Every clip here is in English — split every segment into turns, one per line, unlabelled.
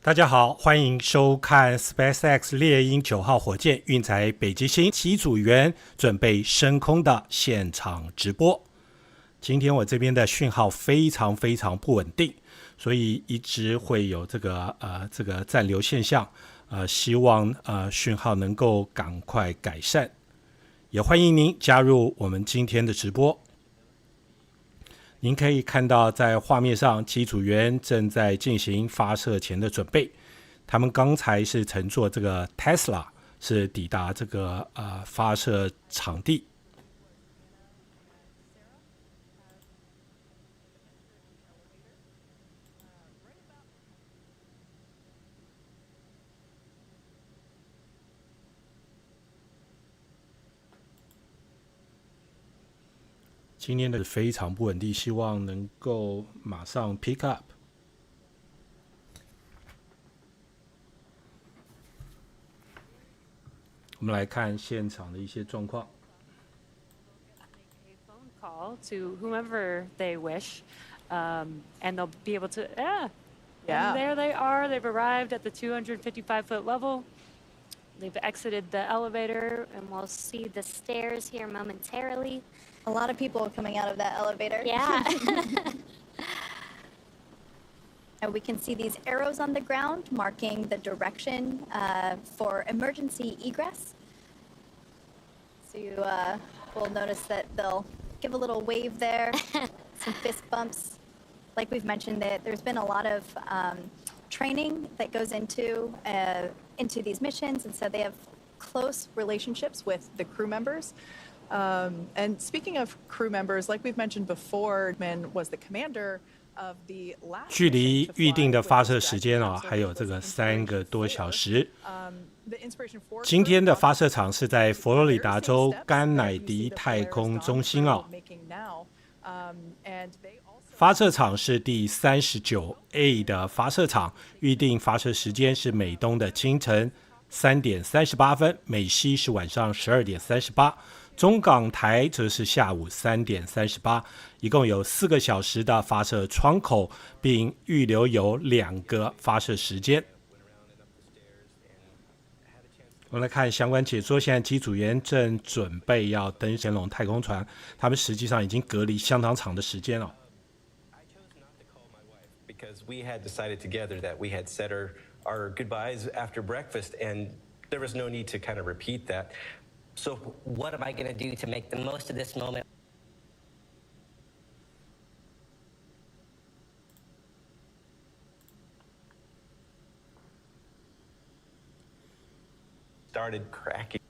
大家好，欢迎收看 SpaceX 猎鹰9号火箭运载北极星机组员准备升空的现场直播。今天我这边的讯号非常不稳定，所以一直会有这个暂留现象。希望讯号能够赶快改善。也欢迎您加入我们今天的直播。您可以看到在画面上，机组员正在进行发射前的准备。他们刚才是乘坐这个 Tesla 是抵达这个发射场地。今天的非常不稳定，希望能够马上 pick up。我们来看现场的一些状况。
Call to whomever they wish, and they'll be able to. And there they are. They've arrived at the 255-foot level. They've exited the elevator, and we'll see the stairs here momentarily.
A lot of people coming out of that elevator.
Yeah.
And we can see these arrows on the ground marking the direction for emergency egress. So you will notice that they'll give a little wave there, some fist bumps. Like we've mentioned, that there's been a lot of training that goes into these missions, and so they have close relationships with the crew members.
And speaking of crew members, like we've mentioned before, Menon was the commander of the last.
距离预定的发射时间还有这个3个多小时。今天的发射场是在佛罗里达州甘乃迪太空中心发射场是第39A 的发射场，预定发射时间是美东的清晨3点38分，美西是晚上12点38。中港台则是下午3点38，一共有4个小时的发射窗口，并预留有2个发射时间。我们来看相关解说，现在机组员正准备要登神龙太空船，他们实际上已经隔离相当长的时间了。
Because we had decided together that we had said our goodbyes after breakfast, and there was no need to kind of repeat that.
So what am I going to do to make the most of this moment?
Started cracking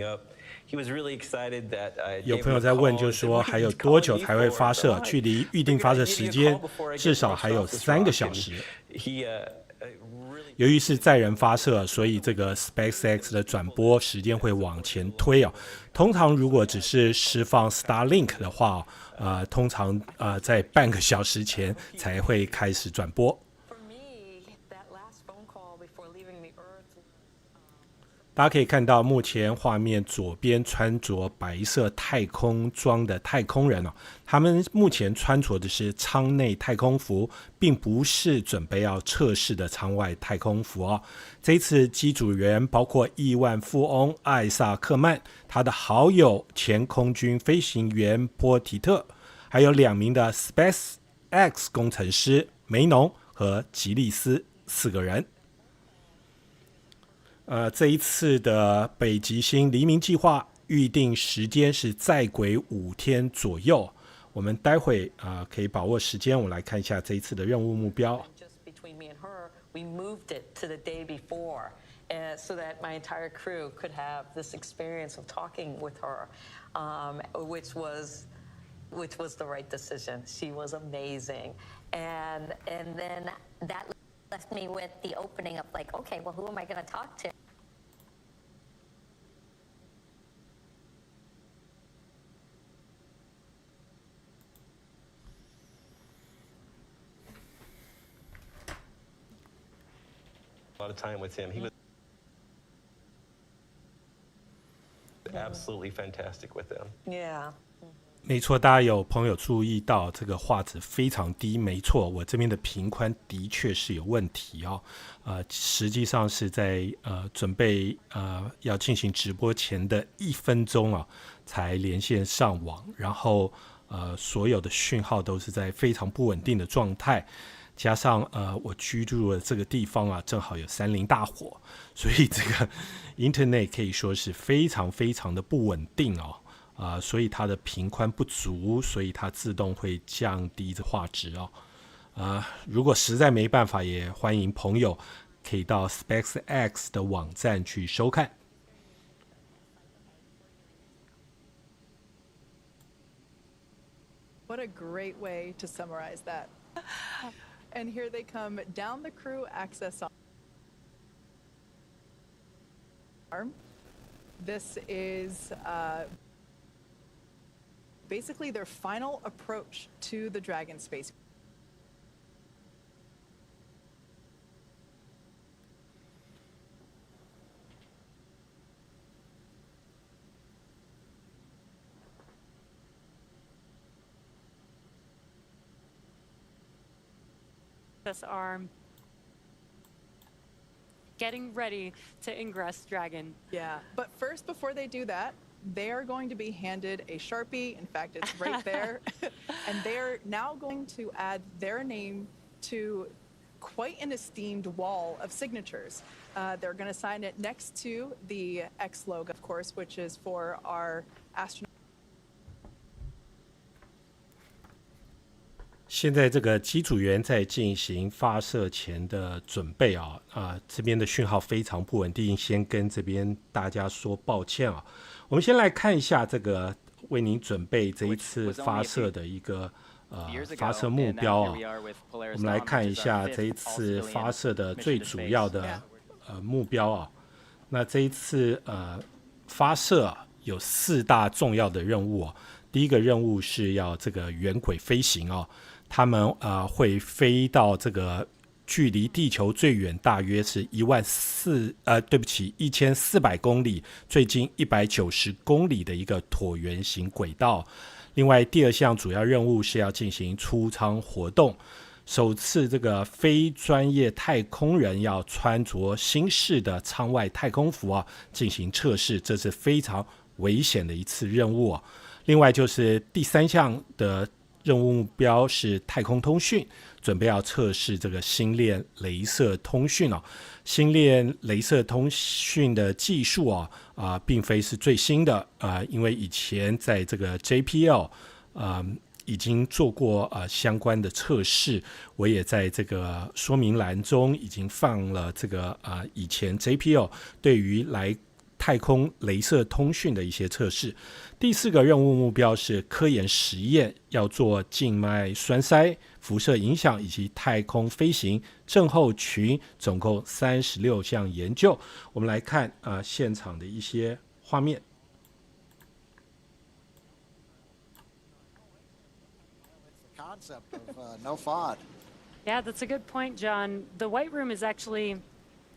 up. He was really excited that
有朋友在问，就是说还有多久才会发射？距离预定发射时间至少还有3个小时。由于是载人发射，所以这个 SpaceX 的转播时间会往前推通常如果只是释放 Starlink 的话，通常在半个小时前才会开始转播。大家可以看到，目前画面左边穿着白色太空装的太空人他们目前穿着的是舱内太空服，并不是准备要测试的舱外太空服这一次机组员包括亿万富翁艾萨克曼、他的好友前空军飞行员波提特，还有2名的 SpaceX 工程师梅农和吉利斯4个人。这一次的北极星黎明计划预定时间是在轨5天左右。我们待会可以把握时间，我们来看一下这一次的任务目标。
We moved it to the day before, so that my entire crew could have this experience of talking with her, which was the right decision. She was amazing, and then that left me with the opening of like, okay, well, who am I going to talk to?
A lot of time with him. He was absolutely fantastic with them.
Yeah.
没错，大家有朋友注意到这个画质非常低，没错，我这边的频宽的确是有问题哦。实际上是在准备要进行直播前的1分钟啊，才连线上网，然后所有的讯号都是在非常不稳定的状态，加上我居住的这个地方啊，正好有山林大火，所以这个 Internet 可以说是非常非常的不稳定哦。所以它的频宽不足，所以它自动会降低这画质哦。如果实在没办法，也欢迎朋友可以到 SpaceX 的网站去收看。
What a great way to summarize that. And here they come down the crew access arm. This is basically their final approach to the Dragon space.
This arm getting ready to ingress Dragon.
Yeah, but first, before they do that, they are going to be handed a Sharpie. In fact, it's right there. And they're now going to add their name to quite an esteemed wall of signatures. They're going to sign it next to the X logo, of course, which is for our astronaut.
现在这个机组员在进行发射前的准备这边的讯号非常不稳定，先跟这边大家说抱歉啊。我们先来看一下这个为您准备这一次发射的一个发射目标啊。我们来看一下这一次发射的最主要的目标啊。那这一次发射有4大重要的任务啊。第一个任务是要这个圆轨飞行啊。他们会飞到这个距离地球最远大约是1400公里，最近190公里的一个椭圆形轨道。另外，第2项主要任务是要进行出舱活动，首次这个非专业太空人要穿着新式的舱外太空服啊，进行测试，这是非常危险的一次任务啊。另外就是第3项的任务目标是太空通讯，准备要测试这个星链雷射通讯哦。星链雷射通讯的技术并非是最新的因为以前在这个 JPL 已经做过相关的测试，我也在这个说明栏中已经放了这个以前 JPL 对于来太空雷射通讯的一些测试。第4个任务目标是科研实验，要做静脉栓塞、辐射影响以及太空飞行症候群，总共36项研究。我们来看现场的一些画面。
Concept of no FOD.
Yeah, that's a good point, John. The white room is actually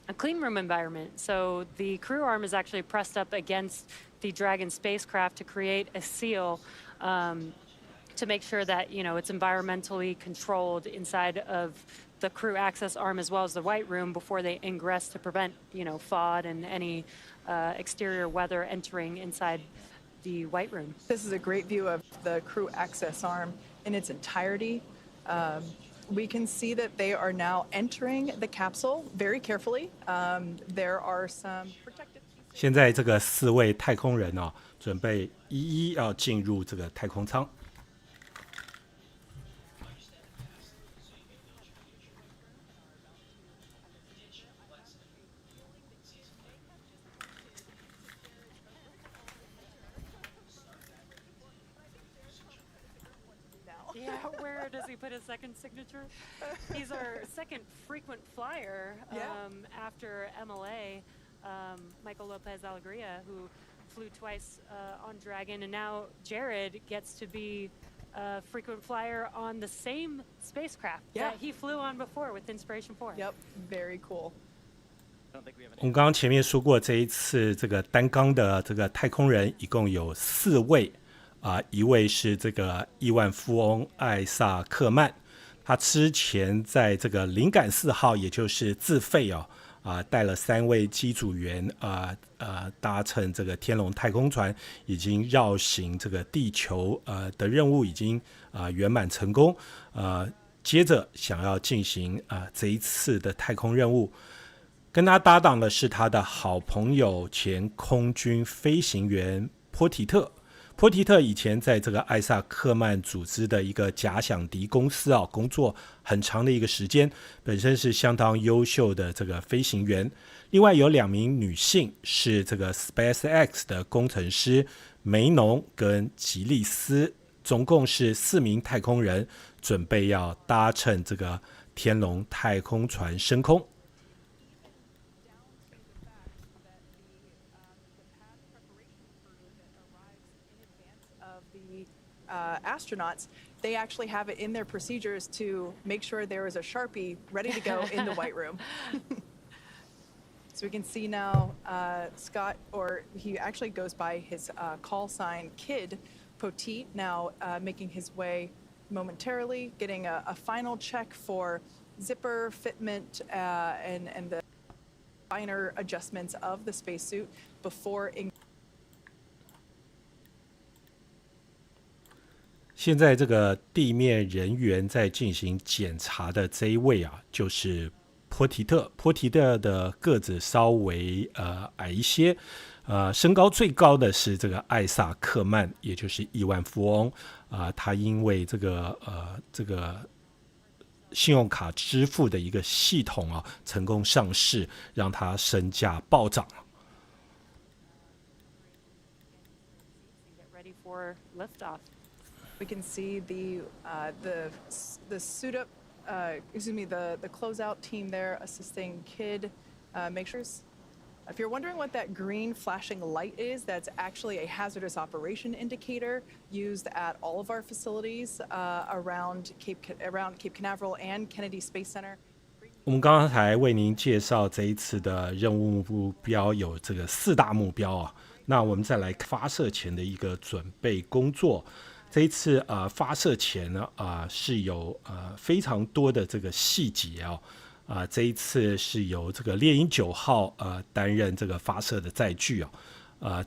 a clean room environment. So the crew arm is actually pressed up against the Dragon spacecraft to create a seal to make sure that, it's environmentally controlled inside of the crew access arm as well as the white room before they ingress to prevent, FOD and any exterior weather entering inside the white room.
This is a great view of the crew access arm in its entirety. We can see that they are now entering the capsule very carefully. There are some protective pieces.
现在这个4位太空人准备一要进入这个太空舱。
Yeah, where does he put his second signature? He's our second frequent flyer after MLA, Michael Lopez Alegria, who flew twice on Dragon, and now Jared gets to be a frequent flyer on the same spacecraft that he flew on before with Inspiration 4.
Yep, very cool.
我们刚刚前面说过，这一次这个单缸的这个太空人一共有4位。一位是这个亿万富翁艾萨克曼，他之前在这个灵感4号，也就是自费带了3位机组员搭乘这个天龙太空船，已经绕行这个地球的任务已经圆满成功。接着想要进行这一次的太空任务，跟他搭档的是他的好朋友前空军飞行员波提特。波提特以前在这个艾萨克曼组织的一个假想敌公司工作很长的一个时间，本身是相当优秀的这个飞行员。另外有2名女性是这个 SpaceX 的工程师梅农跟吉利斯，总共是4名太空人，准备要搭乘这个天龙太空船升空。
Astronauts, they actually have it in their procedures to make sure there is a Sharpie ready to go in the White Room. So we can see now Scott, or he actually goes by his call sign Kid, Poteet, now making his way momentarily, getting a final check for zipper fitment and the finer adjustments of the spacesuit before.
现在这个地面人员在进行检查的这一位就是波提特。波提特的个子稍微矮一些，身高最高的是这个艾萨克曼，也就是亿万富翁。他因为这个信用卡支付的一个系统成功上市，让他身价暴涨。
We can see the suit up, the closeout team there assisting Kid. Make sure. If you're wondering what that green flashing light is, that's actually a hazardous operation indicator used at all of our facilities around Cape Canaveral and Kennedy Space Center.
我们刚才为您介绍这一次的任务目标有这个4大目标那我们再来发射前的一个准备工作。这一次发射前呢是有非常多的这个细节这一次是由这个猎鹰9号担任这个发射的载具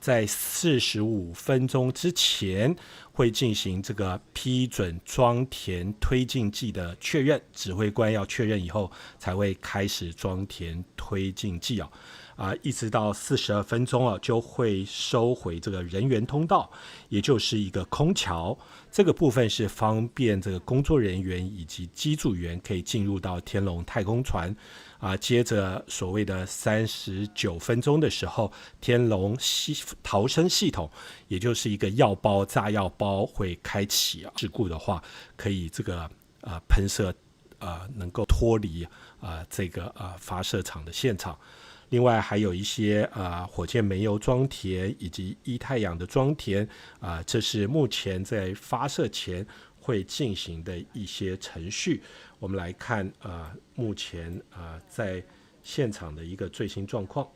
在45分钟之前会进行这个批准装填推进剂的确认，指挥官要确认以后才会开始装填推进剂一直到42分钟就会收回这个人员通道，也就是一个空桥。这个部分是方便这个工作人员以及机组员可以进入到天龙太空船接着所谓的39分钟的时候，天龙逃生系统，也就是一个炸药包会开启事故的话，可以这个喷射能够脱离这个发射场的现场。另外还有一些火箭煤油装填以及液态氧的装填这是目前在发射前会进行的一些程序。我们来看目前在现场的一个最新状况。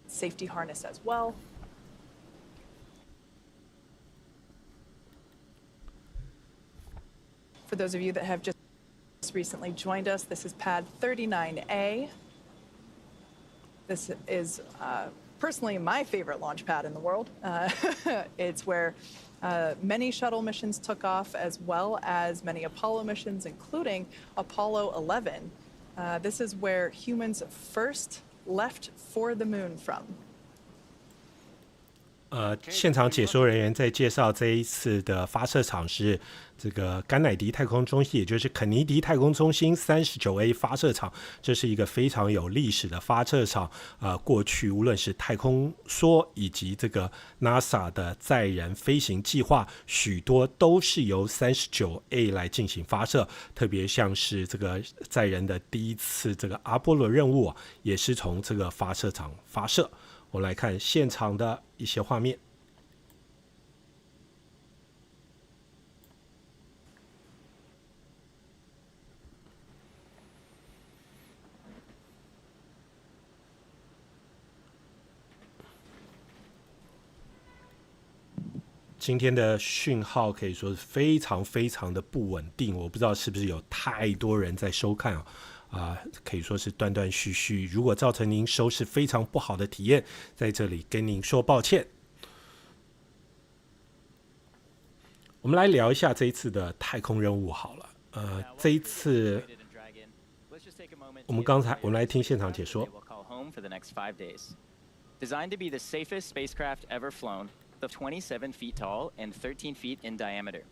Safety harness as well. For those of you that have just recently joined us, this is pad 39A. This is personally my favorite launch pad in the world. It's where many shuttle missions took off, as well as many Apollo missions, including Apollo 11. This is where humans first left for the moon from.
现场解说人员在介绍这一次的发射场是这个甘乃迪太空中心，也就是肯尼迪太空中心 39A 发射场。这是一个非常有历史的发射场过去无论是太空梭以及这个 NASA 的载人飞行计划，许多都是由 39A 来进行发射，特别像是这个载人的第一次这个阿波罗任务也是从这个发射场发射。我们来看现场的一些画面。今天的讯号可以说是非常非常的不稳定，我不知道是不是有太多人在收看可以说是断断续续。如果造成您收视非常不好的体验，在这里跟您说抱歉。我们来聊一下这一次的太空任务好了。这一次我们来听现场解说。
Designed to be the safest spacecraft ever flown, 27 feet tall and 13 feet in diameter.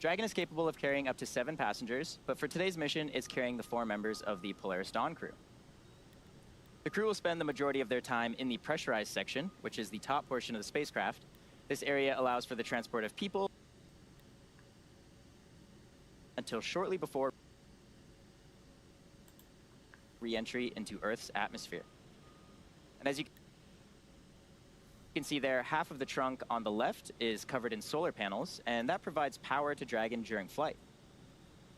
Dragon is capable of carrying up to 7 passengers, but for today's mission, it's carrying the 4 members of the Polaris Dawn crew. The crew will spend the majority of their time in the pressurized section, which is the top portion of the spacecraft. This area allows for the transport of people until shortly before re-entry into Earth's atmosphere. And as you can see there, half of the trunk on the left is covered in solar panels, and that provides power to Dragon during flight.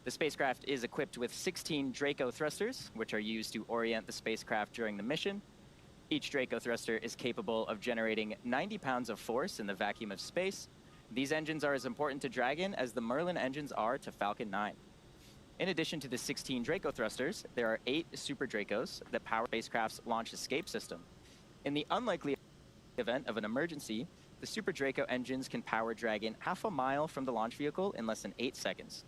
The spacecraft is equipped with 16 Draco thrusters, which are used to orient the spacecraft during the mission. Each Draco thruster is capable of generating 90 pounds of force in the vacuum of space. These engines are as important to Dragon as the Merlin engines are to Falcon 9. In addition to the 16 Draco thrusters, there are 8 Super Dracos that power the spacecraft's launch escape system. In the unlikely event of an emergency, the Super Draco engines can power Dragon half a mile from the launch vehicle in less than 8 seconds.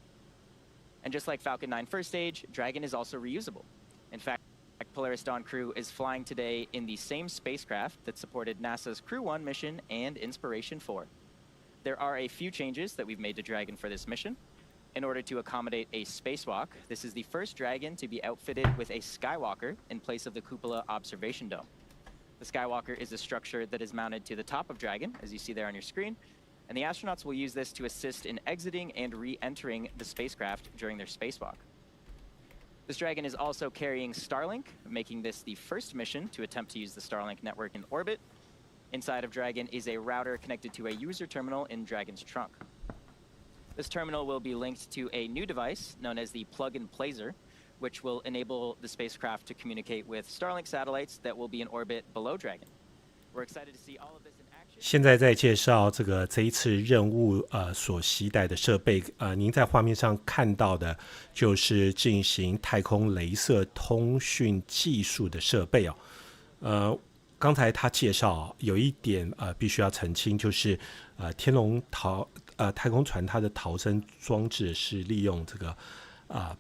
And just like Falcon 9 first stage, Dragon is also reusable. In fact, Polaris Dawn crew is flying today in the same spacecraft that supported NASA's Crew 1 mission and Inspiration 4. There are a few changes that we've made to Dragon for this mission. In order to accommodate a spacewalk, this is the first Dragon to be outfitted with a Skywalker in place of the Cupola Observation Dome. The Skywalker is a structure that is mounted to the top of Dragon, as you see there on your screen, and the astronauts will use this to assist in exiting and re-entering the spacecraft during their spacewalk. This Dragon is also carrying Starlink, making this the first mission to attempt to use the Starlink network in orbit. Inside of Dragon is a router connected to a user terminal in Dragon's trunk. This terminal will be linked to a new device known as the plug-and-placer, which will enable the spacecraft to communicate with Starlink satellites that will be in orbit below Dragon. We're excited to see all of this in action.
现在在介绍这一次任务所携带的设备，您在画面上看到的就是进行太空雷射通讯技术的设备刚才他介绍有一点必须要澄清，就是天龙太空船它的逃生装置是利用这个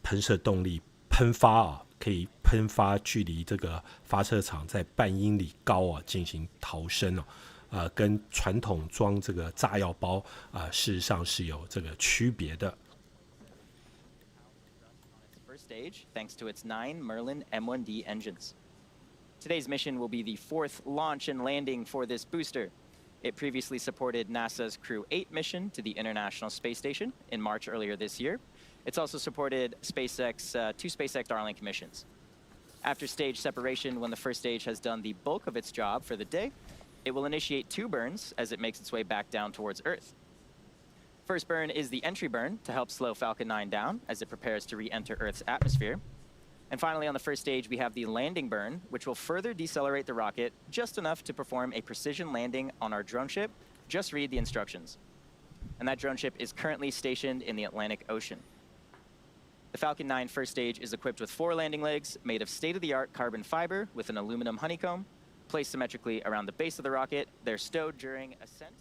喷射动力喷发可以喷发距离这个发射场在半英里高进行逃生跟传统装这个炸药包事实上是有这个区别的。
First stage, thanks to its 9 Merlin M1D engines. Today's mission will be the 4th launch and landing for this booster. It previously supported NASA's Crew 8 mission to the International Space Station in March earlier this year. It's also supported two SpaceX Starlink missions. After stage separation, when the first stage has done the bulk of its job for the day, it will initiate 2 burns as it makes its way back down towards Earth. First burn is the entry burn to help slow Falcon 9 down as it prepares to re-enter Earth's atmosphere. And finally, on the first stage, we have the landing burn, which will further decelerate the rocket just enough to perform a precision landing on our drone ship. Just read the instructions. And that drone ship is currently stationed in the Atlantic Ocean. The Falcon 9 first stage is equipped with 4 landing legs made of state-of-the-art carbon fiber with an aluminum honeycomb. Placed symmetrically around the base of the rocket, they're stowed during ascent.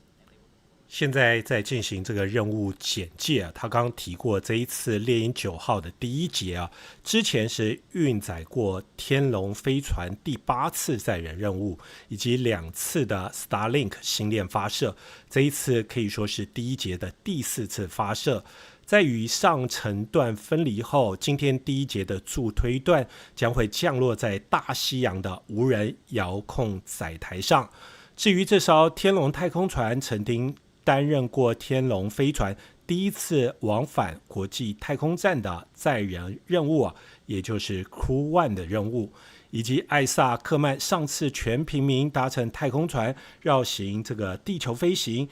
现在在进行这个任务简介他刚刚提过这一次猎鹰9号的第一节之前是运载过天龙飞船第8次载人任务，以及2次的 Starlink 星链发射，这一次可以说是第一节的第4次发射。在与上层段分离后，今天第一节的助推段将会降落在大西洋的无人遥控载台上。至于这艘天龙太空船曾经担任过天龙飞船第一次往返国际太空站的载人任务也就是 Crew 1的任务，以及艾萨克曼上次全平民搭乘太空船绕行这个地球飞行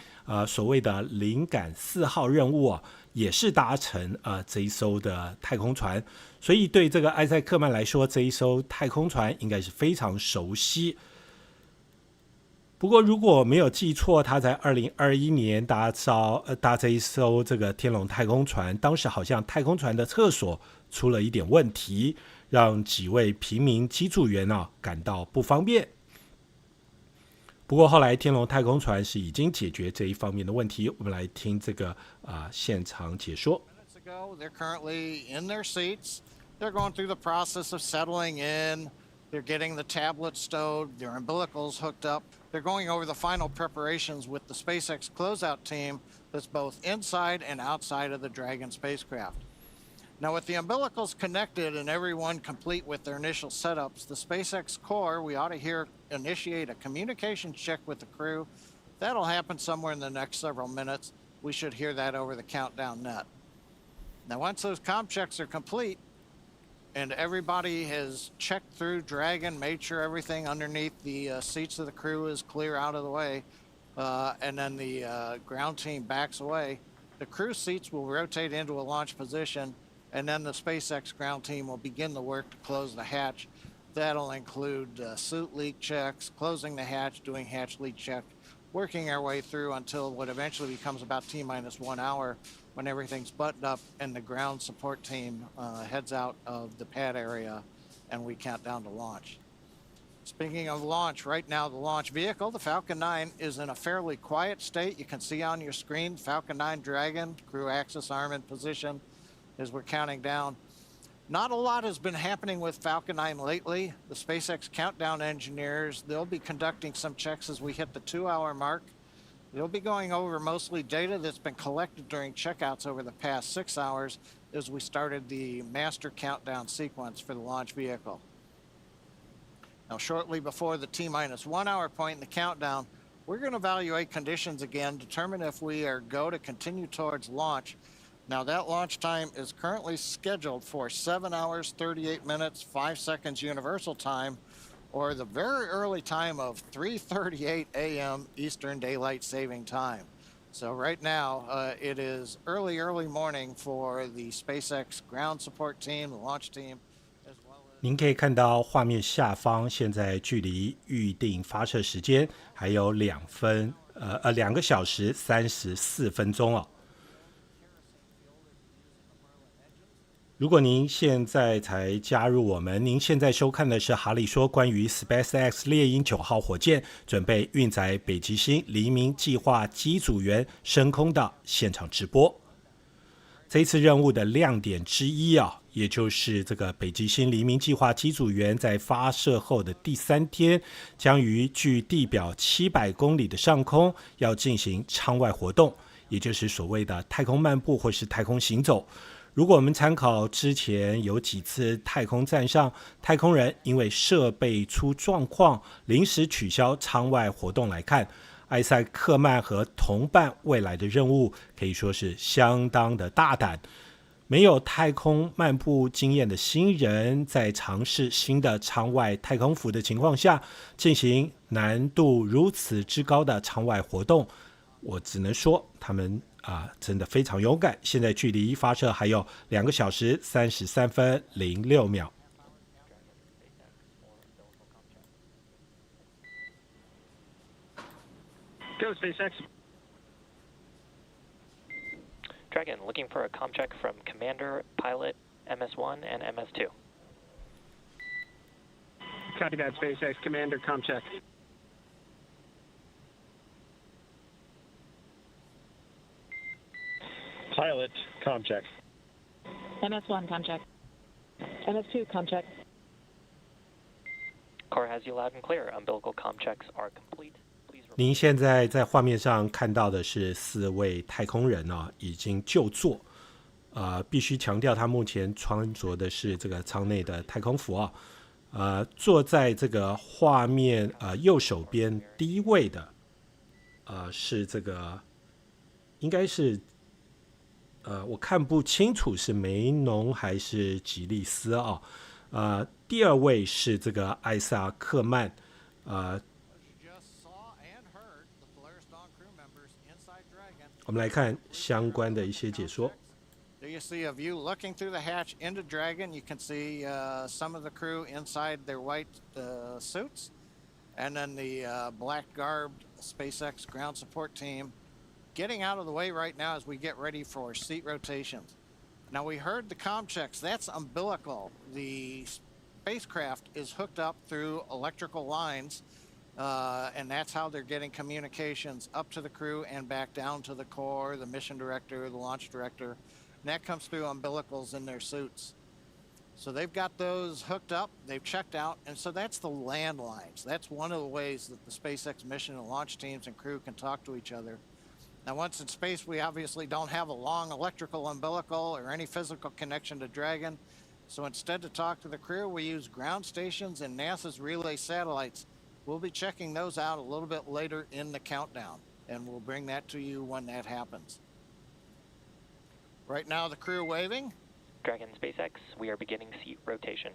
所谓的灵感4号任务也是搭乘这一艘的太空船，所以对这个艾萨克曼来说，这一艘太空船应该是非常熟悉。不过如果没有记错，他在2021年搭这一艘这个天龙太空船，当时好像太空船的厕所出了一点问题，让几位平民机组员感到不方便。不过后来天龙太空船是已经解决这一方面的问题。我们来听这个现场解说。
They're currently in their seats. They're going through the process of settling in. They're getting the tablets stowed, their umbilicals hooked up. They're going over the final preparations with the SpaceX closeout team that's both inside and outside of the Dragon spacecraft. Now, with the umbilicals connected and everyone complete with their initial setups, the SpaceX core, we ought to initiate a communications check with the crew. That'll happen somewhere in the next several minutes. We should hear that over the countdown net. Now, once those comm checks are complete, and everybody has checked through Dragon, made sure everything underneath the seats of the crew is clear out of the way, and then the ground team backs away, the crew seats will rotate into a launch position, and then the SpaceX ground team will begin the work to close the hatch. That'll include suit leak checks, closing the hatch, doing hatch leak check, working our way through until what eventually becomes about T-minus 1 hour, when everything's buttoned up and the ground support team heads out of the pad area and we count down to launch. Speaking of launch, right now the launch vehicle, the Falcon 9, is in a fairly quiet state. You can see on your screen Falcon 9 Dragon, crew axis arm in position as we're counting down. Not a lot has been happening with Falcon 9 lately. The SpaceX countdown engineers, they'll be conducting some checks as we hit the 2-hour mark. They'll be going over mostly data that's been collected during checkouts over the past 6 hours as we started the master countdown sequence for the launch vehicle. Now, shortly before the T-minus 1 hour point in the countdown, we're going to evaluate conditions again, determine if we are go to continue towards launch. Now, that launch time is currently scheduled for 7 hours, 38 minutes, 5 seconds universal time, or the very early time of 3:38 a.m. Eastern Daylight Saving Time. So right now, it is early morning for the SpaceX ground support team, the launch team, as well as...
您可以看到画面下方，现在距离预定发射时间还有2个小时34分钟哦。如果您现在才加入我们，您现在收看的是哈利说关于 SpaceX 猎鹰9号火箭准备运载北极星黎明计划机组员升空的现场直播。这一次任务的亮点之一也就是这个北极星黎明计划机组员在发射后的第3天，将于距地表700公里的上空要进行舱外活动，也就是所谓的太空漫步或是太空行走。如果我们参考之前有几次太空站上太空人因为设备出状况临时取消舱外活动来看，艾塞克曼和同伴未来的任务可以说是相当的大胆。没有太空漫步经验的新人在尝试新的舱外太空服的情况下进行难度如此之高的舱外活动，我只能说他们真的非常勇敢。现在距离发射还有2个小时33分06秒。
Go, SpaceX.
Dragon, looking for a comm check from Commander, Pilot, MS-1, and MS-2.
Copy that, SpaceX. Commander, comm check.
Pilot, comm check.
MS-1, comm check. MS-2, comm check.
Core has you loud and clear. Umbilical comm checks are complete.
您现在在画面上看到的是4位太空人已经就座。必须强调，他目前穿着的是这个舱内的太空服坐在这个画面右手边第一位的是这个应该是我看不清楚是梅农还是吉利斯第2位是这个艾萨克曼我们来看相关的一些解说。
There you see a view looking through the hatch into Dragon. You can see some of the crew inside their white suits. and then the black-garbed SpaceX ground support team getting out of the way right now as we get ready for seat rotations. Now, we heard the comm checks. That's umbilical. The spacecraft is hooked up through electrical lines, and that's how they're getting communications up to the crew and back down to the core, the mission director, the launch director. And that comes through umbilicals in their suits. So they've got those hooked up, they've checked out, and so that's the landlines. That's one of the ways that the SpaceX mission and launch teams and crew can talk to each other. Now, once in space, we obviously don't have a long electrical umbilical or any physical connection to Dragon. So instead, to talk to the crew, we use ground stations and NASA's relay satellites. We'll be checking those out a little bit later in the countdown, and we'll bring that to you when that happens. Right now, the crew waving.
Dragon SpaceX, we are beginning seat rotation.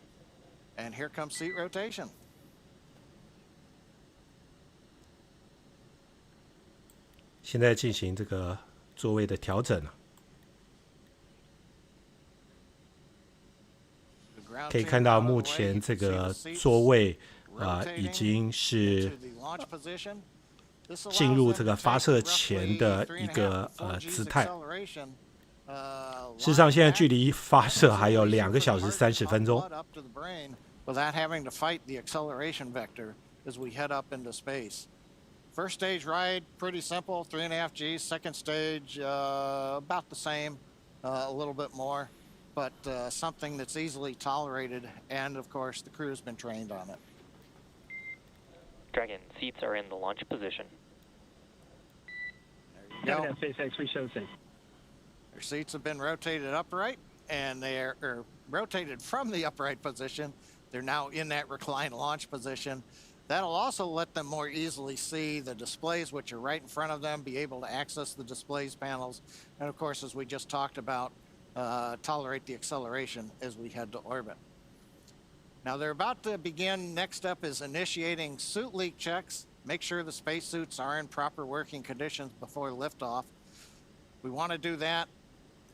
And here comes seat rotation.
现在进行这个座位的调整了。可以看到目前这个座位已经是进入这个发射前的一个姿态。事实上，现在距离发射还有2个小时30分钟。
Without having to fight the acceleration vector as we head up into space. First stage ride, pretty simple, 3.5 Gs. Second stage, about the same, a little bit more, but something that's easily tolerated, and of course, the crew has been trained on it.
Dragon, seats are in the launch position.
There you go.
SpaceX, we show the same.
Their seats have been rotated upright, and they are rotated from the upright position. They're now in that reclined launch position. That'll also let them more easily see the displays, which are right in front of them, be able to access the displays panels, and of course, as we just talked about, tolerate the acceleration as we head to orbit. Now they're about to begin. Next up is initiating suit leak checks. Make sure the spacesuits are in proper working conditions before liftoff. We want to do that.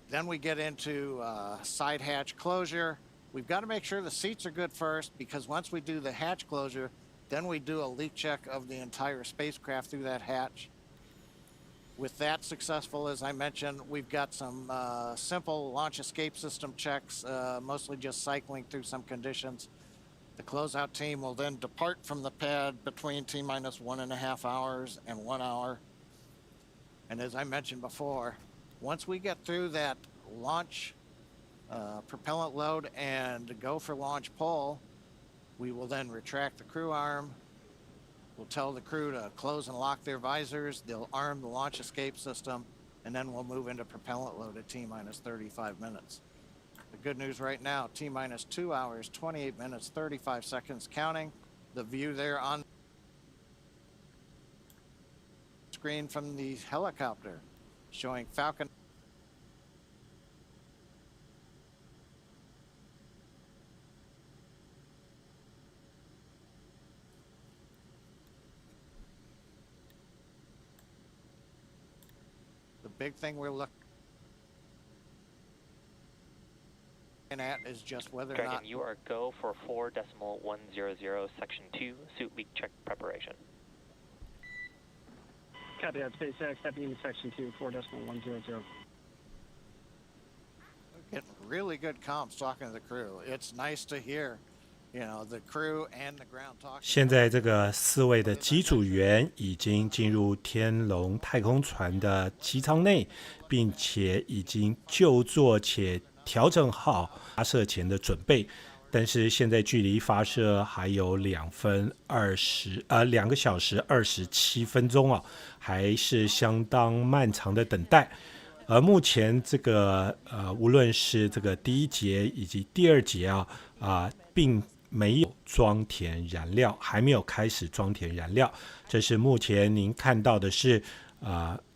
Then we get into side hatch closure. We've got to make sure the seats are good first, because once we do the hatch closure, then we do a leak check of the entire spacecraft through that hatch. With that successful, as I mentioned, we've got some simple launch escape system checks, mostly just cycling through some conditions. The closeout team will then depart from the pad between T-minus 1.5 hours and 1 hour. And as I mentioned before, once we get through that launch propellant load and go for launch pull, we will then retract the crew arm. We'll tell the crew to close and lock their visors. They'll arm the launch escape system, and then we'll move into propellant load at T-minus 35 minutes. The good news right now, T-minus 2 hours, 28 minutes, 35 seconds counting. The view there on the screen from the helicopter showing Falcon. The big thing we're looking at is just whether
Dragon,
or not
you are go for 4.100 section 2 suit leak check preparation.
Copy that, SpaceX, stepping into section 2, 4.100.
Getting really good comms talking to the crew. It's nice to hear, you know, the crew and the ground talking.
现在这个4位的机组员已经进入天龙太空船的机舱内，并且已经就座且调整好发射前的准备。但是现在距离发射还有2个小时27分钟啊，还是相当漫长的等待。而目前这个无论是这个第1节以及第2节并没有装填燃料，还没有开始装填燃料。这是目前您看到的是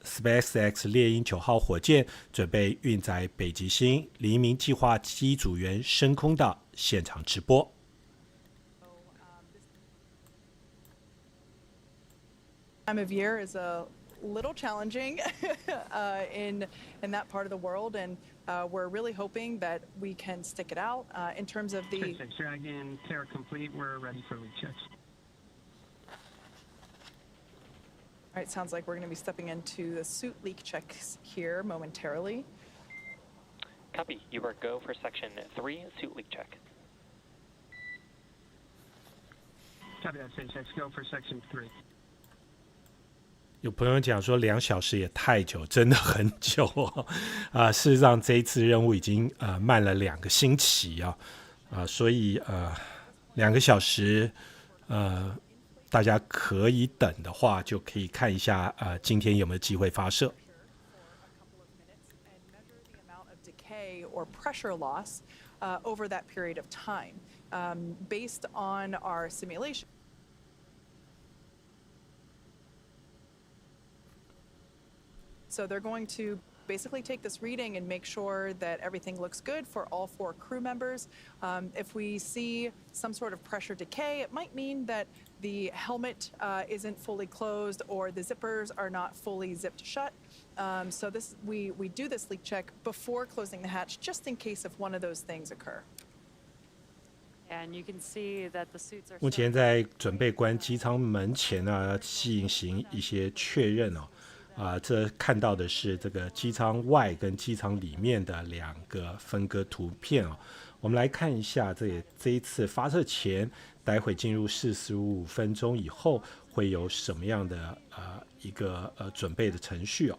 SpaceX 猎鹰9号火箭准备运载北极星黎明计划机组员升空的现场直播。
Time of year is a little challenging in that part of the world, and we're really hoping that we can stick it out in terms of the.
SpaceX Dragon, Terra complete. We're ready for leak checks.
All right, sounds like we're going to be stepping into the suit leak checks here momentarily.
Copy. You are go for Section 3, suit leak check.
Copy that, SpaceX. Go for Section 3.
有朋友讲说2小时也太久，真的很久哦。事实上这一次任务已经慢了2个星期啊，所以2个小时大家可以等的话，就可以看一下今天有没有机会发射。
Or pressure loss over that period of time, based on our simulation. So they're going to basically take this reading and make sure that everything looks good for all 4 crew members. If we see some sort of pressure decay, it might mean that the helmet isn't fully closed or the zippers are not fully zipped shut. So we do this leak check before closing the hatch, just in case of one of those things occur.
And you can see that the suits are.
目前在准备关机舱门前呢，进行一些确认哦。这看到的是这个机舱外跟机舱里面的2个分割图片哦。我们来看一下这一次发射前，待会进入45分钟以后会有什么样的一个准备的程序哦。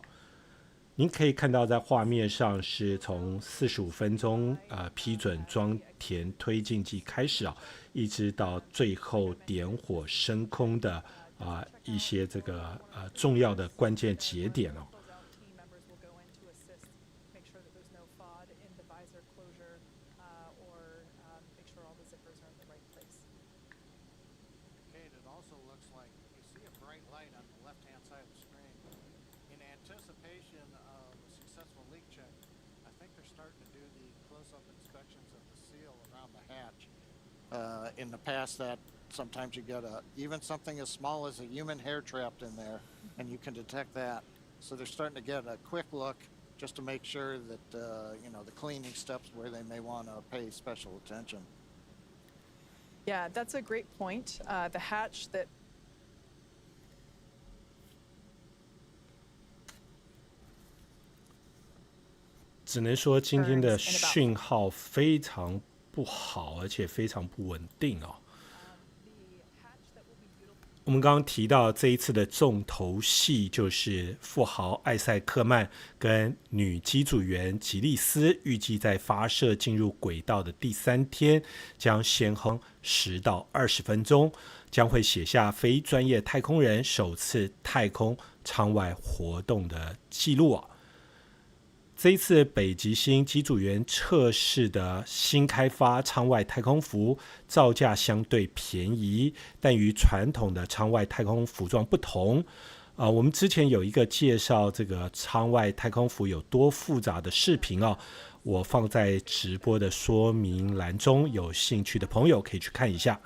您可以看到在画面上是从45分钟批准装填推进剂开始啊，一直到最后点火升空的一些这个重要的关键节点哦。
In the past, that sometimes you get even something as small as a human hair trapped in there, and you can detect that. So they're starting to get a quick look just to make sure that the cleaning steps where they may want to pay special attention.
Yeah, that's a great point. The hatch that.
只能说今天的讯号非常不好，而且非常不稳定哦。我们刚刚提到这一次的重头戏就是富豪艾塞克曼跟女机组员吉利斯，预计在发射进入轨道的第3天将先轰10到20分钟，将会写下非专业太空人首次太空舱外活动的记录哦。这一次北极星机组员测试的新开发舱外太空服造价相对便宜，但与传统的舱外太空服装不同。我们之前有一个介绍这个舱外太空服有多复杂的视频哦，我放在直播的说明栏中，有兴趣的朋友可以去看一下。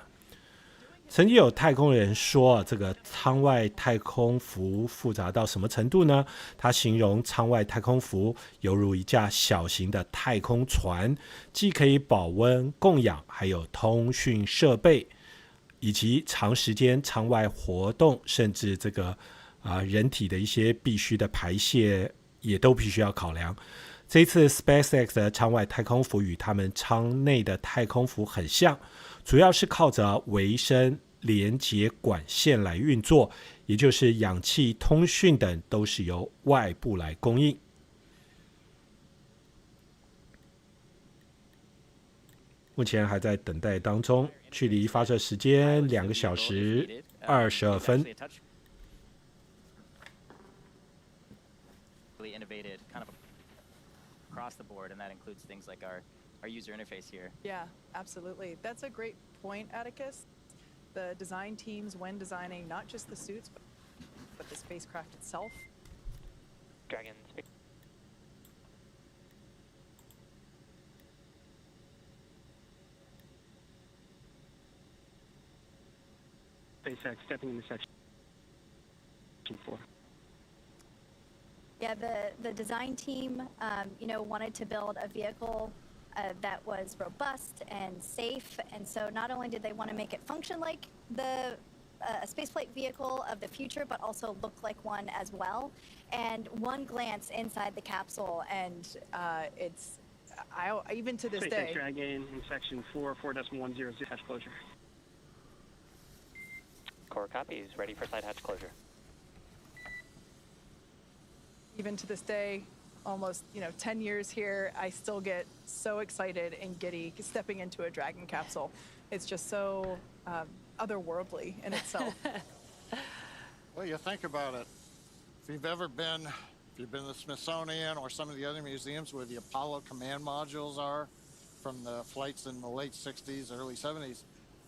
曾经有太空人说，这个舱外太空服复杂到什么程度呢？他形容舱外太空服犹如一架小型的太空船，既可以保温、供氧，还有通讯设备，以及长时间舱外活动，甚至这个人体的一些必须的排泄也都必须要考量。这一次 SpaceX 的舱外太空服与他们舱内的太空服很像，主要是靠着维生连接管线来运作，也就是氧气、通讯等都是由外部来供应。目前还在等待当中，距离发射时间2个小时22分。
Across the board, and that includes things like our user interface here.
Yeah, absolutely. That's a great point, Atticus. The design teams, when designing not just the suits, but the spacecraft itself.
Dragon.
SpaceX stepping into section 4.
Yeah, the design team, wanted to build a vehicle that was robust and safe, and so not only did they want to make it function like the a spaceflight vehicle of the future, but also look like one as well. And one glance inside the capsule,
and even to this
SpaceX
day.
Dragon in section 4.10 hatch closure.
Core copies, ready for side hatch closure.
Even to this day, almost 10 years here, I still get so excited and giddy stepping into a Dragon capsule. It's just so otherworldly in itself.
Well, you think about it. If you've been to the Smithsonian or some of the other museums where the Apollo command modules are from the flights in the late 60s, early 70s,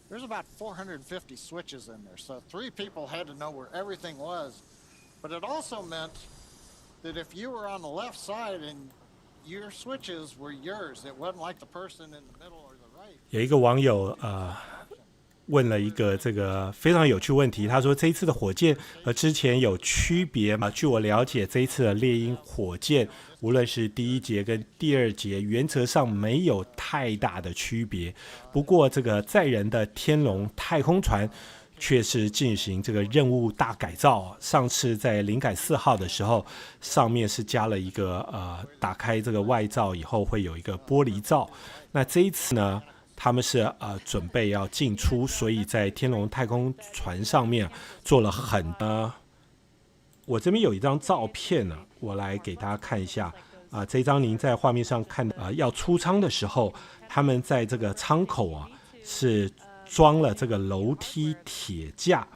there's about 450 switches in there. So 3 people had to know where everything was. But it also meant that if you were on the left side and your switches were yours, it wasn't like the person in the middle or the right.
有一个网友问了一个这个非常有趣问题，他说这一次的火箭和之前有区别吗？据我了解，这一次的猎鹰火箭无论是第1节跟第2节原则上没有太大的区别，不过这个载人的天龙太空船却是进行这个任务大改造。上次在灵感4号的时候，上面是加了一个打开这个外罩以后会有一个玻璃罩。那这一次呢，他们是准备要进出，所以在天龙太空船上面做了我这边有一张照片呢，我来给大家看一下这张您在画面上看要出舱的时候，他们在这个舱口是装了这个楼梯铁架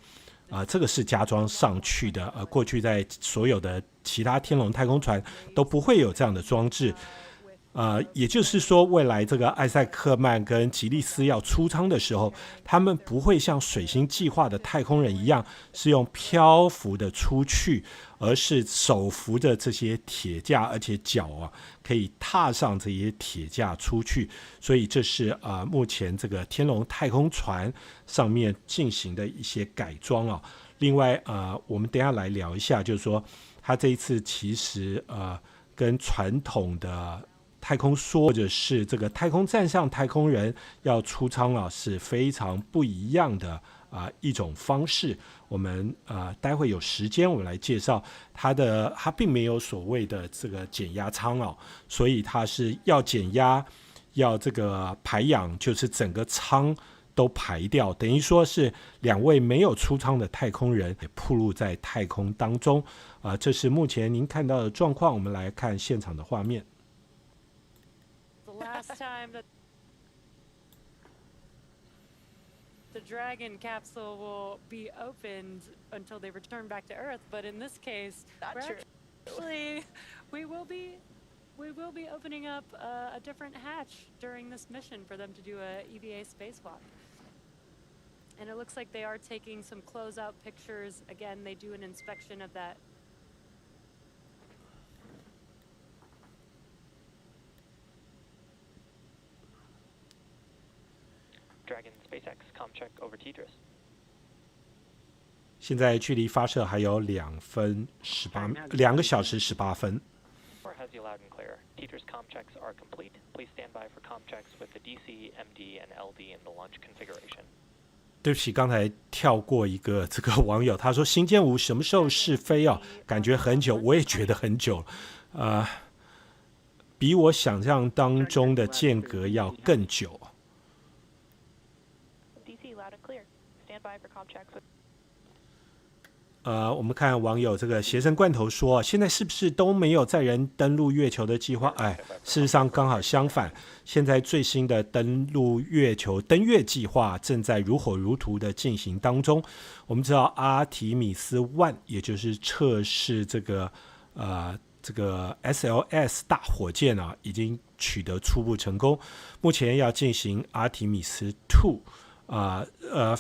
这个是加装上去的过去在所有的其他天龙太空船都不会有这样的装置。也就是说，未来这个艾塞克曼跟吉利斯要出舱的时候，他们不会像水星计划的太空人一样是用漂浮的出去，而是手扶着这些铁架，而且脚可以踏上这些铁架出去。所以这是目前这个天龙太空船上面进行的一些改装另外我们等一下来聊一下，就是说他这一次其实跟传统的太空梭或者是这个太空站上太空人要出舱是非常不一样的一种方式。我们待会有时间我们来介绍它并没有所谓的这个减压舱所以它是要减压要这个排氧，就是整个舱都排掉，等于说是2位没有出舱的太空人也暴露在太空当中这是目前您看到的状况。我们来看现场的画面。
Last time that the Dragon capsule will be opened until they return back to Earth, but in this case, we will be opening up a different hatch during this mission for them to do a EVA spacewalk. And it looks like they are taking some closeout pictures. Again, they do an inspection of that.
Dragon SpaceX ComCheck over Tetris.
现在距离发射还有2个小时18分。
Has you loud and clear. Tetris ComChecks are complete. Please stand by for ComChecks with the DC, MD, and LD in the launch configuration.
对不起，刚才跳过一个这个网友，他说星舰5什么时候试飞感觉很久，我也觉得很久了，比我想象当中的间隔要更久。
DC loud and clear. Stand by for ComChecks.
我们看网友这个邪神罐头说，现在是不是都没有载人登陆月球的计划？事实上刚好相反，现在最新的登陆月球登月计划正在如火如荼的进行当中。我们知道阿提米斯1，也就是测试这个SLS 大火箭已经取得初步成功，目前要进行阿提米斯2，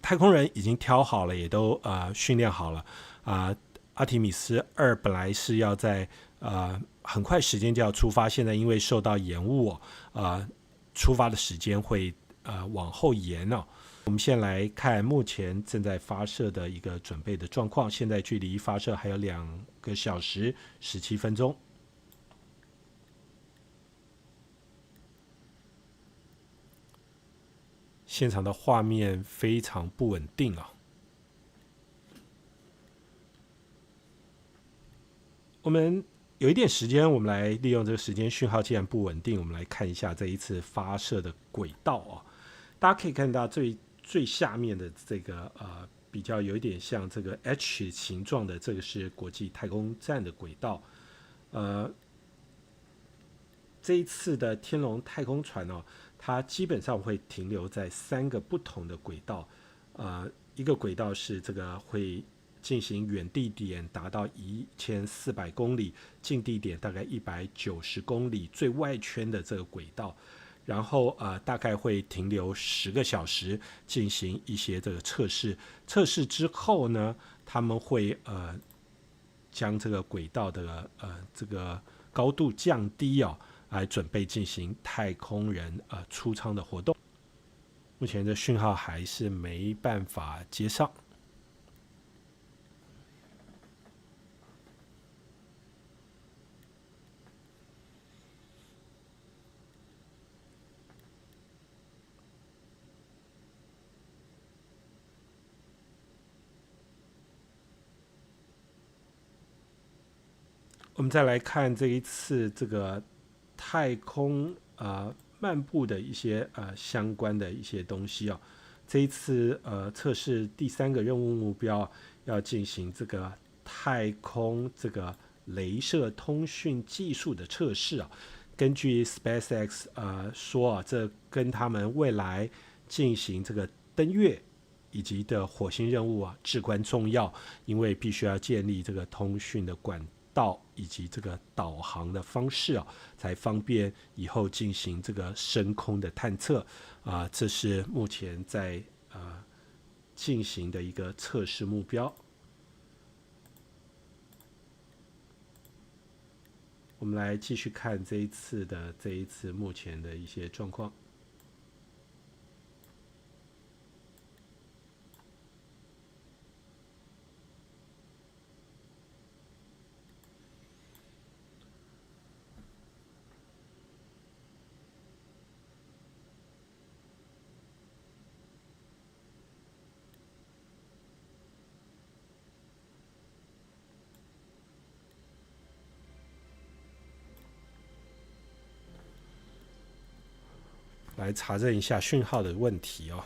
太空人已经挑好了，也都训练好了。阿提米斯2本来是要在很快时间就要出发，现在因为受到延误出发的时间会往后延我们先来看目前正在发射的一个准备的状况，现在距离发射还有2个小时17分钟。现场的画面非常不稳定啊。我们有一点时间，我们来利用这个时间，讯号既然不稳定，我们来看一下这一次发射的轨道啊。大家可以看到最下面的这个比较有一点像这个 H 形状的，这个是国际太空站的轨道。这一次的天龙太空船哦，它基本上会停留在3个不同的轨道。一个轨道是这个会进行远地点达到1400公里，近地点大概190公里，最外圈的这个轨道，然后大概会停留10个小时，进行一些这个测试。测试之后呢，他们会将这个轨道的这个高度降低哦，来准备进行太空人出舱的活动。目前的讯号还是没办法接上。我们再来看这一次这个太空漫步的一些相关的一些东西哦。这一次测试第3个任务目标要进行这个太空这个雷射通讯技术的测试啊。根据 SpaceX 说啊，这跟他们未来进行这个登月以及的火星任务啊至关重要，因为必须要建立这个通讯的管道以及这个导航的方式啊，才方便以后进行这个升空的探测这是目前在进行的一个测试目标。我们来继续看这一次目前的一些状况。来查证一下讯号的问题哦。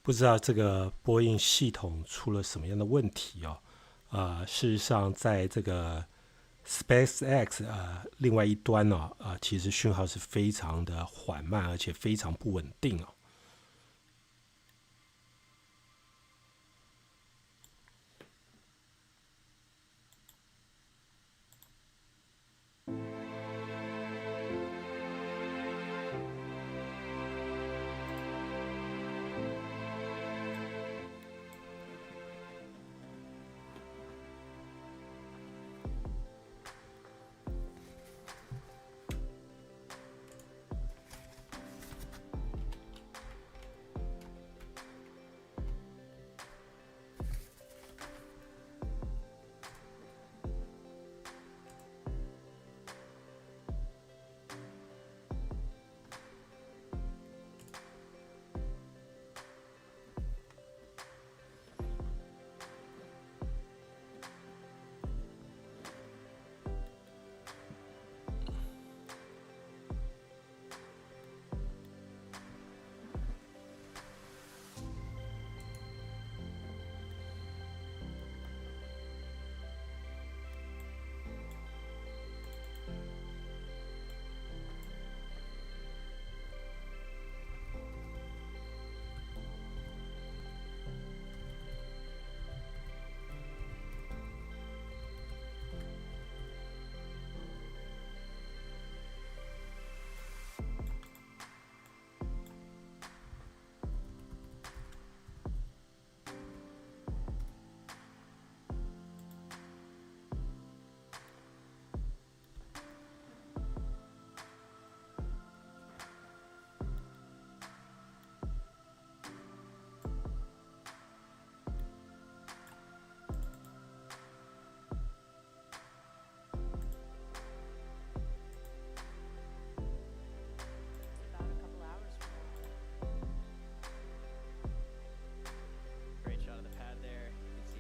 不知道这个波音系统出了什么样的问题哦。事实上，在这个 SpaceX 另外一端呢，其实讯号是非常的缓慢，而且非常不稳定哦。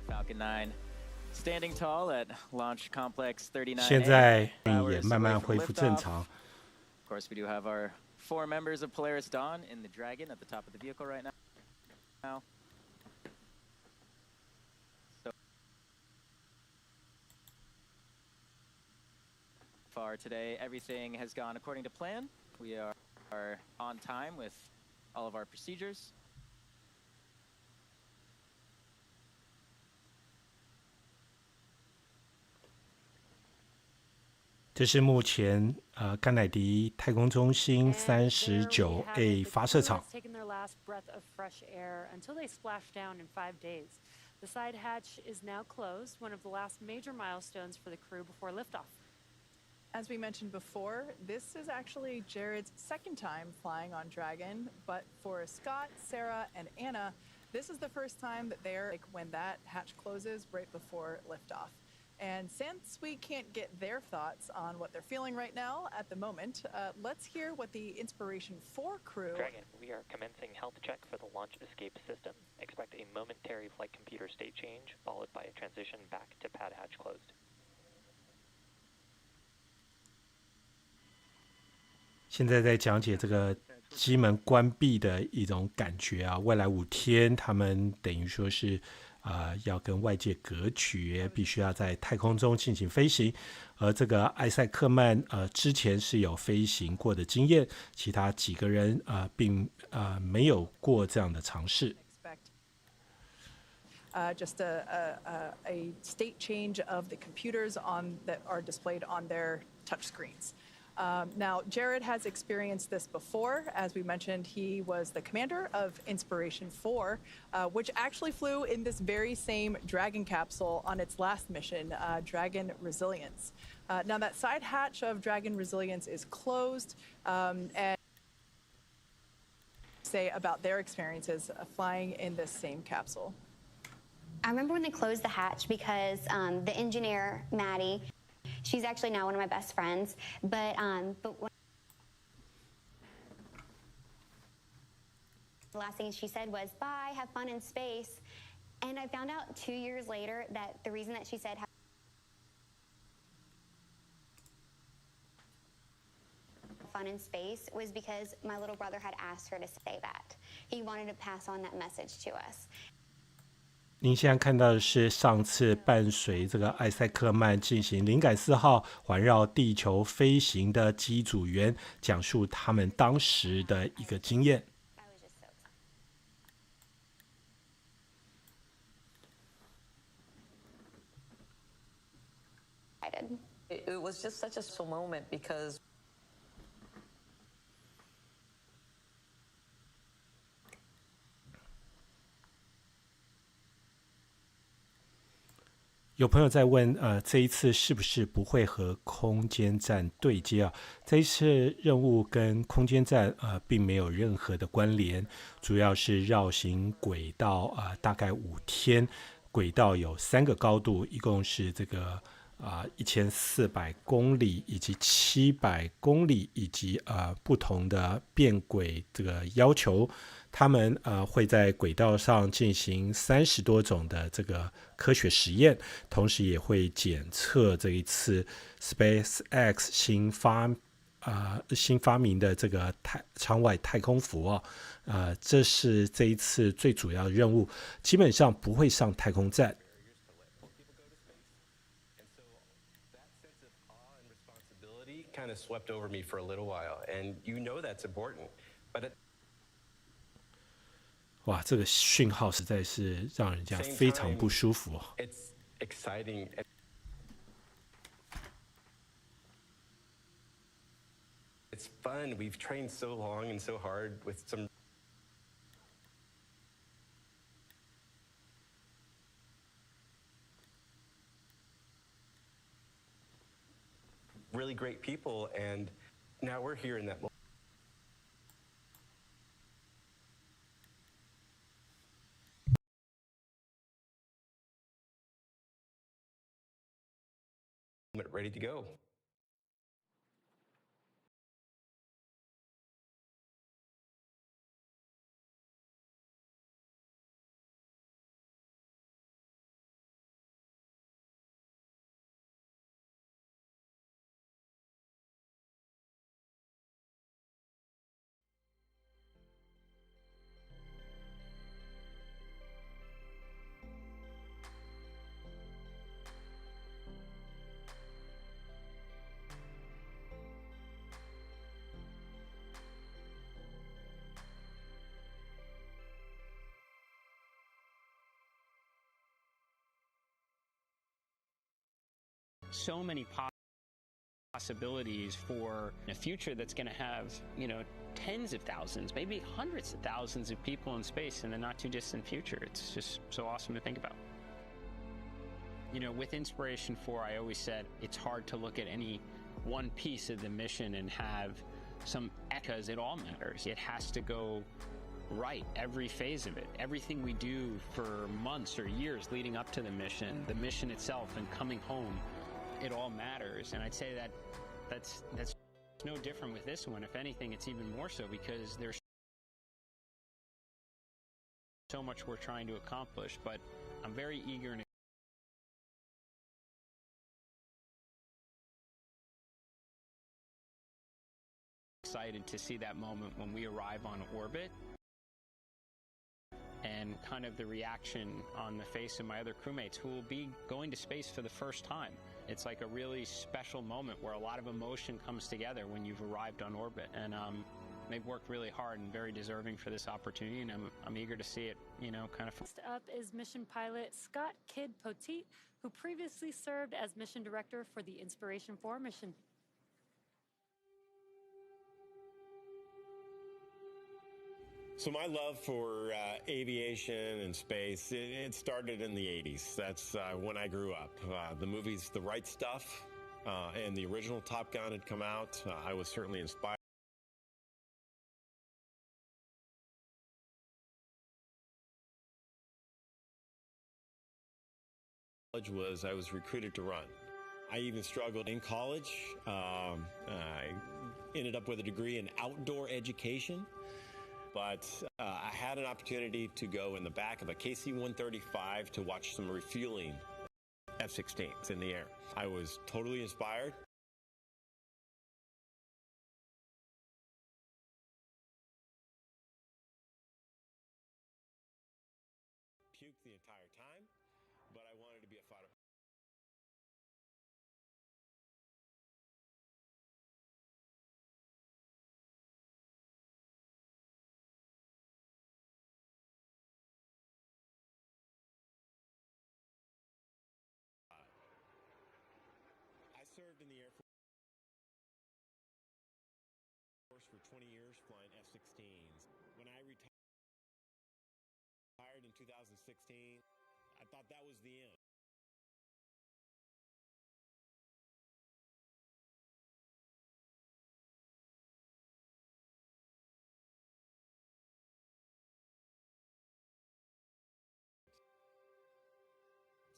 Falcon 9 standing tall at Launch Complex 39A.
现在也慢慢恢复正常。
Of course, we do have our 4 members of Polaris Dawn in the Dragon at the top of the vehicle right now. So far today, everything has gone according to plan. We are on time with all of our procedures.
这是目前甘乃迪太空中心39A 发射场。
The side hatch is now closed, one of the last major milestones for the crew before liftoff.
As we mentioned before, this is actually Jared's second time flying on Dragon, but for Scott, Sarah, and Anna, this is the first time that they're when that hatch closes right before liftoff. And since we can't get their thoughts on what they're feeling right now at the moment, let's hear what the Inspiration 4 crew...
Dragon, we are commencing health check for the launch escape system. Expect a momentary flight computer state change, followed by a transition back to pad hatch closed.
现在在讲解这个机门关闭的一种感觉啊，未来5天他们等于说是要跟外界隔绝，必须要在太空中进行飞行。而这个艾塞克曼之前是有飞行过的经验，其他几个人并没有过这样的尝试。
Just a state change of the computers that are displayed on their touch screens. Now, Jared has experienced this before. As we mentioned, he was the commander of Inspiration 4, which actually flew in this very same Dragon capsule on its last mission, Dragon Resilience. Now, that side hatch of Dragon Resilience is closed, and say about their experiences flying in this same capsule.
I remember when they closed the hatch because the engineer, Maddie, she's actually now one of my best friends, but when the last thing she said was, bye, have fun in space. And I found out 2 years later that the reason that she said have fun in space was because my little brother had asked her to say that. he wanted to pass on that message to us.
您现在看到的是上次伴随这个艾塞克曼进行灵感4号环绕地球飞行的机组员讲述他们当时的一个经验。
It was just such a special moment because
有朋友在问，这一次是不是不会和空间站对接啊？这一次任务跟空间站并没有任何的关联，主要是绕行轨道大概5天，轨道有3个高度，一共是这个1400公里以及700公里，以及不同的变轨这个要求。他们会在轨道上进行30多种的这个科学实验，同时也会检测这一次 SpaceX 新发明的这个舱外太空服这是这一次最主要的任务，基本上不会上太空站。
Kind of swept over me for a little while, and you know that's important, but
哇，这个讯号实在是让人家非常不舒服。
It's exciting. It's fun. We've trained so long and so hard with some really great people, and now we're here in that moment. Ready to go.
So many possibilities for a future that's going to have, tens of thousands, maybe hundreds of thousands of people in space in the not too distant future. It's just so awesome to think about. With Inspiration 4, I always said it's hard to look at any one piece of the mission and have because it all matters. It has to go right, every phase of it. Everything we do for months or years leading up to the mission itself and coming home, it all matters. And I'd say that's no different with this one. If anything, it's even more so because there's so much we're trying to accomplish. But I'm very eager and excited to see that moment when we arrive on orbit and kind of the reaction on the face of my other crewmates who will be going to space for the first time. It's like a really special moment where a lot of emotion comes together when you've arrived on orbit, and they've worked really hard and very deserving for this opportunity, and I'm eager to see it, kind of.
Next up is mission pilot Scott Kidd Poteet, who previously served as mission director for the Inspiration 4 mission.
So my love for aviation and space, it started in the 80s. That's when I grew up. The movies The Right Stuff and the original Top Gun had come out. I was certainly inspired. I was recruited to run. I even struggled in college. I ended up with a degree in outdoor education. But I had an opportunity to go in the back of a KC-135 to watch some refueling F-16s in the air. I was totally inspired. served in the Air Force for 20 years flying F-16s. When I retired in 2016, I thought that was the end.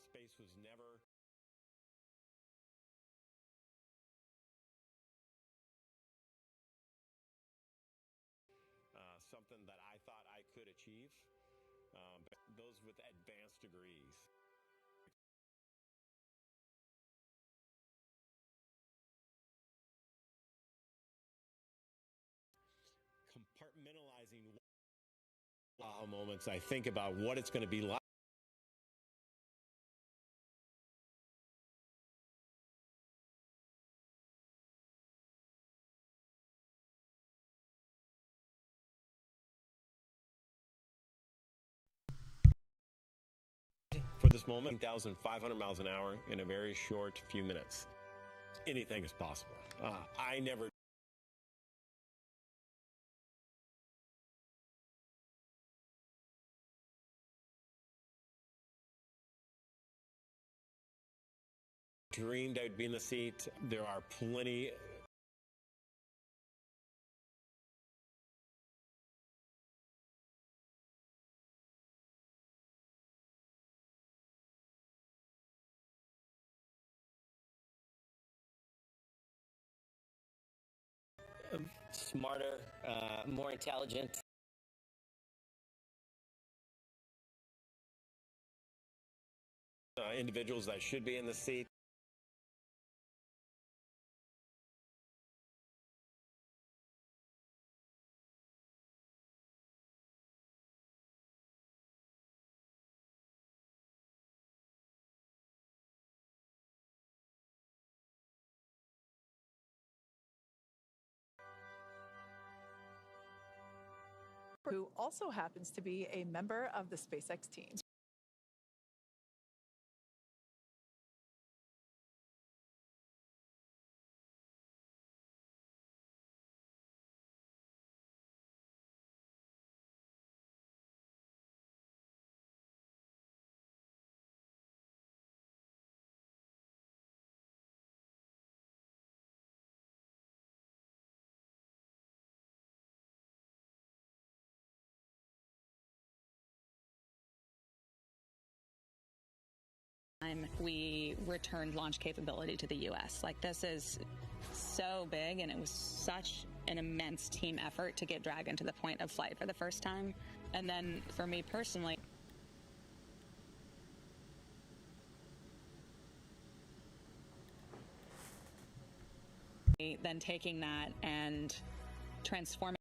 Space was never something that I thought I could achieve. But those with advanced degrees. Compartmentalizing wow moments, I think about what it's going to be like. For this moment, 1,500 miles an hour in a very short few minutes. Anything is possible. I never dreamed I'd be in the seat. There are plenty
smarter, more intelligent.
Individuals that should be in the seat.
Who also happens to be a member of the SpaceX team.
We returned launch capability to the U.S. Like, this is so big, and it was such an immense team effort to get Dragon to the point of flight for the first time. And then for me personally, then taking that and transforming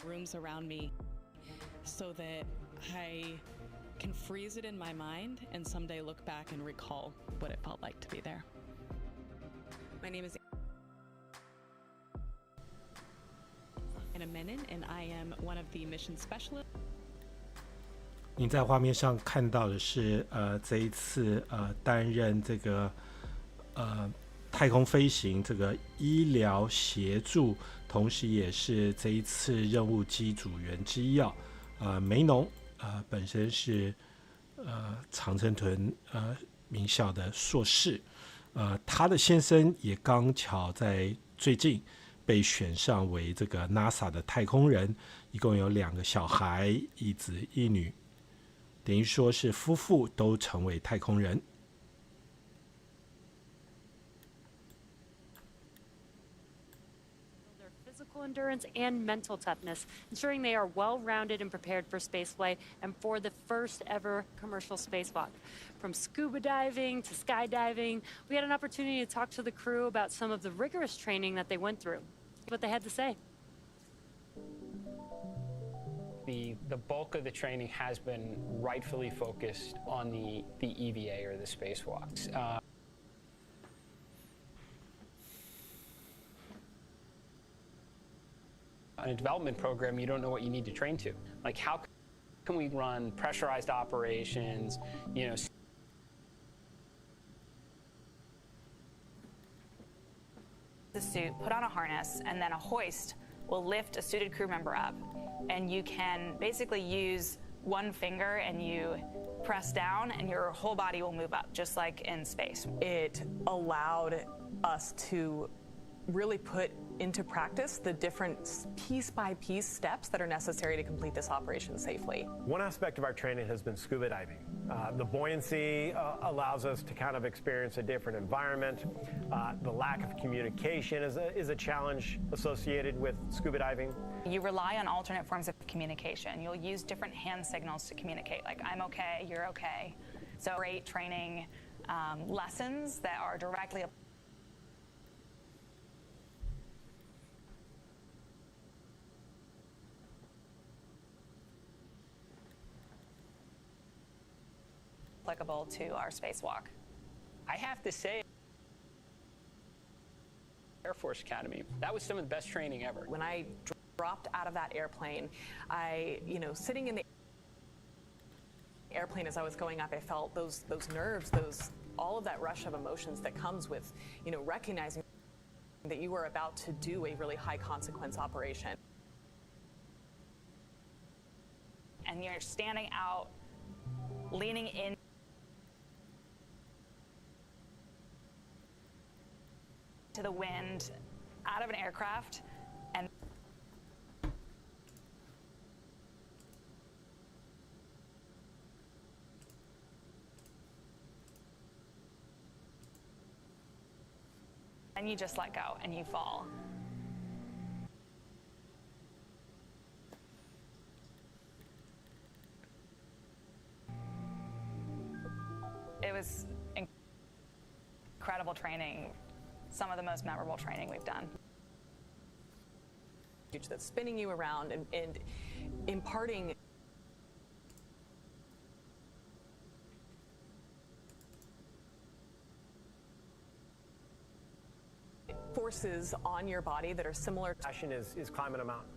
rooms around me so that I can freeze it in my mind and someday look back and recall what it felt like to be there. My name is Menon, and I am one of the mission specialists.
您在画面上看到的是，这一次担任这个太空飞行这个医疗协助，同时也是这一次任务机组员之一梅农本身是常春藤名校的硕士，他的先生也刚巧在最近被选上为这个 NASA 的太空人，一共有2个小孩，一子一女，等于说是夫妇都成为太空人。
Physical endurance and mental toughness, ensuring they are well-rounded and prepared for spaceflight and for the first ever commercial spacewalk. From scuba diving to skydiving, we had an opportunity to talk to the crew about some of the rigorous training that they went through, what they had to say.
The bulk of the training has been rightfully focused on the EVA or the spacewalks. In a development program, you don't know what you need to train to. Like, how can we run pressurized operations,
The suit, put on a harness, and then a hoist will lift a suited crew member up. And you can basically use one finger and you press down and your whole body will move up, just like in space.
It allowed us to really put into practice the different piece-by-piece steps that are necessary to complete this operation safely.
One aspect of our training has been scuba diving. The buoyancy allows us to kind of experience a different environment. The lack of communication is a challenge associated with scuba diving.
You rely on alternate forms of communication. You'll use different hand signals to communicate, like I'm okay, you're okay. So great training lessons that are directly applicable to our spacewalk.
I have to say, Air Force Academy, that was some of the best training ever.
When I dropped out of that airplane, sitting in the airplane as I was going up, I felt those nerves, all of that rush of emotions that comes with, recognizing that you are about to do a really high consequence operation.
And you're standing out, leaning in to the wind, out of an aircraft, and you just let go and you fall. It was incredible training. Some of the most memorable training we've done.
That's spinning you around and imparting forces on your body that are similar.
Passion is climbing a mountain.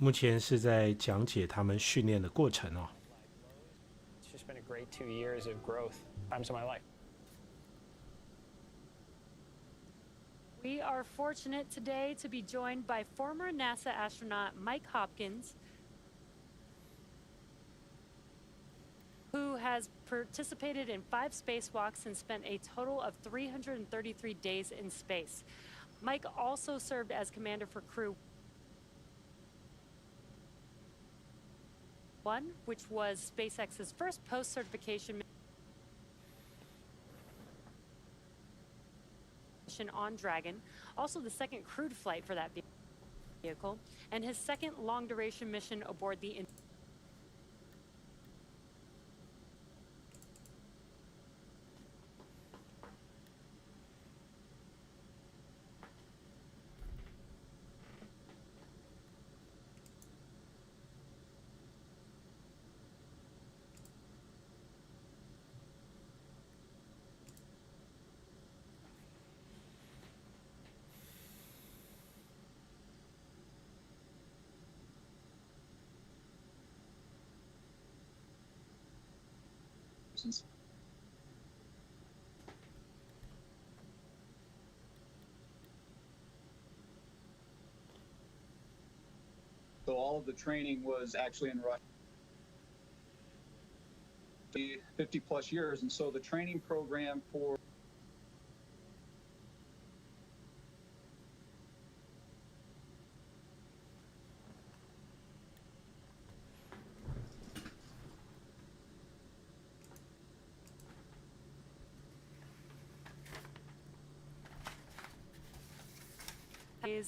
目前是在讲解他们训练的过程。
It's just been a great 2 years of growth, times of my life.
We are fortunate today to be joined by former NASA astronaut Mike Hopkins, who has participated in 5 spacewalks and spent a total of 333 days in space. Mike also served as commander for Crew 1, which was SpaceX's first post-certification mission on Dragon, also the second crewed flight for that vehicle, and his second long-duration mission aboard the
So all of the training was actually in Russia. 50 plus years, and so the training program for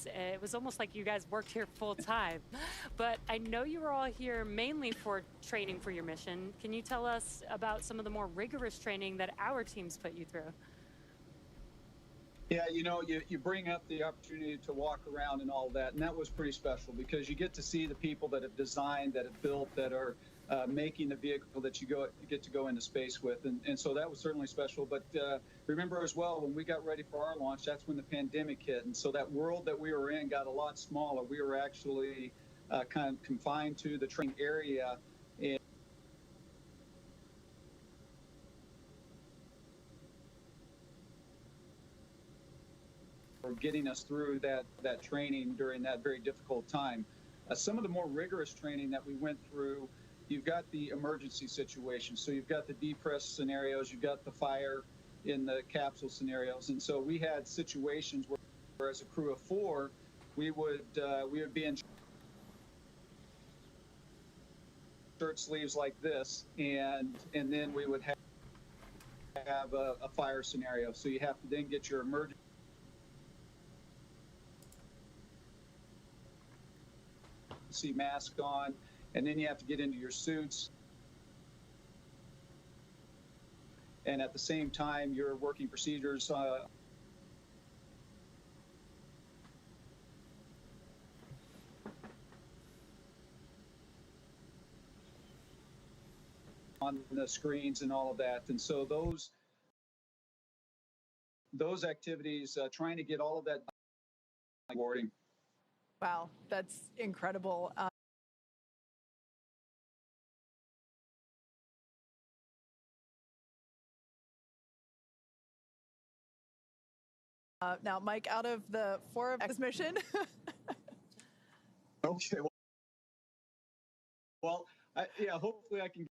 it was almost like you guys worked here full time. But I know you were all here mainly for training for your mission. Can you tell us about some of the more rigorous training that our teams put you through?
Yeah, you know, you bring up the opportunity to walk around and all that, and that was pretty special because you get to see the people that have designed, that have built, that are making the vehicle that you get to go into space with, and so that was certainly special. But remember as well, when we got ready for our launch, that's when the pandemic hit, and so that world that we were in got a lot smaller. We were actually kind of confined to the training area. For getting us through that training during that very difficult time. Some of the more rigorous training that we went through, you've got the emergency situation. So you've got the depress scenarios, you've got the fire in the capsule scenarios. And so we had situations where as a crew of 4, we would be in shirt sleeves like this, and then we would have a fire scenario. So you have to then get your emergency mask on, and then you have to get into your suits, and at the same time your working procedures on the screens and all of that. And so those activities, trying to get all of that rewarding.
Wow, that's incredible. Now, Mike, out of the 4 of this mission.
Okay. Well, yeah, hopefully I can.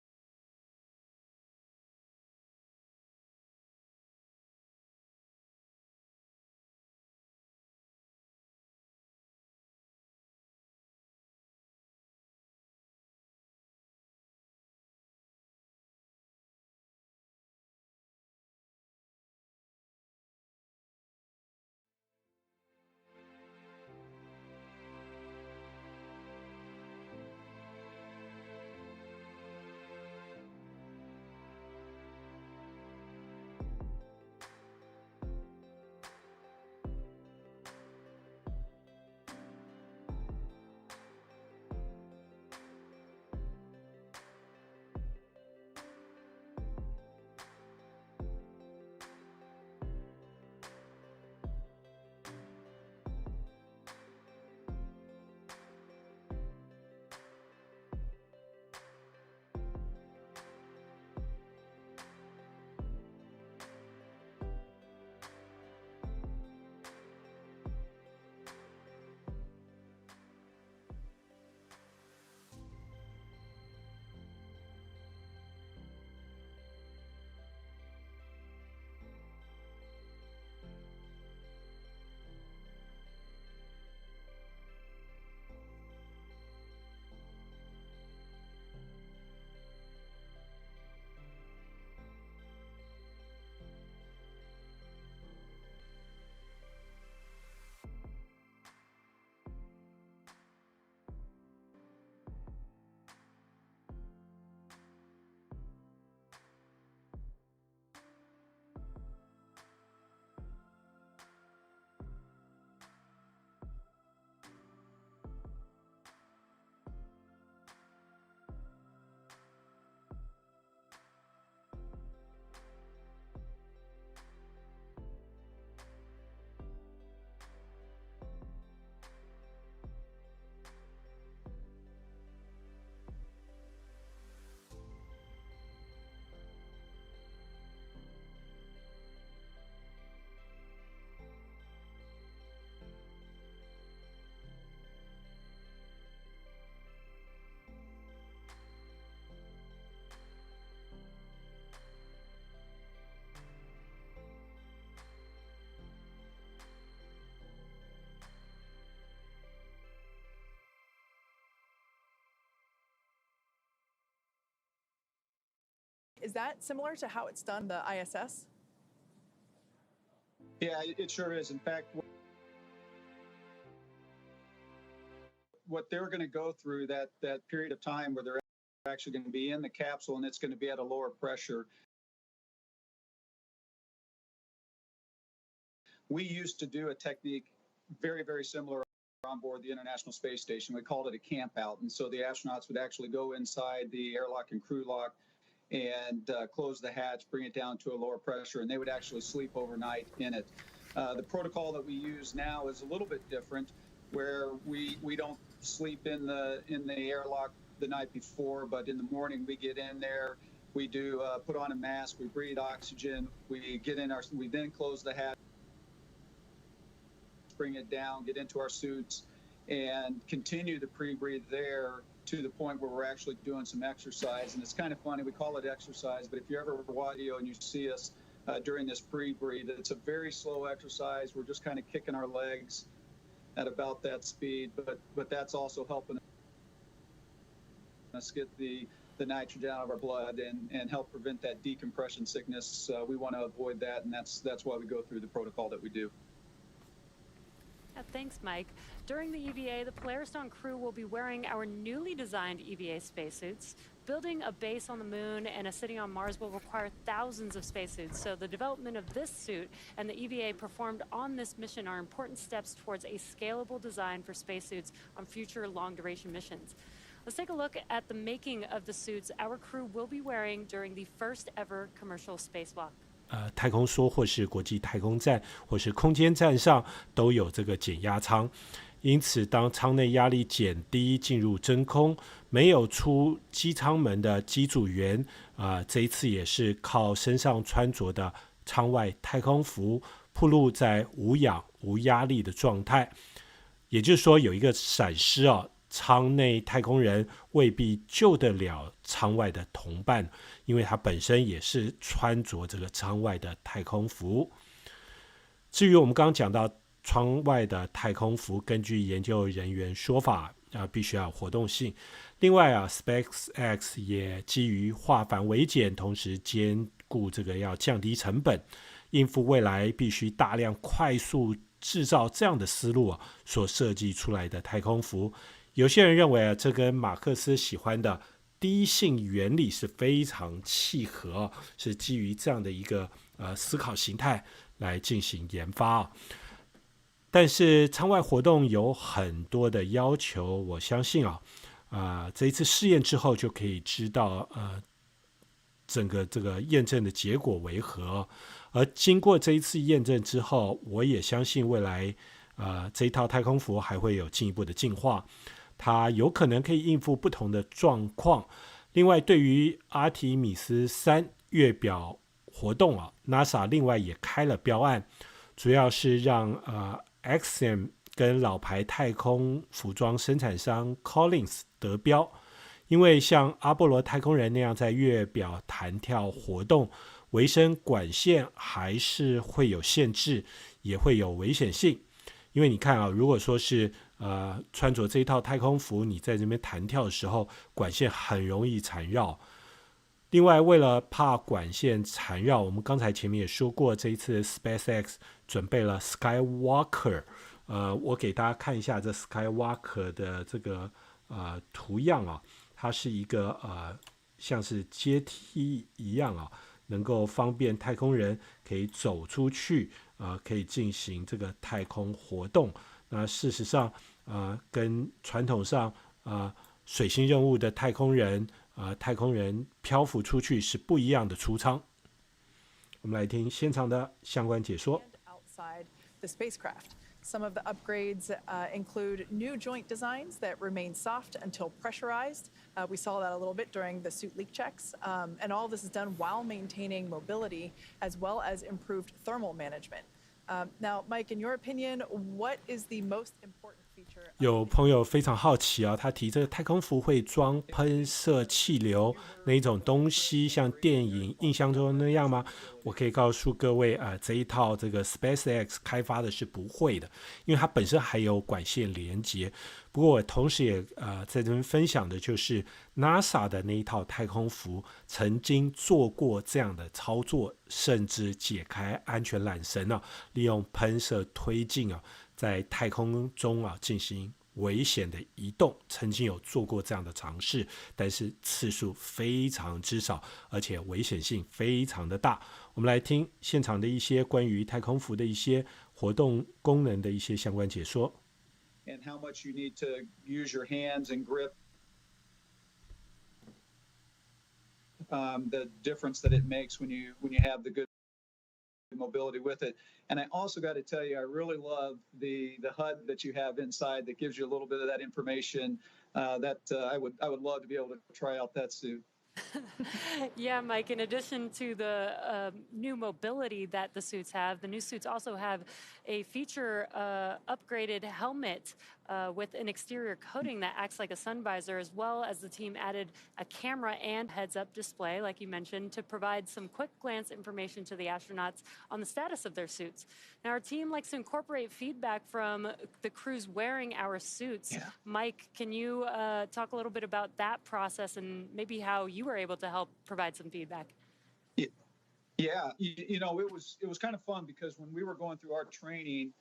Is that similar to how it's done the ISS?
Yeah, it sure is. In fact, what they're going to go through that period of time where they're actually going to be in the capsule and it's going to be at a lower pressure. We used to do a technique very, very similar on board the International Space Station. We called it a camp out. And so the astronauts would actually go inside the airlock and crew lock and close the hatch, bring it down to a lower pressure, and they would actually sleep overnight in it. The protocol that we use now is a little bit different, where we don't sleep in the airlock the night before, but in the morning we get in there, we do put on a mask, we breathe oxygen, we then close the hatch, bring it down, get into our suits, and continue to pre-breathe there to the point where we're actually doing some exercise. And it's kind of funny, we call it exercise, but if you ever watch video and you see us during this pre-breathe, it's a very slow exercise. We're just kind of kicking our legs at about that speed, but that's also helping us get the nitrogen out of our blood and help prevent that decompression sickness. We want to avoid that, and that's why we go through the protocol that we do.
Thanks, Mike. During the EVA, the Polaris Dawn crew will be wearing our newly designed EVA spacesuits. Building a base on the moon and a city on Mars will require thousands of spacesuits, so the development of this suit and the EVA performed on this mission are important steps towards a scalable design for spacesuits on future long-duration missions. Let's take a look at the making of the suits our crew will be wearing during the first ever commercial spacewalk.
太空梭或是国际太空站或是空间站上都有这个减压舱，因此当舱内压力减低进入真空，没有出机舱门的机组员这一次也是靠身上穿着的舱外太空服暴露在无氧无压力的状态，也就是说有一个闪失舱内太空人未必救得了舱外的同伴，因为他本身也是穿着这个舱外的太空服。至于我们刚刚讲到舱外的太空服，根据研究人员说法必须要有活动性。另外SpaceX 也基于化繁为简，同时兼顾这个要降低成本，应付未来必须大量快速制造这样的思路所设计出来的太空服。有些人认为这跟马克思喜欢的第一性原理是非常契合，是基于这样的一个思考形态来进行研发但是舱外活动有很多的要求，我相信这一次试验之后就可以知道整个这个验证的结果为何。而经过这一次验证之后，我也相信未来这一套太空服还会有进一步的进化，它有可能可以应付不同的状况。另外，对于阿提米斯3月表活动NASA 另外也开了标案，主要是让Ascent 跟老牌太空服装生产商 Collins 得标，因为像阿波罗太空人那样在月表弹跳活动，维生管线还是会有限制，也会有危险性。因为你看如果说是穿着这一套太空服，你在这边弹跳的时候，管线很容易缠绕。另外，为了怕管线缠绕，我们刚才前面也说过，这一次 SpaceX 准备了 Skywalker。我给大家看一下这 Skywalker 的这个图样它是一个像是阶梯一样能够方便太空人可以走出去可以进行这个太空活动。那事实上跟传统上水星任务的太空人漂浮出去是不一样的出舱。我们来听现场的相关解说。
Outside the spacecraft. Some of the upgrades include new joint designs that remain soft until pressurized. We saw that a little bit during the suit leak checks. And all this is done while maintaining mobility as well as improved thermal management. Now, Mike, in your opinion, what is the most important
有朋友非常好奇啊，他提这个太空服会装喷射气流那一种东西，像电影印象中那样吗？我可以告诉各位这一套这个 SpaceX 开发的是不会的，因为它本身还有管线连接。不过我同时也在这边分享的就是 NASA 的那一套太空服曾经做过这样的操作，甚至解开安全缆绳利用喷射推进在太空中进行危险的移动，曾经有做过这样的尝试，但是次数非常之少，而且危险性非常的大。我们来听现场的一些关于太空服的一些活动功能的一些相关解说。
And how much you need to use your hands and grip, the difference that it makes when you have the good mobility with it. And I also got to tell you, I really love the HUD that you have inside that gives you a little bit of that information. I would love to be able to try out that suit.
Yeah, Mike, in addition to the new mobility that the suits have, the new suits also have a feature upgraded helmet with an exterior coating that acts like a sun visor, as well as the team added a camera and heads-up display, like you mentioned, to provide some quick glance information to the astronauts on the status of their suits. Now, our team likes to incorporate feedback from the crews wearing our suits. Yeah. Mike, can you talk a little bit about that process and maybe how you were able to help provide some feedback?
Yeah, you know, it was kind of fun because when we were going through our training,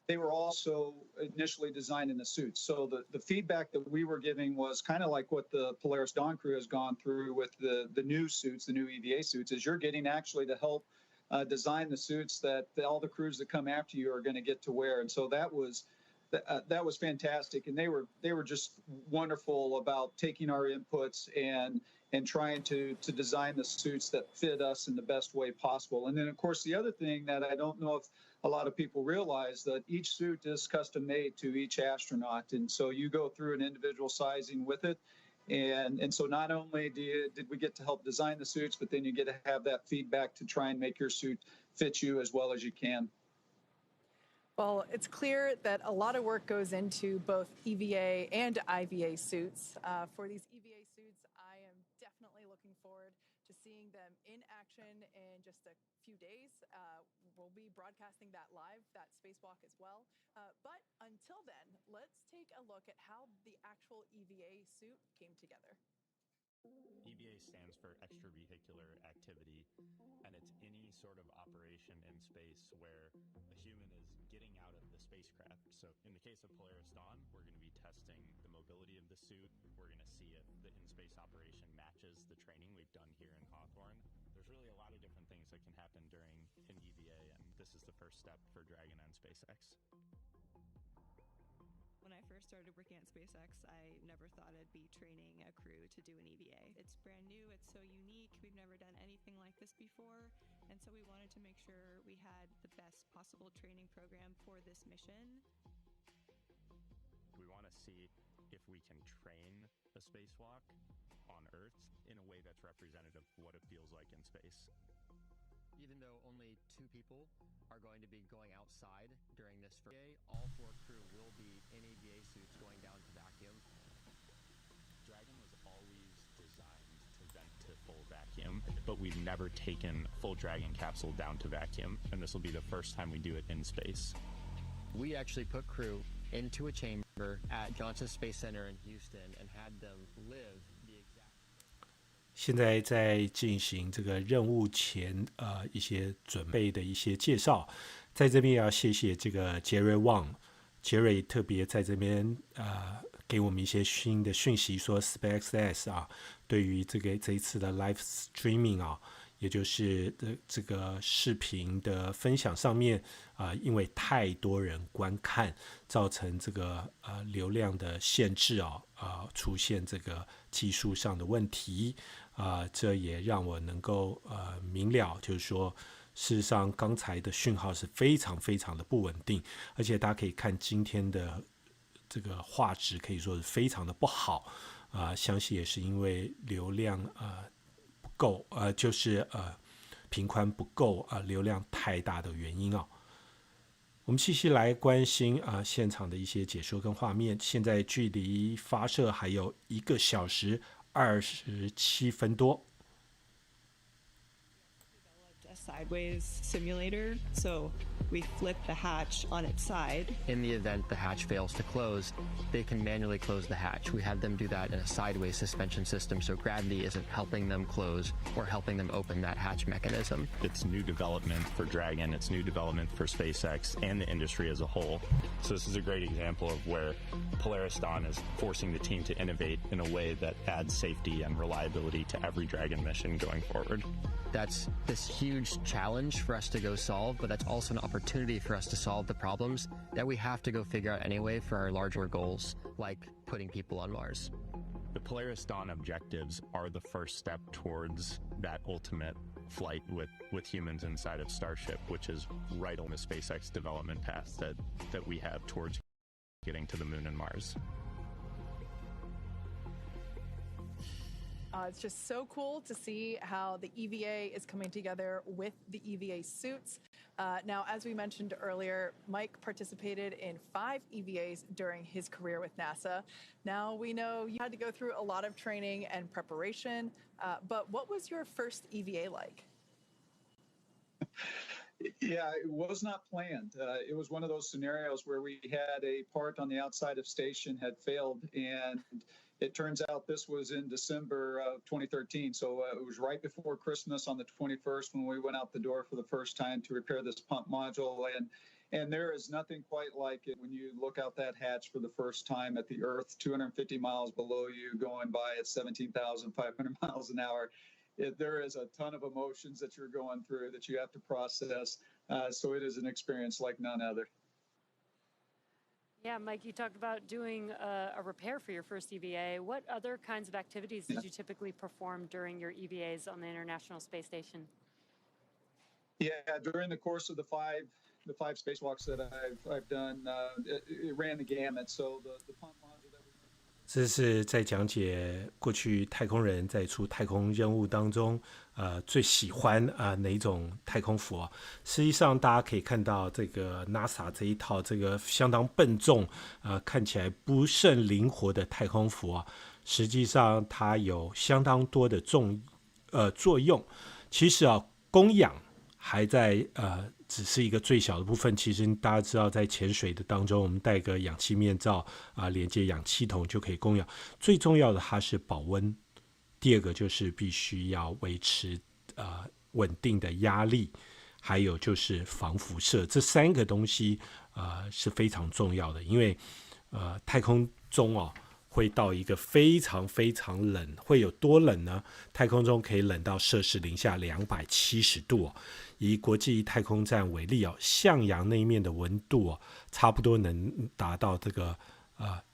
they were also initially designing the suits. So the feedback that we were giving was kind of like what the Polaris Dawn crew has gone through with the new suits, the new EVA suits, is you're getting actually to help design the suits that all the crews that come after you are going to get to wear. And so that was fantastic. And they were just wonderful about taking our inputs and trying to design the suits that fit us in the best way possible. And then, of course, the other thing that I don't know if a lot of people realize, that each suit is custom made to each astronaut. And so you go through an individual sizing with it. And so not only did we get to help design the suits, but then you get to have that feedback to try and make your suit fit you as well as you can.
Well, it's clear that a lot of work goes into both EVA and IVA suits. For these EVA suits, I am definitely looking forward to seeing them in action in just a few days. We'll be broadcasting that live, that spacewalk as well. But until then, let's take a look at how the actual EVA suit came together.
EVA stands for extravehicular activity, and it's any sort of operation in space where a human is getting out of the spacecraft. So in the case of Polaris Dawn, we're going to be testing the mobility of the suit. We're going to see if the in-space operation matches the training we've done here in Hawthorne. There's really a lot of different things that can happen during an EVA, and this is the first step for Dragon and SpaceX.
When I first started working at SpaceX, I never thought I'd be training a crew to do an EVA. It's brand new, it's so unique, we've never done anything like this before, and so we wanted to make sure we had the best possible training program for this mission.
We want to see if we can train a spacewalk on Earth in a way that's representative of what it feels like in space.
Even though only 2 people are going to be going outside during this first day, all 4 crew will be in EVA suits going down to vacuum.
Dragon was always designed to vent to full vacuum, but we've never taken a full Dragon capsule down to vacuum, and this will be the first time we do it in space.
We actually put crew into a chamber at Johnson Space Center in Houston and had them live the exact.
现在在进行这个任务前一些准备的一些介绍，在这边也要谢谢这个杰瑞旺，杰瑞特别在这边给我们一些新的讯息，说 SpaceX 对于这一次的 Live Streaming 也就是这个视频的分享上面因为太多人观看，造成这个流量的限制出现这个技术上的问题这也让我能够明了，就是说事实上刚才的讯号是非常非常的不稳定，而且大家可以看今天的这个画质可以说是非常的不好相信也是因为流量不够就是频宽不够流量太大的原因我我们继续来关心现场的一些解说跟画面。现在距离发射还有1个小时27分多。
Sideways simulator, so we flip the hatch on its side.
In the event the hatch fails to close, they can manually close the hatch. We have them do that in a sideways suspension system, so gravity isn't helping them close or helping them open that hatch mechanism.
It's new development for Dragon, it's new development for SpaceX and the industry as a whole. So this is a great example of where Polaris Dawn is forcing the team to innovate in a way that adds safety and reliability to every Dragon mission going forward.
That's this huge challenge for us to go solve, but that's also an opportunity for us to solve the problems that we have to go figure out anyway for our larger goals, like putting people on Mars.
The Polaris Dawn objectives are the first step towards that ultimate flight with humans inside of Starship, which is right on the SpaceX development path that we have towards getting to the moon and Mars.
It's just so cool to see how the EVA is coming together with the EVA suits. Now, as we mentioned earlier, Mike participated in 5 EVAs during his career with NASA. Now, we know you had to go through a lot of training and preparation, but what was your first EVA like?
Yeah, it was not planned. It was one of those scenarios where we had a part on the outside of station had failed, and it turns out this was in December of 2013. So it was right before Christmas on the 21st when we went out the door for the first time to repair this pump module. And there is nothing quite like it when you look out that hatch for the first time at the Earth, 250 miles below you, going by at 17,500 miles an hour. There is a ton of emotions that you're going through that you have to process. So it is an experience like none other.
Yeah, Mike, you talked about doing a repair for your first EVA. What other kinds of activities did you typically perform during your EVAs on the International Space Station?
Yeah, during the course of the five spacewalks that I've done, it ran the gamut. So the pump module that we
这是在讲解过去太空人在出太空任务当中，最喜欢哪一种太空服啊？实际上，大家可以看到这个 NASA 这一套这个相当笨重，看起来不甚灵活的太空服啊，实际上它有相当多的作用。其实啊，供氧还在只是一个最小的部分。其实大家知道，在潜水的当中，我们戴个氧气面罩连接氧气筒就可以供氧。最重要的它是保温，第二个就是必须要维持稳定的压力，还有就是防辐射。这3个东西是非常重要的，因为太空中会到一个非常非常冷，会有多冷呢？太空中可以冷到摄氏零下270度以国际太空站为例向阳那一面的温度差不多能达到这个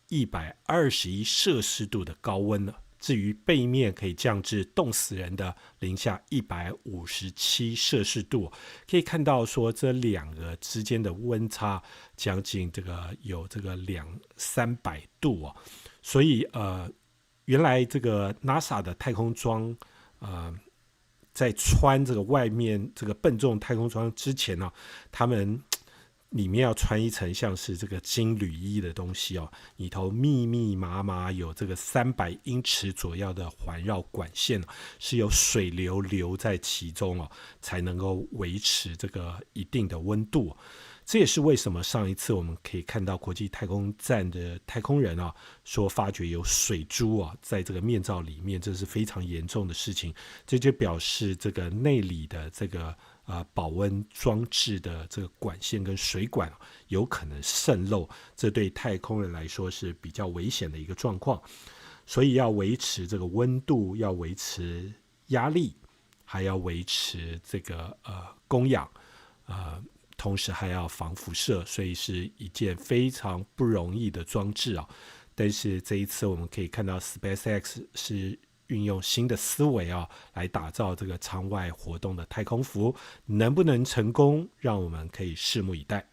121摄氏度的高温了。至于背面可以降至冻死人的零下157摄氏度，可以看到说这2个之间的温差将近有200-300度所以原来这个 NASA 的太空装在穿这个外面这个笨重太空装之前他们里面要穿一层像是这个金缕衣的东西里头密密麻麻有这个300英尺左右的环绕管线是有水流流在其中才能够维持这个一定的温度。这也是为什么上一次我们可以看到国际太空站的太空人说发觉有水珠在这个面罩里面，这是非常严重的事情。这就表示这个内里的这个保温装置的这个管线跟水管有可能渗漏，这对太空人来说是比较危险的一个状况。所以要维持这个温度，要维持压力，还要维持这个供氧同时还要防辐射，所以是一件非常不容易的装置但是这一次我们可以看到 SpaceX 是运用新的思维来打造这个舱外活动的太空服，能不能成功，让我们可以拭目以待。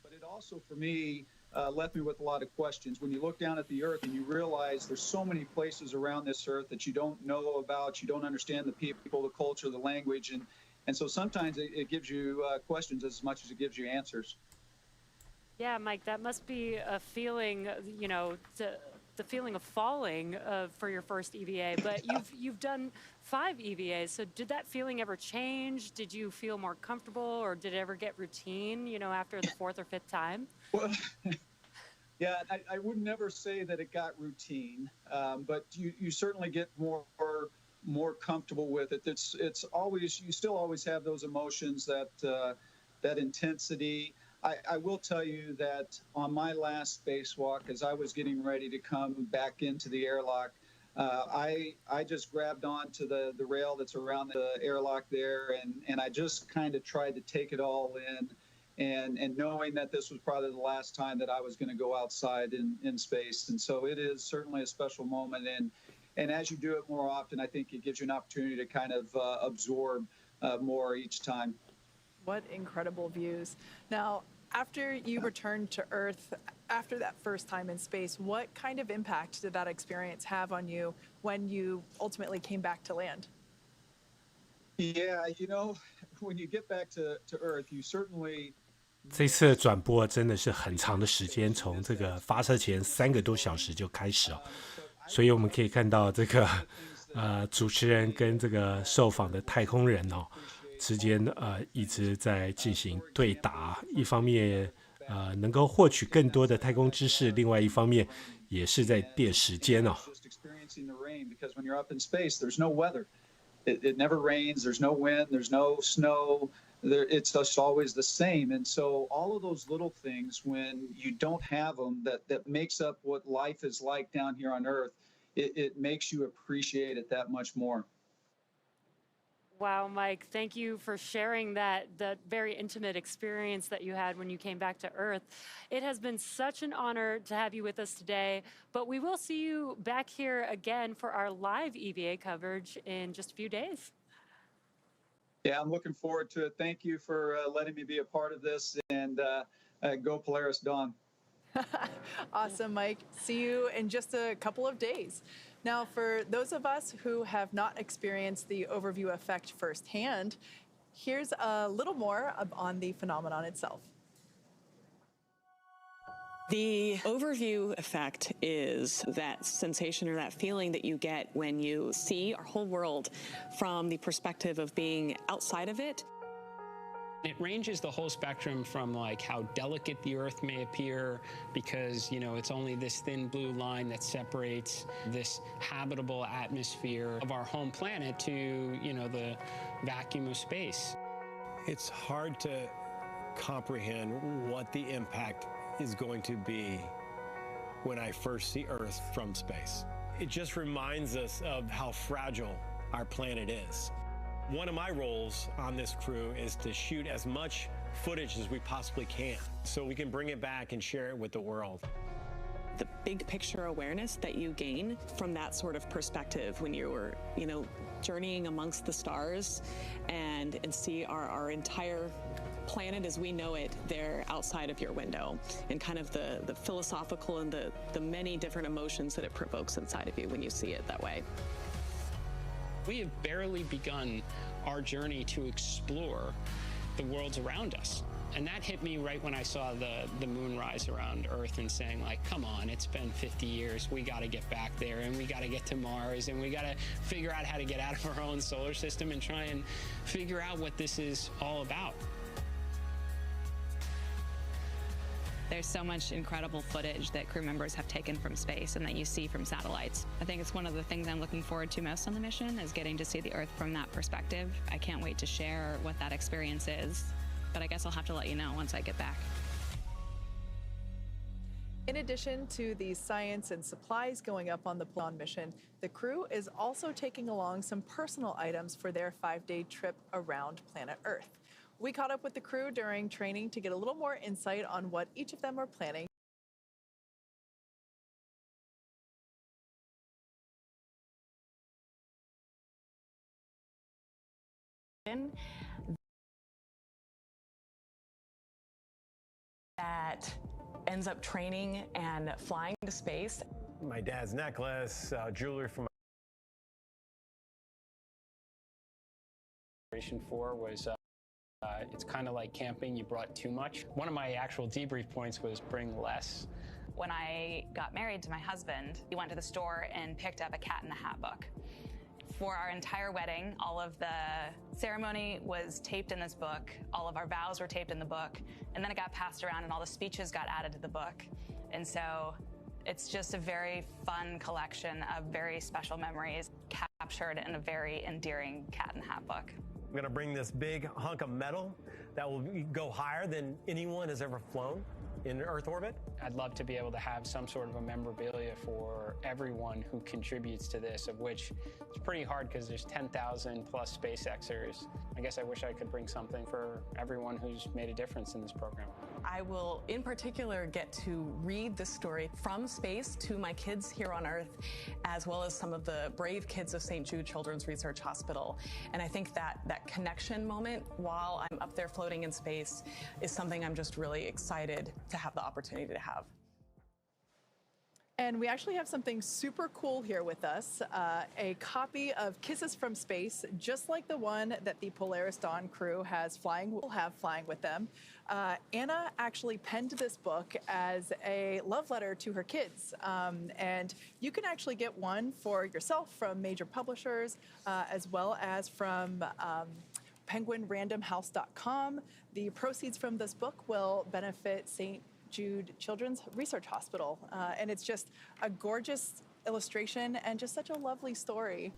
But it also for me left me with a lot of questions. When you look down at the Earth and you realize there's so many places around this Earth that you don't know about, you don't understand the people, the culture, the language, And so sometimes it gives you questions as much as it gives you answers.
Yeah, Mike, that must be a feeling, you know, the feeling of falling for your first EVA, but you've done 5 EVAs. So did that feeling ever change? Did you feel more comfortable, or did it ever get routine, you know, after the 4th or 5th time?
Well, yeah, I would never say that it got routine, but you certainly get more comfortable with it. It's always, you still always have those emotions, that intensity. I will tell you that on my last spacewalk, as I was getting ready to come back into the airlock, I just grabbed onto the rail that's around the airlock there, and I just kind of tried to take it all in, and knowing that this was probably the last time that I was going to go outside in space. And so it is certainly a special moment, and as you do it more often, I think it gives you an opportunity to kind of absorb more each time.
What incredible views. Now, after you returned to Earth, after that first time in space, what kind of impact did that experience have on you when you ultimately came back to land?
Yeah, you know, when you get back to Earth, you certainly.
这次的转播真的是很长的时间，从这个发射前3个多小时就开始哦，所以我们可以看到这个主持人跟这个受访的太空人哦之间一直在进行对答，一方面能够获取更多的太空知识，另外一方面也是在垫时间哦。
It never rains, there's no wind, there's no snow, it's just always the same. And so all of those little things, when you don't have them, that makes up what life is like down here on Earth, it makes you appreciate it that much more.
Wow, Mike, thank you for sharing that very intimate experience that you had when you came back to Earth. It has been such an honor to have you with us today, but we will see you back here again for our live EVA coverage in just a few days.
Yeah, I'm looking forward to it. Thank you for letting me be a part of this, and go Polaris Dawn.
Awesome, Mike. See you in just a couple of days. Now, for those of us who have not experienced the overview effect firsthand, here's a little more on the phenomenon itself.
The overview effect is that sensation or that feeling that you get when you see our whole world from the perspective of being outside of it.
It ranges the whole spectrum from like how delicate the Earth may appear because, you know, it's only this thin blue line that separates this habitable atmosphere of our home planet to, you know, the vacuum of space.
It's hard to comprehend what the impact is going to be when I first see Earth from space. It just reminds us of how fragile our planet is. One of my roles on this crew is to shoot as much footage as we possibly can so we can bring it back and share it with the world.
The big picture awareness that you gain from that sort of perspective when you were, you know, journeying amongst the stars and see our entire planet as we know it there outside of your window, and kind of the philosophical and the many different emotions that it provokes inside of you when you see it that way.
We have barely begun our journey to explore the worlds around us. And that hit me right when I saw the moon rise around Earth and saying, like, come on, it's been 50 years. We got to get back there, and we got to get to Mars, and we got to figure out how to get out of our own solar system and try and figure out what this is all about.
There's so much incredible footage that crew members have taken from space and that you see from satellites. I think it's one of the things I'm looking forward to most on the mission is getting to see the Earth from that perspective. I can't wait to share what that experience is, but I guess I'll have to let you know once I get back.
In addition to the science and supplies going up on the Poteet mission, the crew is also taking along some personal items for their 5-day trip around planet Earth. We caught up with the crew during training to get a little more insight on what each of them are planning.
That ends up training and flying to space.
My dad's necklace, jewelry from
Operation 4 was it's kind of like camping. You brought too much. One of my actual debrief points was bring less.
When I got married to my husband, we went to the store and picked up a Cat in the Hat book. For our entire wedding, all of the ceremony was taped in this book, all of our vows were taped in the book, and then it got passed around and all the speeches got added to the book. And so it's just a very fun collection of very special memories captured in a very endearing Cat in the Hat book.
I'm going to bring this big hunk of metal that will go higher than anyone has ever flown in Earth orbit.
I'd love to be able to have some sort of a memorabilia for everyone who contributes to this, of which it's pretty hard because there's 10,000 plus SpaceXers. I guess I wish I could bring something for everyone who's made a difference in this program.
I will, in particular, get to read this story from space to my kids here on Earth, as well as some of the brave kids of St. Jude Children's Research Hospital. And I think that connection moment while I'm up there floating in space is something I'm just really excited to have the opportunity to have.
And we actually have something super cool here with us, a copy of Kisses from Space, just like the one that the Polaris Dawn crew will have flying with them. Anna actually penned this book as a love letter to her kids. And you can actually get one for yourself from major publishers, as well as from penguinrandomhouse.com. The proceeds from this book will benefit St. Jude Children's Research Hospital. And it's just a gorgeous illustration and just such a lovely story.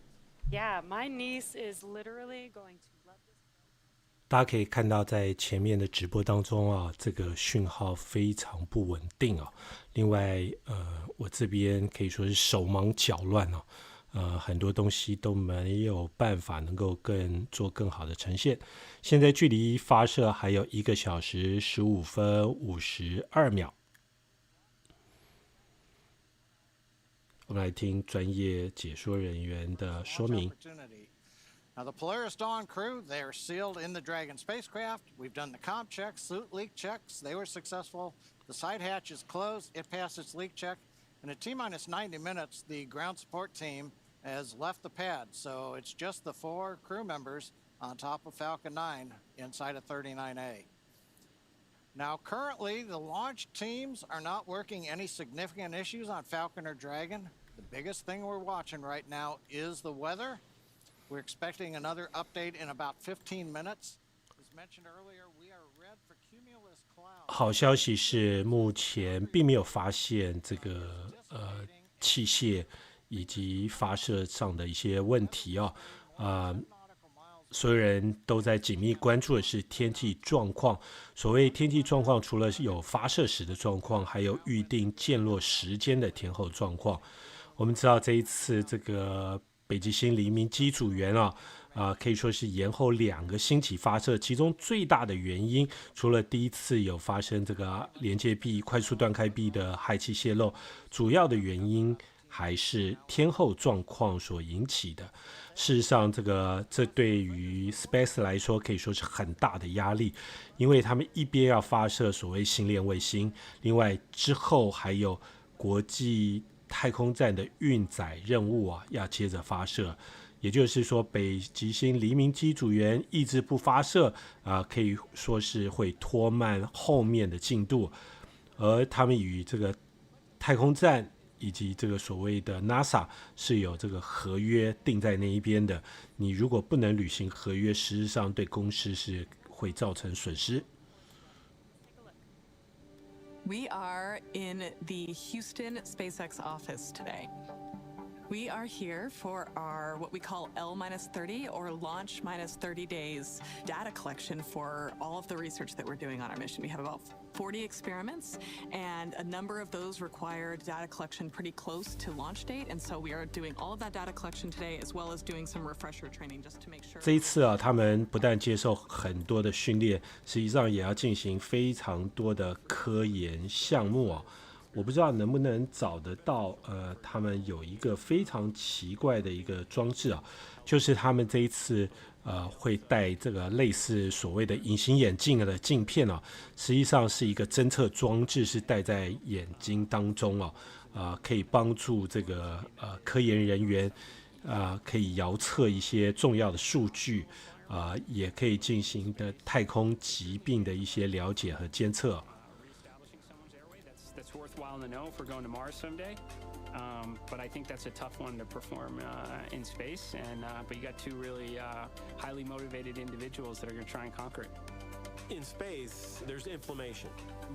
Yeah, my niece is literally going to love this.
大家可以看到，在前面的直播当中啊，这个讯号非常不稳定啊。另外，我这边可以说是手忙脚乱哦。很多东西都没有办法能够做更好的呈现。现在距离发射还有1个小时15分52秒。我们来听专业解说人员的说明。
Now, the Polaris Dawn crew, they are sealed in the Dragon spacecraft. We've done the comp checks, suit leak checks. They were successful. The side hatch is closed. It passed its leak check. In a T-minus 90 minutes, the ground support team has left the pad. So it's just the 4 crew members on top of Falcon 9 inside of 39A. Now, currently, the launch teams are not working any significant issues on Falcon or Dragon. The biggest thing we're watching right now is the weather. We're expecting another update in about 15 minutes. As mentioned earlier, we are red for cumulus clouds.
好消息是，目前并没有发现这个器械以及发射上的一些问题哦。所有人都在紧密关注的是天气状况。所谓天气状况，除了有发射时的状况，还有预定降落时间的天候状况。我们知道这一次这个北极星黎明机组员可以说是延后2个星期发射，其中最大的原因，除了第一次有发生这个连接臂快速断开臂的氦气泄漏，主要的原因还是天候状况所引起的。事实上，这对于 SpaceX 来说可以说是很大的压力，因为他们一边要发射所谓星链卫星，另外之后还有国际太空站的运载任务要接着发射。也就是说，北极星黎明机组员一直不发射可以说是会拖慢后面的进度，而他们与这个太空站以及这个所谓的 NASA 是有这个合约定在那一边的。你如果不能履行合约，实质上对公司是会造成损失。
We are in the Houston SpaceX office today. We are here for our what we call L-30 or launch minus 30 days data collection for all of the research that we're doing on our mission. We have about 40 experiments, and a number of those required data collection pretty close to launch date. And so we are doing all of that data collection today, as well as doing some refresher training just to make sure.
这一次他们不但接受很多的训练，实际上也要进行非常多的科研项目我不知道能不能找得到，他们有一个非常奇怪的一个装置就是他们这一次会戴这个类似所谓的隐形眼镜的镜片实际上是一个侦测装置，是戴在眼睛当中可以帮助这个科研人员可以遥测一些重要的数据，也可以进行的太空疾病的一些了解和监测。
That's worthwhile to know if we're going to Mars someday. But I think that's a tough one to perform in space. But you got two really highly motivated individuals that are going to try and conquer it.
In space, there's inflammation.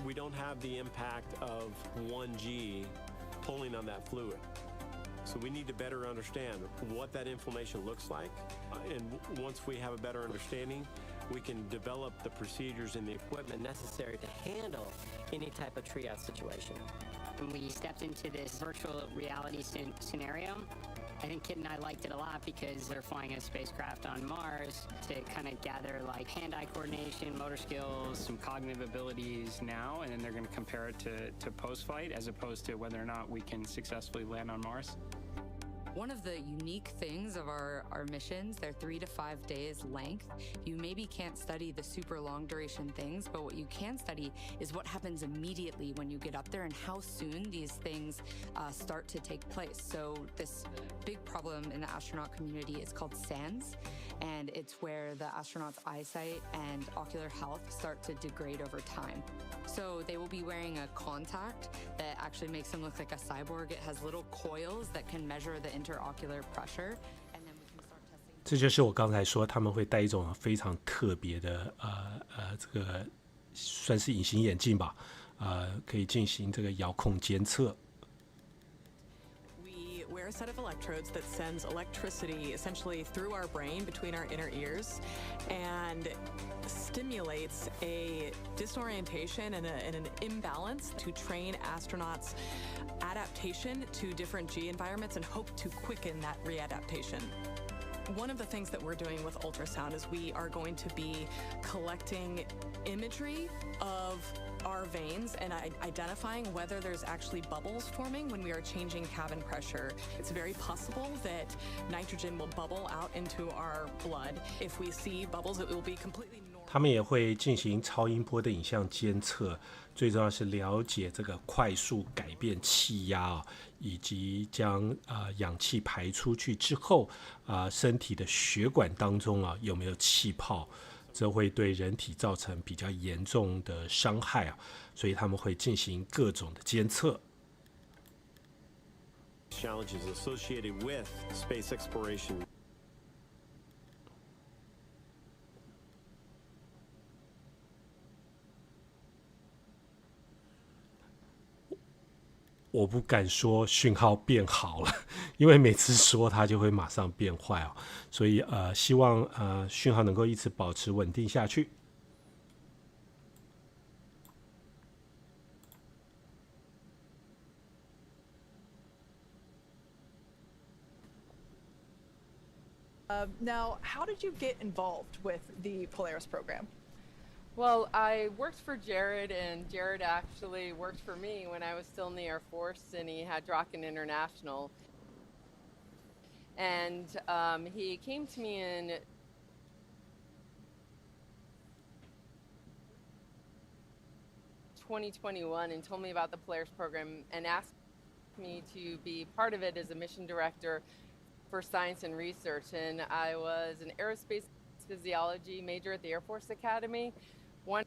We don't have the impact of 1G pulling on that fluid. So we need to better understand what that inflammation looks like. And once we have a better understanding, we can develop the procedures and the equipment
necessary to handle any type of triage situation.
When we stepped into this virtual reality scenario, I think Kit and I liked it a lot because they're flying a spacecraft on Mars to kind of gather like hand-eye coordination, motor skills,
Some cognitive abilities now, and then they're going to compare it to post-flight as opposed to whether or not we can successfully land on Mars.
One of the unique things of our missions, they're 3 to 5 days length. You maybe can't study the super long duration things, but what you can study is what happens immediately when you get up there and how soon these things start to take place. So this big problem in the astronaut community is called SANS, and it's where the astronauts' eyesight and ocular health start to degrade over time. So they will be wearing a contact that actually makes them look like a cyborg. It has little coils that can measure the interocular pressure.
这就是我刚才说他们会戴一种非常特别的这个算是隐形眼镜吧，可以进行这个遥控监测。
Wear a set of electrodes that sends electricity essentially through our brain between our inner ears and stimulates a disorientation and an imbalance to train astronauts' adaptation to different G environments and hope to quicken that readaptation. One of the things that we're doing with ultrasound is we are going to be collecting imagery of our veins and identifying whether there's actually bubbles forming when we are changing cabin pressure. It's very possible that nitrogen will bubble out into our blood. If we see bubbles, it will be completely normal.
他们也会进行超音波的影像监测，最重要是了解这个快速改变气压以及将氧气排出去之后身体的血管当中有没有气泡，这会对人体造成比较严重的伤害所以他们会进行各种的监测。
Challenges associated with space exploration.
我不敢说讯号变好了，因为每次说它就会马上变坏所以希望讯号能够一直保持稳定下去。
Now, how did you get involved with the Polaris program?
Well, I worked for Jared, and Jared actually worked for me when I was still in the Air Force, and he had Draken International. And he came to me in 2021 and told me about the Polaris program and asked me to be part of it as a mission director for science and research. And I was an aerospace physiology major at the Air Force Academy. Wanted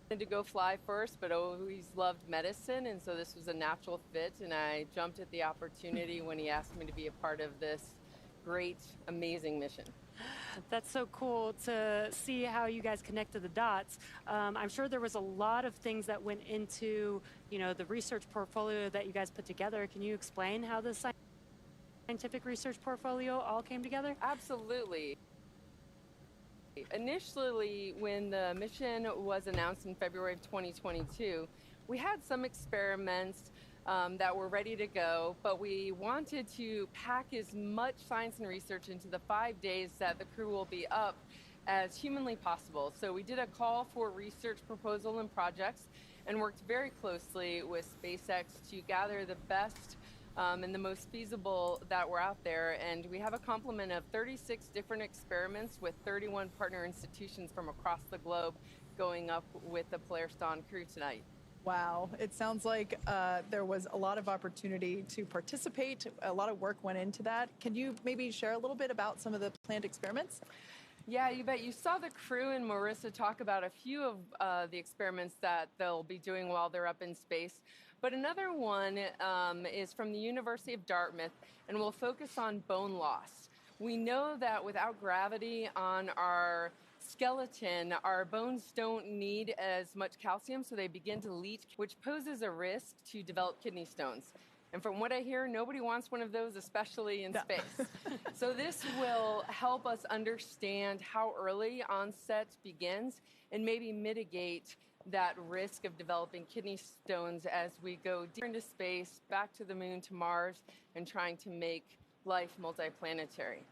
to go fly first, but always loved medicine, and so this was a natural fit, and I jumped at the opportunity when he asked me to be a part of this great, amazing mission.
That's so cool to see how you guys connected the dots. I'm sure there was a lot of things that went into, the research portfolio that you guys put together. Can you explain how the scientific research portfolio all came together?
Absolutely. Initially, when the mission was announced in February of 2022, we had some experiments that were ready to go, but we wanted to pack as much science and research into the 5 days that the crew will be up as humanly possible. So we did a call for research proposal and projects and worked very closely with SpaceX to gather the best and the most feasible that were out there. And we have a complement of 36 different experiments with 31 partner institutions from across the globe going up with the Polaris Dawn crew tonight.
Wow, it sounds like there was a lot of opportunity to participate. A lot of work went into that. Can you maybe share a little bit about some of the planned experiments?
Yeah, you bet. You saw the crew and Marissa talk about a few of the experiments that they'll be doing while they're up in space. But another one is from the University of Dartmouth, and will focus on bone loss. We know that without gravity on our skeleton, our bones don't need as much calcium, so they begin to leach, which poses a risk to develop kidney stones. And from what I hear, nobody wants one of those, especially in space. So this will help us understand how early onset begins and maybe mitigate that risk of developing kidney stones as we go deeper into space, back to the moon, to Mars, and trying to make life multiplanetary.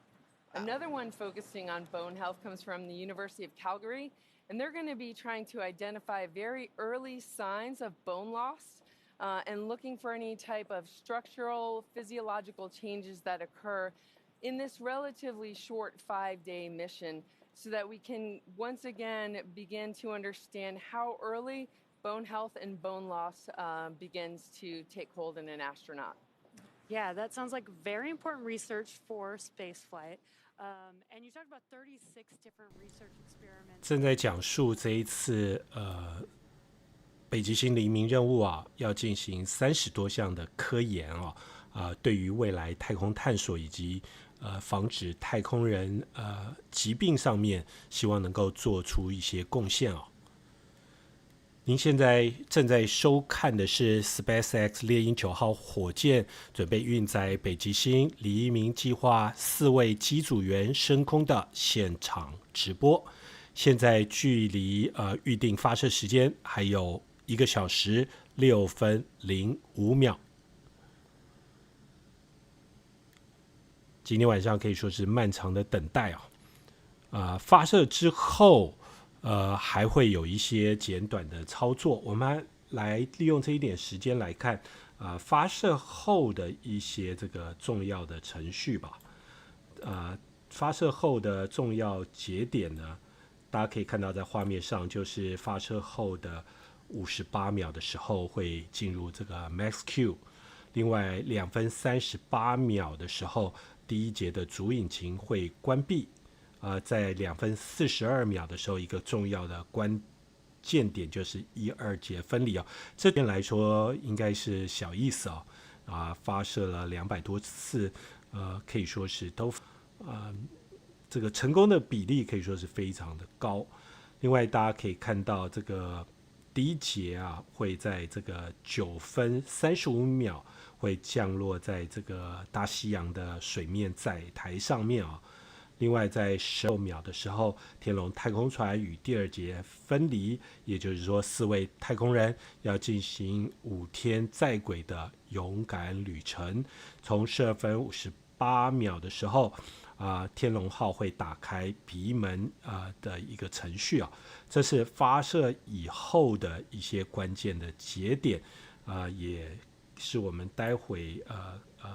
Another one focusing on bone health comes from the University of Calgary, and they're going to be trying to identify very early signs of bone loss and looking for any type of structural, physiological changes that occur in this relatively short 5-day mission, so that we can once again begin to understand how early bone health and bone loss begins to take hold in an astronaut.
Yeah, that sounds like very important research for spaceflight. And you talked about 36 different research experiments.
正在讲述这一次北极星黎明任务啊，要进行30多项的科研啊，对于未来太空探索以及防止太空人疾病上面，希望能够做出一些贡献啊。您现在正在收看的是 SpaceX 猎鹰9号火箭准备运载北极星黎明计划4位机组员升空的现场直播。现在距离预定发射时间还有1个小时6分05秒。今天晚上可以说是漫长的等待啊。发射之后。还会有一些简短的操作，我们来利用这一点时间来看发射后的一些这个重要的程序吧。发射后的重要节点呢，大家可以看到在画面上，就是发射后的58秒的时候会进入这个 Max-Q， 另外2分38秒的时候，第一节的主引擎会关闭。在2分42秒的时候，一个重要的关键点就是1、2节分离这边来说应该是小意思发射了200多次，可以说是都这个成功的比例可以说是非常的高。另外大家可以看到这个第一节会在这个9分35秒会降落在这个大西洋的水面载台上面另外在16秒的时候，天龙太空船与第2节分离，也就是说4位太空人要进行5天在轨的勇敢旅程。从12分58秒的时候天龙号会打开皮门的一个程序这是发射以后的一些关键的节点也是我们待会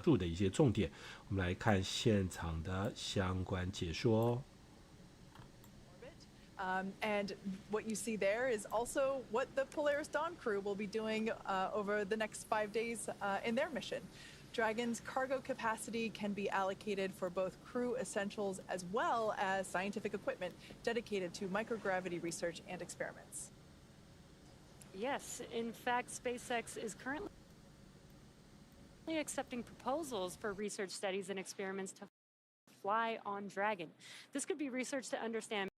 注的一些重点。我们来看现场的相关解说
And what you see there is also what the Polaris Dawn crew will be doing over the next 5 days in their mission. Dragon's cargo capacity can be allocated for both crew essentials as well as scientific equipment dedicated to microgravity research and experiments.
Yes, in fact, SpaceX is currently accepting proposals for research studies and experiments to fly on Dragon. This could be research to understand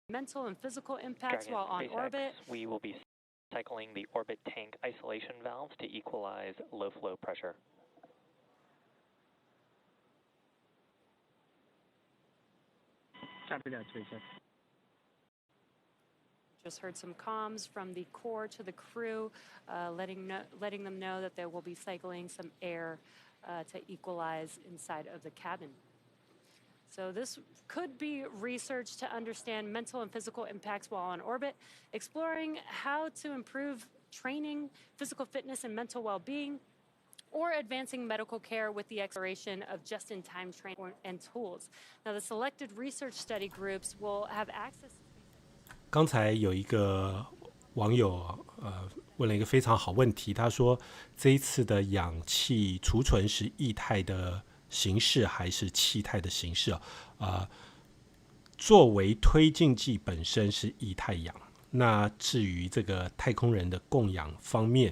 mental and physical impacts
Dragon
while on
SpaceX,
orbit.
We will be cycling the orbit tank isolation valves to equalize low flow pressure.
Copy that, SpaceX.
Just heard some comms from the core to the crew, letting them know that they will be cycling some air to equalize inside of the cabin. So this could be research to understand mental and physical impacts while on orbit, exploring how to improve training, physical fitness, and mental well-being, or advancing medical care with the exploration of just-in-time training and tools. Now, the selected research study groups will have access.
刚才有一个网友问了一个非常好问题，他说这一次的氧气储存是液态的形式还是气态的形式作为推进剂本身是液态氧，那至于这个太空人的供氧方面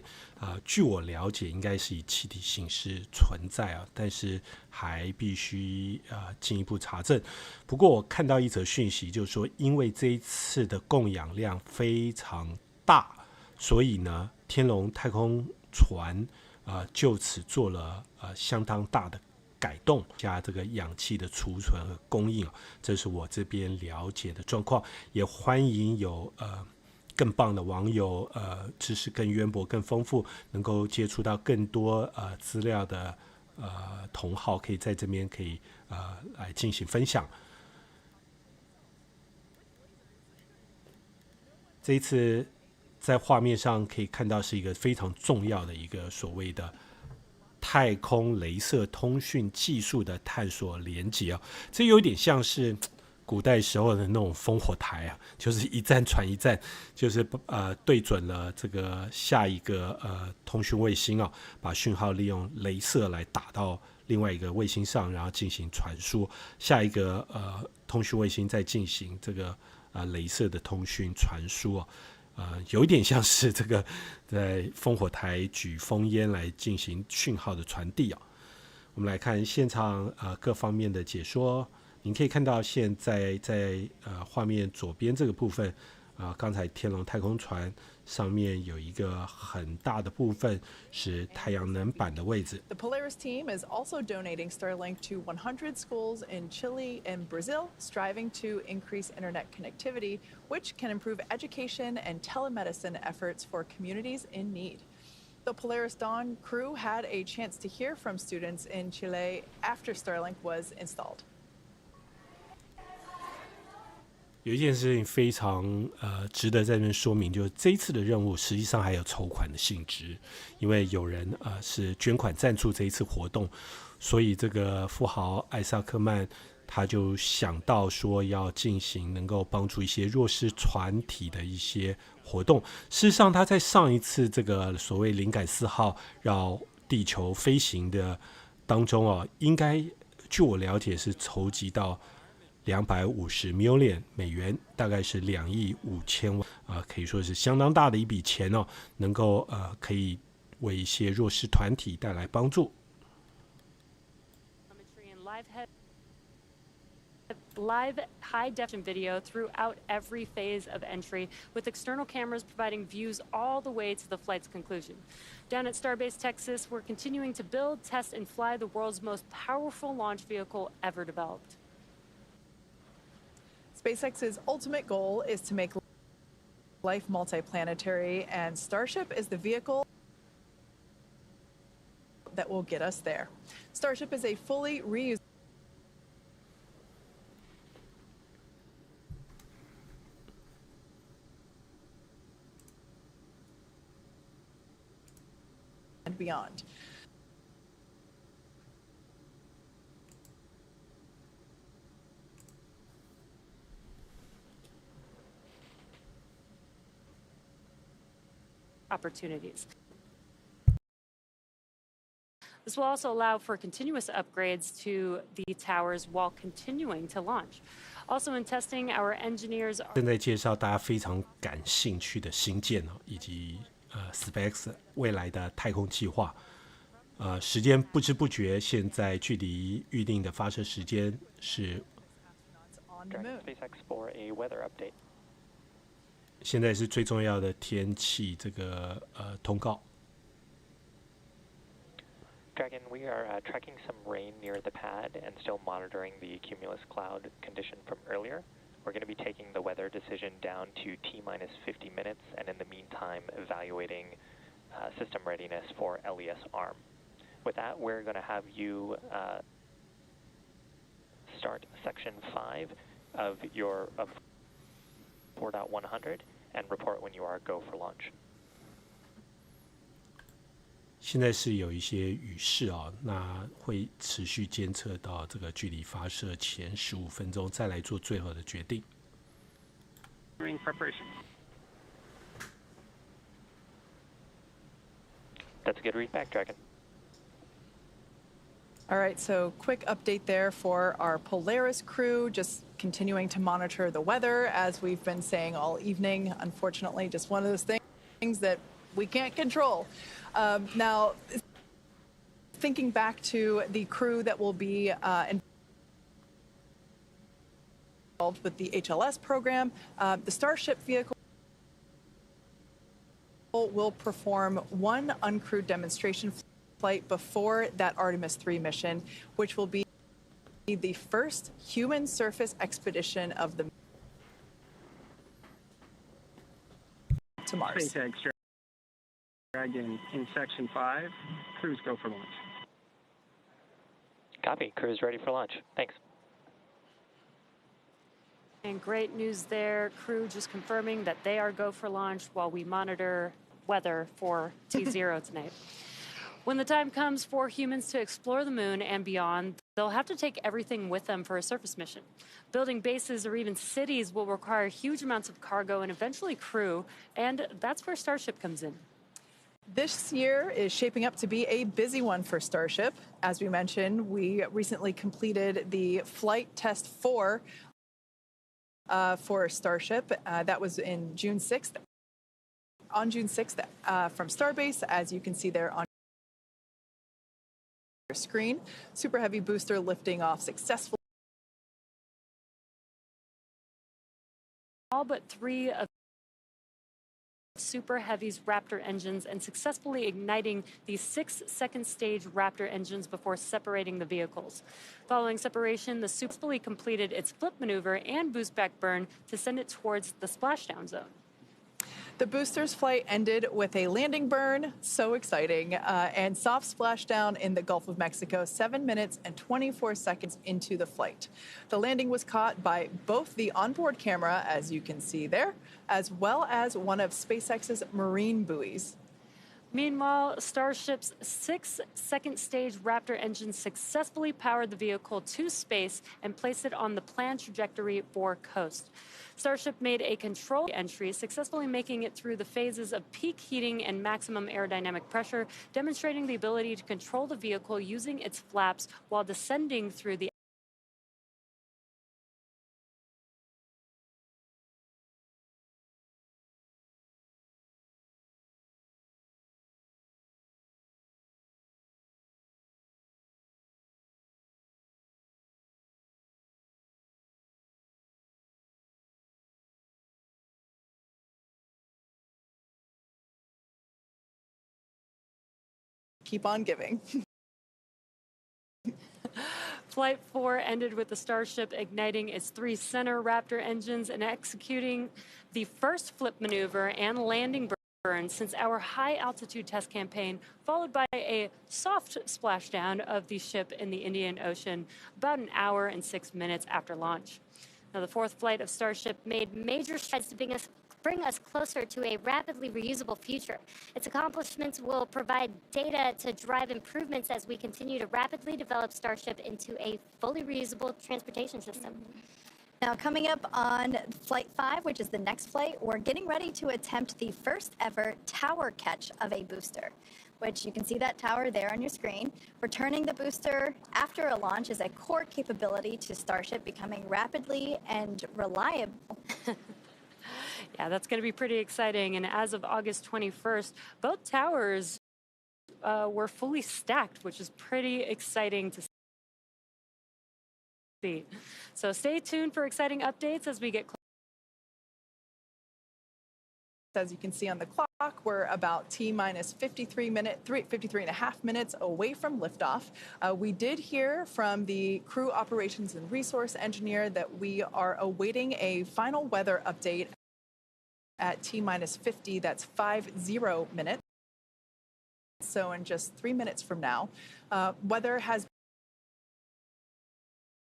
据我了解应该是以气体形式存在但是还必须进一步查证。不过我看到一则讯息，就是说因为这一次的供氧量非常大，所以呢天龙太空船就此做了相当大的改动，加这个氧气的储存和供应这是我这边了解的状况。也欢迎有更棒的网友知识更渊博更丰富，能够接触到更多资料的同好，可以在这边可以来进行分享。这一次在画面上可以看到是一个非常重要的一个所谓的太空雷射通讯技术的探索连接这有点像是古代时候的那种烽火台就是一站传一站，就是对准了这个下一个通讯卫星把讯号利用雷射来打到另外一个卫星上，然后进行传输，下一个通讯卫星再进行这个雷射的通讯传输有一点像是这个在烽火台举烽烟来进行讯号的传递我们来看现场各方面的解说。您可以看到现在在画面左边这个部分刚才天龙太空船上面有一个很大的部分是太阳能板的位置。
The Polaris team is also donating Starlink to 100 schools in Chile and Brazil, striving to increase internet connectivity, which can improve education and telemedicine efforts for communities in need. The Polaris Dawn crew had a chance to hear from students in Chile after Starlink was installed.
有一件事情非常值得在这边说明，就是这一次的任务实际上还有筹款的性质，因为有人是捐款赞助这一次活动，所以这个富豪艾萨克曼他就想到说要进行能够帮助一些弱势团体的一些活动。事实上他在上一次这个所谓灵感4号绕地球飞行的当中应该据我了解是筹集到250 million 美元，大概是2亿5千万可以说是相当大的一笔钱能够可以为一些弱势团体带来帮助。
Live high-definition video throughout every phase of entry, with external cameras providing views all the way to the flight's conclusion. Down at Starbase, Texas, we're continuing to build, test, and fly the world's most powerful launch vehicle ever developed.
SpaceX's ultimate goal is to make life multiplanetary, and Starship is the vehicle that will get us there. Starship is a fully reusable and beyond.
Opportunities. This will also allow for continuous upgrades to the towers while continuing to launch. Also in testing, our engineers are
正在介绍大家非常感兴趣的新建以及SpaceX 未来的太空计划。时间不知不觉，现在距离预定的发射时间是
SpaceX for a weather update.
现在是最重要的天气这个通告。
Dragon, we are tracking some rain near the pad and still monitoring the cumulus cloud condition from earlier. We're going to be taking the weather decision down to T-minus 50 minutes, and in the meantime, evaluating system readiness for LES arm. With that, we're going to have you start section 5 of 4.100 and report when you are go for launch.
现在是有一些雨势那会持续监测到这个距离发射前15分钟，再来做最后的决定。
Preparation.
That's a good read back, Dragon.
All right, so quick update there for our Polaris crew, just continuing to monitor the weather, as we've been saying all evening. Unfortunately, just one of those things that we can't control. Now, thinking back to the crew that will be involved with the HLS program, the Starship vehicle will perform one uncrewed demonstration flight before that Artemis 3 mission, which will be the first human surface expedition of the to Mars.
SpaceX Dragon in Section 5. Crews go for launch.
Copy. Crew is ready for launch. Thanks.
And great news there. Crew just confirming that they are go for launch while we monitor weather for T0 tonight. When the time comes for humans to explore the moon and beyond, they'll have to take everything with them for a surface mission. Building bases or even cities will require huge amounts of cargo and eventually crew, and that's where Starship comes in.
This year is shaping up to be a busy one for Starship. As we mentioned, we recently completed the flight test 4 for Starship. That was in June 6th. On June 6th from Starbase, as you can see there on your screen. Super Heavy booster lifting off successfully.
All but 3 of Super Heavy's Raptor engines and successfully igniting the 6 second stage Raptor engines before separating the vehicles. Following separation, the successfully completed its flip maneuver and boost back burn to send it towards the splashdown zone.
The booster's flight ended with a landing burn, so exciting, and soft splashdown in the Gulf of Mexico 7 minutes and 24 seconds into the flight. The landing was caught by both the onboard camera, as you can see there, as well as one of SpaceX's marine buoys.
Meanwhile, Starship's 6 second stage Raptor engines successfully powered the vehicle to space and placed it on the planned trajectory for coast. Starship made a control entry, successfully making it through the phases of peak heating and maximum aerodynamic pressure, demonstrating the ability to control the vehicle using its flaps while descending through the
keep on giving.
Flight 4 ended with the Starship igniting its 3 center Raptor engines and executing the first flip maneuver and landing burn since our high-altitude test campaign, followed by a soft splashdown of the ship in the Indian Ocean about an hour and 6 minutes after launch. Now, the 4th flight of Starship
made major strides to bring us closer to a rapidly reusable future. Its accomplishments will provide data to drive improvements as we continue to rapidly develop Starship into a fully reusable transportation system.
Now, coming up on Flight 5, which is the next flight, we're getting ready to attempt the first ever tower catch of a booster, which you can see that tower there on your screen. Returning the booster after a launch is a core capability to Starship becoming rapidly and reliable.
Yeah, that's going to be pretty exciting. And as of August 21st, both towers were fully stacked, which is pretty exciting to see. So stay tuned for exciting updates as we get closer.
As you can see on the clock, we're about T-minus 53 and a half minutes away from liftoff. We did hear from the crew operations and resource engineer that we are awaiting a final weather update at T-minus 50, that's 50 minutes. So in just 3 minutes from now, weather has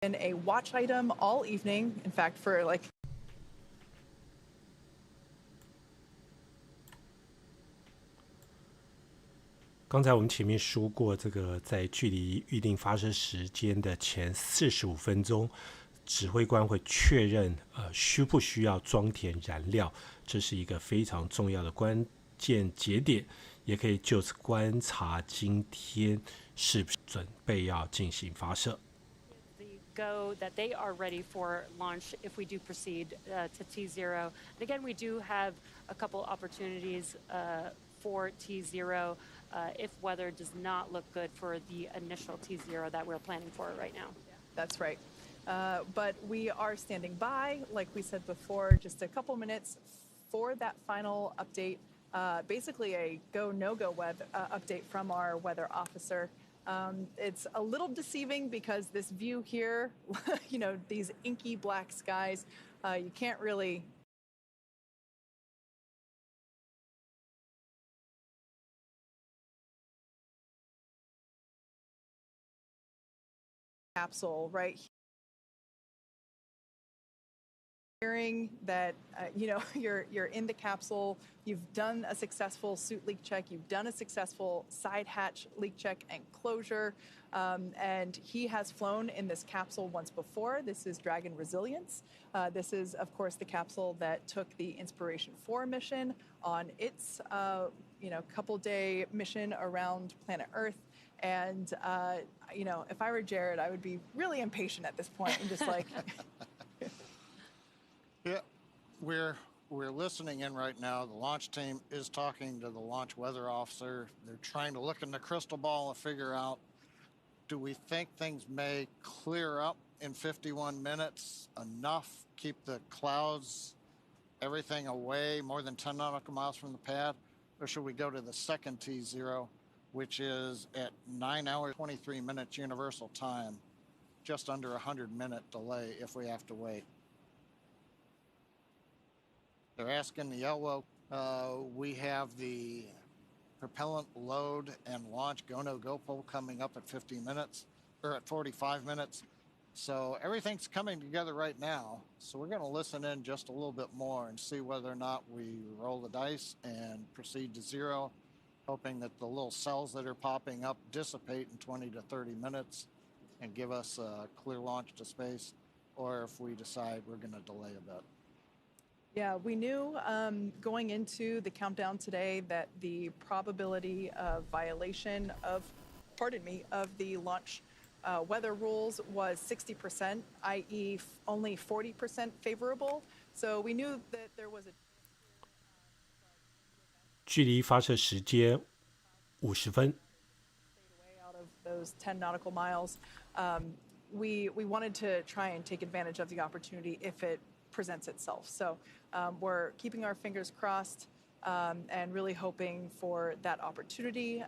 been a watch item all evening. In fact, for like
刚才我们前面说过，这个在距离预定发射时间的前45分钟，指挥官会确认需不需要装填燃料，这是一个非常重要的关键节点，也可以就此观察今天是不是准备要进行发射。
Go that they are ready for launch if we do proceed to T0. And again, we do have a couple opportunities for T0 if weather does not look good for the initial T0 that we're planning for right now.
That's right. But we are standing by, like we said before, just a couple minutes for that final update. Basically a go, no-go update from our weather officer. It's a little deceiving because this view here, you know, these inky black skies, you can't really capsule right here. Hearing that you know you're in the capsule, you've done a successful suit leak check, you've done a successful side hatch leak check and closure, and he has flown in this capsule once before. This is Dragon Resilience. This is of course the capsule that took the Inspiration 4 mission on its you know couple-day mission around planet Earth. And you know, if I were Jared, I would be really impatient at this point and just like.
Yeah, we're listening in right now. The launch team is talking to the launch weather officer. They're trying to look in the crystal ball and figure out, do we think things may clear up in 51 minutes enough, keep the clouds, everything away more than 10 nautical miles from the pad, or should we go to the second T0, which is at 9 hours, 23 minutes universal time, just under 100-minute delay if we have to wait. They're asking the LWO. We have the propellant load and launch go-no-go poll coming up at 50 minutes, or at 45 minutes. So everything's coming together right now. So we're going to listen in just a little bit more and see whether or not we roll the dice and proceed to 0, hoping that the little cells that are popping up dissipate in 20 to 30 minutes and give us a clear launch to space, or if we decide we're going to delay a bit.
Yeah, we knew going into the countdown today that the probability of violation of, of the launch weather rules was 60%, i.e. only 40% favorable. So we knew that there was a
距离发射时间50分。
out of those 10 nautical miles. We wanted to try and take advantage of the opportunity if it presents itself. So we're keeping our fingers crossed and really hoping for that opportunity.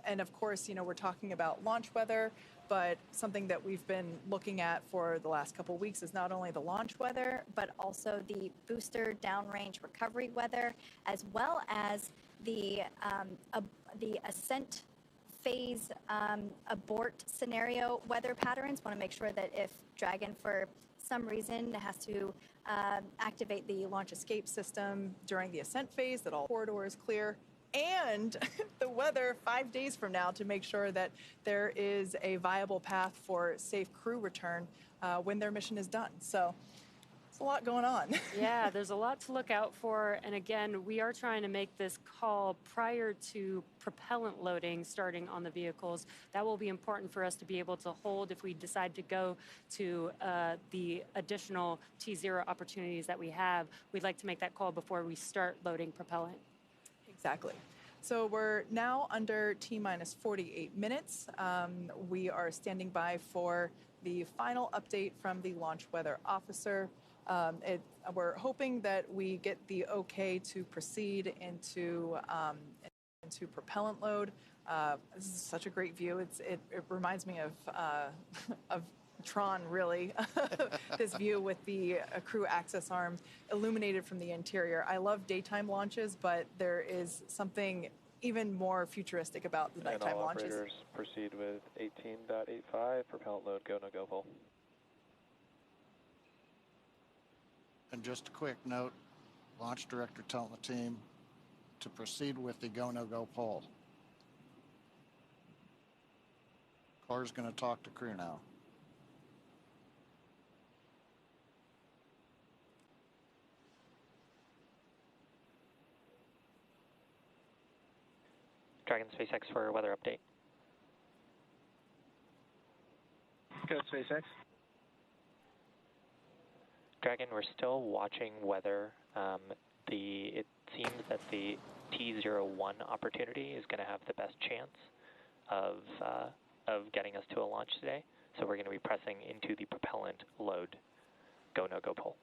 And of course, you know, we're talking about launch weather, but something that we've been looking at for the last couple of weeks is not only the launch weather,
but also the booster downrange recovery weather, as well as the ascent phase abort scenario weather patterns. Want to make sure that if Dragon, for some reason, has to activate the launch escape system during the ascent phase, that all corridor is clear, and the weather 5 days from now to make sure that there is a viable path for safe crew return when their mission is done. So it's a lot going on.
Yeah, there's a lot to look out for. And again, we are trying to make this call prior to propellant loading starting on the vehicles. That will be important for us to be able to hold if we decide to go to the additional T0 opportunities that we have. We'd like to make that call before we start loading propellant.
Exactly. So we're now under T-minus 48 minutes. We are standing by for the final update from the launch weather officer. We're hoping that we get the okay to proceed into propellant load. This is such a great view. It reminds me of Tron, really. This view with the crew access arm illuminated from the interior. I love daytime launches, but there is something even more futuristic about the nighttime
and all
launches.
Operators proceed with 18.85, propellant load, go, no, go, full.
And just a quick note, launch director telling the team to proceed with the go, no, go poll. Corps going to talk to crew now.
Dragon SpaceX for weather update.
Go SpaceX.
Dragon, we're still watching weather. It seems that the T01 opportunity is going to have the best chance of getting us to a launch today. So we're going to be pressing into the propellant load go no go pole.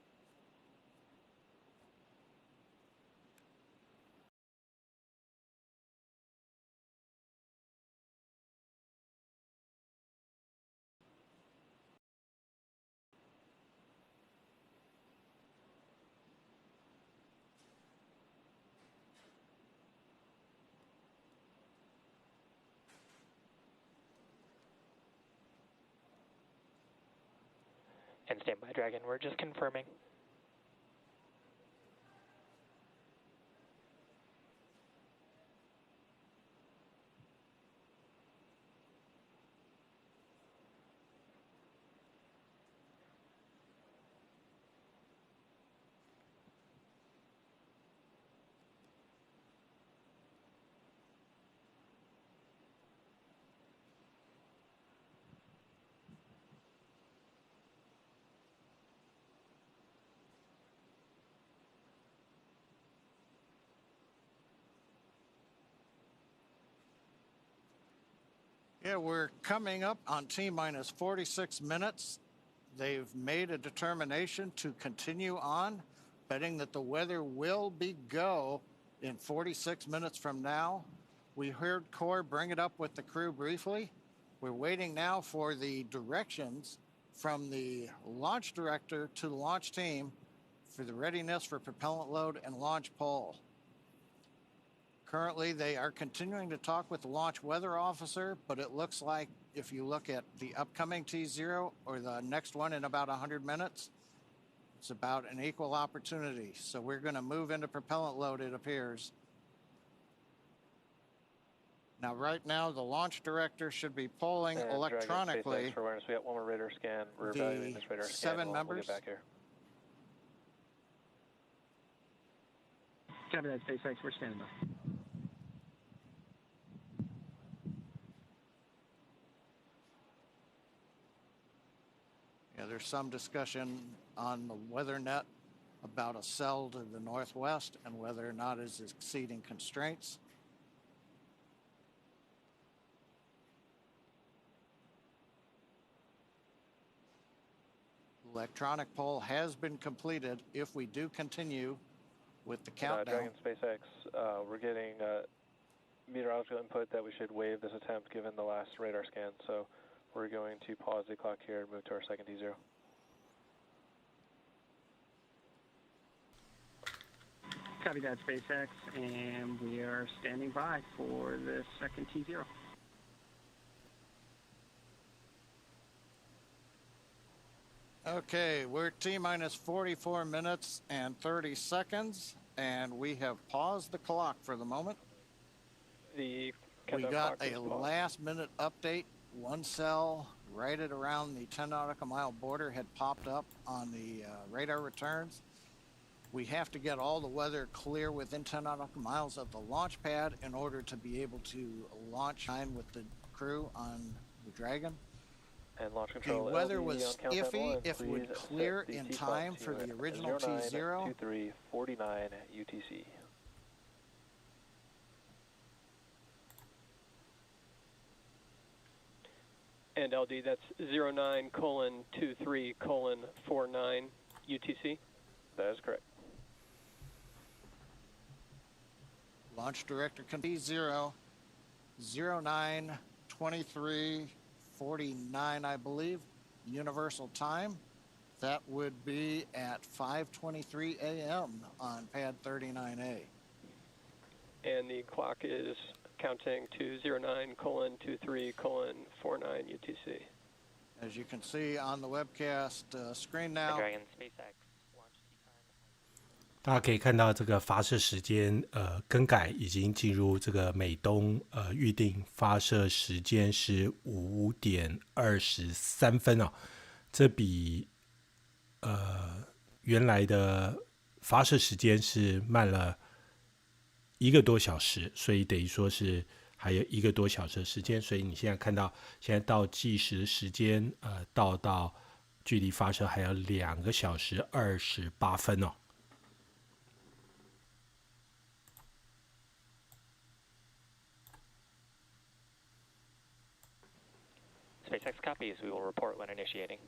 And stand by, Dragon. We're just confirming.
Yeah, we're coming up on T-minus 46 minutes. They've made a determination to continue on, betting that the weather will be go in 46 minutes from now. We heard Core bring it up with the crew briefly. We're waiting now for the directions from the launch director to the launch team for the readiness for propellant load and launch pole. Currently, they are continuing to talk with the launch weather officer, but it looks like if you look at the upcoming T0 or the next one in about 100 minutes, it's about an equal opportunity. So we're going to move into propellant load, it appears. Now, right now, the launch director should be polling electronically.
For awareness, we got one more radar scan. We're evaluating this radar scan.
7 members.
We'll get back here.
Copy that, SpaceX. We're standing by.
Yeah, there's some discussion on the weather net about a cell to the northwest and whether or not it's exceeding constraints. Electronic poll has been completed. If we do continue with the countdown.
Dragon SpaceX, we're getting meteorological input that we should waive this attempt given the last radar scan. So we're going to pause the clock here and move to our second T0.
Copy that, SpaceX, and we are standing by for the second T0.
Okay, we're T-minus 44 minutes and 30 seconds, and we have paused the clock for the moment.
We
got a last-minute update. One cell right at around the 10 nautical mile border had popped up on the radar returns. We have to get all the weather clear within 10 nautical miles of the launch pad in order to be able to launch with the crew on the Dragon.
And launch control.
The weather was iffy. If it would clear in time for the original T0.
2349 UTC. And LD, that's 09:23:49 UTC. That is correct.
Launch director can be 09:23:49, I believe, universal time. That would be at 5:23 a.m. on pad 39A.
And the clock is counting to 09:23:49 UTC.
As you can see on the webcast screen now.
Dragon SpaceX.
大家可以看到这个发射时间更改已经进入这个美东预定发射时间是5点23分哦，这比原来的发射时间是慢了1个多小时，所以等于说是还有1个多小时的时间，所以你现在看到现在倒计时的时间，到距离发射还有2个小时28分哦。
SpaceX copies. We will report when initiating.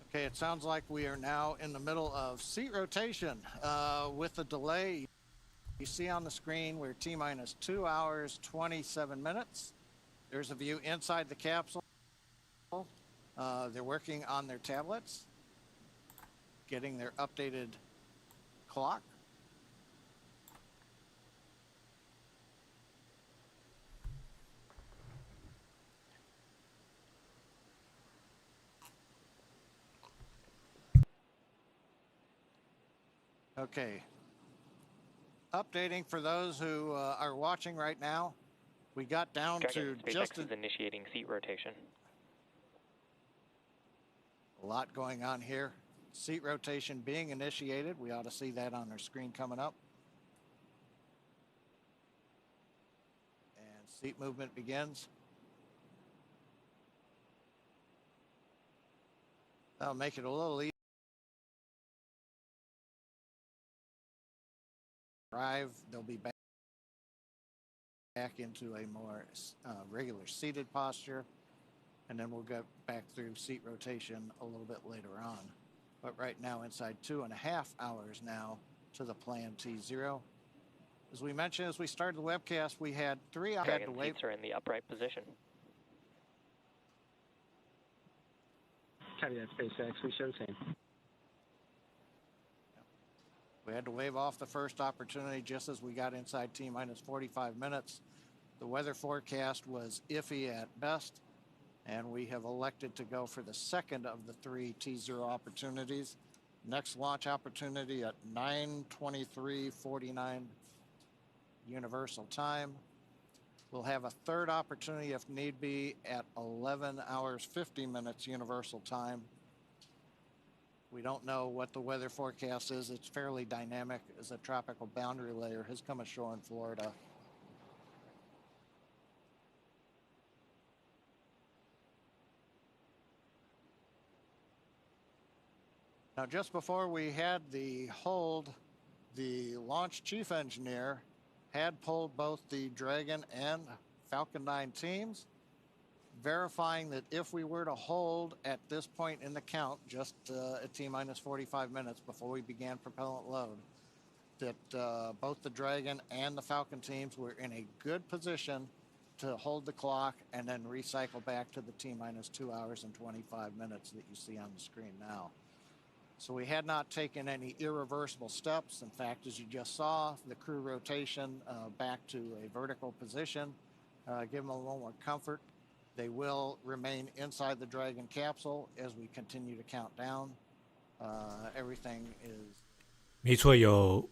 Okay, it sounds like we are now in the middle of seat rotation with the delay. You see on the screen we're T-minus 2 hours, 27 minutes. There's a view inside the capsule. They're working on their tablets, getting their updated clock. Okay. Updating for those who are watching right now. We got down
Dragon,
to
SpaceX
just
is initiating seat rotation.
A lot going on here. Seat rotation being initiated. We ought to see that on our screen coming up. And seat movement begins. That'll make it a little easier. Arrive, they'll be back into a more regular seated posture, and then we'll get back through seat rotation a little bit later on. But right now, inside 2.5 hours now to the planned T0. As we mentioned, as we started the webcast, we had 3 hours to wait.
Seats are in the upright position.
Copy that, SpaceX. We show the same.
We had to wave off the first opportunity just as we got inside T-minus 45 minutes. The weather forecast was iffy at best, and we have elected to go for the second of the 3 T0 opportunities. Next launch opportunity at 9:23:49 Universal Time. We'll have a third opportunity if need be at 11 hours 50 minutes Universal Time. We don't know what the weather forecast is. It's fairly dynamic as a tropical boundary layer has come ashore in Florida. Now, just before we had the hold, the launch chief engineer had pulled both the Dragon and Falcon 9 teams, verifying that if we were to hold at this point in the count, just at T-minus 45 minutes before we began propellant load, that both the Dragon and the Falcon teams were in a good position to hold the clock and then recycle back to the T-minus 2 hours and 25 minutes that you see on the screen now. So we had not taken any irreversible steps. In fact, as you just saw, the crew rotation back to a vertical position, give them a little more comfort. They will remain inside the Dragon capsule as we continue to count down. Everything is.
没错，有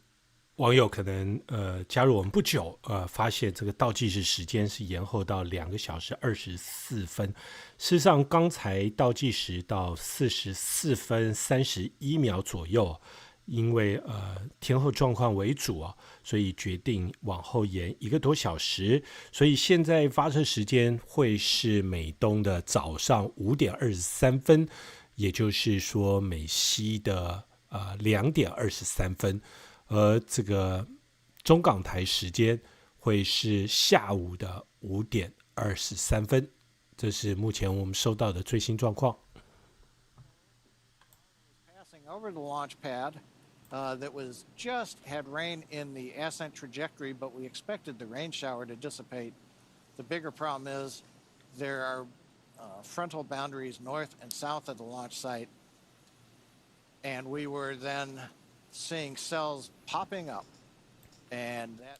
网友可能加入我们不久，发现这个倒计时时间是延后到2个小时24分。事实上，刚才倒计时到44分31秒左右，因为天候状况为主啊，所以决定往后延1个多小时。所以现在发射时间会是美东的早上5点23分，也就是说美西的2点23分。而这个中港台时间会是下午的5点23分，这是目前我们收到的最新状况。
Passing over the launch pad that was just had rain in the ascent trajectory, but we expected the rain shower to dissipate. The bigger problem is there are frontal boundaries north and south of the launch site, and we were then seeing cells popping up, and that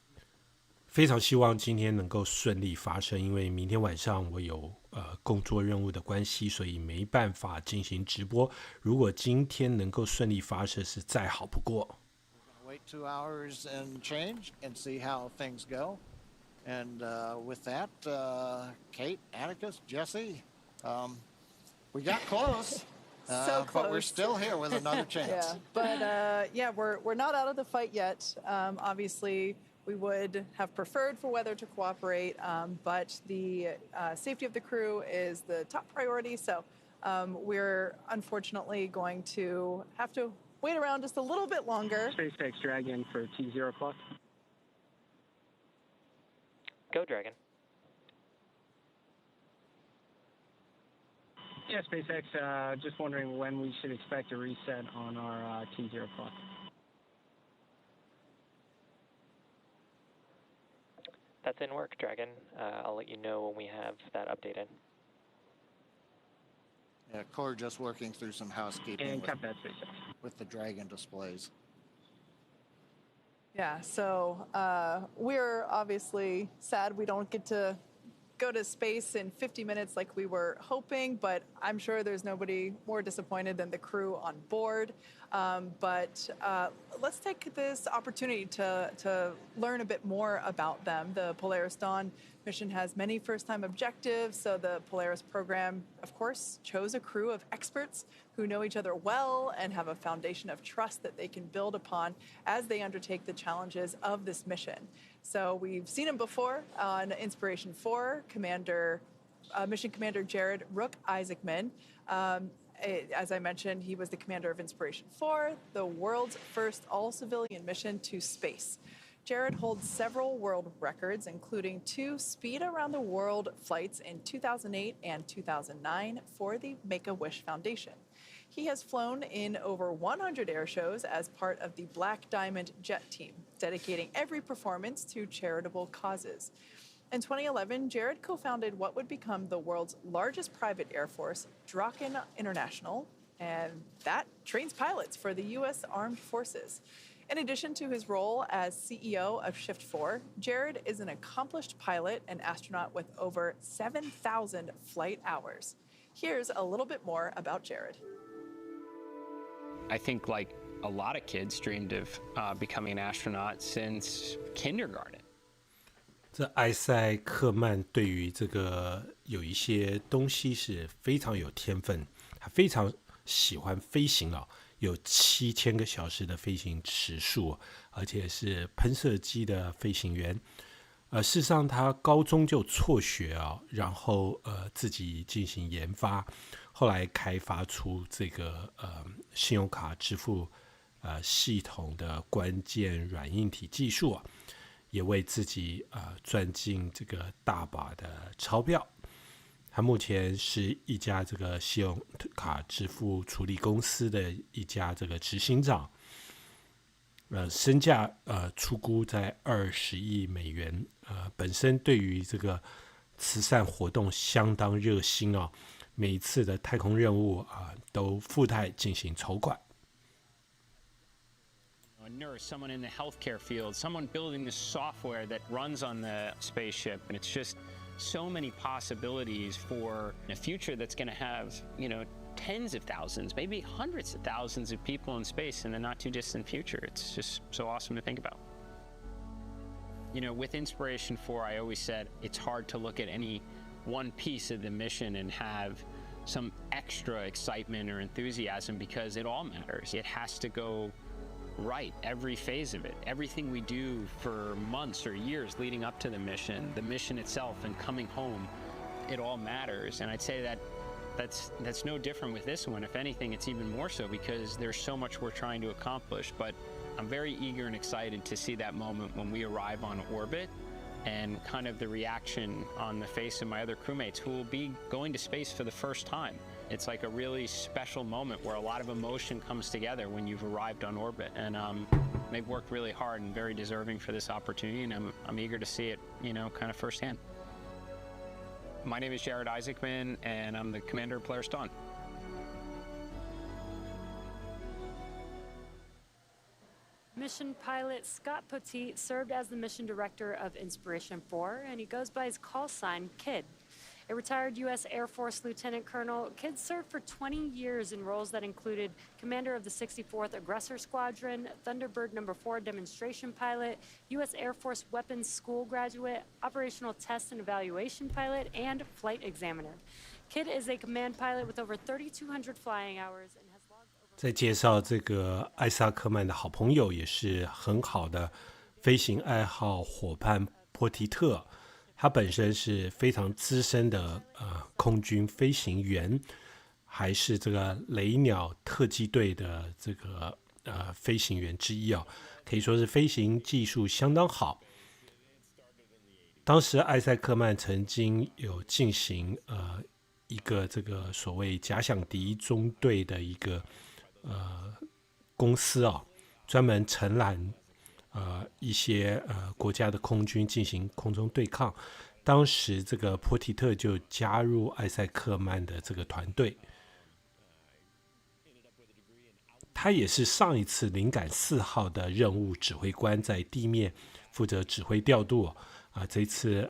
非常希望今天能够顺利发生，因为明天晚上我有工作任务的关系，所以没办法进行直播。如果今天能够顺利发射，是再好不过。
Wait 2 hours and change and see how things go. And with that, Kate, Atticus, Jesse, we got close.
So close.
But we're still here with another chance.
Yeah, but yeah, we're not out of the fight yet. Obviously, we would have preferred for weather to cooperate, but the safety of the crew is the top priority. So we're unfortunately going to have to wait around just a little bit longer.
SpaceX Dragon for T0 clock.
Go, Dragon.
Yeah, SpaceX, just wondering when we should expect a reset on our T0 clock.
That's in work, Dragon. I'll let you know when we have that update in.
Yeah, Core just working through some housekeeping
And cap that, SpaceX.
with the Dragon displays.
Yeah, so we're obviously sad we don't get to go to space in 50 minutes like we were hoping, but I'm sure there's nobody more disappointed than the crew on board. But let's take this opportunity to learn a bit more about them. The Polaris Dawn mission has many first-time objectives, so the Polaris program, of course, chose a crew of experts who know each other well and have a foundation of trust that they can build upon as they undertake the challenges of this mission. So we've seen him before on Inspiration 4, Mission Commander Jared Rook Isaacman. As I mentioned, he was the commander of Inspiration 4, the world's first all-civilian mission to space. Jared holds several world records, including 2 speed-around-the-world flights in 2008 and 2009 for the Make-A-Wish Foundation. He has flown in over 100 air shows as part of the Black Diamond Jet Team, dedicating every performance to charitable causes. In 2011, Jared co-founded what would become the world's largest private air force, Draken International, and that trains pilots for the U.S. Armed Forces. In addition to his role as CEO of Shift 4, Jared is an accomplished pilot and astronaut with over 7,000 flight hours. Here's a little bit more about Jared.
I think like a lot of kids dreamed of becoming an astronaut since kindergarten.
这艾塞克曼对于这个有一些东西是非常有天分，他非常喜欢飞行啊，有7000个小时的飞行时数，而且是喷射机的飞行员。事实上他高中就辍学啊，然后自己进行研发，后来开发出这个信用卡支付系统的关键软硬体技术啊。也为自己赚进这个大把的钞票。他目前是一家这个信用卡支付处理公司的一家这个执行长，身价初估在20亿美元。本身对于这个慈善活动相当热心啊，每一次的太空任务都附带进行筹款。
A nurse, someone in the healthcare field, someone building the software that runs on the spaceship, and it's just so many possibilities for a future that's going to have, you know, tens of thousands, maybe hundreds of thousands of people in space in the not too distant future. It's just so awesome to think about. You know, with Inspiration 4, I always said it's hard to look at any one piece of the mission and have some extra excitement or enthusiasm because it all matters. It has to go right, every phase of it. Everything we do for months or years leading up to the mission itself and coming home, it all matters. And I'd say that that's no different with this one. If anything, it's even more so because there's so much we're trying to accomplish. But I'm very eager and excited to see that moment when we arrive on orbit and kind of the reaction on the face of my other crewmates who will be going to space for the first time. It's like a really special moment where a lot of emotion comes together when you've arrived on orbit. And they've worked really hard and very deserving for this opportunity, and I'm eager to see it, you know, kind of firsthand. My name is Jared Isaacman, and I'm the commander of Polaris Dawn.
Mission pilot Scott Poteet served as the mission director of Inspiration 4, and he goes by his call sign, Kid. A retired U.S. Air Force Lieutenant Colonel, Kidd served for 20 years in roles that included commander of the 64th Aggressor Squadron, Thunderbird No. 4 demonstration pilot, U.S. Air Force Weapons School graduate, operational test and evaluation pilot, and flight examiner. Kidd is a command pilot with over 3,200 flying hours and has logged over...
在介绍这个艾萨克曼的好朋友，也是很好的飞行爱好伙伴波提特。他本身是非常资深的空军飞行员，还是这个雷鸟特技队的这个飞行员之一啊，可以说是飞行技术相当好。当时艾塞克曼曾经有进行一个这个所谓假想敌中队的一个公司啊，专门承揽一些国家的空军进行空中对抗。当时这个波提特就加入艾塞克曼的这个团队，他也是上一次灵感4号的任务指挥官，在地面负责指挥调度这一次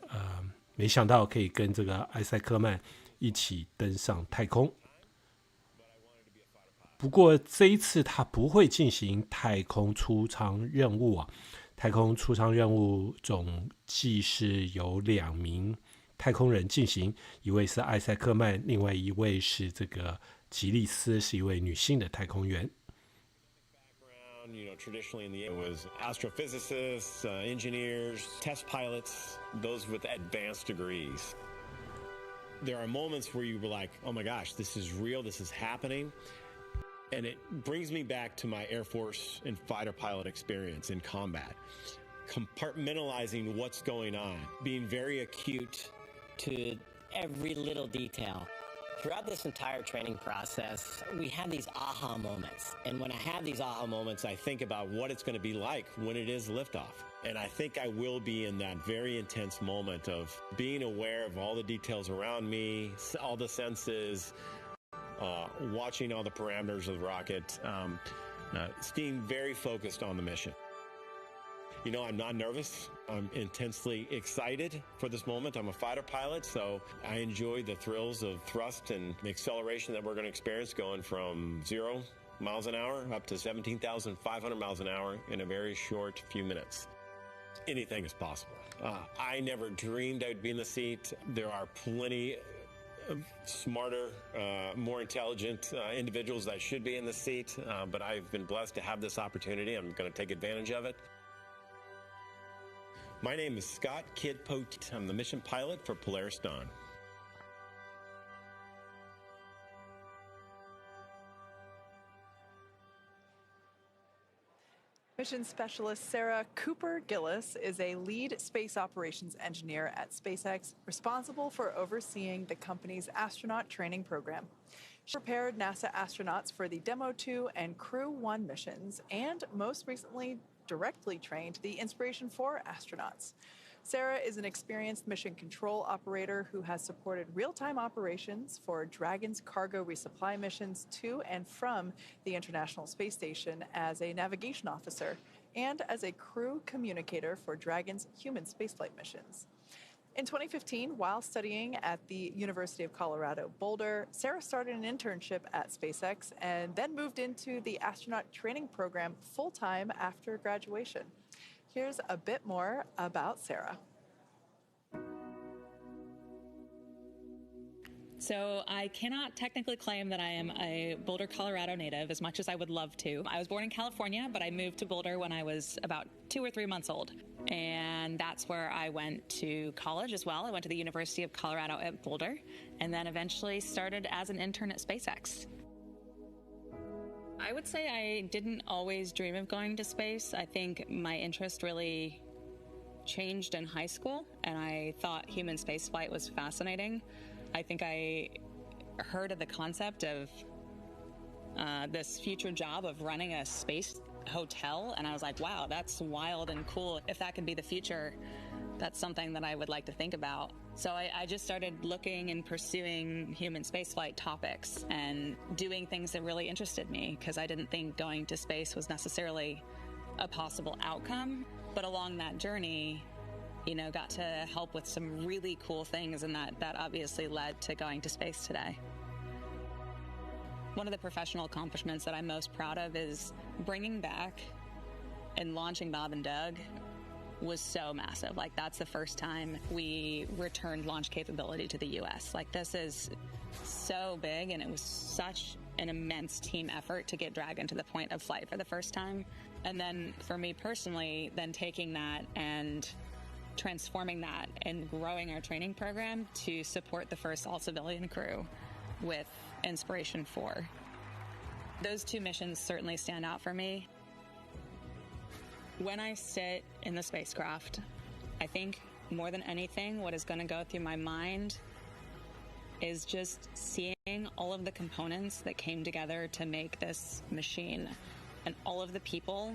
没想到可以跟这个艾塞克曼一起登上太空。不过这一次他不会进行太空出舱任务太空出舱任务总计是由2名太空人进行，一位是艾塞克曼，另外一位是这个吉利斯，是一位女性的太空员。
Traditionally in the it was astrophysicists, engineers, test pilots, those with advanced degrees. There are moments where you were like, oh my gosh, this is real, this is happening. And it brings me back to my Air Force and fighter pilot experience in combat. Compartmentalizing what's going on, being very acute
to every little detail. Throughout this entire training process, we have these aha moments.
And when I have these aha moments, I think about what it's going to be like when it is liftoff. And I think I will be in that very intense moment of being aware of all the details around me, all the senses, watching all the parameters of the rocket, staying very focused on the mission. You know, I'm not nervous. I'm intensely excited for this moment. I'm a fighter pilot, so I enjoy the thrills of thrust and acceleration that we're going to experience, going from 0 miles an hour up to 17,500 miles an hour in a very short few minutes. Anything is possible. I never dreamed I'd be in the seat. There are plenty smarter, more intelligent individuals that should be in the seat, but I've been blessed to have this opportunity. I'm going to take advantage of it. My name is Scott Kidd Poteet. I'm the mission pilot for Polaris Dawn.
Mission Specialist Sarah Cooper Gillis is a lead space operations engineer at SpaceX, responsible for overseeing the company's astronaut training program. She prepared NASA astronauts for the Demo 2 and Crew 1 missions, and most recently directly trained the Inspiration 4 astronauts. Sarah is an experienced mission control operator who has supported real-time operations for Dragon's cargo resupply missions to and from the International Space Station as a navigation officer and as a crew communicator for Dragon's human spaceflight missions. In 2015, while studying at the University of Colorado Boulder, Sarah started an internship at SpaceX and then moved into the astronaut training program full-time after graduation. Here's a bit more about Sarah.
So I cannot technically claim that I am a Boulder, Colorado native as much as I would love to. I was born in California, but I moved to Boulder when I was about 2 or 3 months old. And that's where I went to college as well. I went to the University of Colorado at Boulder and then eventually started as an intern at SpaceX. I would say I didn't always dream of going to space. I think my interest really changed in high school, and I thought human spaceflight was fascinating. I think I heard of the concept of this future job of running a space hotel, and I was like, wow, that's wild and cool. If that can be the future, that's something that I would like to think about. So I just started looking and pursuing human spaceflight topics and doing things that really interested me, because I didn't think going to space was necessarily a possible outcome. But along that journey, got to help with some really cool things, and that obviously led to going to space today. One of the professional accomplishments that I'm most proud of is bringing back and launching Bob and Doug was so massive. Like, that's the first time we returned launch capability to the U.S. Like, this is so big, and it was such an immense team effort to get Dragon to the point of flight for the first time. And then for me personally, then taking that and transforming that and growing our training program to support the first all-civilian crew with Inspiration 4. Those two missions certainly stand out for me. When I sit in the spacecraft, I think more than anything, what is going to go through my mind is just seeing all of the components that came together to make this machine, and all of the people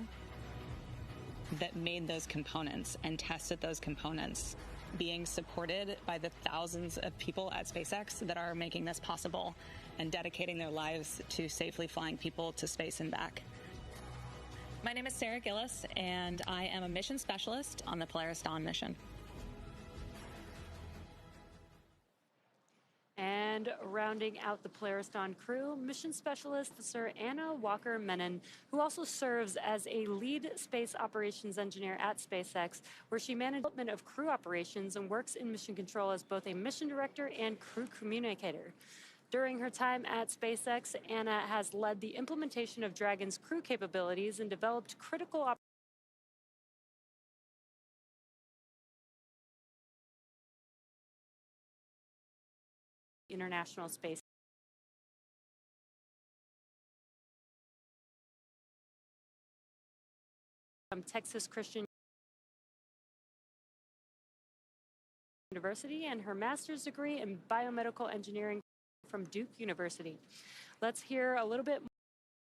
that made those components and tested those components, being supported by the thousands of people at SpaceX that are making this possible and dedicating their lives to safely flying people to space and back. My name is Sarah Gillis, and I am a mission specialist on the Polaris Dawn mission.
And rounding out the Polaris Dawn crew, mission specialist Sir Anna Walker-Menon, who also serves as a lead space operations engineer at SpaceX, where she manages development of crew operations and works in mission control as both a mission director and crew communicator. During her time at SpaceX, Anna has led the implementation of Dragon's crew capabilities and developed critical International Space from Texas Christian University and her master's degree in biomedical engineering from Duke University. Let's hear a little bit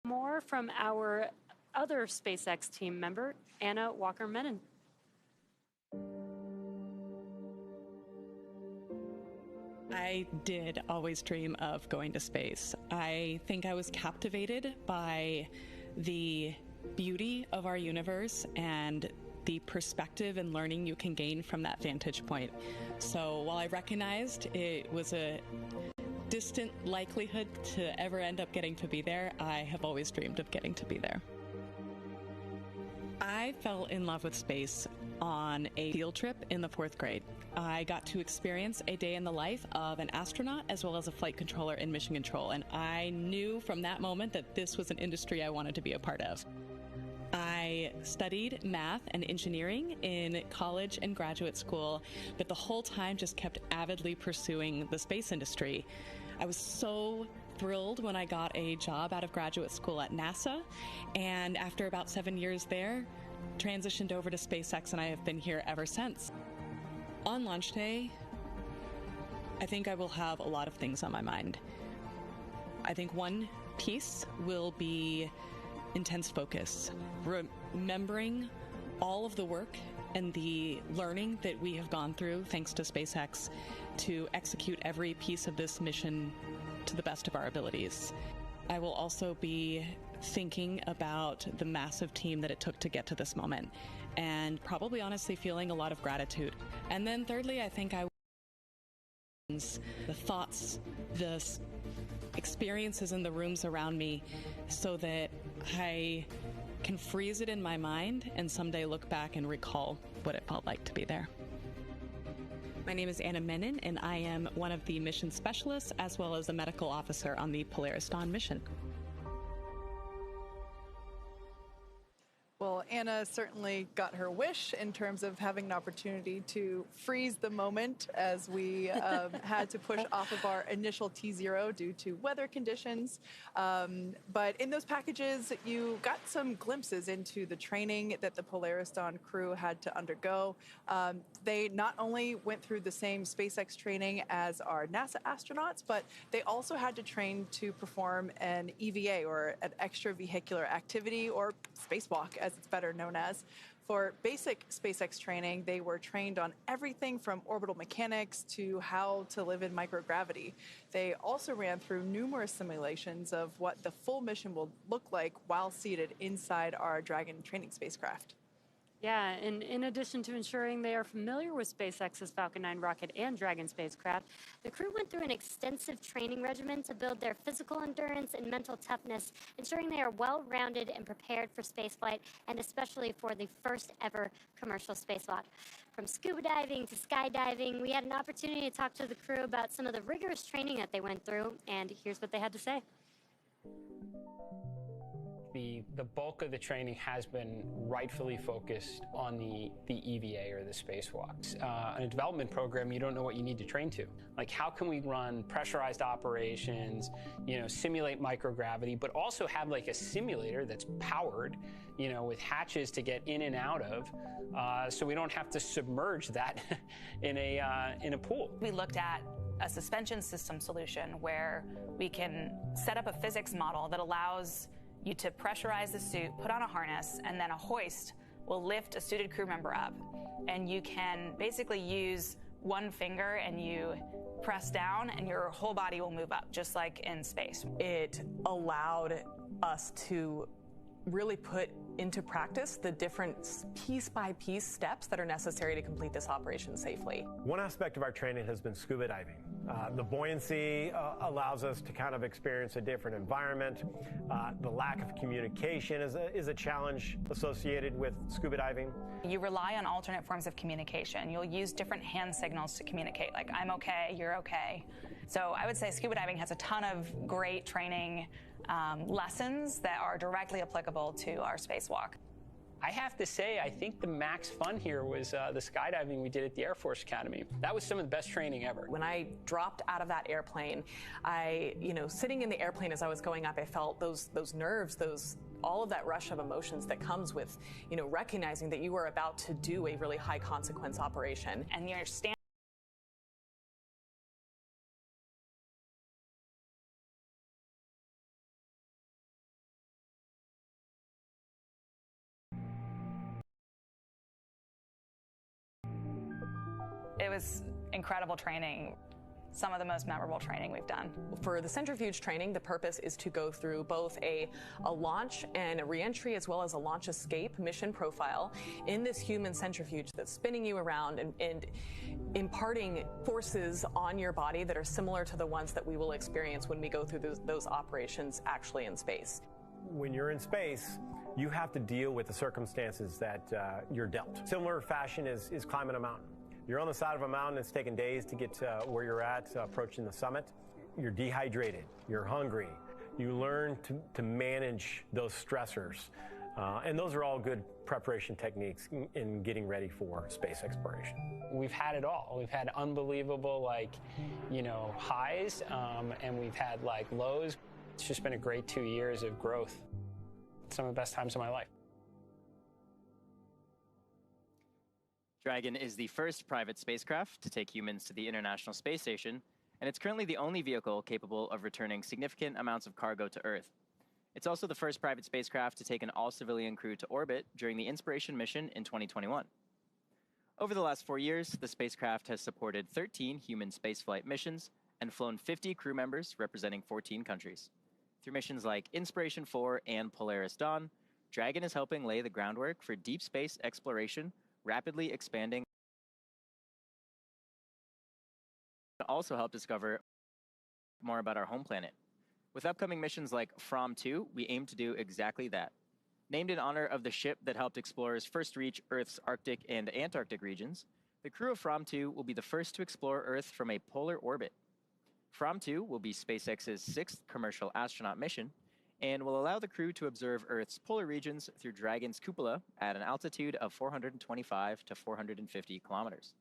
more from our other SpaceX team member, Anna Walker-Menon.
I did always dream of going to space. I think I was captivated by the beauty of our universe and the perspective and learning you can gain from that vantage point. So while I recognized it was a distant likelihood to ever end up getting to be there, I have always dreamed of getting to be there. I fell in love with space on a field trip in the 4th grade. I got to experience a day in the life of an astronaut as well as a flight controller in mission control, and I knew from that moment that this was an industry I wanted to be a part of. I studied math and engineering in college and graduate school, but the whole time just kept avidly pursuing the space industry. I was so thrilled when I got a job out of graduate school at NASA, and after about 7 years there, transitioned over to SpaceX, and I have been here ever since. On launch day, I think I will have a lot of things on my mind. I think one piece will be intense focus, remembering all of the work and the learning that we have gone through thanks to SpaceX to execute every piece of this mission to the best of our abilities. I will also be thinking about the massive team that it took to get to this moment, and probably honestly feeling a lot of gratitude. And then thirdly, I think I will the thoughts, the experiences in the rooms around me, so that I can freeze it in my mind and someday look back and recall what it felt like to be there. My name is Anna Menon, and I am one of the mission specialists as well as a medical officer on the Polaris Dawn mission.
Well, Anna certainly got her wish in terms of having an opportunity to freeze the moment as we had to push off of our initial T0 due to weather conditions. But in those packages, you got some glimpses into the training that the Polaris Dawn crew had to undergo. They not only went through the same SpaceX training as our NASA astronauts, but they also had to train to perform an EVA, or an extravehicular activity, or spacewalk, as it's better known as. For basic SpaceX training, they were trained on everything from orbital mechanics to how to live in microgravity. They also ran through numerous simulations of what the full mission will look like while seated inside our Dragon training spacecraft.
Yeah, and in addition to ensuring they are familiar with SpaceX's Falcon 9 rocket and Dragon spacecraft, the crew went through an extensive training regimen to build their physical endurance and mental toughness, ensuring they are well-rounded and prepared for spaceflight, and especially for the first ever commercial spacewalk. From scuba diving to skydiving, we had an opportunity to talk to the crew about some of the rigorous training that they went through, and here's what they had to say.
The bulk of the training has been rightfully focused on the EVA or the spacewalks. In a development program, you don't know what you need to train to. Like, how can we run pressurized operations, simulate microgravity, but also have like a simulator that's powered, with hatches to get in and out of, so we don't have to submerge that in a pool.
We looked at a suspension system solution where we can set up a physics model that allows you to pressurize the suit, put on a harness, and then a hoist will lift a suited crew member up. And you can basically use one finger and you press down and your whole body will move up, just like in space.
It allowed us to really put into practice the different piece-by-piece steps that are necessary to complete this operation safely.
One aspect of our training has been scuba diving. The buoyancy allows us to kind of experience a different environment. The lack of communication is a challenge associated with scuba diving.
You rely on alternate forms of communication. You'll use different hand signals to communicate, like I'm okay, you're okay. So I would say scuba diving has a ton of great training lessons that are directly applicable to our spacewalk.
I have to say, I think the max fun here was the skydiving we did at the Air Force Academy. That was some of the best training ever.
When I dropped out of that airplane, sitting in the airplane as I was going up, I felt those nerves, all of that rush of emotions that comes with, recognizing that you are about to do a really high consequence operation.
And you're standing. It was incredible training, some of the most memorable training we've done.
For the centrifuge training, the purpose is to go through both a launch and a reentry as well as a launch escape mission profile in this human centrifuge that's spinning you around and imparting forces on your body that are similar to the ones that we will experience when we go through those operations actually in space.
When you're in space, you have to deal with the circumstances that you're dealt. Similar fashion is climbing a mountain. You're on the side of a mountain, it's taken days to get to where you're at, approaching the summit. You're dehydrated, you're hungry. You learn to manage those stressors. And those are all good preparation techniques in getting ready for space exploration.
We've had it all. We've had unbelievable, highs, and we've had, lows. It's just been a great 2 years of growth. Some of the best times of my life.
Dragon is the first private spacecraft to take humans to the International Space Station, and it's currently the only vehicle capable of returning significant amounts of cargo to Earth. It's also the first private spacecraft to take an all-civilian crew to orbit during the Inspiration mission in 2021. Over the last 4 years, the spacecraft has supported 13 human spaceflight missions and flown 50 crew members representing 14 countries. Through missions like Inspiration 4 and Polaris Dawn, Dragon is helping lay the groundwork for deep space exploration, rapidly expanding, and also help discover more about our home planet. With upcoming missions like From 2, we aim to do exactly that. Named in honor of the ship that helped explorers first reach Earth's Arctic and Antarctic regions, the crew of From 2 will be the first to explore Earth from a polar orbit. From 2 will be SpaceX's 6th commercial astronaut mission, and will allow the crew to observe Earth's polar regions through Dragon's cupola at an altitude of 425 to 450 kilometers.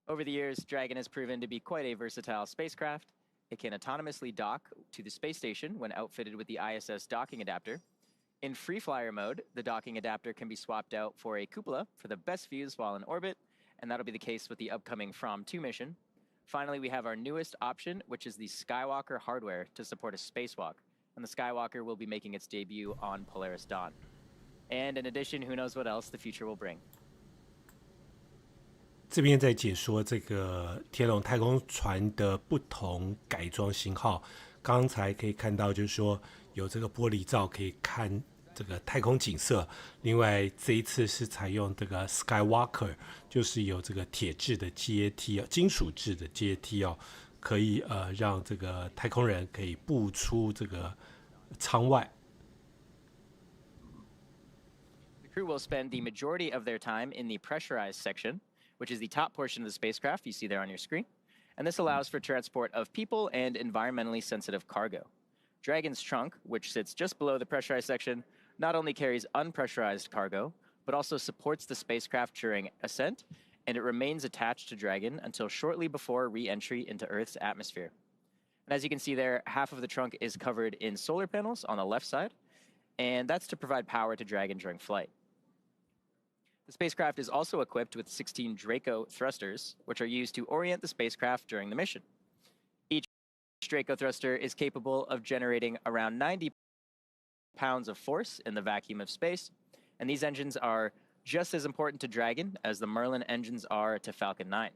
Over the years, Dragon has proven to be quite a versatile spacecraft. It can autonomously dock to the space station when outfitted with the ISS docking adapter. In free flyer mode, the docking adapter can be swapped out for a cupola for the best views while in orbit, and that'll be the case with the upcoming From 2 mission. Finally, we have our newest option, which is the Skywalker hardware to support a spacewalk, and the Skywalker will be making its debut on Polaris Dawn. And in addition, who knows what else the future will bring.
这边在解说这个天龙太空船的不同改装型号。刚才可以看到，就是说有这个玻璃罩可以看这个太空景色。另外这一次是采用这个 Skywalker， 就是有这个铁质的阶梯，金属制的阶梯可以让这个太空人可以步出这个舱外。
The crew will spend the majority of their time in the pressurized section, which is the top portion of the spacecraft you see there on your screen. And this allows for transport of people and environmentally sensitive cargo. Dragon's trunk, which sits just below the pressurized section, not only carries unpressurized cargo, but also supports the spacecraft during ascent, and it remains attached to Dragon until shortly before re-entry into Earth's atmosphere. And as you can see there, half of the trunk is covered in solar panels on the left side, and that's to provide power to Dragon during flight. The spacecraft is also equipped with 16 Draco thrusters, which are used to orient the spacecraft during the mission. Each Draco thruster is capable of generating around 90 pounds of force in the vacuum of space, and these engines are just as important to Dragon as the Merlin engines are to Falcon 9.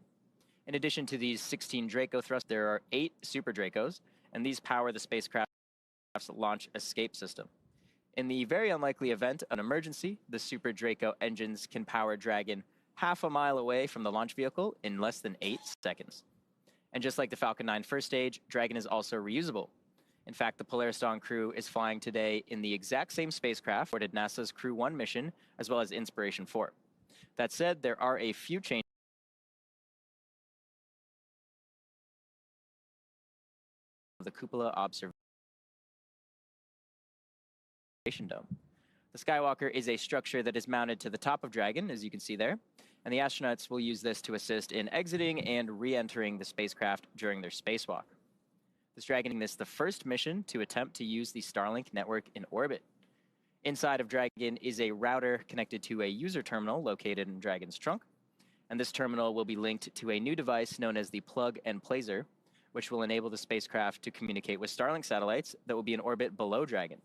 In addition to these 16 Draco thrusters, there are 8 Super Dracos, and these power the spacecraft's launch escape system. In the very unlikely event of an emergency, the Super Draco engines can power Dragon half a mile away from the launch vehicle in less than 8 seconds. And just like the Falcon 9 first stage, Dragon is also reusable. In fact, the Polaris Dawn crew is flying today in the exact same spacecraft for NASA's Crew 1 mission, as well as Inspiration 4. That said, there are a few changes of the cupola observation dome. The Skywalker is a structure that is mounted to the top of Dragon, as you can see there, and the astronauts will use this to assist in exiting and re-entering the spacecraft during their spacewalk. This Dragon is the first mission to attempt to use the Starlink network in orbit. Inside of Dragon is a router connected to a user terminal located in Dragon's trunk, and this terminal will be linked to a new device known as the Plug and Placer, which will enable the spacecraft to communicate with Starlink satellites that will be in orbit below Dragon.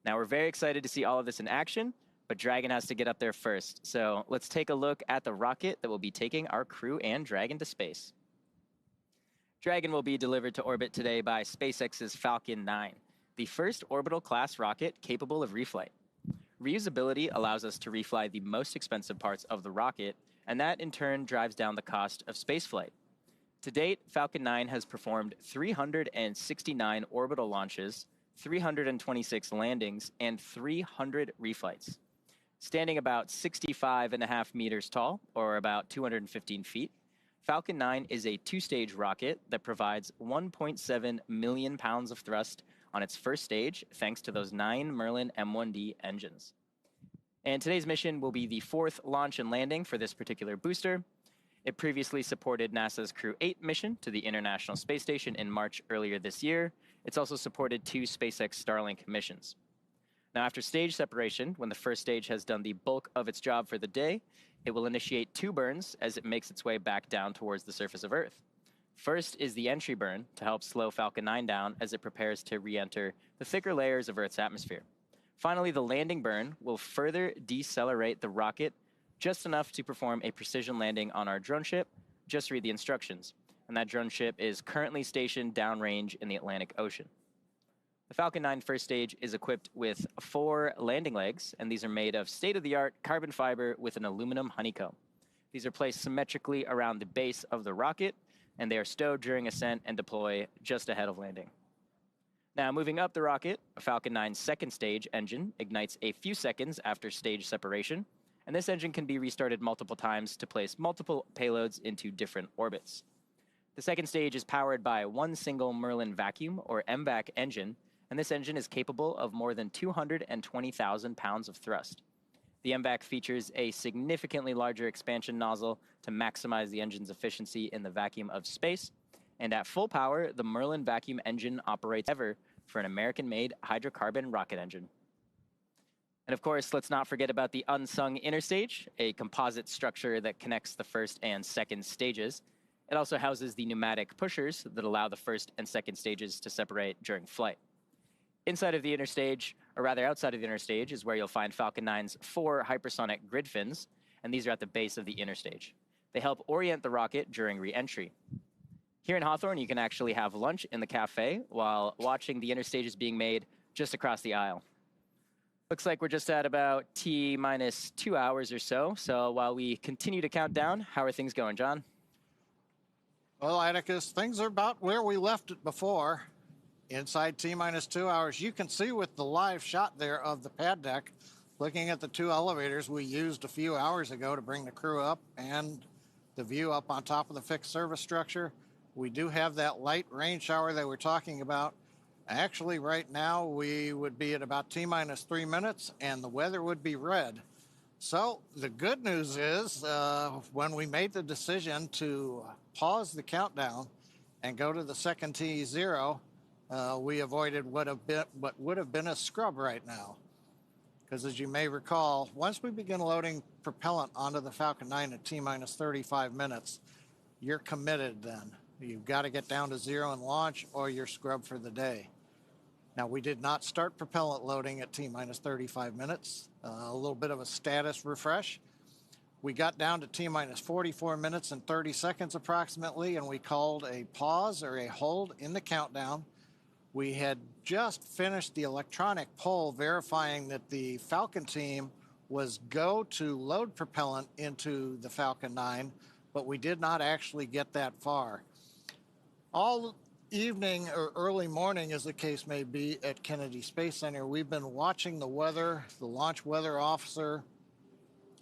Now, we're very excited to see all of this in action, but Dragon has to get up there first. So let's take a look at the rocket that will be taking our crew and Dragon to space. Dragon will be delivered to orbit today by SpaceX's Falcon 9, the first orbital class rocket capable of reflight. Reusability allows us to refly the most expensive parts of the rocket, and that in turn drives down the cost of spaceflight. To date, Falcon 9 has performed 369 orbital launches, 326 landings, and 300 reflights. Standing about 65.5 meters tall, or about 215 feet, Falcon 9 is a 2-stage rocket that provides 1.7 million pounds of thrust on its first stage, thanks to those 9 Merlin M1D engines. And today's mission will be the 4th launch and landing for this particular booster. It previously supported NASA's Crew 8 mission to the International Space Station in March earlier this year. It's also supported 2 SpaceX Starlink missions. Now, after stage separation, when the first stage has done the bulk of its job for the day, it will initiate 2 burns as it makes its way back down towards the surface of Earth. First is the entry burn to help slow Falcon 9 down as it prepares to re-enter the thicker layers of Earth's atmosphere. Finally, the landing burn will further decelerate the rocket just enough to perform a precision landing on our drone ship. Just read the instructions. And that drone ship is currently stationed downrange in the Atlantic Ocean. The Falcon 9 first stage is equipped with 4 landing legs, and these are made of state-of-the-art carbon fiber with an aluminum honeycomb. These are placed symmetrically around the base of the rocket, and they are stowed during ascent and deploy just ahead of landing. Now, moving up the rocket, a Falcon 9's second stage engine ignites a few seconds after stage separation, and this engine can be restarted multiple times to place multiple payloads into different orbits. The second stage is powered by one single Merlin vacuum, or MVAC engine, and this engine is capable of more than 220,000 pounds of thrust. The MVAC features a significantly larger expansion nozzle to maximize the engine's efficiency in the vacuum of space, and at full power, the Merlin vacuum engine operates ever for an American-made hydrocarbon rocket engine. And of course, let's not forget about the unsung inner stage, a composite structure that connects the first and second stages. It also houses the pneumatic pushers that allow the first and second stages to separate during flight. Inside of the inner stage, or rather outside of the inner stage, is where you'll find Falcon 9's 4 hypersonic grid fins, and these are at the base of the inner stage. They help orient the rocket during re-entry. Here in Hawthorne, you can actually have lunch in the cafe while watching the inner stages being made just across the aisle. Looks like we're just at about T minus 2 hours or so. So while we continue to count down, how are things going, John?
Well, Atticus, things are about where we left it before. Inside T minus 2 hours, you can see with the live shot there of the pad deck, looking at the two elevators we used a few hours ago to bring the crew up and the view up on top of the fixed service structure. We do have that light rain shower that we're talking about. Actually, right now, we would be at about T minus 3 minutes, and the weather would be red. So the good news is when we made the decision to pause the countdown and go to the second T0, we avoided what would have been a scrub right now. Because as you may recall, once we begin loading propellant onto the Falcon 9 at T minus 35 minutes, you're committed then. You've got to get down to 0 and launch, or you're scrubbed for the day. Now, we did not start propellant loading at T minus 35 minutes, a little bit of a status refresh. We got down to T minus 44 minutes and 30 seconds approximately, and we called a pause or a hold in the countdown. We had just finished the electronic poll verifying that the Falcon team was go to load propellant into the Falcon 9, but we did not actually get that far. All evening or early morning, as the case may be, at Kennedy Space Center, we've been watching the weather. The launch weather officer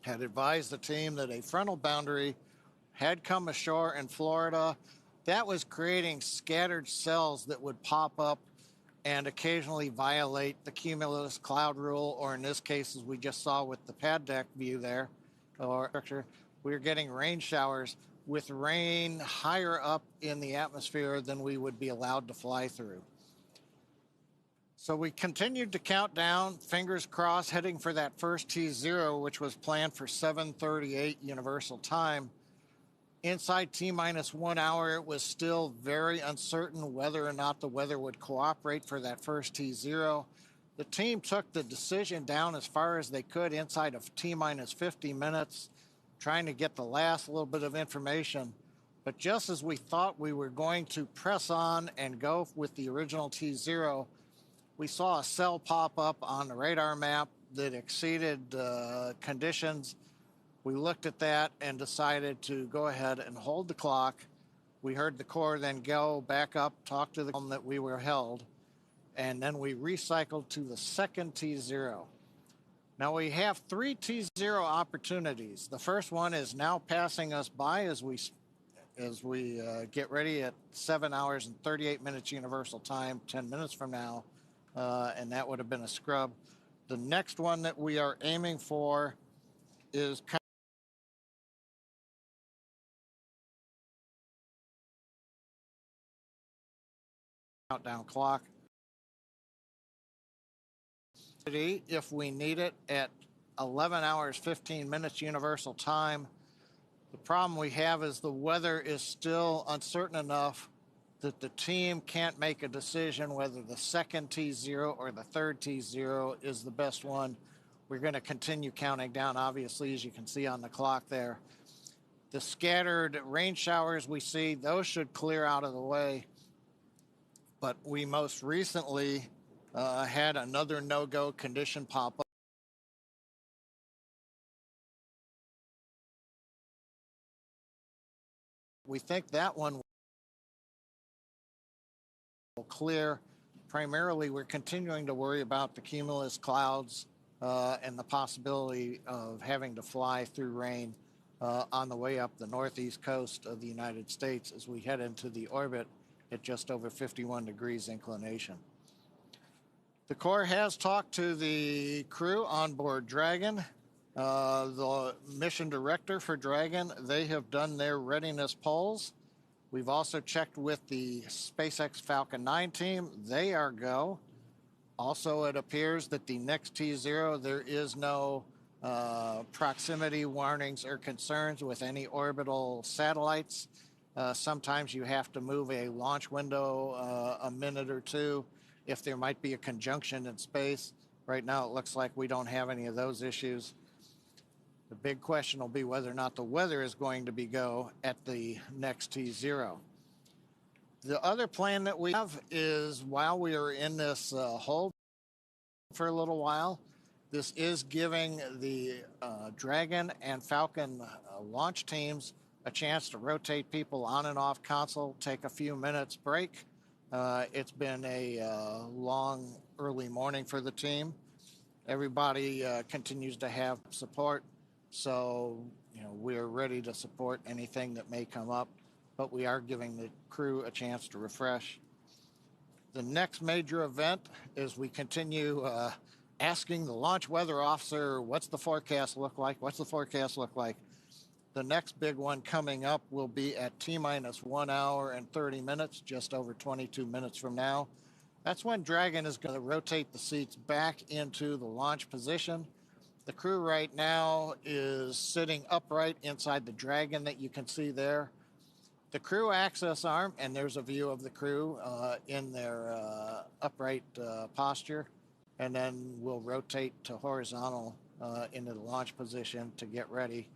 had advised the team that a frontal boundary had come ashore in Florida. That was creating scattered cells that would pop up and occasionally violate the cumulus cloud rule, or in this case, as we just saw with the pad deck view there, or we were getting rain showers with rain higher up in the atmosphere than we would be allowed to fly through. So we continued to count down, fingers crossed, heading for that first T0, which was planned for 7:38 Universal Time. Inside T minus 1 hour, it was still very uncertain whether or not the weather would cooperate for that first T0. The team took the decision down as far as they could inside of T minus 50 minutes, trying to get the last little bit of information. But just as we thought we were going to press on and go with the original T0, we saw a cell pop up on the radar map that exceeded conditions. We looked at that and decided to go ahead and hold the clock. We heard the core then go back up, talk to the one that we were held, and then we recycled to the second T0. Now we have 3 T0 opportunities. The first one is now passing us by as we get ready at 7 hours and 38 minutes Universal Time, 10 minutes from now, and that would have been a scrub. The next one that we are aiming for is countdown clock. If we need it at 11 hours 15 minutes Universal Time. The problem we have is the weather is still uncertain enough that the team can't make a decision whether the second T0 or the third T0 is the best one. We're going to continue counting down, obviously, as you can see on the clock there. The scattered rain showers we see, those should clear out of the way. But we most recently had another no-go condition pop up. We think that one will clear. Primarily, we're continuing to worry about the cumulus clouds and the possibility of having to fly through rain on the way up the northeast coast of the United States as we head into the orbit at just over 51 degrees inclination. The Corps has talked to the crew on board Dragon. The mission director for Dragon, they have done their readiness polls. We've also checked with the SpaceX Falcon 9 team. They are go. Also, it appears that the next T0, there is no proximity warnings or concerns with any orbital satellites. Sometimes you have to move a launch window a minute or two if there might be a conjunction in space. Right now, it looks like we don't have any of those issues. The big question will be whether or not the weather is going to be go at the next T0. The other plan that we have is while we are in this hold for a little while, This is giving the Dragon and Falcon launch teams a chance to rotate people on and off console, take a few minutes break. It's been a long, early morning for the team. Everybody continues to have support, so we're ready to support anything that may come up, but we are giving the crew a chance to refresh. The next major event is we continue asking the launch weather officer, what's the forecast look like? What's the forecast look like? The next big one coming up will be at T-minus 1 hour and 30 minutes, just over 22 minutes from now. That's when Dragon is going to rotate the seats back into the launch position. The crew right now is sitting upright inside the Dragon that you can see there. The crew access arm, and there's a view of the crew in their upright posture, and then we'll rotate to horizontal into the launch position to get ready.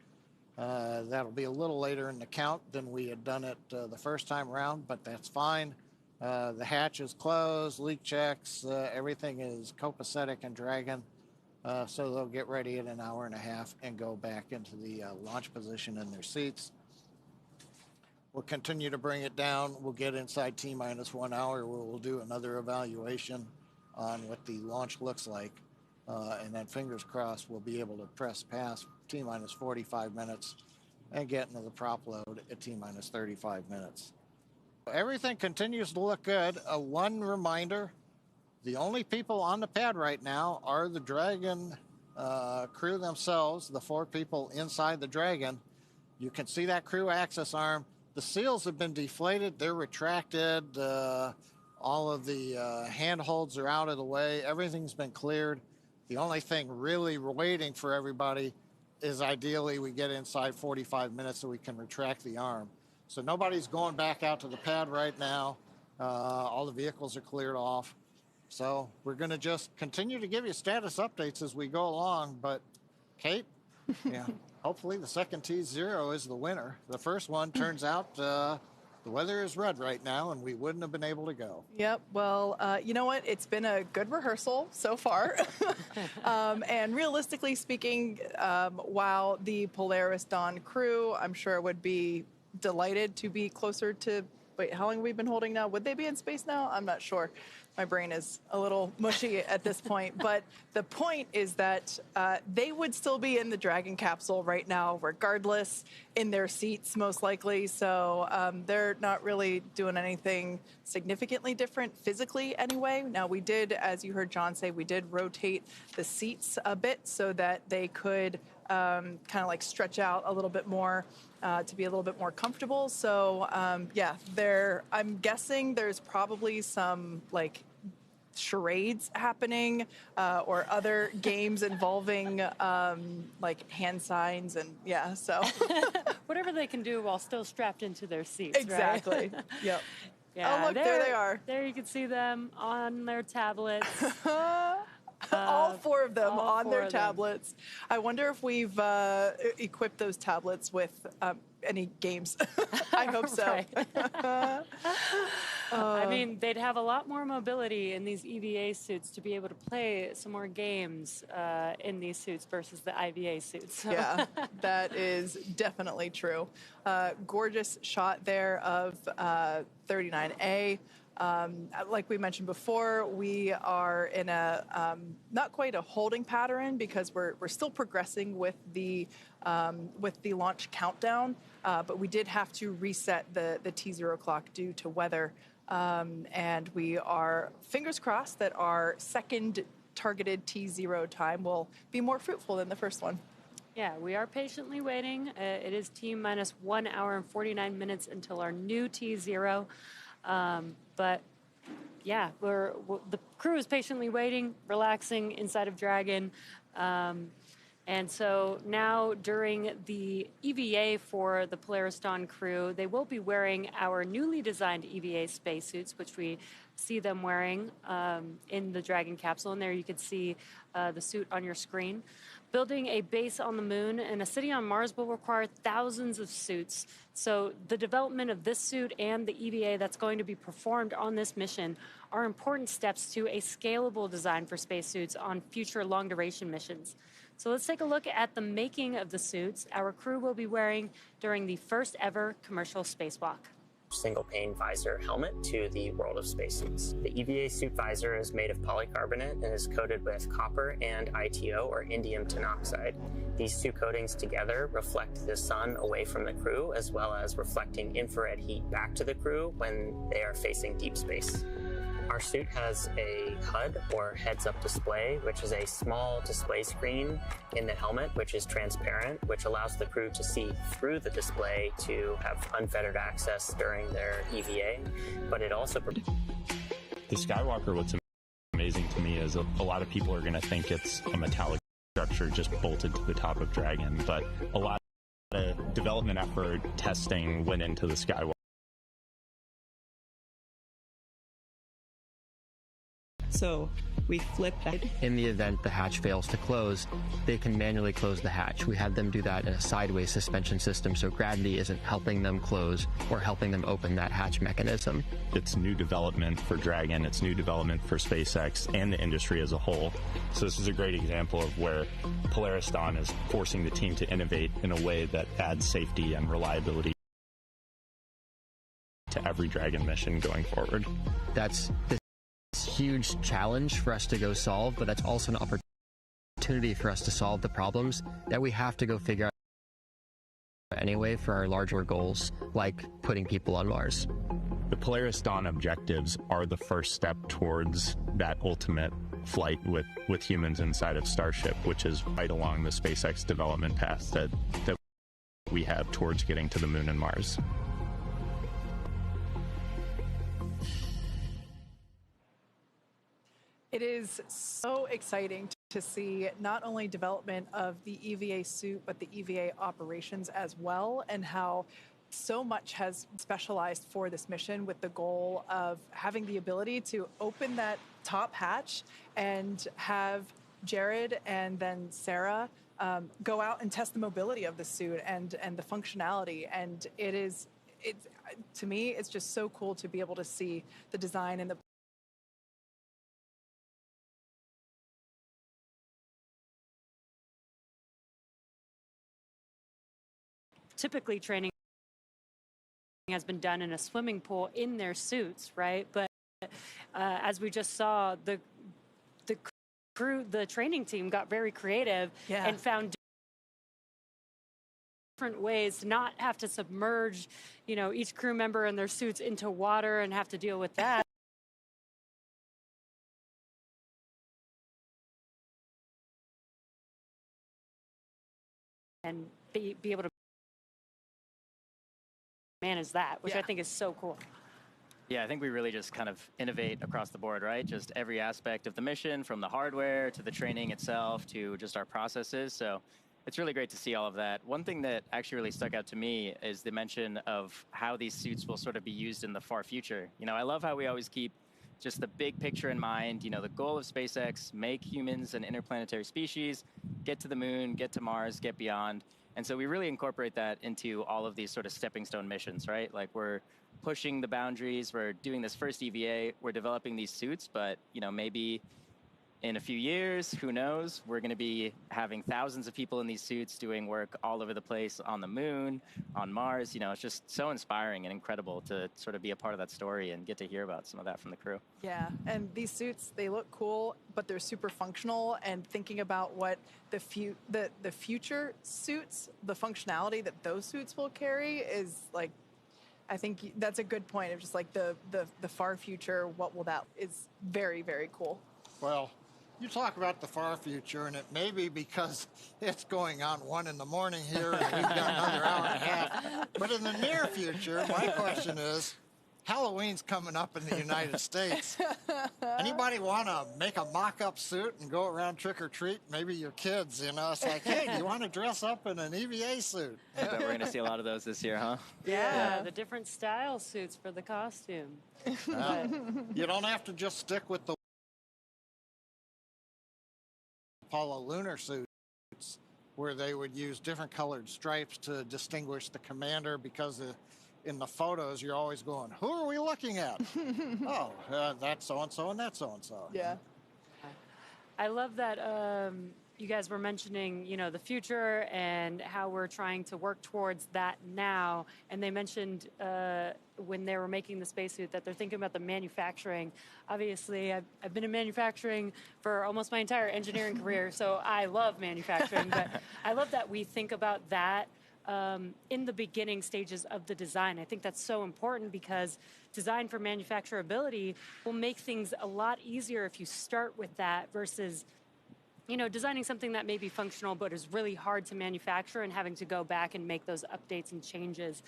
That'll be a little later in the count than we had done it the first time around, but that's fine. The hatch is closed, leak checks, everything is copacetic and Dragon, so they'll get ready in an hour and a half and go back into the launch position in their seats. We'll continue to bring it down. We'll get inside T-minus 1 hour where we'll do another evaluation on what the launch looks like. And then fingers crossed, we'll be able to press past T-minus 45 minutes and get into the prop load at T-minus 35 minutes. Everything continues to look good. One reminder, the only people on the pad right now are the Dragon crew themselves, the 4 people inside the Dragon. You can see that crew access arm. The seals have been deflated. They're retracted. All of the handholds are out of the way. Everything's been cleared. The only thing really waiting for everybody is ideally we get inside 45 minutes so we can retract the arm. So nobody's going back out to the pad right now. All the vehicles are cleared off. So we're going to just continue to give you status updates as we go along. But Kate, yeah, hopefully the second T0 is the winner. The first one turns out the weather is red right now, and we wouldn't have been able to go.
Yep. Well, you know what? It's been a good rehearsal so far. And realistically speaking, while the Polaris Dawn crew, I'm sure, would be delighted to be closer to, wait, how long have we been holding now? Would they be in space now? I'm not sure. My brain is a little mushy at this point. But the point is that they would still be in the Dragon capsule right now, regardless, in their seats, most likely. So they're not really doing anything significantly different physically anyway. Now, we did, as you heard John say, we did rotate the seats a bit so that they could kind of like stretch out a little bit more to be a little bit more comfortable. So, yeah, I'm guessing there's probably some like charades happening or other games involving like hand signs and yeah, so.
Whatever they can do while still strapped into their seats,
exactly.
Right?
Yep.
Yeah,
oh, look, there they are.
There you can see them on their tablets.
All 4 of them on their tablets. I wonder if we've equipped those tablets with any games. I hope so.
I mean, they'd have a lot more mobility in these EVA suits to be able to play some more games in these suits versus the IVA suits. So.
Yeah, that is definitely true. Gorgeous shot there of 39A. Like we mentioned before, we are in a not quite a holding pattern because we're still progressing with the launch countdown, but we did have to reset the T0 clock due to weather, and we are fingers crossed that our second targeted T0 time will be more fruitful than the first one.
Yeah, we are patiently waiting. It is T-minus 1 hour and 49 minutes until our new T0. But yeah, the crew is patiently waiting, relaxing inside of Dragon. And so now during the EVA for the Polaris Dawn crew, they will be wearing our newly designed EVA spacesuits, which we see them wearing in the Dragon capsule. And there you can see the suit on your screen. Building a base on the moon and a city on Mars will require thousands of suits. So the development of this suit and the EVA that's going to be performed on this mission are important steps to a scalable design for spacesuits on future long-duration missions. So let's take a look at the making of the suits our crew will be wearing during the first ever commercial spacewalk.
Single pane visor helmet to the world of spacesuits. The EVA suit visor is made of polycarbonate and is coated with copper and ITO, or indium tinoxide. These two coatings together reflect the sun away from the crew, as well as reflecting infrared heat back to the crew when they are facing deep space. Our suit has a HUD, or heads-up display, which is a small display screen in the helmet, which is transparent, which allows the crew to see through the display to have unfettered access during their EVA, but it also...
The Skywalker, what's amazing to me is a lot of people are going to think it's a metallic structure just bolted to the top of Dragon, but a lot of development effort, testing went into the Skywalker.
So we flip that.
In the event the hatch fails to close, they can manually close the hatch. We had them do that in a sideways suspension system, so gravity isn't helping them close or helping them open that hatch mechanism.
It's new development for Dragon, it's new development for SpaceX and the industry as a whole. So this is a great example of where Polaris Dawn is forcing the team to innovate in a way that adds safety and reliability to every Dragon mission going forward.
That's the huge challenge for us to go solve, but that's also an opportunity for us to solve the problems that we have to go figure out anyway for our larger goals, like putting people on Mars.
The Polaris Dawn objectives are the first step towards that ultimate flight with humans inside of Starship, which is right along the SpaceX development path that we have towards getting to the moon and Mars.
It is so exciting to see not only development of the EVA suit, but the EVA operations as well, and how so much has specialized for this mission with the goal of having the ability to open that top hatch and have Jared and then Sarah go out and test the mobility of the suit and the functionality. And to me, it's just so cool to be able to see the design and the
typically training has been done in a swimming pool in their suits, right? But as we just saw, the crew, the training team got very creative and found different ways to not have to submerge, each crew member and their suits into water and have to deal with that. And be able to manage that, which I think is so cool.
Yeah, I think we really just kind of innovate across the board, right? Just every aspect of the mission, from the hardware to the training itself to just our processes. So it's really great to see all of that. One thing that actually really stuck out to me is the mention of how these suits will sort of be used in the far future. I love how we always keep just the big picture in mind. The goal of SpaceX, make humans an interplanetary species, get to the moon, get to Mars, get beyond. And so we really incorporate that into all of these sort of stepping stone missions, right? Like, we're pushing the boundaries, we're doing this first EVA, we're developing these suits, but, maybe in a few years, who knows, we're going to be having thousands of people in these suits doing work all over the place on the moon, on Mars. It's just so inspiring and incredible to sort of be a part of that story and get to hear about some of that from the crew.
Yeah, and these suits, they look cool, but they're super functional, and thinking about what the future suits, the functionality that those suits will carry is like, I think that's a good point of just like the far future, what will that is very, very cool.
Well, you talk about the far future, and it may be because it's going on 1 in the morning here, and we've got another hour and a half. But in the near future, my question is, Halloween's coming up in the United States. Anybody want to make a mock-up suit and go around trick-or-treat? Maybe your kids, you know. It's like, hey, do you want to dress up in an EVA suit?
I bet we're going to see a lot of those this year, huh?
Yeah, the different style suits for the costume.
You don't have to just stick with the Apollo lunar suits, where they would use different colored stripes to distinguish the commander, because in the photos you're always going, who are we looking at? Oh, that's so-and-so and that's so-and-so.
Yeah.
I love that you guys were mentioning, you know, the future and how we're trying to work towards that now. And they mentioned when they were making the spacesuit that they're thinking about the manufacturing. Obviously, I've been in manufacturing for almost my entire engineering career, so I love manufacturing. But I love that we think about that in the beginning stages of the design. I think that's so important, because design for manufacturability will make things a lot easier if you start with that versus, you know, designing something that may be functional but is really hard to manufacture and having to go back and make those updates and changes.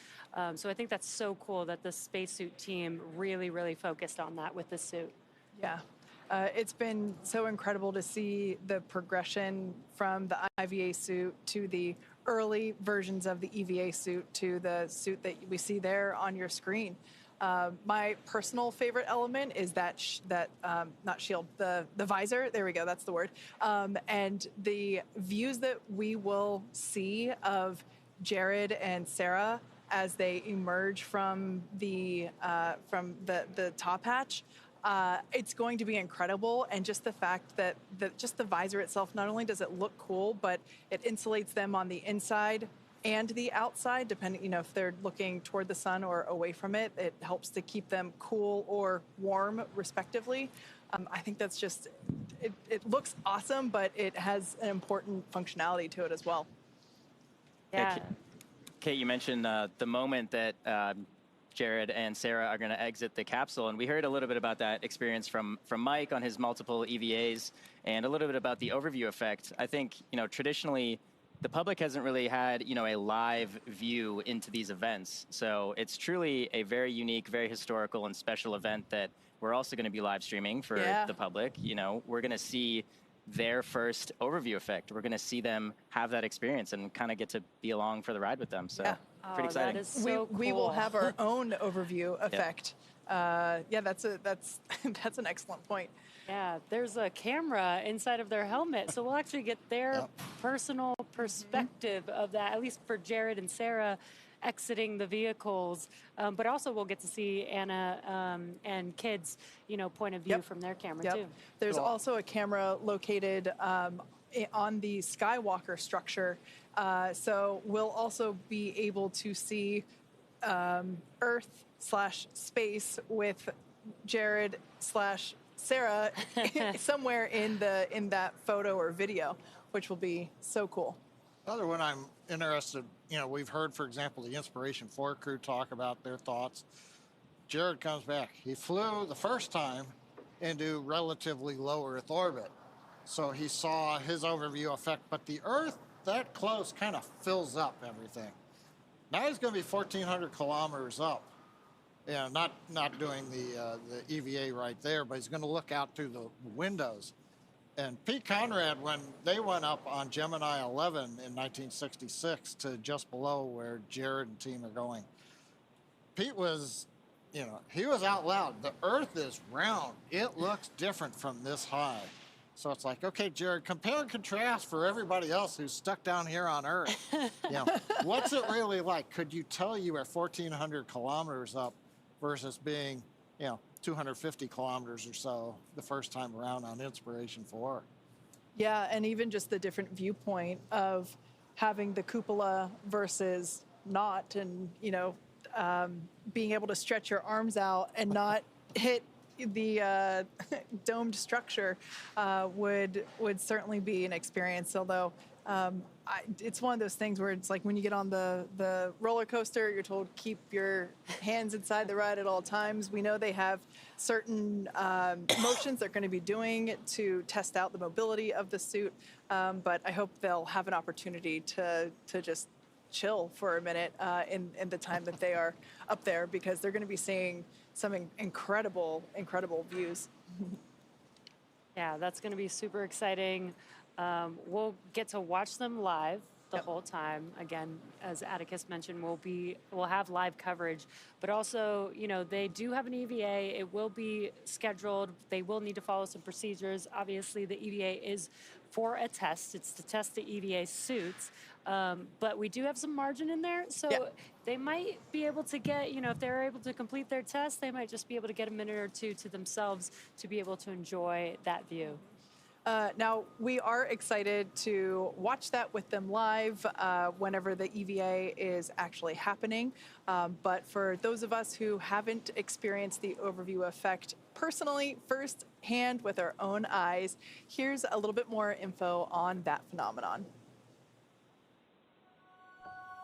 So I think that's so cool that the spacesuit team really, really focused on that with the suit.
Yeah. It's been so incredible to see the progression from the EVA suit to the early versions of the EVA suit to the suit that we see there on your screen. My personal favorite element is that, not shield, the visor. There we go, that's the word. And the views that we will see of Jared and Sarah as they emerge from the top hatch. It's going to be incredible, and just the fact that just the visor itself, not only does it look cool, but it insulates them on the inside and the outside, depending, you know, if they're looking toward the sun or away from it. It helps to keep them cool or warm, respectively. I think that's just, it looks awesome, but it has an important functionality to it as well.
Yeah.
Kate, you mentioned the moment that Jared and Sarah are going to exit the capsule, and we heard a little bit about that experience from Mike on his multiple EVAs, and a little bit about the overview effect. I think, you know, traditionally the public hasn't really had, you know, a live view into these events, so it's truly a very unique, very historical and special event that we're also going to be live streaming for the public. You know, we're going to see their first overview effect. We're going to see them have that experience and kind of get to be along for the ride with them. So pretty exciting.
That is so
We will
cool.
have our own overview effect. Yeah, that's an excellent point.
Yeah, there's a camera inside of their helmet, so we'll actually get their personal perspective of that, at least for Jared and Sarah exiting the vehicles, but also we'll get to see Anna and kids, you know, point of view from their camera too.
There's also a camera located on the Skywalker structure, so we'll also be able to see Earth/space with Jared/Sarah somewhere in that photo or video, which will be so cool.
Another one I'm interested, you know, we've heard, for example, the Inspiration 4 crew talk about their thoughts. Jared comes back. He flew the first time into relatively low Earth orbit, so he saw his overview effect, but the Earth that close kind of fills up everything. Now he's going to be 1,400 kilometers up. Yeah, not doing the EVA right there, but he's going to look out through the windows. And Pete Conrad, when they went up on Gemini 11 in 1966 to just below where Jared and team are going, Pete was, you know, he was out loud. The Earth is round. It looks different from this high. So it's like, okay, Jared, compare and contrast for everybody else who's stuck down here on Earth. You know, what's it really like? Could you tell you are 1,400 kilometers up versus being, you know, 250 kilometers or so the first time around on Inspiration 4.
Yeah, and even just the different viewpoint of having the cupola versus not, and, you know, being able to stretch your arms out and not hit the domed structure would certainly be an experience, although it's one of those things where it's like when you get on the roller coaster, you're told keep your hands inside the ride at all times. We know they have certain motions they're going to be doing to test out the mobility of the suit, but I hope they'll have an opportunity to just chill for a minute in the time that they are up there, because they're going to be seeing some incredible views.
Yeah, that's going to be super exciting. We'll get to watch them live the whole time. Again, as Atticus mentioned, we'll have live coverage, but also, you know, they do have an EVA. It will be scheduled. They will need to follow some procedures. Obviously, the EVA is for a test. It's to test the EVA suits, but we do have some margin in there, so they might be able to get, you know, if they're able to complete their test, they might just be able to get a minute or two to themselves to be able to enjoy that view.
Now, we are excited to watch that with them live whenever the EVA is actually happening. But for those of us who haven't experienced the overview effect personally, firsthand with our own eyes, here's a little bit more info on that phenomenon.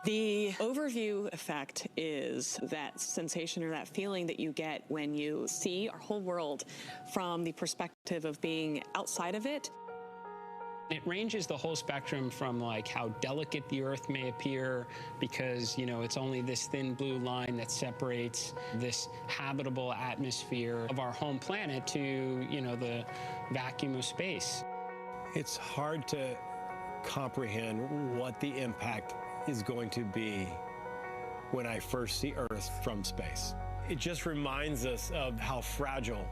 The overview effect is that sensation or that feeling that you get when you see our whole world from the perspective of being outside of it.
It ranges the whole spectrum from like how delicate the Earth may appear because, you know, it's only this thin blue line that separates this habitable atmosphere of our home planet to, you know, the vacuum of space.
It's hard to comprehend what the impact is going to be when I first see Earth from space. It just reminds us of how fragile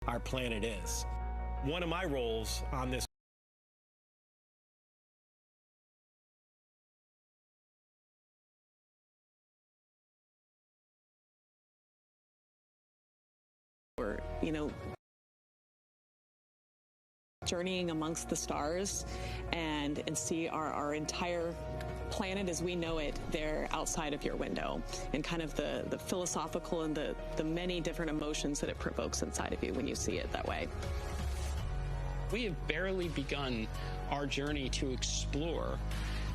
our planet is. One of my roles on this
you know, journeying amongst the stars and see our entire planet as we know it there outside of your window, and kind of the philosophical and the many different emotions that it provokes inside of you when you see it that way.
We have barely begun our journey to explore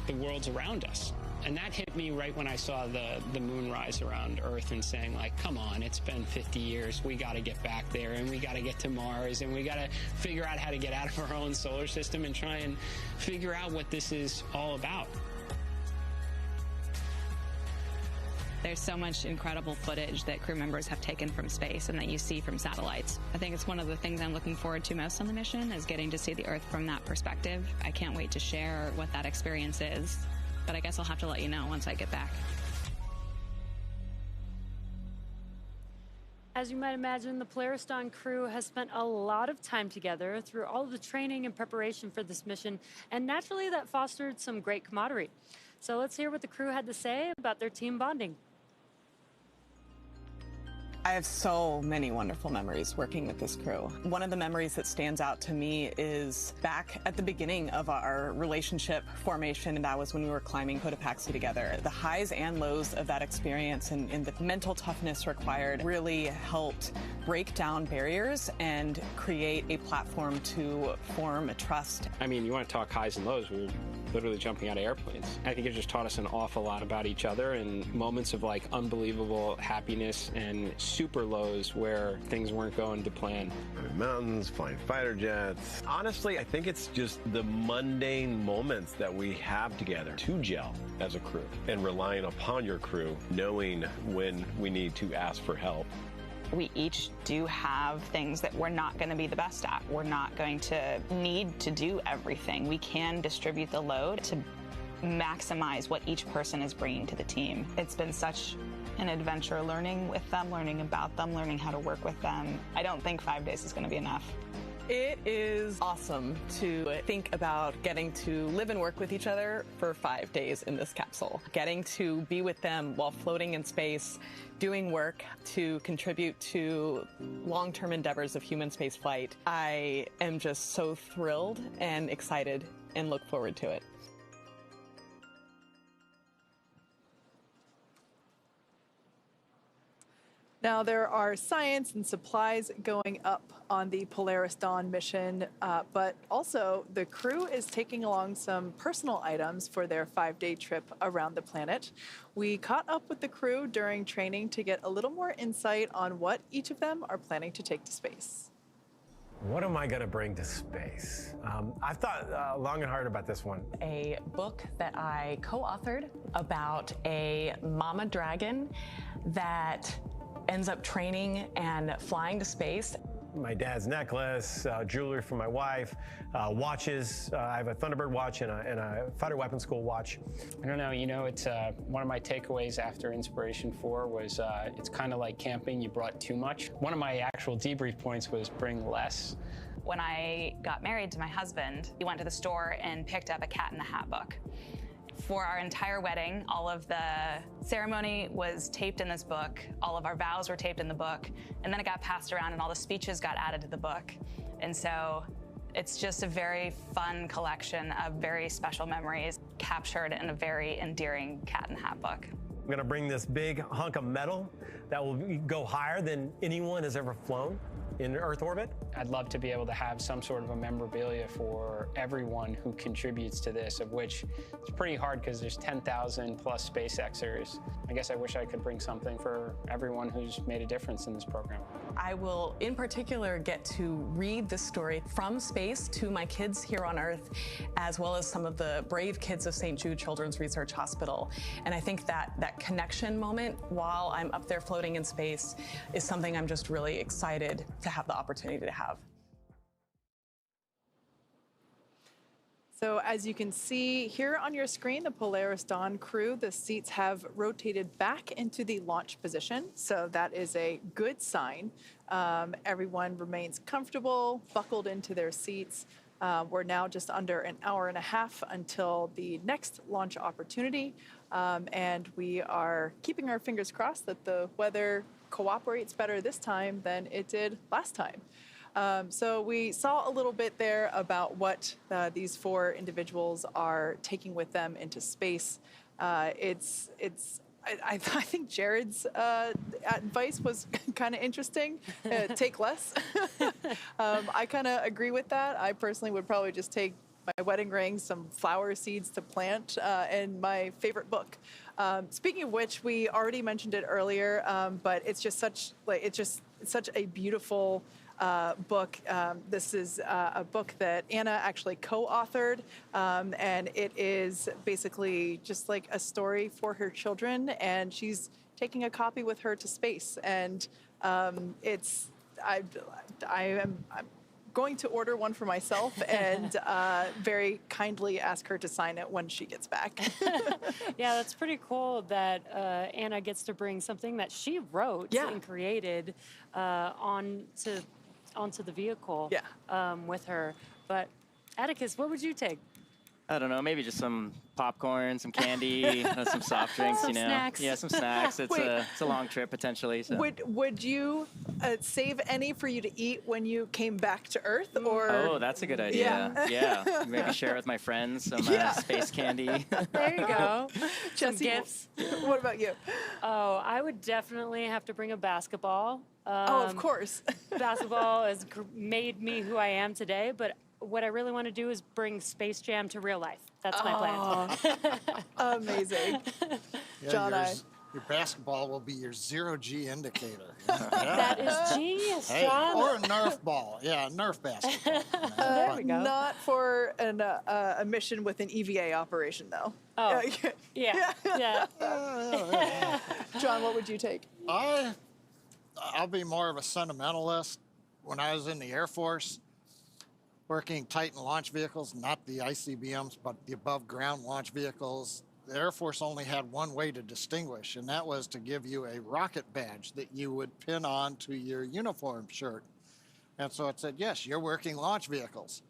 the worlds around us. And that hit me right when I saw the moon rise around Earth and saying, like, come on, it's been 50 years. We got to get back there, and we got to get to Mars, and we got to figure out how to get out of our own solar system and try and figure out what this is all about.
There's so much incredible footage that crew members have taken from space and that you see from satellites. I think it's one of the things I'm looking forward to most on the mission is getting to see the Earth from that perspective. I can't wait to share what that experience is, but I guess I'll have to let you know once I get back.
As you might imagine, the Polaris Dawn crew has spent a lot of time together through all of the training and preparation for this mission, and naturally that fostered some great camaraderie. So let's hear what the crew had to say about their team bonding.
I have so many wonderful memories working with this crew. One of the memories that stands out to me is back at the beginning of our relationship formation, and that was when we were climbing Cotopaxi together. The highs and lows of that experience and the mental toughness required really helped break down barriers and create a platform to form a trust.
I mean, you want to talk highs and lows, we were literally jumping out of airplanes. I think it just taught us an awful lot about each other, and moments of like unbelievable happiness and super lows where things weren't going to plan.
Climbing mountains, flying fighter jets. Honestly, I think it's just the mundane moments that we have together to gel as a crew, and relying upon your crew, knowing when we need to ask for help.
We each do have things that we're not going to be the best at. We're not going to need to do everything. We can distribute the load to maximize what each person is bringing to the team. It's been such an adventure learning with them, learning about them, learning how to work with them. I don't think 5 days is going to be enough.
It is awesome to think about getting to live and work with each other for 5 days in this capsule. Getting to be with them while floating in space, doing work to contribute to long-term endeavors of human spaceflight. I am just so thrilled and excited and look forward to it.
Now, there are science and supplies going up on the Polaris Dawn mission, but also the crew is taking along some personal items for their 5-day trip around the planet. We caught up with the crew during training to get a little more insight on what each of them are planning to take to space.
What am I going to bring to space? I've thought long and hard about this one.
A book that I co-authored about a mama dragon that ends up training and flying to space.
My dad's necklace, jewelry for my wife, watches. I have a Thunderbird watch and a fighter weapons school watch.
I don't know, it's one of my takeaways after Inspiration 4 was it's kind of like camping, you brought too much. One of my actual debrief points was bring less.
When I got married to my husband, we went to the store and picked up a Cat in the Hat book. For our entire wedding, all of the ceremony was taped in this book, all of our vows were taped in the book, and then it got passed around and all the speeches got added to the book. And so it's just a very fun collection of very special memories captured in a very endearing Cat in the Hat book.
I'm gonna bring this big hunk of metal that will go higher than anyone has ever flown in Earth orbit.
I'd love to be able to have some sort of a memorabilia for everyone who contributes to this, of which it's pretty hard because there's 10,000 plus SpaceXers. I guess I wish I could bring something for everyone who's made a difference in this program.
I will, in particular, get to read this story from space to my kids here on Earth, as well as some of the brave kids of St. Jude Children's Research Hospital. And I think that connection moment while I'm up there floating in space is something I'm just really excited to have the opportunity to have.
So as you can see here on your screen, the Polaris Dawn crew, the seats have rotated back into the launch position. So that is a good sign. Everyone remains comfortable, buckled into their seats. We're now just under an hour and a half until the next launch opportunity. And we are keeping our fingers crossed that the weather cooperates better this time than it did last time. So we saw a little bit there about what these four individuals are taking with them into space. I think Jared's advice was kind of interesting. Take less. I kind of agree with that. I personally would probably just take my wedding ring, some flower seeds to plant, and my favorite book. Speaking of which, we already mentioned it earlier, but it's just such a beautiful book. This is a book that Anna actually co-authored, and it is basically just like a story for her children, and she's taking a copy with her to space. And I'm going to order one for myself and very kindly ask her to sign it when she gets back.
Yeah, that's pretty cool that Anna gets to bring something that she wrote and created onto the vehicle with her. But Atticus, what would you take?
I don't know, maybe just some popcorn, some candy, some soft drinks,
some snacks.
Yeah, some snacks. It's a long trip potentially. So.
Would you save any for you to eat when you came back to Earth? Or
oh, that's a good idea. Yeah. Maybe share with my friends some space candy.
There you go.
Some gifts. What about you?
Oh, I would definitely have to bring a basketball.
Of course.
Basketball has made me who I am today, but what I really want to do is bring Space Jam to real life. That's my plan.
Amazing. John,
your basketball will be your zero-G indicator.
That is genius, John.
Or a Nerf ball. Yeah, Nerf basketball.
There we go.
Not for a mission with an EVA operation, though.
Oh, yeah.
John, what would you take?
I'll be more of a sentimentalist. When I was in the Air Force, working Titan launch vehicles, not the ICBMs, but the above-ground launch vehicles, the Air Force only had one way to distinguish, and that was to give you a rocket badge that you would pin on to your uniform shirt. And so it said, yes, you're working launch vehicles.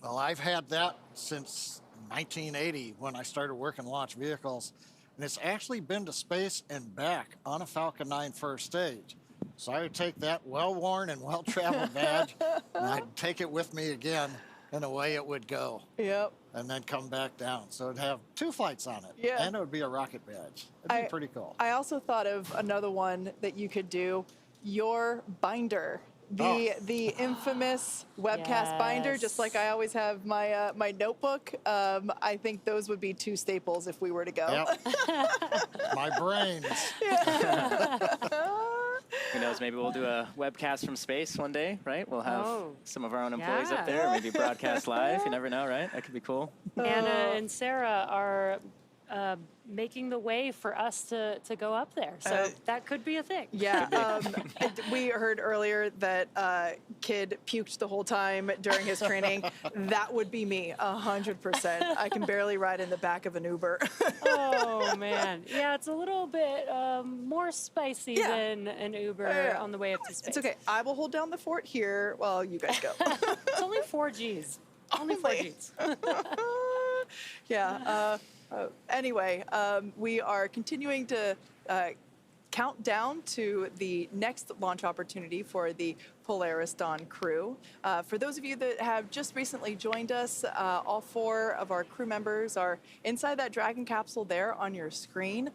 Well, I've had that since 1980 when I started working launch vehicles, and it's actually been to space and back on a Falcon 9 first stage. So I would take that well-worn and well-traveled badge, and I'd take it with me again, and away it would go.
Yep.
And then come back down. So it'd have 2 flights on it.
Yeah.
And it would be a rocket badge. It'd be pretty cool.
I also thought of another one that you could do, your binder. The infamous webcast binder, just like I always have my my notebook. I think those would be 2 staples if we were to go.
Yep. My brains.
Who knows, maybe we'll do a webcast from space one day, right? We'll have some of our own employees up there, or maybe broadcast live. You never know, right? That could be cool.
Anna and Sarah are making the way for us to go up there. So that could be a thing.
Yeah. We heard earlier that Kid puked the whole time during his training. That would be me, 100%. I can barely ride in the back of an Uber.
Oh, man. Yeah, it's a little bit more spicy than an Uber on the way up to space.
It's okay. I will hold down the fort here while you guys go.
It's only 4 Gs. Only 4 Gs.
Yeah. Anyway, we are continuing to count down to the next launch opportunity for the Polaris Dawn crew. For those of you that have just recently joined us, all 4 of our crew members are inside that Dragon capsule there on your screen.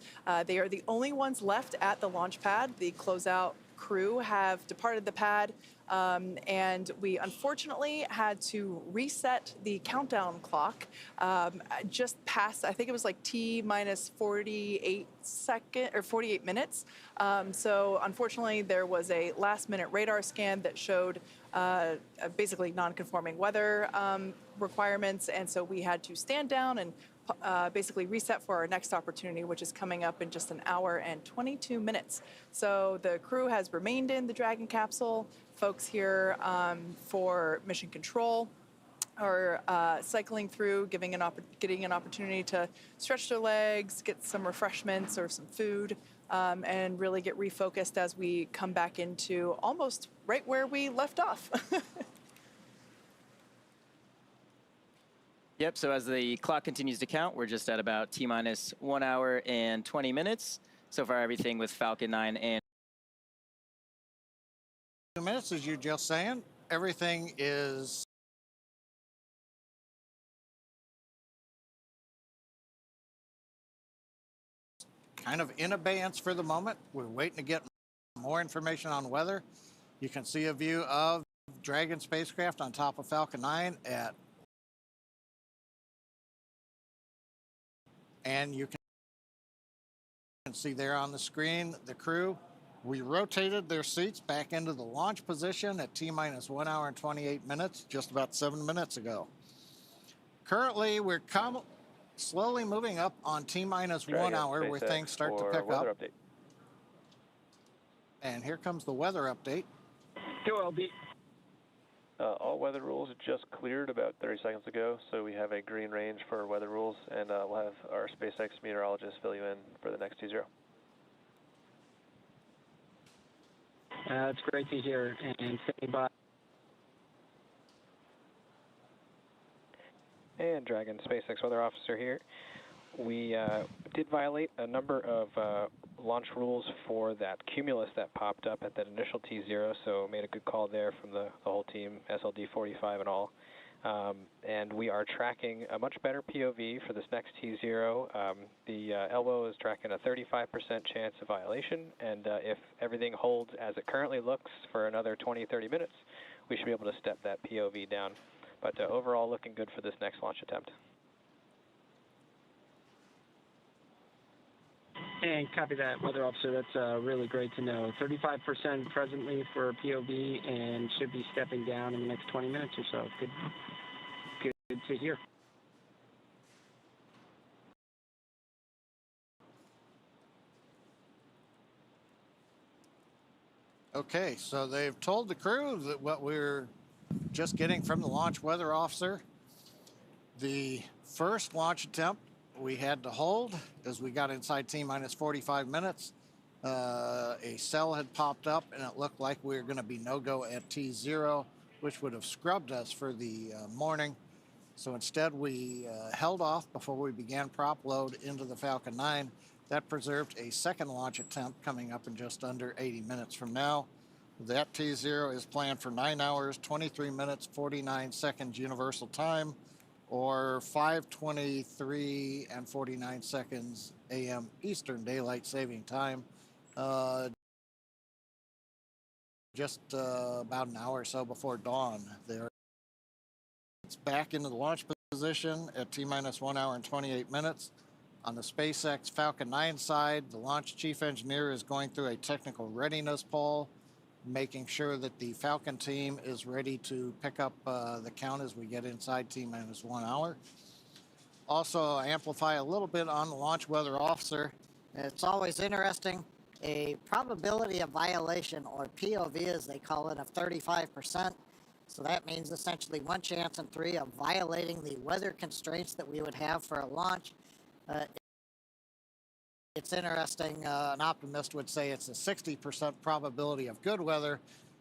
They are the only ones left at the launch pad. The closeout crew have departed the pad. And we unfortunately had to reset the countdown clock just past, I think it was like T minus 48 minutes. So unfortunately, there was a last-minute radar scan that showed basically non-conforming weather requirements, and so we had to stand down and basically reset for our next opportunity, which is coming up in just an hour and 22 minutes. So the crew has remained in the Dragon capsule. Folks here for mission control are cycling through, getting an opportunity to stretch their legs, get some refreshments or some food, and really get refocused as we come back into almost right where we left off.
Yep, so as the clock continues to count, we're just at about T minus 1 hour and 20 minutes. So far, everything with Falcon 9 and
2 minutes, as you're just saying, everything is kind of in abeyance for the moment. We're waiting to get more information on weather. You can see a view of Dragon spacecraft on top of Falcon 9 and you can see there on the screen the crew. We rotated their seats back into the launch position at T minus 1 hour and 28 minutes, just about 7 minutes ago. Currently, we're slowly moving up on T minus 1 hour where things start to pick up.
Update.
And here comes the weather update.
QLB.
All weather rules just cleared about 30 seconds ago, so we have a green range for weather rules, and we'll have our SpaceX meteorologist fill you in for the next T0.
It's great to hear, and standing by.
And Dragon SpaceX weather officer here. We did violate a number of launch rules for that cumulus that popped up at that initial T0, so made a good call there from the whole team, SLD 45 and all. And we are tracking a much better POV for this next T0. The LWO is tracking a 35% chance of violation, and if everything holds as it currently looks for another 20-30 minutes, we should be able to step that POV down. But overall, looking good for this next launch attempt.
And copy that, weather officer. That's really great to know. 35% presently for POV, and should be stepping down in the next 20 minutes or so. Good to hear.
Okay, so they've told the crew that what we're just getting from the launch weather officer, the first launch attempt we had to hold as we got inside T minus 45 minutes. A cell had popped up and it looked like we were going to be no-go at T0, which would have scrubbed us for the morning. So instead we held off before we began prop load into the Falcon 9. That preserved a second launch attempt coming up in just under 80 minutes from now. That T0 is planned for 9 hours, 23 minutes, 49 seconds universal time, or 5:23 and 49 seconds a.m. Eastern Daylight Saving Time. Just about an hour or so before dawn there. It's back into the launch position at T minus 1 hour and 28 minutes. On the SpaceX Falcon 9 side, the launch chief engineer is going through a technical readiness poll, making sure that the Falcon team is ready to pick up the count as we get inside T-minus 1 hour. Also, amplify a little bit on the launch weather officer.
It's always interesting. A probability of violation, or POV as they call it, of 35%. So that means essentially 1 chance in 3 of violating the weather constraints that we would have for a launch. It's interesting, an optimist would say it's a 60% probability of good weather.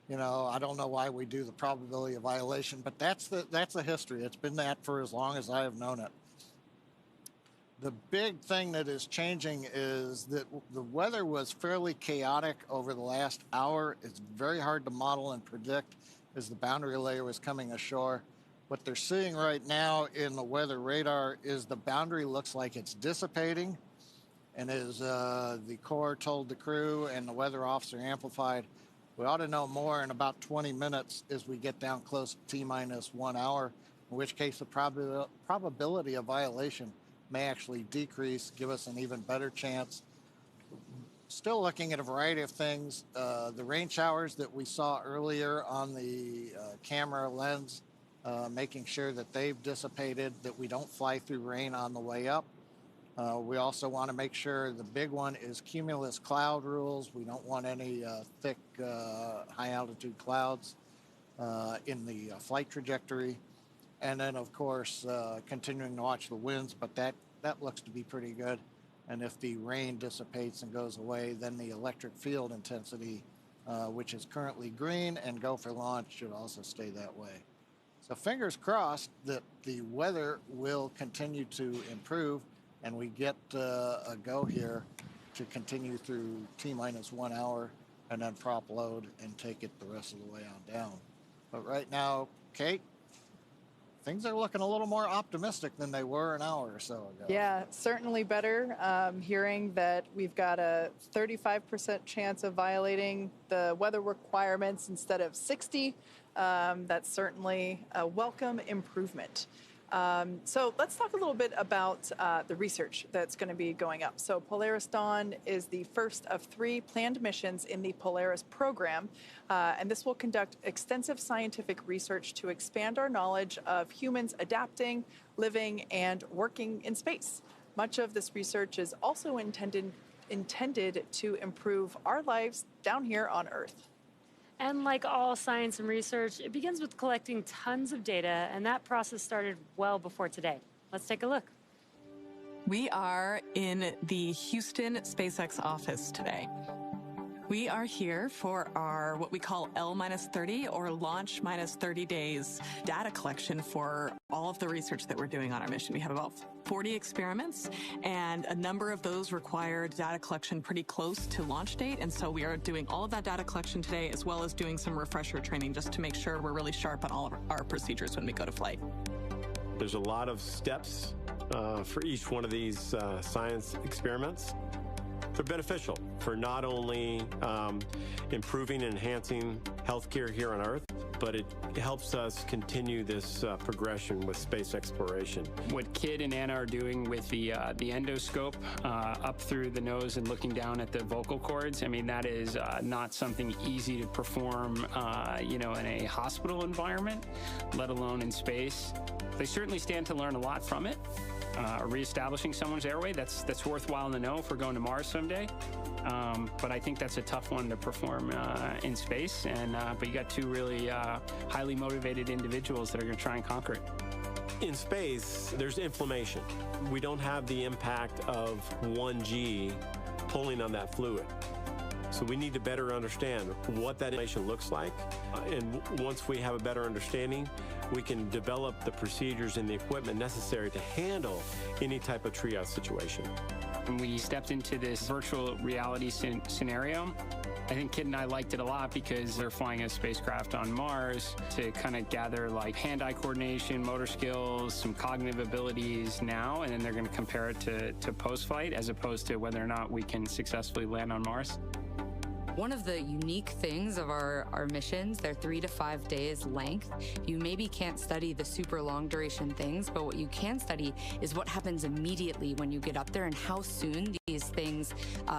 You know, I don't know why we do the probability of violation, but that's the history. It's been that for as long as I have known it. The big thing that is changing is that the weather was fairly chaotic over the last hour. It's very hard to model and predict as the boundary layer was coming ashore. What they're seeing right now in the weather radar is the boundary looks like it's dissipating. And as the Corps told the crew and the weather officer amplified, we ought to know more in about 20 minutes as we get down close to T-minus 1 hour, in which case the probability of violation may actually decrease, give us an even better chance. Still looking at a variety of things. The rain showers that we saw earlier on the camera lens, making sure that they've dissipated, that we don't fly through rain on the way up. We also want to make sure the big one is cumulus cloud rules. We don't want any thick, high-altitude clouds in the flight trajectory. And then, of course, continuing to watch the winds, but that looks to be pretty good. And if the rain dissipates and goes away, then the electric field intensity, which is currently green and go for launch, should also stay that way. So fingers crossed that the weather will continue to improve and we get a go here to continue through T-minus 1 hour and then prop load and take it the rest of the way on down. But right now, Kate, things are looking a little more optimistic than they were an hour or so ago.
Yeah, certainly better. Hearing that we've got a 35% chance of violating the weather requirements instead of 60, that's certainly a welcome improvement. So let's talk a little bit about the research that's going to be going up. So Polaris Dawn is the first of 3 planned missions in the Polaris program, and this will conduct extensive scientific research to expand our knowledge of humans adapting, living, and working in space. Much of this research is also intended to improve our lives down here on Earth.
And like all science and research, it begins with collecting tons of data, and that process started well before today. Let's take a look.
We are in the Houston SpaceX office today. We are here for our what we call L-30 or launch minus 30 days data collection for all of the research that we're doing on our mission. We have about 40 experiments, and a number of those required data collection pretty close to launch date. And so we are doing all of that data collection today, as well as doing some refresher training just to make sure we're really sharp on all of our procedures when we go to flight.
There's a lot of steps for each one of these science experiments. They're beneficial for not only improving and enhancing healthcare here on Earth, but it helps us continue this progression with space exploration.
What Kid and Anna are doing with the endoscope up through the nose and looking down at the vocal cords, I mean, that is not something easy to perform, you know, in a hospital environment, let alone in space. They certainly stand to learn a lot from it. Reestablishing someone's airway, that's worthwhile to know if we're going to Mars someday. But I think that's a tough one to perform in space. And but you got 2 really highly motivated individuals that are going to try and conquer it.
In space, there's inflammation. We don't have the impact of 1G pulling on that fluid. So we need to better understand what that inflammation looks like. And once we have a better understanding, we can develop the procedures and the equipment necessary to handle any type of triage situation.
When we stepped into this virtual reality scenario, I think Kid and I liked it a lot because they're flying a spacecraft on Mars to kind of gather like hand-eye coordination, motor skills, some cognitive abilities now, and then they're going to compare it to post-flight as opposed to whether or not we can successfully land on Mars.
One of the unique things of our missions, they're 3 to 5 days length. You maybe can't study the super long duration things, but what you can study is what happens immediately when you get up there and how soon these things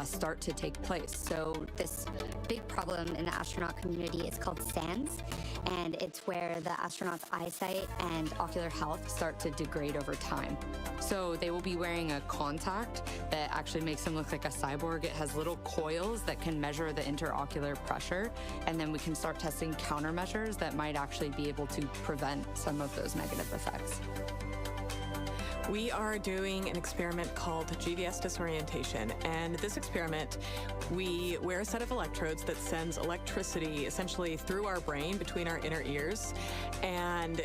start to take place.
So this big problem in the astronaut community is called SANS, and it's where the astronauts' eyesight and ocular health
start to degrade over time. So they will be wearing a contact that actually makes them look like a cyborg. It has little coils that can measure the interocular pressure, and then we can start testing countermeasures that might actually be able to prevent some of those negative effects.
We are doing an experiment called GVS disorientation, and this experiment, we wear a set of electrodes that sends electricity essentially through our brain between our inner ears and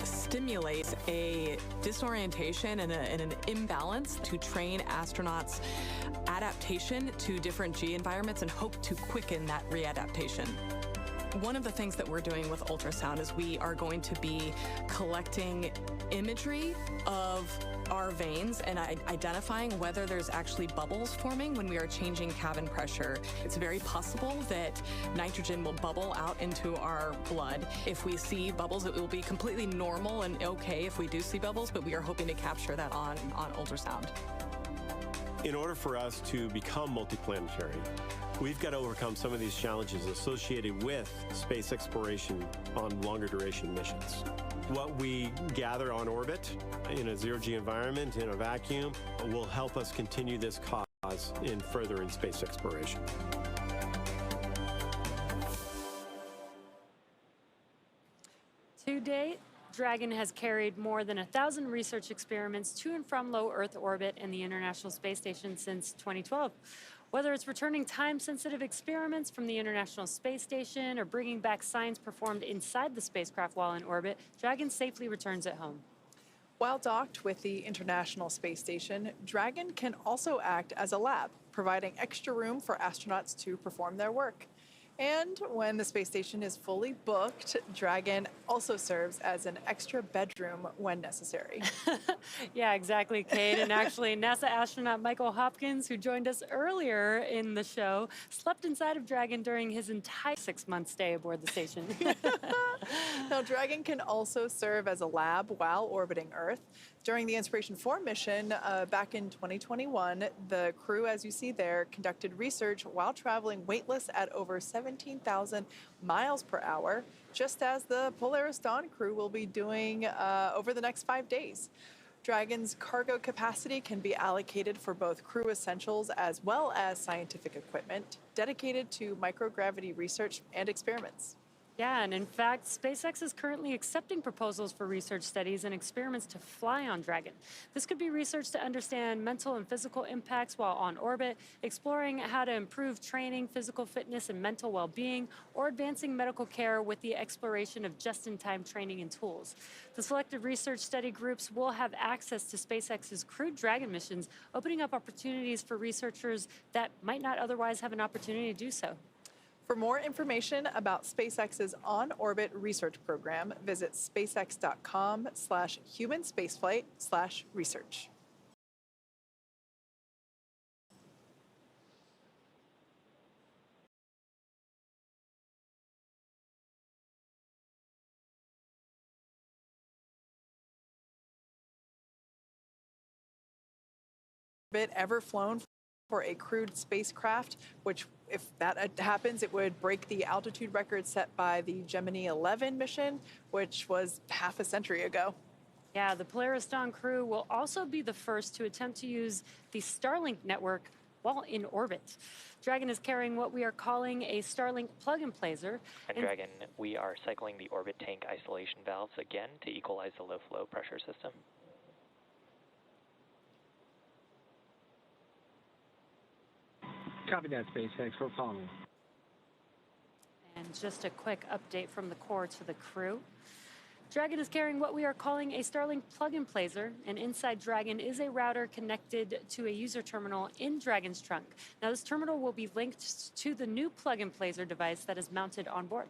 stimulates a disorientation and an imbalance to train astronauts' adaptation to different G environments and hope to quicken that readaptation. One of the things that we're doing with ultrasound is we are going to be collecting imagery of our veins and identifying whether there's actually bubbles forming when we are changing cabin pressure. It's very possible that nitrogen will bubble out into our blood. If we see bubbles, it will be completely normal and okay if we do see bubbles, but we are hoping to capture that on ultrasound.
In order for us to become multiplanetary, we've got to overcome some of these challenges associated with space exploration on longer duration missions. What we gather on orbit in a zero-G environment, in a vacuum, will help us continue this cause in furthering space exploration.
To date, Dragon has carried more than 1,000 research experiments to and from low Earth orbit and the International Space Station since 2012. Whether it's returning time-sensitive experiments from the International Space Station or bringing back science performed inside the spacecraft while in orbit, Dragon safely returns at home.
While docked with the International Space Station, Dragon can also act as a lab, providing extra room for astronauts to perform their work. And when the space station is fully booked, Dragon also serves as an extra bedroom when necessary.
Yeah, exactly, Kate. And actually, NASA astronaut Michael Hopkins, who joined us earlier in the show, slept inside of Dragon during his entire 6-month stay aboard the station.
Now, Dragon can also serve as a lab while orbiting Earth. During the Inspiration 4 mission back in 2021, the crew, as you see there, conducted research while traveling weightless at over 17,000 miles per hour, just as the Polaris Dawn crew will be doing over the next 5 days. Dragon's cargo capacity can be allocated for both crew essentials as well as scientific equipment dedicated to microgravity research and experiments.
Yeah, and in fact, SpaceX is currently accepting proposals for research studies and experiments to fly on Dragon. This could be research to understand mental and physical impacts while on orbit, exploring how to improve training, physical fitness, and mental well-being, or advancing medical care with the exploration of just-in-time training and tools. The selected research study groups will have access to SpaceX's crewed Dragon missions, opening up opportunities for researchers that might not otherwise have an opportunity to do so.
For more information about SpaceX's on-orbit research program, visit spacex.com/humanspaceflight/research. Ever flown for a crewed spacecraft, which, if that happens, it would break the altitude record set by the Gemini 11 mission, which was half a century ago.
Yeah, the Polaris Dawn crew will also be the first to attempt to use the Starlink network while in orbit. Dragon is carrying what we are calling a Starlink plug-and-placer.
And Dragon, we are cycling the orbit tank isolation valves again to equalize the low-flow pressure system.
Copy that, SpaceX. We're following.
And just a quick update from the core to the crew. Dragon is carrying what we are calling a Starlink plug-and-placer, and inside Dragon is a router connected to a user terminal in Dragon's trunk. Now, this terminal will be linked to the new plug-and-placer device that is mounted on board.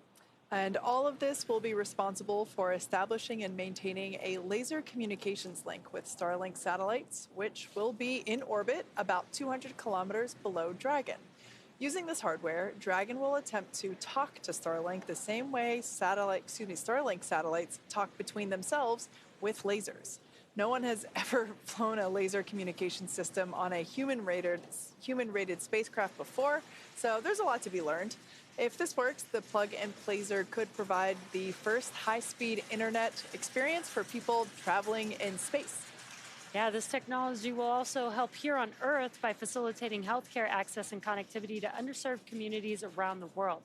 And all of this will be responsible for establishing and maintaining a laser communications link with Starlink satellites, which will be in orbit about 200 kilometers below Dragon. Using this hardware, Dragon will attempt to talk to Starlink the same way Starlink satellites talk between themselves with lasers. No one has ever flown a laser communication system on a human-rated spacecraft before, so there's a lot to be learned. If this works, the plug-and laser could provide the first high-speed internet experience for people traveling in space.
Yeah, this technology will also help here on Earth by facilitating healthcare access and connectivity to underserved communities around the world.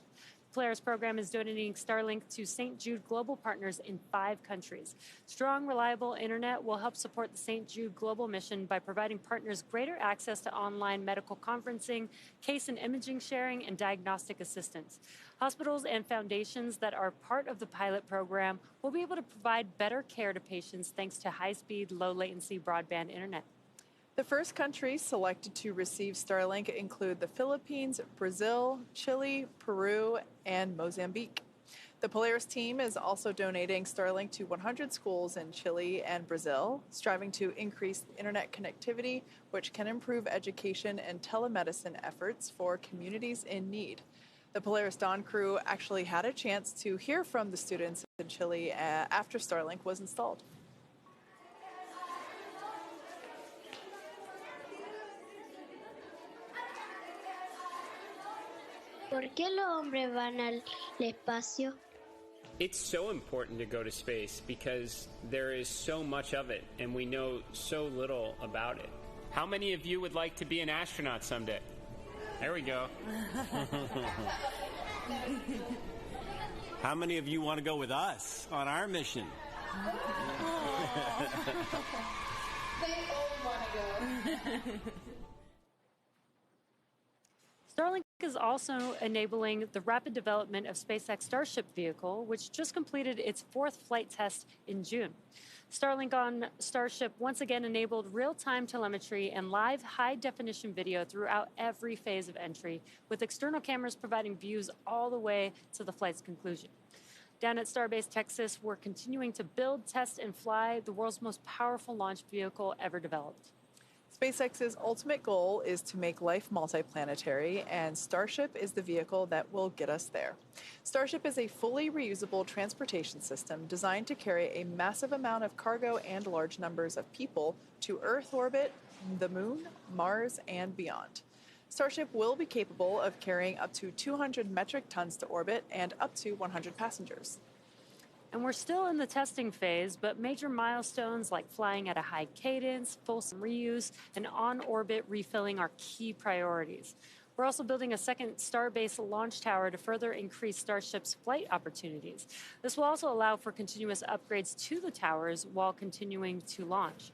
The Polaris program is donating Starlink to St. Jude Global partners in 5 countries. Strong, reliable internet will help support the St. Jude Global mission by providing partners greater access to online medical conferencing, case and imaging sharing, and diagnostic assistance. Hospitals and foundations that are part of the pilot program will be able to provide better care to patients thanks to high-speed, low-latency broadband internet.
The first countries selected to receive Starlink include the Philippines, Brazil, Chile, Peru, and Mozambique. The Polaris team is also donating Starlink to 100 schools in Chile and Brazil, striving to increase internet connectivity, which can improve education and telemedicine efforts for communities in need. The Polaris Dawn crew actually had a chance to hear from the students in Chile after Starlink was installed.
¿Por qué los hombres van al espacio?
It's so important to go to space because there is so much of it and we know so little about it. How many of you would like to be an astronaut someday? There we go.
How many of you want to go with us on our mission?
They all want to go.
Starlink is also enabling the rapid development of SpaceX Starship vehicle, which just completed its 4th flight test in June. Starlink on Starship once again enabled real-time telemetry and live high-definition video throughout every phase of entry, with external cameras providing views all the way to the flight's conclusion. Down at Starbase, Texas, we're continuing to build, test, and fly the world's most powerful launch vehicle ever developed.
SpaceX's ultimate goal is to make life multiplanetary, and Starship is the vehicle that will get us there. Starship is a fully reusable transportation system designed to carry a massive amount of cargo and large numbers of people to Earth orbit, the Moon, Mars, and beyond. Starship will be capable of carrying up to 200 metric tons to orbit and up to 100 passengers.
And we're still in the testing phase, but major milestones like flying at a high cadence, fulsome reuse, and on-orbit refilling are key priorities. We're also building a second Starbase launch tower to further increase Starship's flight opportunities. This will also allow for continuous upgrades to the towers while continuing to launch.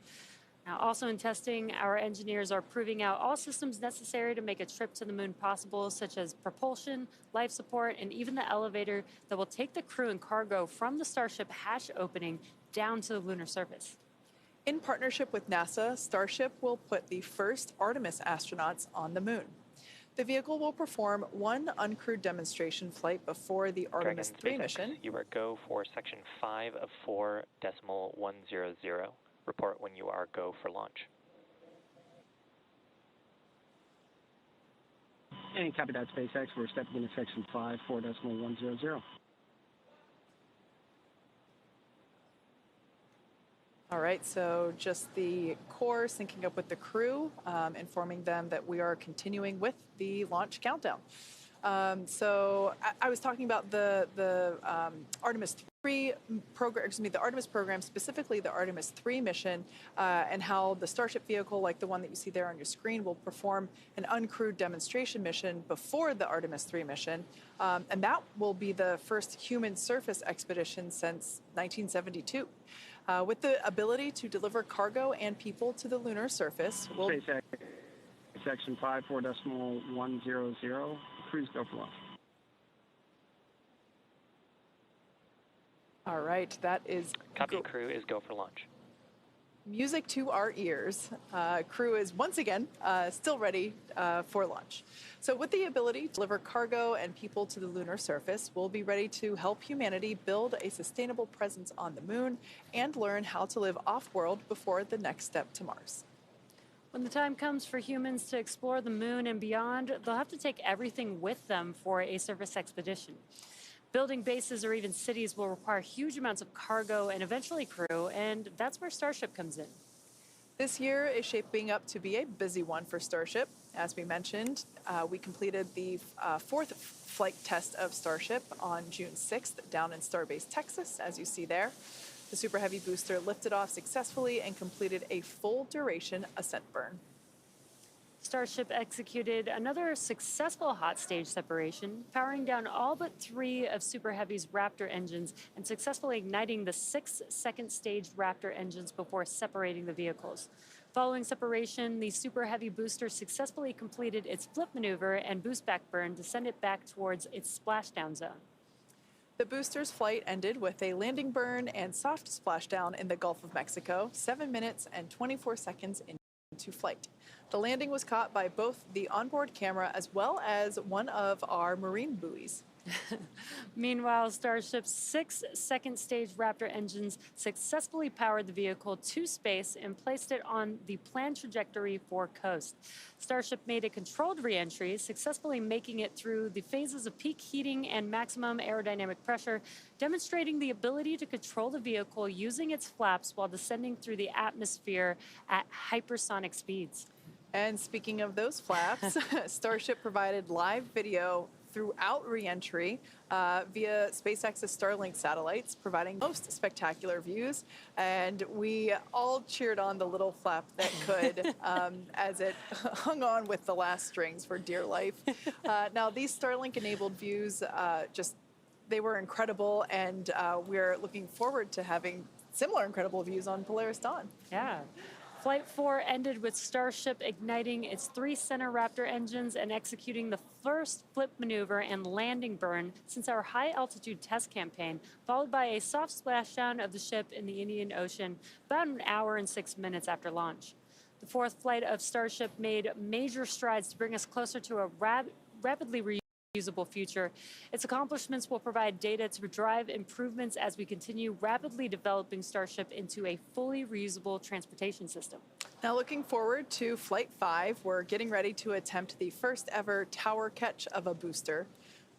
Now, also in testing, our engineers are proving out all systems necessary to make a trip to the moon possible, such as propulsion, life support, and even the elevator that will take the crew and cargo from the Starship hatch opening down to the lunar surface.
In partnership with NASA, Starship will put the first Artemis astronauts on the moon. The vehicle will perform one uncrewed demonstration flight before the Artemis 3 mission.
You are go for section 5 of 4.100. Report when you are go for launch.
And copy that, SpaceX. We're stepping into section 5, 4.100.
All right, so just the core syncing up with the crew, informing them that we are continuing with the launch countdown. So I was talking about the Artemis 3 program, the Artemis program, specifically the Artemis 3 mission, and how the Starship vehicle, like the one that you see there on your screen, will perform an uncrewed demonstration mission before the Artemis 3 mission. And that will be the first human surface expedition since 1972. With the ability to deliver cargo and people to the lunar surface.
SpaceX, section 5, 4.100. Crews go for launch.
All right, that is...
Copy, crew is go for launch.
Music to our ears. Crew is once again still ready for launch. So with the ability to deliver cargo and people to the lunar surface, we'll be ready to help humanity build a sustainable presence on the moon and learn how to live off-world before the next step to Mars.
When the time comes for humans to explore the moon and beyond, they'll have to take everything with them for a surface expedition. Building bases or even cities will require huge amounts of cargo and eventually crew, and that's where Starship comes in.
This year is shaping up to be a busy one for Starship. As we mentioned, we completed the fourth flight test of Starship on June 6th down in Starbase, Texas, as you see there. The Super Heavy booster lifted off successfully and completed a full duration ascent burn.
Starship executed another successful hot stage separation, powering down all but 3 of Super Heavy's Raptor engines and successfully igniting the 6 second-stage Raptor engines before separating the vehicles. Following separation, the Super Heavy booster successfully completed its flip maneuver and boost back burn to send it back towards its splashdown zone.
The booster's flight ended with a landing burn and soft splashdown in the Gulf of Mexico, 7 minutes and 24 seconds into flight. The landing was caught by both the onboard camera as well as one of our marine buoys.
Meanwhile, Starship's 6 second-stage Raptor engines successfully powered the vehicle to space and placed it on the planned trajectory for coast. Starship made a controlled re-entry, successfully making it through the phases of peak heating and maximum aerodynamic pressure, demonstrating the ability to control the vehicle using its flaps while descending through the atmosphere at hypersonic speeds.
And speaking of those flaps, Starship provided live video throughout re-entry via SpaceX's Starlink satellites, providing most spectacular views. And we all cheered on the little flap that could as it hung on with the last strings for dear life. Now, these Starlink-enabled views, they were incredible, and we're looking forward to having similar incredible views on Polaris Dawn.
Yeah. Flight 4 ended with Starship igniting its 3 center Raptor engines and executing the first flip maneuver and landing burn since our high-altitude test campaign, followed by a soft splashdown of the ship in the Indian Ocean about an hour and 6 minutes after launch. The 4th flight of Starship made major strides to bring us closer to a rapidly reusable future. Its accomplishments will provide data to drive improvements as we continue rapidly developing Starship into a fully reusable transportation system.
Now, looking forward to Flight 5, we're getting ready to attempt the first ever tower catch of a booster.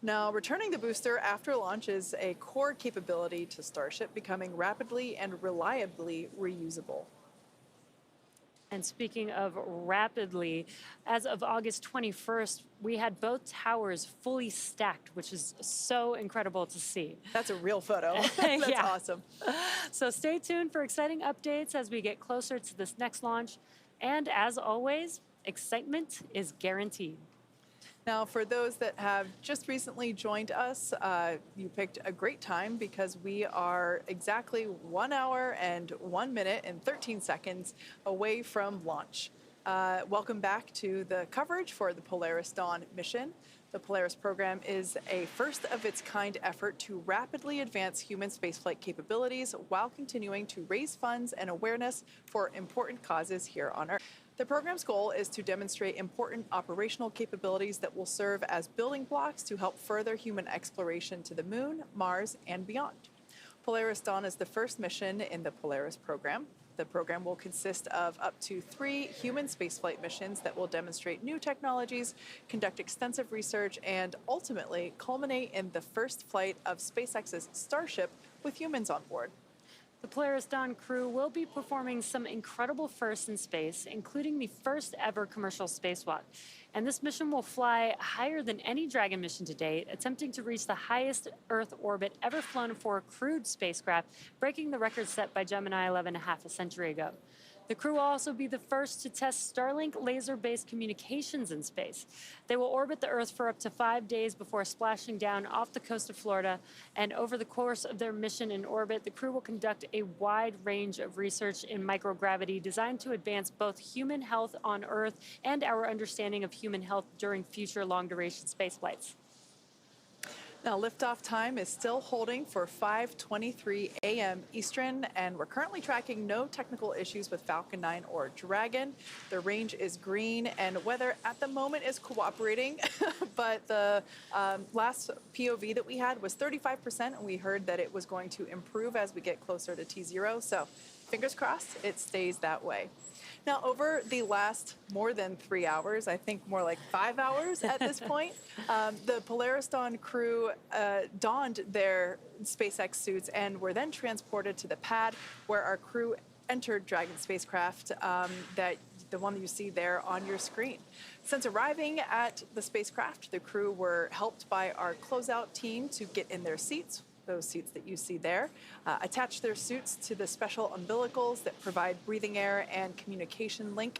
Now, returning the booster after launch is a core capability to Starship, becoming rapidly and reliably reusable.
And speaking of rapidly, as of August 21st, we had both towers fully stacked, which is so incredible to see.
That's a real photo. That's awesome.
So stay tuned for exciting updates as we get closer to this next launch. And as always, excitement is guaranteed.
Now, for those that have just recently joined us, you picked a great time because we are exactly 1 hour and 1 minute and 13 seconds away from launch. Welcome back to the coverage for the Polaris Dawn mission. The Polaris program is a first-of-its-kind effort to rapidly advance human spaceflight capabilities while continuing to raise funds and awareness for important causes here on Earth. The program's goal is to demonstrate important operational capabilities that will serve as building blocks to help further human exploration to the Moon, Mars, and beyond. Polaris Dawn is the first mission in the Polaris program. The program will consist of up to 3 human spaceflight missions that will demonstrate new technologies, conduct extensive research, and ultimately culminate in the first flight of SpaceX's Starship with humans on board.
The Polaris Dawn crew will be performing some incredible firsts in space, including the first ever commercial spacewalk. And this mission will fly higher than any Dragon mission to date, attempting to reach the highest Earth orbit ever flown for a crewed spacecraft, breaking the record set by Gemini 11 half a century ago. The crew will also be the first to test Starlink laser-based communications in space. They will orbit the Earth for up to 5 days before splashing down off the coast of Florida. And over the course of their mission in orbit, the crew will conduct a wide range of research in microgravity designed to advance both human health on Earth and our understanding of human health during future long-duration spaceflights.
Now, liftoff time is still holding for 5:23 a.m. Eastern, and we're currently tracking no technical issues with Falcon 9 or Dragon. The range is green, and weather at the moment is cooperating, but the last POV that we had was 35%, and we heard that it was going to improve as we get closer to T0. So fingers crossed, it stays that way. Now, over the last more than 3 hours, I think more like 5 hours at this point, the Polaris Dawn crew donned their SpaceX suits and were then transported to the pad where our crew entered Dragon spacecraft, the one that you see there on your screen. Since arriving at the spacecraft, the crew were helped by our closeout team to get in their seats, those seats that you see there, attach their suits to the special umbilicals that provide breathing air and communication link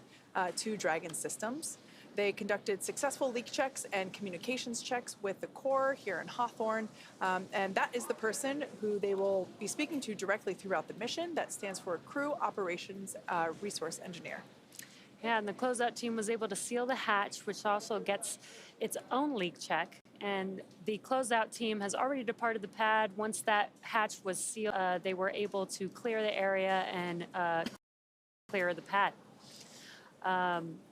to Dragon systems. They conducted successful leak checks and communications checks with the core here in Hawthorne, and that is the person who they will be speaking to directly throughout the mission. That stands for Crew Operations Resource Engineer.
Yeah, and the closeout team was able to seal the hatch, which also gets its own leak check. And the closeout team has already departed the pad. Once that hatch was sealed, they were able to clear the area and clear the pad.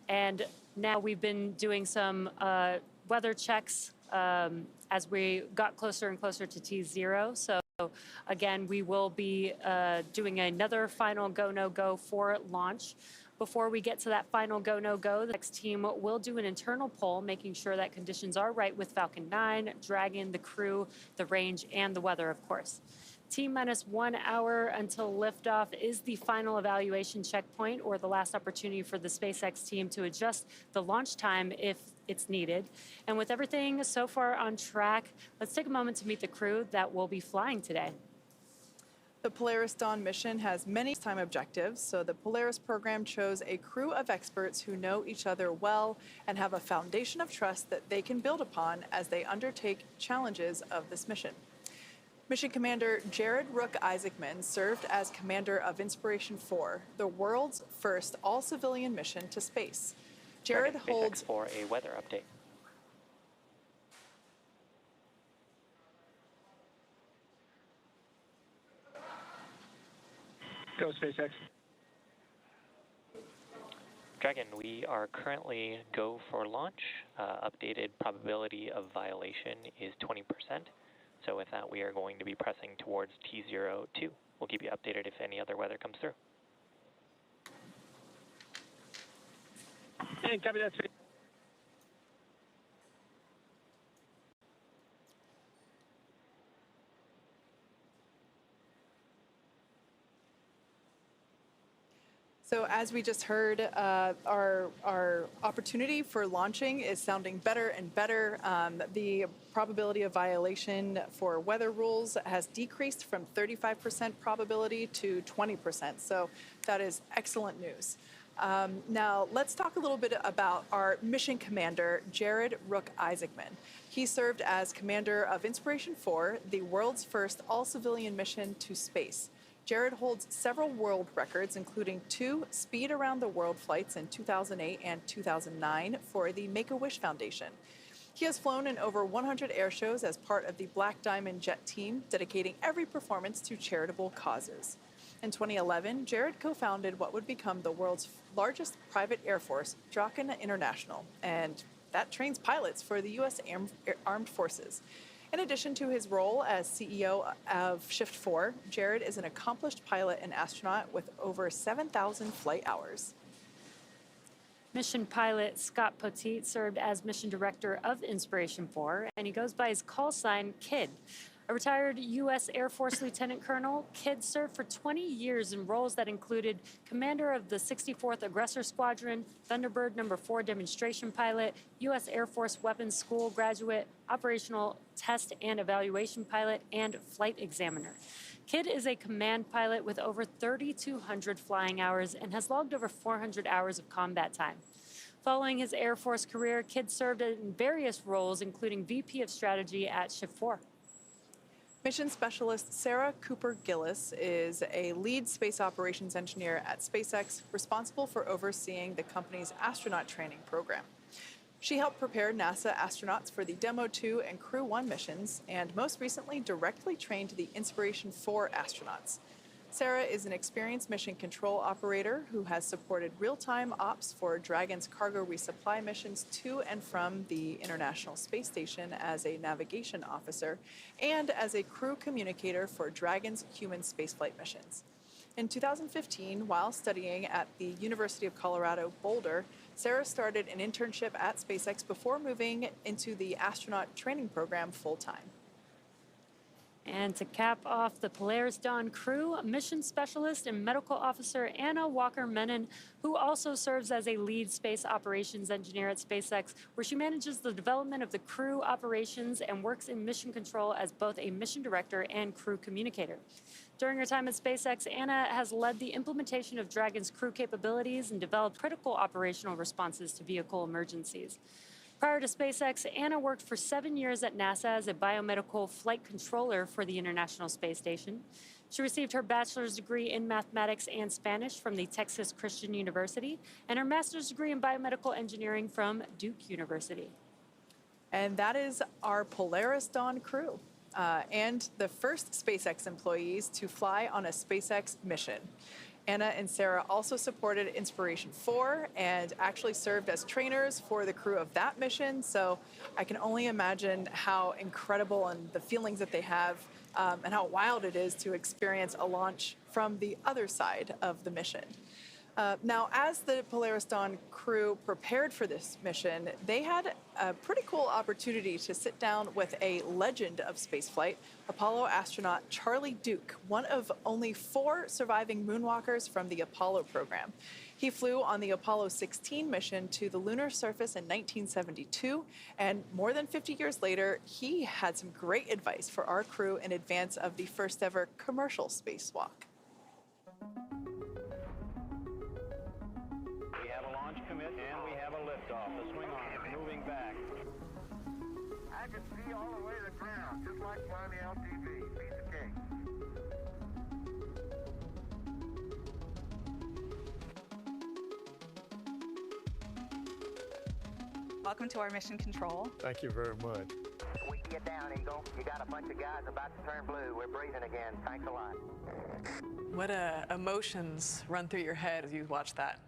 And now we've been doing some weather checks as we got closer and closer to T0. So again, we will be doing another final go, no go for launch. Before we get to that final go, no go, the next team will do an internal poll, making sure that conditions are right with Falcon 9, Dragon, the crew, the range, and the weather, of course. T-minus 1 hour until liftoff is the final evaluation checkpoint, or the last opportunity for the SpaceX team to adjust the launch time if it's needed. And with everything so far on track, let's take a moment to meet the crew that will be flying today.
The Polaris Dawn mission has many time objectives, so the Polaris program chose a crew of experts who know each other well and have a foundation of trust that they can build upon as they undertake challenges of this mission. Mission Commander Jared Rook Isaacman served as commander of Inspiration 4, the world's first all-civilian mission to space. Jared holds
for a weather update.
Go SpaceX.
Dragon, we are currently go for launch. Updated probability of violation is 20%. So with that, we are going to be pressing towards T02. We'll keep you updated if any other weather comes through.
Hey, copy that.
So as we just heard, our opportunity for launching is sounding better and better. The probability of violation for weather rules has decreased from 35% probability to 20%. So that is excellent news. Now, let's talk a little bit about our mission commander, Jared Rook Isaacman. He served as commander of Inspiration 4, the world's first all-civilian mission to space. Jared holds several world records, including 2 speed around the world flights in 2008 and 2009 for the Make-A-Wish Foundation. He has flown in over 100 air shows as part of the Black Diamond Jet team, dedicating every performance to charitable causes. In 2011, Jared co-founded what would become the world's largest private air force, Draken International, and that trains pilots for the U.S. Armed Forces. In addition to his role as CEO of Shift 4, Jared is an accomplished pilot and astronaut with over 7,000 flight hours.
Mission pilot Scott Poteet served as mission director of Inspiration 4, and he goes by his call sign, Kid. A retired U.S. Air Force Lieutenant Colonel, Kidd served for 20 years in roles that included commander of the 64th Aggressor Squadron, Thunderbird No. 4 demonstration pilot, U.S. Air Force Weapons School graduate, operational test and evaluation pilot, and flight examiner. Kidd is a command pilot with over 3,200 flying hours and has logged over 400 hours of combat time. Following his Air Force career, Kidd served in various roles, including VP of Strategy at Shift 4.
Mission Specialist Sarah Cooper Gillis is a lead space operations engineer at SpaceX, responsible for overseeing the company's astronaut training program. She helped prepare NASA astronauts for the Demo 2 and Crew 1 missions, and most recently directly trained the Inspiration 4 astronauts. Sarah is an experienced mission control operator who has supported real-time ops for Dragon's cargo resupply missions to and from the International Space Station as a navigation officer and as a crew communicator for Dragon's human spaceflight missions. In 2015, while studying at the University of Colorado Boulder, Sarah started an internship at SpaceX before moving into the astronaut training program full-time.
And to cap off the Polaris Dawn crew, mission specialist and medical officer Anna Walker-Menon, who also serves as a lead space operations engineer at SpaceX, where she manages the development of the crew operations and works in mission control as both a mission director and crew communicator. During her time at SpaceX, Anna has led the implementation of Dragon's crew capabilities and developed critical operational responses to vehicle emergencies. Prior to SpaceX, Anna worked for 7 years at NASA as a biomedical flight controller for the International Space Station. She received her bachelor's degree in mathematics and Spanish from the Texas Christian University and her master's degree in biomedical engineering from Duke University.
And that is our Polaris Dawn crew and the first SpaceX employees to fly on a SpaceX mission. Anna and Sarah also supported Inspiration 4 and actually served as trainers for the crew of that mission. So I can only imagine how incredible and the feelings that they have and how wild it is to experience a launch from the other side of the mission. Now, as the Polaris Dawn crew prepared for this mission, they had a pretty cool opportunity to sit down with a legend of spaceflight, Apollo astronaut Charlie Duke, one of only 4 surviving moonwalkers from the Apollo program. He flew on the Apollo 16 mission to the lunar surface in 1972, and more than 50 years later, he had some great advice for our crew in advance of the first ever commercial spacewalk.
We have a launch commit and we have a liftoff. The swing arm is moving back.
I can see all the way to the ground, just like flying the LTV. Piece of cake.
Welcome to our mission control.
Thank you very much.
We can get down, Eagle. You got a bunch of guys about to turn blue. We're breathing again. Thanks a lot.
What emotions run through your head as you watch that?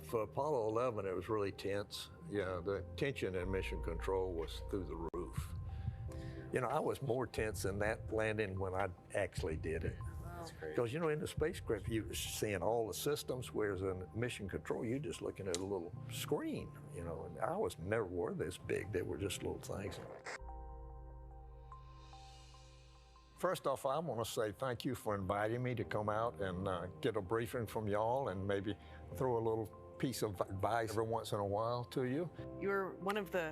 For Apollo 11, it was really tense. Yeah, the tension in mission control was through the roof. You know, I was more tense in that landing when I actually did it. Because, you know, in the spacecraft, you were seeing all the systems, whereas in mission control, you're just looking at a little screen, you know, and I was never were this big. They were just little things. First off, I want to say thank you for inviting me to come out and get a briefing from y'all and maybe throw a little piece of advice every once in a while to you.
You're one of the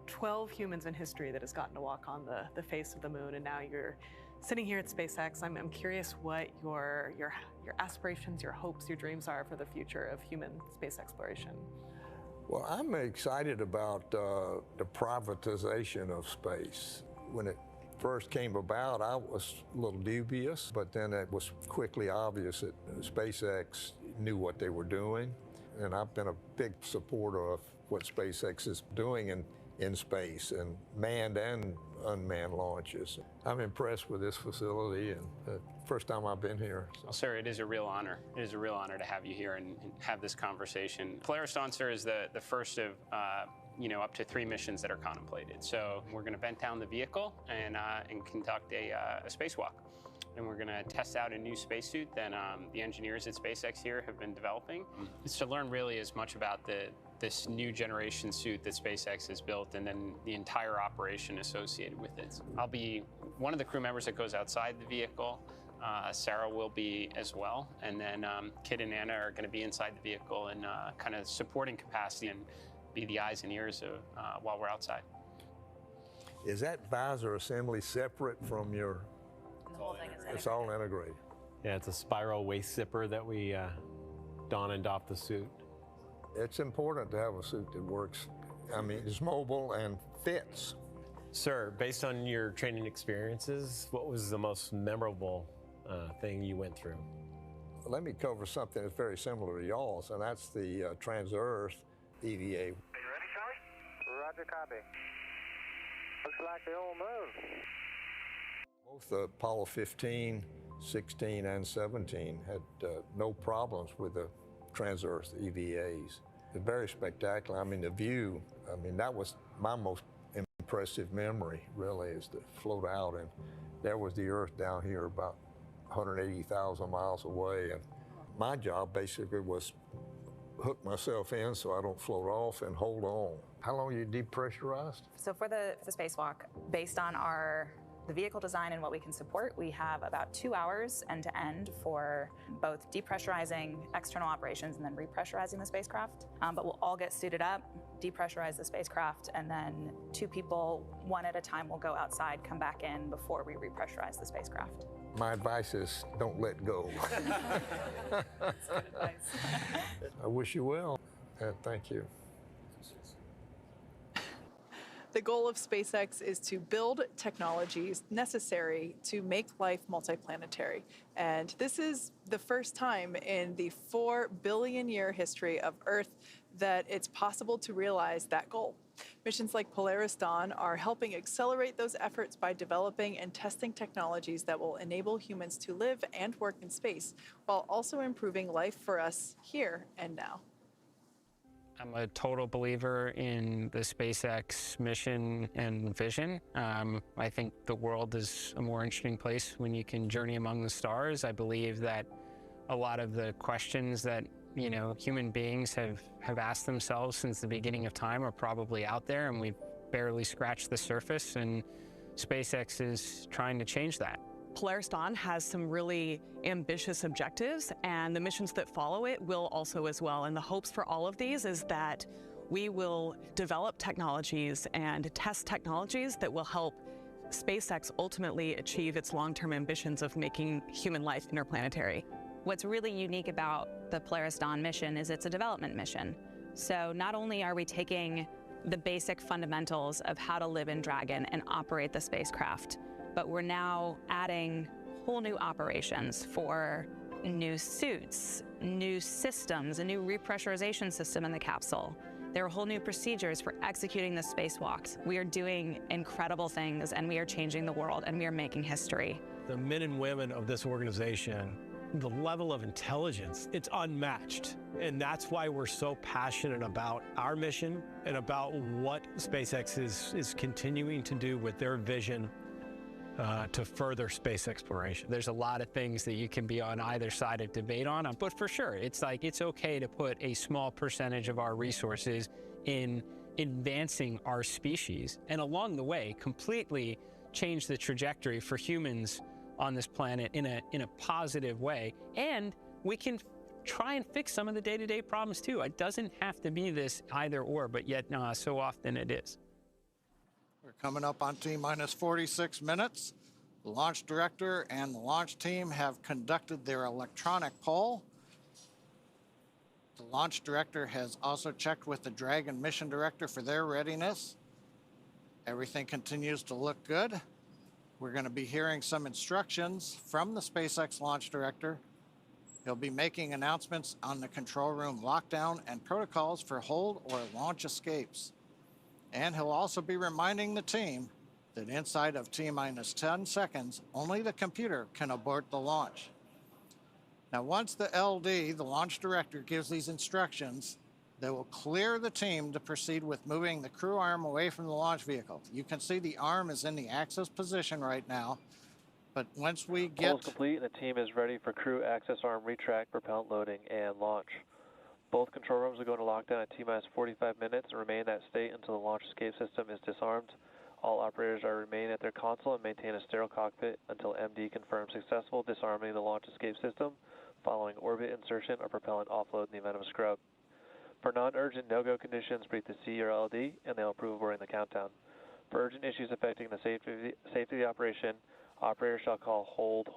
12 humans in history that has gotten to walk on the face of the moon, and now you're sitting here at SpaceX. I'm curious what your aspirations, your hopes, your dreams are for the future of human space exploration.
Well, I'm excited about the privatization of space. When it first came about, I was a little dubious, but then it was quickly obvious that SpaceX knew what they were doing. And I've been a big supporter of what SpaceX is doing in space and manned and unmanned launches. I'm impressed with this facility, and first time I've been here.
Well, sir, it is a real honor. It is a real honor to have you here and have this conversation. Polaris Dawn, sir, is the first of up to 3 missions that are contemplated. So we're going to vent down the vehicle and conduct a spacewalk. And we're going to test out a new spacesuit that the engineers at SpaceX here have been developing. It's to learn really as much about this new generation suit that SpaceX has built and then the entire operation associated with it. I'll be one of the crew members that goes outside the vehicle. Sarah will be as well. And then Kit and Anna are going to be inside the vehicle in kind of supporting capacity and be the eyes and ears of, while we're outside.
Is that visor assembly separate from your...
The whole thing is integrated.
It's all integrated.
Yeah, it's a spiral waist zipper that we don and doff the suit.
It's important to have a suit that works. I mean, it's mobile and fits.
Sir, based on your training experiences, what was the most memorable thing you went through?
Let me cover something that's very similar to y'all's, and that's the Trans-Earth EVA.
Are you ready, Charlie? Roger, copy. Looks like the old moon.
Both the Apollo 15, 16, and 17 had no problems with the Trans-Earth EVAs. It's very spectacular. I mean, the view, that was my most impressive memory, really, is to float out, and there was the Earth down here about 180,000 miles away. And my job basically was hook myself in so I don't float off and hold on. How long are you depressurized?
So for the spacewalk, based on the vehicle design and what we can support, we have about 2 hours end to end for both depressurizing external operations and then repressurizing the spacecraft. But we'll all get suited up, depressurize the spacecraft, and then 2 people, one at a time, will go outside, come back in before we repressurize the spacecraft.
My advice is don't let go.
That's good advice.
I wish you well, and thank you.
The goal of SpaceX is to build technologies necessary to make life multiplanetary. And this is the first time in the 4 billion year history of Earth that it's possible to realize that goal. Missions like Polaris Dawn are helping accelerate those efforts by developing and testing technologies that will enable humans to live and work in space, while also improving life for us here and now.
I'm a total believer in the SpaceX mission and vision. I think the world is a more interesting place when you can journey among the stars. I believe that a lot of the questions that human beings have asked themselves since the beginning of time are probably out there, and we've barely scratched the surface, and SpaceX is trying to change that.
Polaris Dawn has some really ambitious objectives, and the missions that follow it will also as well. And the hopes for all of these is that we will develop technologies and test technologies that will help SpaceX ultimately achieve its long-term ambitions of making human life interplanetary.
What's really unique about the Polaris Dawn mission is it's a development mission. So not only are we taking the basic fundamentals of how to live in Dragon and operate the spacecraft, but we're now adding whole new operations for new suits, new systems, a new repressurization system in the capsule. There are whole new procedures for executing the spacewalks. We are doing incredible things, and we are changing the world, and we are making history.
The men and women of this organization, the level of intelligence, it's unmatched. And that's why we're so passionate about our mission and about what SpaceX is continuing to do with their vision to further space exploration.
There's a lot of things that you can be on either side of debate on, but for sure, it's okay to put a small percentage of our resources in advancing our species, and along the way, completely change the trajectory for humans on this planet in a positive way. And we can try and fix some of the day-to-day problems too. It doesn't have to be this either or, but yet so often it is.
We're coming up on T-minus 46 minutes. The launch director and the launch team have conducted their electronic poll. The launch director has also checked with the Dragon mission director for their readiness. Everything continues to look good. We're going to be hearing some instructions from the SpaceX launch director. He'll be making announcements on the control room lockdown and protocols for hold or launch escapes. And he'll also be reminding the team that inside of T-minus 10 seconds, only the computer can abort the launch. Now, once the LD, the launch director, gives these instructions, they will clear the team to proceed with moving the crew arm away from the launch vehicle. You can see the arm is in the access position right now, but once we get...
Poll is complete, and the team is ready for crew access arm retract, propellant loading, and launch. Both control rooms will go into lockdown at T-minus 45 minutes and remain in that state until the launch escape system is disarmed. All operators are remain at their console and maintain a sterile cockpit until MD confirms successful disarming the launch escape system following orbit insertion or propellant offload in the event of a scrub. For non-urgent no-go conditions, breathe the C or LD, and they'll approve aboarding the countdown. For urgent issues affecting the safety of the operation, operators shall call hold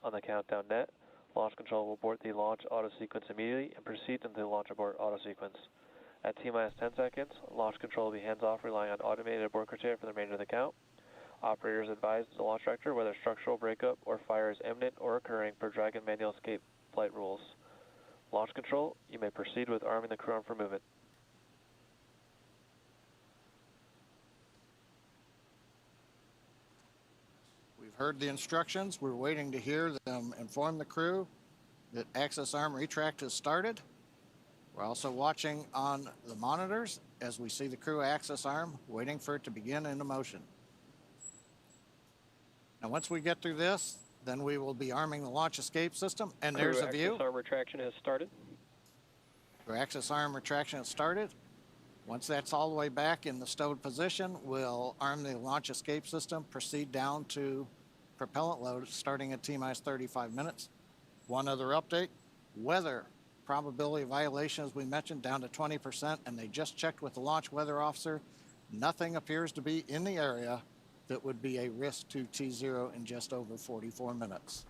on the countdown net. Launch control will abort the launch auto sequence immediately and proceed into the launch abort auto sequence. At T-minus 10 seconds, launch control will be hands-off, relying on automated abort criteria for the remainder of the count. Operators advise the launch director whether structural breakup or fire is imminent or occurring per Dragon manual escape flight rules. Launch control, you may proceed with arming the crew arm for movement.
We've heard the instructions. We're waiting to hear them inform the crew that access arm retract has started. We're also watching on the monitors as we see the crew access arm, waiting for it to begin into motion. Now, once we get through this, then we will be arming the launch escape system. And there's a view.
Crew access arm retraction has started.
Crew access arm retraction has started. Once that's all the way back in the stowed position, we'll arm the launch escape system, proceed down to propellant load starting at T-minus 35 minutes. One other update, weather probability of violation, as we mentioned, down to 20%, and they just checked with the launch weather officer. Nothing appears to be in the area that would be a risk to T0 in just over 44 minutes.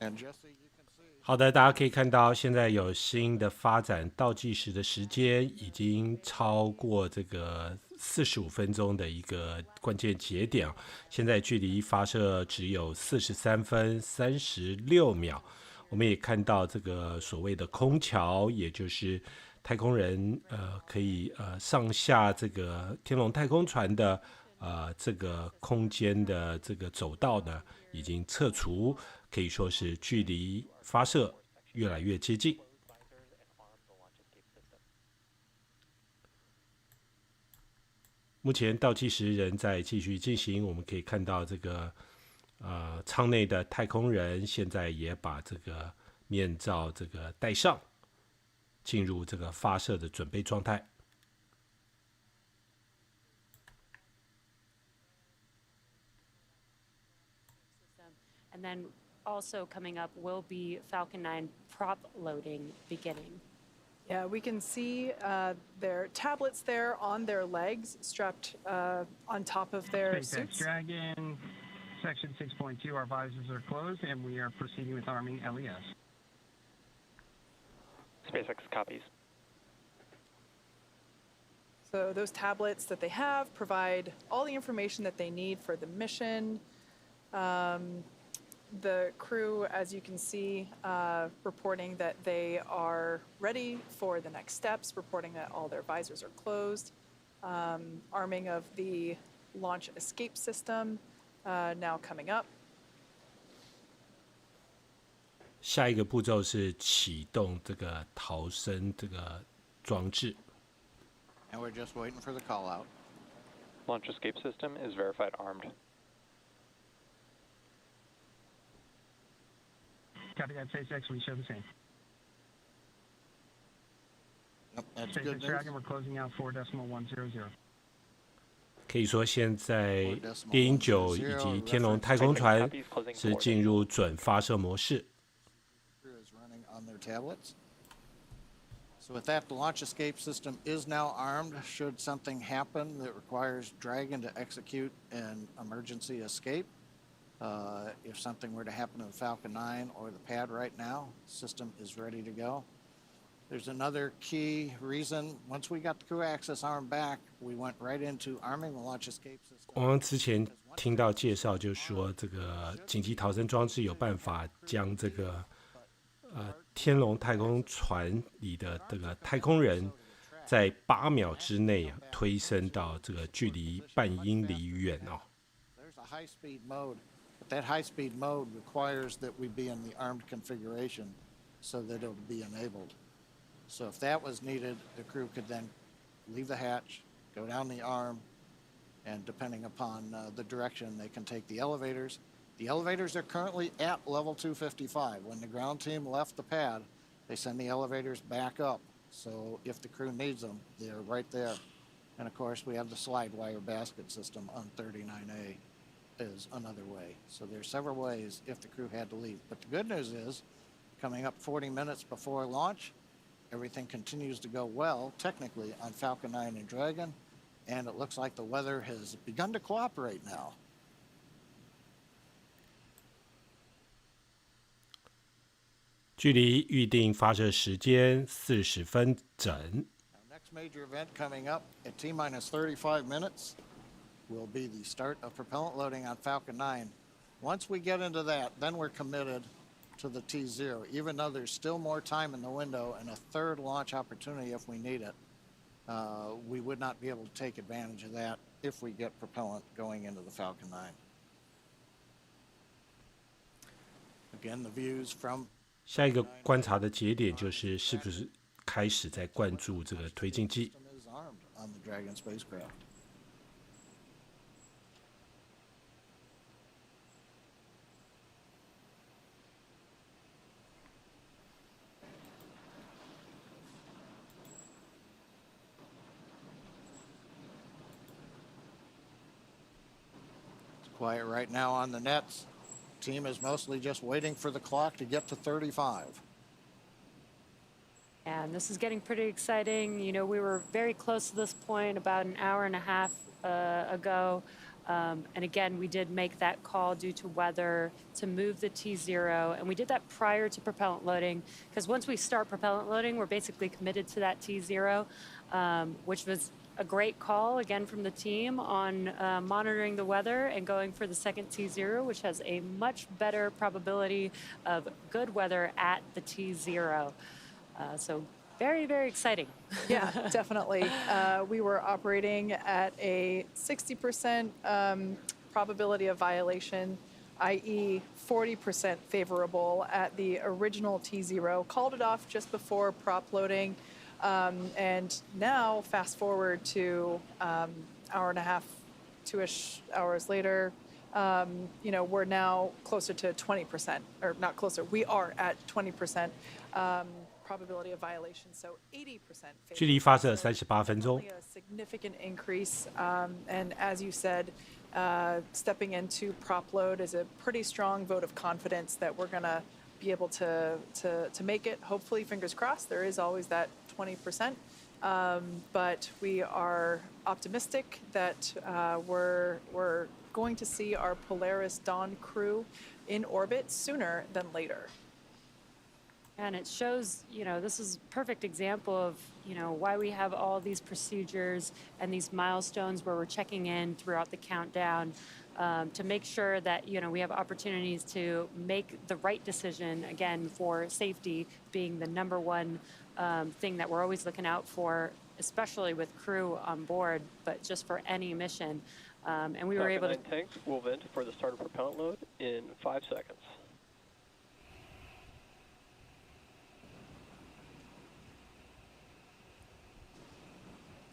And Jesse, you can see.
好的，大家可以看到，现在有新的发展，倒计时的时间已经超过这个45分钟的一个关键节点，现在距离发射只有43分36秒。我们也看到这个所谓的空桥，也就是太空人可以上下这个天龙太空船的这个空间的这个走道呢，已经撤除，可以说是距离发射越来越接近。目前倒计时仍在继续进行，我们可以看到这个舱内的太空人现在也把这个面罩这个戴上，进入这个发射的准备状态。
And then also coming up will be Falcon 9 prop loading beginning.
Yeah, we can see their tablets there on their legs, strapped on top of their
SpaceX
suits.
Dragon, section 6.2, our visors are closed, and we are proceeding with arming LES.
SpaceX copies.
So those tablets that they have provide all the information that they need for the mission. The crew, as you can see, reporting that they are ready for the next steps, reporting that all their visors are closed. Arming of the launch escape system now coming up.
下一个步骤是启动这个逃生这个装置。
And we're just waiting for the call out.
Launch escape system is verified armed.
Copy that, SpaceX. We show the same.
Yep, that's
SpaceX
good news.
Dragon, we're closing out 4.100.
可以说，现在猎鹰9以及天龙太空船是进入准发射模式。
So with that, the launch escape system is now armed. Should something happen that requires Dragon to execute an emergency escape, if something were to happen to the Falcon 9 or the pad right now, system is ready to go. There's another key reason. Once we got the crew access arm back, we went right into arming the launch escape system.
我们之前听到介绍，就是说这个紧急逃生装置有办法将这个天龙太空船里的这个太空人，在8秒之内推升到这个距离半英里远哦。
There's a high-speed mode, but that high-speed mode requires that we be in the armed configuration so that it'll be enabled. So if that was needed, the crew could then leave the hatch, go down the arm, and depending upon the direction, they can take the elevators. The elevators are currently at level 255. When the ground team left the pad, they send the elevators back up. So if the crew needs them, they're right there. And of course, we have the slide wire basket system on 39A is another way. So there's several ways if the crew had to leave. But the good news is, coming up 40 minutes before launch, everything continues to go well, technically, on Falcon 9 and Dragon, and it looks like the weather has begun to cooperate now.
距离预定发射时间40分整。
Next major event coming up at T-minus 35 minutes will be the start of propellant loading on Falcon 9. Once we get into that, then we're committed to the T0, even though there's still more time in the window and a third launch opportunity if we need it. We would not be able to take advantage of that if we get propellant going into the Falcon 9. Again, the views from
下一个观察的节点就是是不是开始在灌注这个推进剂。
Quiet right now on the nets. Team is mostly just waiting for the clock to get to 35.
And this is getting pretty exciting. You know, we were very close to this point about an hour and a half ago. And again, we did make that call due to weather to move the T0. And we did that prior to propellant loading, because once we start propellant loading, we're basically committed to that T0, which was a great call again from the team on monitoring the weather and going for the second T0, which has a much better probability of good weather at the T0. So very, very exciting.
Yeah, definitely. We were operating at a 60% probability of violation, i.e. 40% favorable at the original T0. Called it off just before prop loading. And now, fast forward to hour and a half, 2-ish hours later, you know, we're now closer to 20%, or not closer, we are at 20% probability of violation, so 80%.
距离发射38分钟。
A significant increase, and as you said, stepping into prop load is a pretty strong vote of confidence that we're going to be able to make it. Hopefully, fingers crossed. There is always that 20%, but we are optimistic that we're going to see our Polaris Dawn crew in orbit sooner than later.
And it shows, you know, this is a perfect example of, you know, why we have all these procedures and these milestones where we're checking in throughout the countdown to make sure that, you know, we have opportunities to make the right decision, again, for safety being the number one thing that we're always looking out for, especially with crew on board, but just for any mission. And we were able to...
tanks will vent for the start of propellant load in 5 seconds.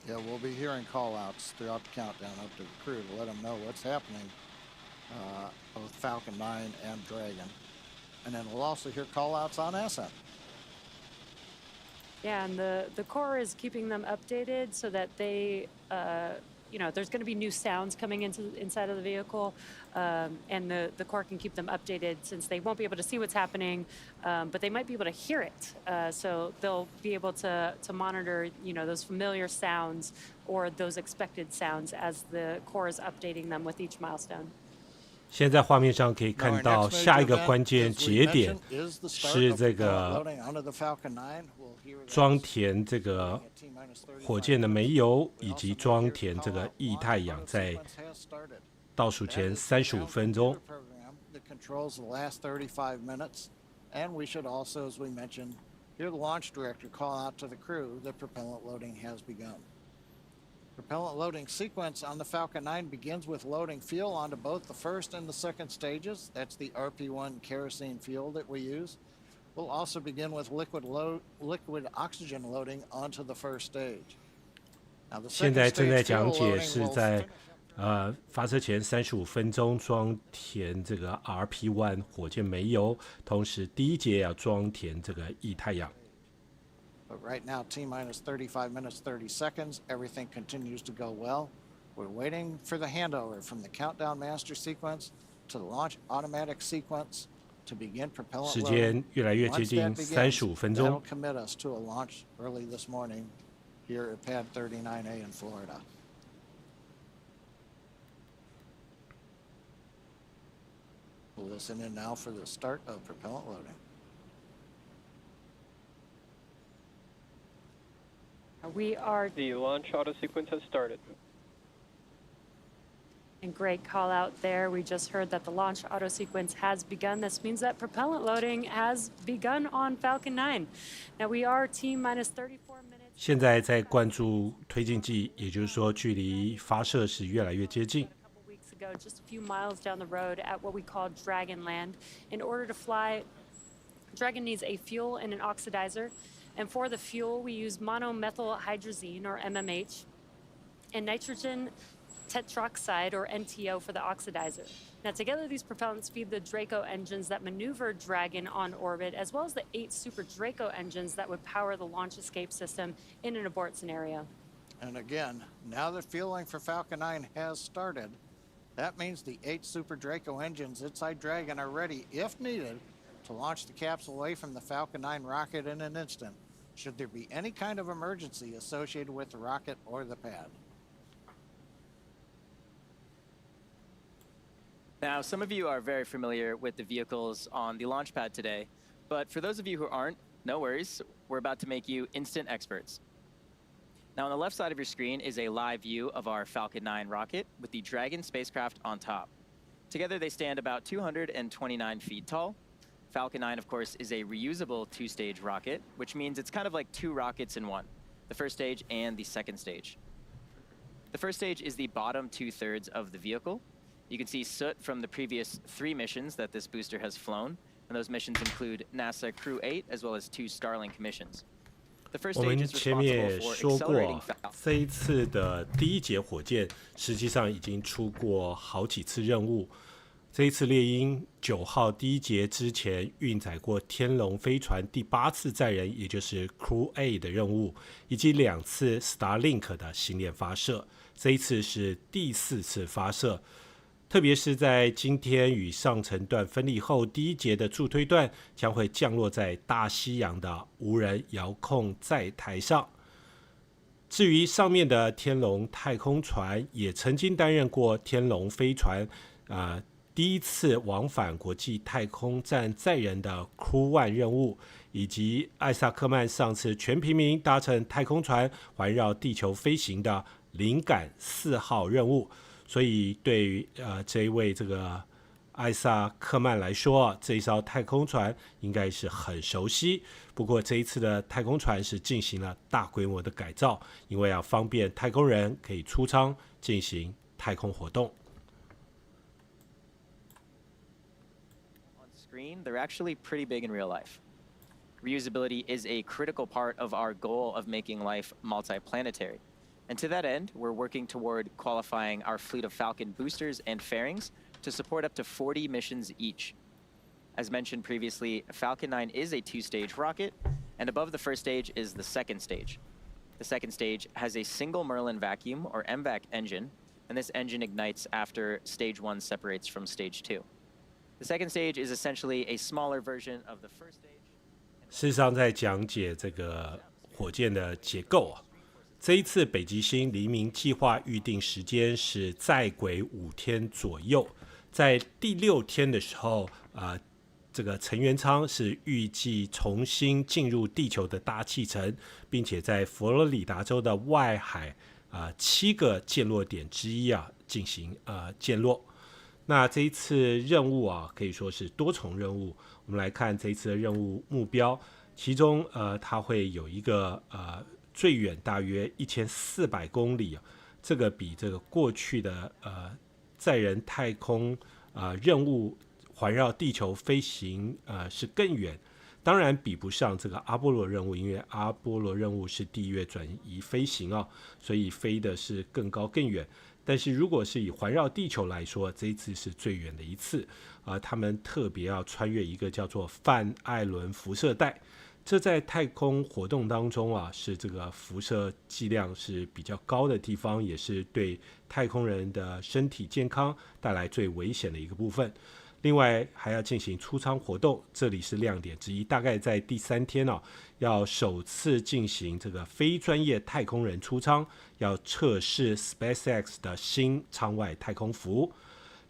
Yeah, we'll be hearing call-outs throughout the countdown up to the crew to let them know what's happening, both Falcon 9 and Dragon. And then we'll also hear call-outs on Ascent.
Yeah, and the Corps is keeping them updated so that they, you know, there's going to be new sounds coming inside of the vehicle, and the Corps can keep them updated since they won't be able to see what's happening, but they might be able to hear it. So they'll be able to monitor, you know, those familiar sounds or those expected sounds as the Corps is updating them with each milestone.
现在画面上可以看到下一个关键节点是这个装填这个火箭的煤油以及装填这个液态氧，在倒数前35分钟。
And we should also, as we mentioned, hear the launch director call out to the crew that propellant loading has begun. Propellant loading sequence on the Falcon 9 begins with loading fuel onto both the first and the second stages. That's the RP1 kerosene fuel that we use. We'll also begin with liquid oxygen loading onto the first stage. Now, the
现在
second
正在
stage
讲
fuel
解
loading
是
will
在发射前35分钟装填这个 RP1 火箭煤油，同时第一节也要装填这个液态氧。
But right now, T-minus 35 minutes, 30 seconds. Everything continues to go well. We're waiting for the handover from the countdown master sequence to the launch automatic sequence to begin propellant
时
loading.
间越来越接
Once
近
that begins,
35分钟
that'll commit us to a launch early this morning here at Pad 39A in Florida. We'll listen in now for the start of propellant loading.
We are...
The launch auto sequence has started.
And great call out there. We just heard that the launch auto sequence has begun. This means that propellant loading has begun on Falcon 9. Now we are T-minus 34 minutes.
现在在灌注推进剂，也就是说距离发射是越来越接近。
Ago, just a few miles down the road at what we call Dragon Land. In order to fly, Dragon needs a fuel and an oxidizer. And for the fuel, we use monomethylhydrazine, or MMH, and nitrogen tetroxide, or NTO, for the oxidizer. Now, together, these propellants feed the Draco engines that maneuver Dragon on orbit, as well as the 8 Super Draco engines that would power the launch escape system in an abort scenario.
And again, now that fueling for Falcon 9 has started, that means the 8 Super Draco engines inside Dragon are ready, if needed, to launch the capsule away from the Falcon 9 rocket in an instant, should there be any kind of emergency associated with the rocket or the pad.
Now, some of you are very familiar with the vehicles on the launch pad today, but for those of you who aren't, no worries. We're about to make you instant experts. Now, on the left side of your screen is a live view of our Falcon 9 rocket with the Dragon spacecraft on top. Together, they stand about 229 feet tall. Falcon 9, of course, is a reusable 2-stage rocket, which means it's kind of like 2 rockets in one, the first stage and the second stage. The first stage is the bottom 2/3 of the vehicle. You can see soot from the previous 3 missions that this booster has flown, and those missions include NASA Crew 8 as well as 2 Starlink missions. The first
我
stage
们
is
前面
responsible
也
for
说
accelerating
过，
Falcon.
这一次的第一节火箭实际上已经出过好几次任务。这一次猎鹰9号第一节之前运载过天龙飞船第8次载人，也就是 Crew A 的任务，以及2次 Starlink 的星链发射。这一次是第4次发射。特别是在今天与上层段分离后，第一节的助推段将会降落在大西洋的无人遥控载台上。至于上面的天龙太空船，也曾经担任过天龙飞船第一次往返国际太空站载人的 Crew 1 任务，以及艾萨克曼上次全平民搭乘太空船环绕地球飞行的灵感4号任务。所以对于这一位这个艾萨克曼来说，这一艘太空船应该是很熟悉。不过这一次的太空船是进行了大规模的改造，因为要方便太空人可以出舱进行太空活动。
They're actually pretty big in real life. Reusability is a critical part of our goal of making life multiplanetary. And to that end, we're working toward qualifying our fleet of Falcon boosters and fairings to support up to 40 missions each. As mentioned previously, Falcon 9 is a 2-stage rocket, and above the first stage is the second stage. The second stage has a single Merlin vacuum, or MVAC engine, and this engine ignites after stage 1 separates from stage 2. The second stage is essentially a smaller version of the first stage.
事实上，在讲解这个火箭的结构这一次北极星黎明计划预定时间是在轨5天左右，在第6天的时候，这个成员舱是预计重新进入地球的大气层，并且在佛罗里达州的外海7个降落点之一进行降落。那这一次任务可以说是多重任务。我们来看这一次的任务目标，其中它会有一个最远大约1400公里，这个比这个过去的载人太空任务环绕地球飞行是更远。当然比不上这个阿波罗任务，因为阿波罗任务是地月转移飞行所以飞的是更高更远。但是如果是以环绕地球来说，这一次是最远的一次他们特别要穿越一个叫做范艾伦辐射带，这在太空活动当中是这个辐射剂量是比较高的地方，也是对太空人的身体健康带来最危险的一个部分。另外还要进行出舱活动，这里是亮点之一。大概在第3天要首次进行这个非专业太空人出舱，要测试 SpaceX 的新舱外太空服。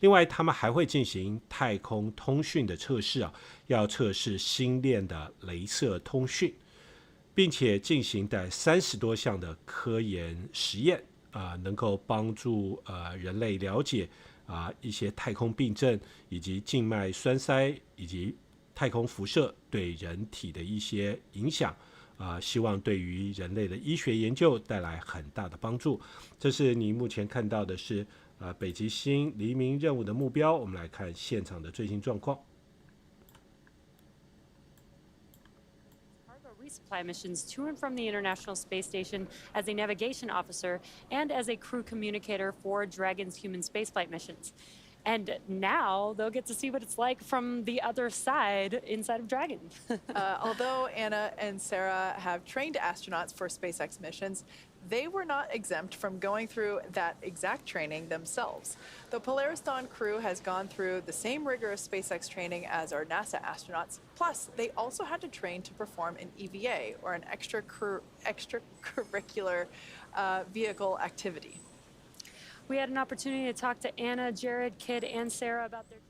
另外他们还会进行太空通讯的测试要测试星链的雷射通讯，并且进行的30多项的科研实验能够帮助人类了解一些太空病症，以及静脉栓塞，以及太空辐射对人体的一些影响希望对于人类的医学研究带来很大的帮助。这是你目前看到的是北极星黎明任务的目标。我们来看现场的最新状况。
resupply missions to and from the International Space Station as a navigation officer and as a crew communicator for Dragon's human spaceflight missions. And now they'll get to see what it's like from the other side inside of Dragon.
Although Anna and Sarah have trained astronauts for SpaceX missions, they were not exempt from going through that exact training themselves. The Polaris Dawn crew has gone through the same rigorous SpaceX training as our NASA astronauts. Plus, they also had to train to perform an EVA, or an extracurricular vehicle activity.
We had an opportunity to talk to Anna, Jared, Kid, and Sarah about their.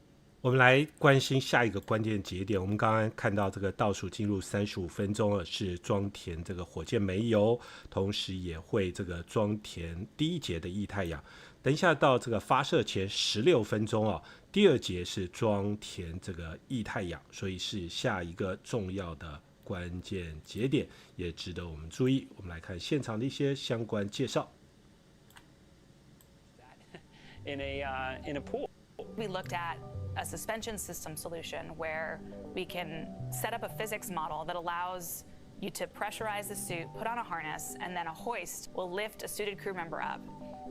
我们来关心下一个关键节点。我们刚刚看到这个倒数进入35分钟是装填这个火箭煤油，同时也会这个装填第一节的液态氧。等一下到这个发射前16分钟第二节是装填这个液态氧，所以是下一个重要的关键节点，也值得我们注意。我们来看现场的一些相关介绍。
In a pool.
We looked at a suspension system solution where we can set up a physics model that allows you to pressurize the suit, put on a harness, and then a hoist will lift a suited crew member up.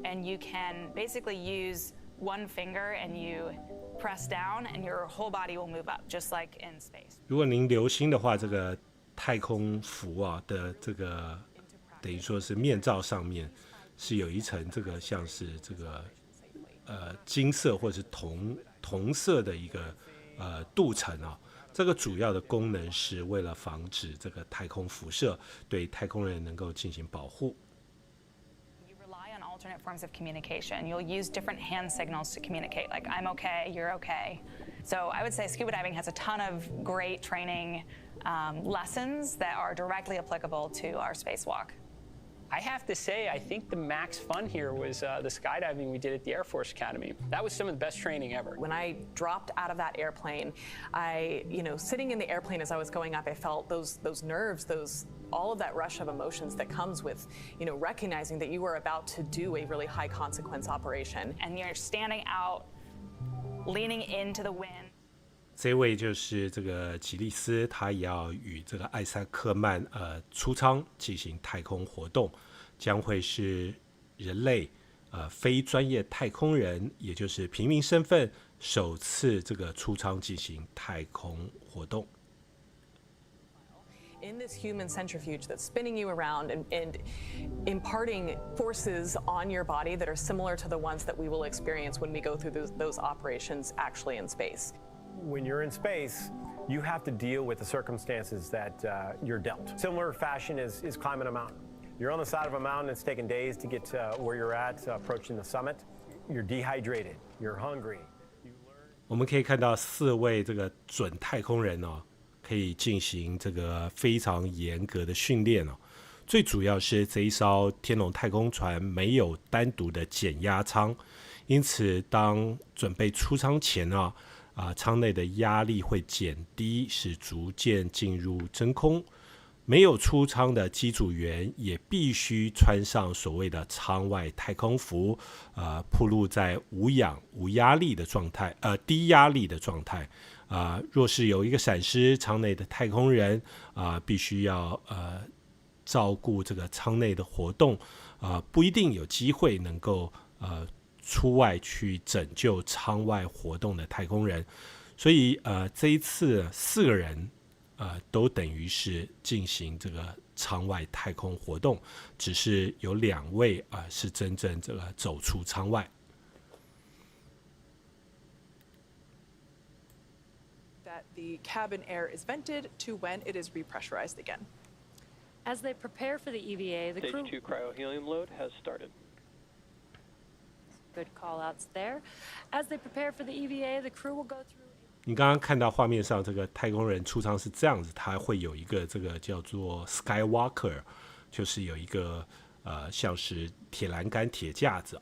And you can basically use one finger and you press down and your whole body will move up, just like in space.
如果您留心的话，这个太空服的这个等于说是面罩上面是有一层这个像是这个金色或是铜色的一个镀层这个主要的功能是为了防止这个太空辐射，对太空人能够进行保护。
You rely on alternate forms of communication. You'll use different hand signals to communicate, like I'm okay, you're okay. So I would say scuba diving has a ton of great training lessons that are directly applicable to our spacewalk.
I have to say, I think the max fun here was the skydiving we did at the Air Force Academy. That was some of the best training ever.
When I dropped out of that airplane, sitting in the airplane as I was going up, I felt those nerves, all of that rush of emotions that comes with, recognizing that you are about to do a really high consequence operation.
And you're standing out, leaning into the wind.
这位就是这个吉利斯，他也要与这个艾萨克曼出舱进行太空活动，将会是人类非专业太空人，也就是平民身份首次这个出舱进行太空活动。
In this human centrifuge that's spinning you around and imparting forces on your body that are similar to the ones that we will experience when we go through those operations actually in space.
When you're in space, you have to deal with the circumstances that you're dealt. Similar fashion is climbing a mountain. You're on the side of a mountain, it's taken days to get to where you're at, approaching the summit. You're dehydrated, you're hungry.
我们可以看到4位这个准太空人可以进行这个非常严格的训练最主要是这一艘天龙太空船没有单独的减压舱，因此当准备出舱前舱内的压力会减低，使逐渐进入真空。没有出舱的机组员也必须穿上所谓的舱外太空服，暴露在无氧、无压力的状态，低压力的状态。若是有一个闪失，舱内的太空人必须要照顾这个舱内的活动，不一定有机会能够出外去拯救舱外活动的太空人，所以这一次4个人都等于是进行这个舱外太空活动，只是有2位是真正这个走出舱外。
That the cabin air is vented to when it is repressurized again.
As they prepare for the EVA, the crew.
Stage 2 cryo-helium load has started.
Good call-outs there. As they prepare for the EVA, the crew will go through.
你刚刚看到画面上，这个太空人出舱是这样子，它会有一个这个叫做 Skywalker， 就是有一个像是铁栏杆、铁架子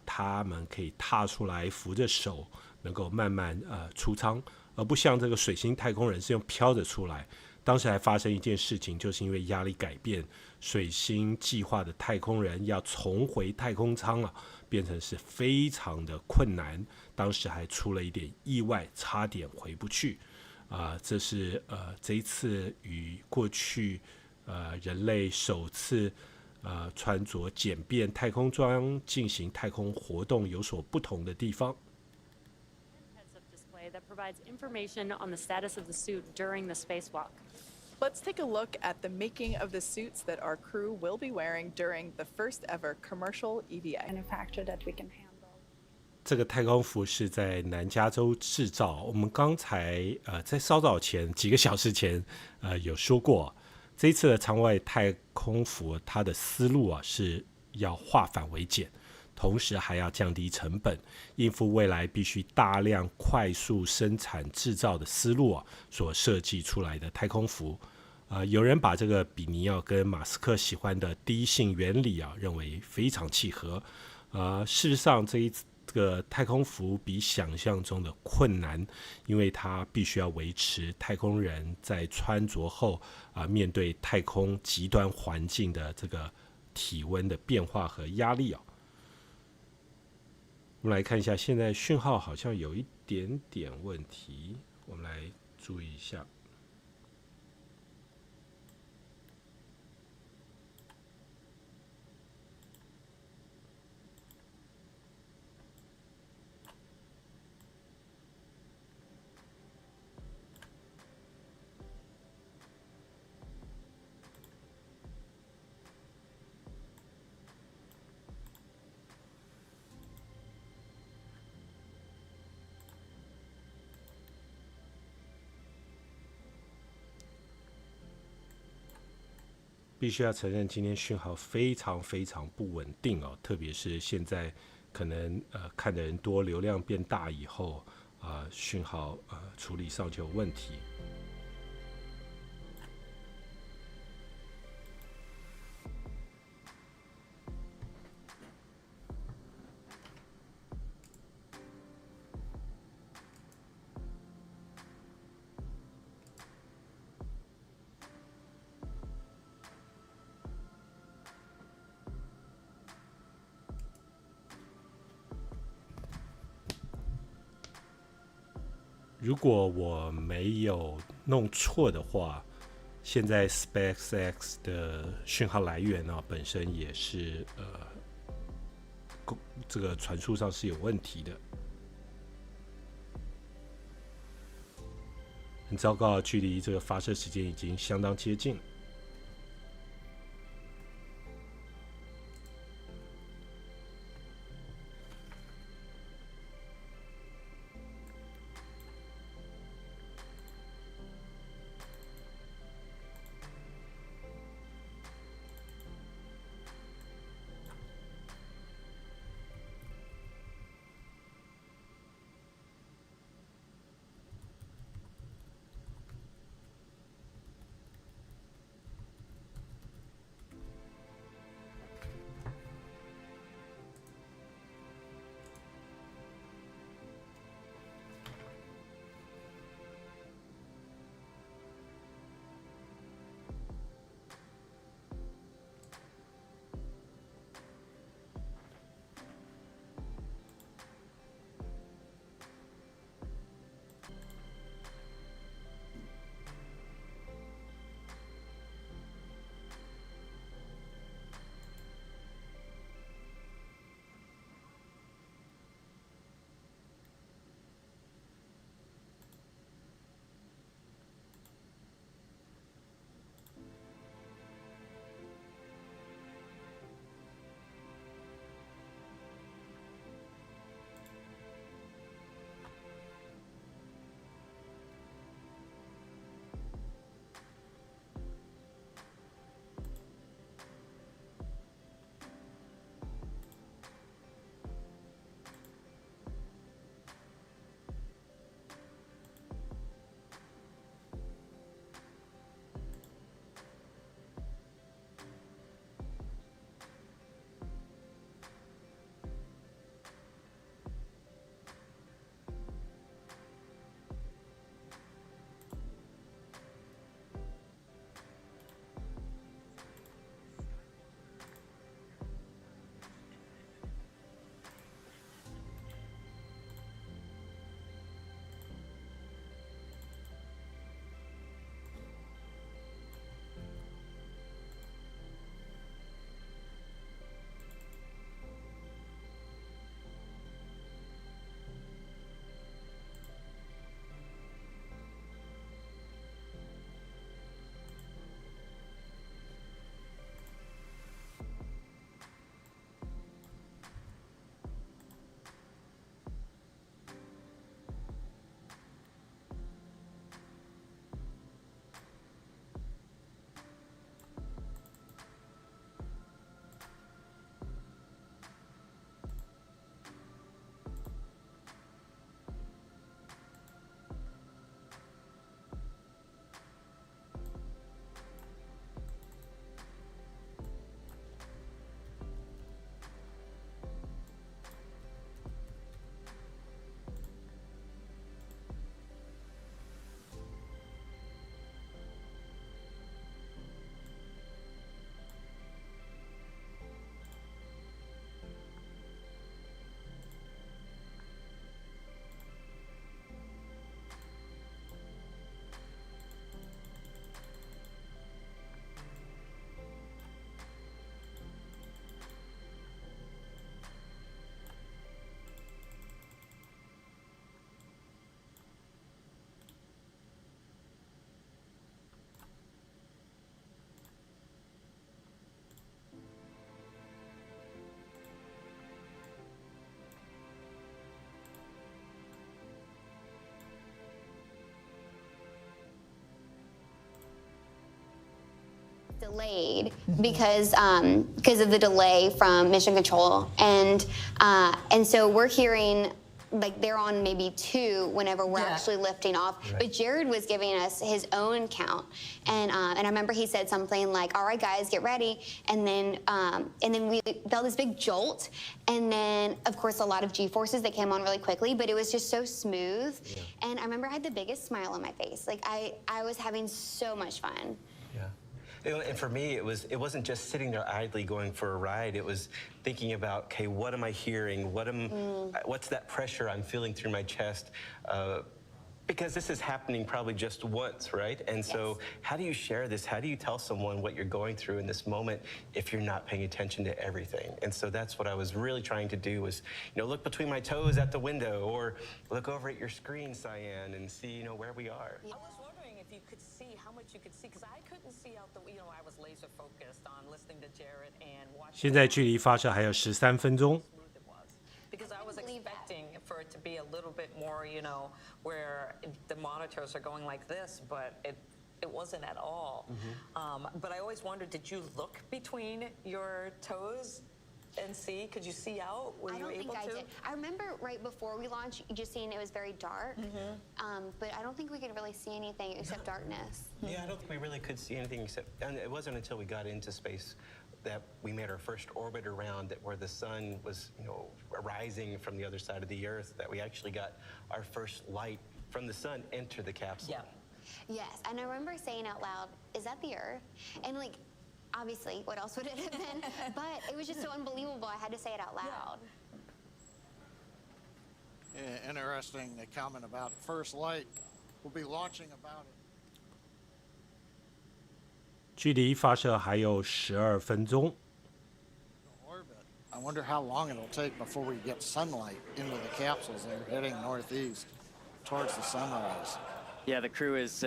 他们可以踏出来，扶着手，能够慢慢出舱，而不像这个水星太空人是用飘着出来。当时还发生一件事情，就是因为压力改变，水星计划的太空人要重回太空舱变成是非常的困难。当时还出了一点意外，差点回不去。这是这一次与过去人类首次穿着简便太空装进行太空活动有所不同的地方。
That provides information on the status of the suit during the spacewalk.
Let's take a look at the making of the suits that our crew will be wearing during the first ever commercial EVA.
Manufacture that we can handle.
这个太空服是在南加州制造。我们刚才在稍早前几个小时前有说过，这一次的舱外太空服它的思路是要化繁为简。同时还要降低成本，应付未来必须大量快速生产制造的思路所设计出来的太空服。有人把这个比拟跟马斯克喜欢的第一性原理认为非常契合。事实上这个太空服比想象中的困难，因为它必须要维持太空人在穿着后面对太空极端环境的这个体温的变化和压力我们来看一下，现在讯号好像有一点点问题，我们来注意一下。必须要承认，今天讯号非常非常不稳定特别是现在可能看的人多，流量变大以后讯号处理上就有问题。如果我没有弄错的话，现在 SpaceX 的讯号来源本身也是这个传输上是有问题的。很糟糕，距离这个发射时间已经相当接近。
delayed because of the delay from mission control, and so we're hearing like they're on maybe 2 whenever we're actually lifting off. Right. But Jared was giving us his own count, and I remember he said something like, "All right, guys, get ready," and then we felt this big jolt, and then of course a lot of G-forces that came on really quickly, but it was just so smooth, and I remember I had the biggest smile on my face. Like I was having so much fun.
And for me, it wasn't just sitting there idly going for a ride. It was thinking about, okay, what am I hearing? What's that pressure I'm feeling through my chest? Because this is happening probably just once, right? And so how do you share this? How do you tell someone what you're going through in this moment if you're not paying attention to everything? And so that's what I was really trying to do was, look between my toes at the window or look over at your screen, Cyan, and see, where we are.
I was wondering if you could see how much you could see, because I couldn't see out the, I was laser focused on listening to Jared and watching.
现在距离发射还有13分钟。
Because I was expecting for it to be a little bit more, where the monitors are going like this, but it wasn't at all. But I always wondered, did you look between your toes and see? Could you see out? Were you able to? I don't think I did.
I remember right before we launched, just seeing it was very dark, but I don't think we could really see anything except darkness.
Yeah, I don't think we really could see anything except, and it wasn't until we got into space that we made our first orbit around it, where the sun was, rising from the other side of the Earth, that we actually got our first light from the sun enter the capsule.
Yes, and I remember saying out loud, "Is that the Earth?" And obviously, what else would it have been? But it was just so unbelievable, I had to say it out loud.
Yeah, interesting, the comment about first light. We'll be launching about it.
距离发射还有12分钟。
I wonder how long it'll take before we get sunlight into the capsules. They're heading northeast towards the sunrise.
Yeah, the crew is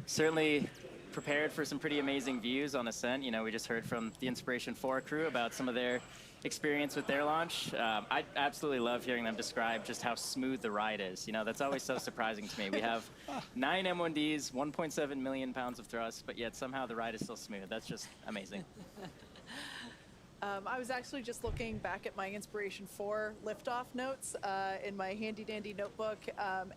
certainly prepared for some pretty amazing views on Ascent. We just heard from the Inspiration 4 crew about some of their experience with their launch. I absolutely love hearing them describe just how smooth the ride is. That's always so surprising to me. We have 9 M1Ds, 1.7 million pounds of thrust, but yet somehow the ride is still smooth. That's just amazing.
I was actually just looking back at my Inspiration 4 liftoff notes in my handy-dandy notebook,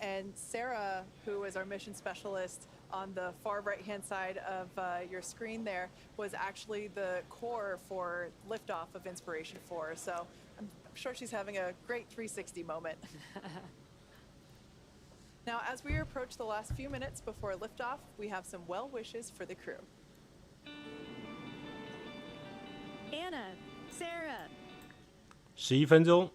and Sarah, who is our mission specialist on the far right-hand side of your screen there, was actually the core for liftoff of Inspiration 4. So I'm sure she's having a great 360 moment. Now, as we approach the last few minutes before liftoff, we have some well wishes for the crew.
Anna, Sarah.
11分钟。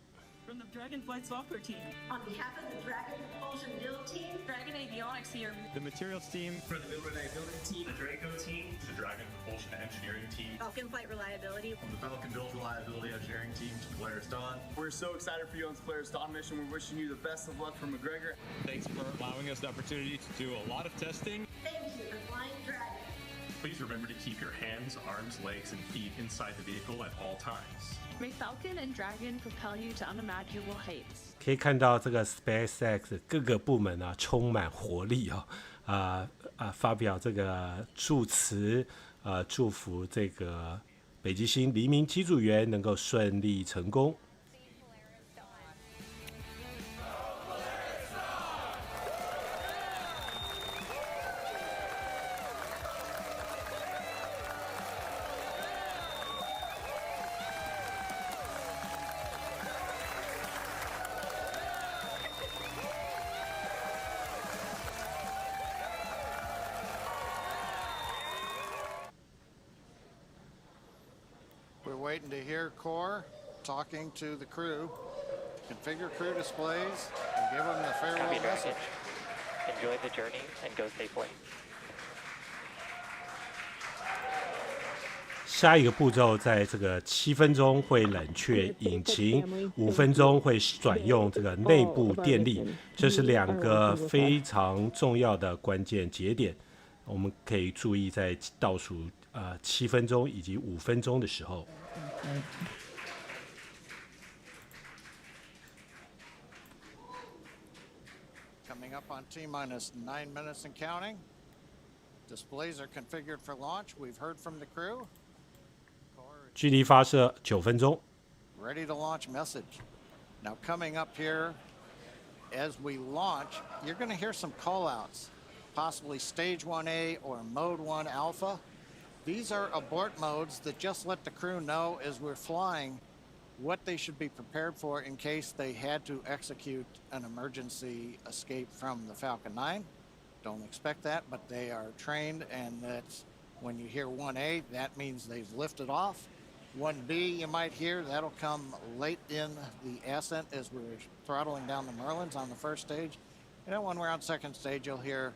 From the Dragonflight software team.
On behalf of the Dragon Propulsion Build team,
Dragon Avionics here.
The materials team.
For the Build Reliability team.
The Draco team. The Dragon Propulsion Engineering team.
Falcon Flight Reliability.
From the Falcon Build Reliability Engineering team to Polaris Dawn.
We're so excited for you on this Polaris Dawn mission. We're wishing you the best of luck from McGregor.
Thanks for allowing us the opportunity to do a lot of testing.
Thank you for flying Dragon.
Please remember to keep your hands, arms, legs, and feet inside the vehicle at all times.
May Falcon and Dragon propel you to unimaginable heights.
可以看到这个 SpaceX 各个部门充满活力发表这个祝词祝福这个北极星黎明机组员能够顺利成功。
We're waiting to hear Core talking to the crew, configure crew displays, and give them the farewell message.
Enjoy the journey and go safely.
下一个步骤在这个7分钟会冷却引擎，5分钟会转用这个内部电力，这是2个非常重要的关键节点。我们可以注意在倒数7分钟以及5分钟的时候。
Coming up on T-minus 9 minutes and counting. Displays are configured for launch. We've heard from the crew.
距离发射9分钟。
Ready to launch message. Now coming up here, as we launch, you're going to hear some callouts, possibly Stage 1A or Mode 1 Alpha. These are abort modes that just let the crew know as we're flying what they should be prepared for in case they had to execute an emergency escape from the Falcon 9. Don't expect that, but they are trained, and that's when you hear 1A, that means they've lifted off. 1B, you might hear, that'll come late in the ascent as we're throttling down the Merlins on the first stage. And then when we're on second stage, you'll hear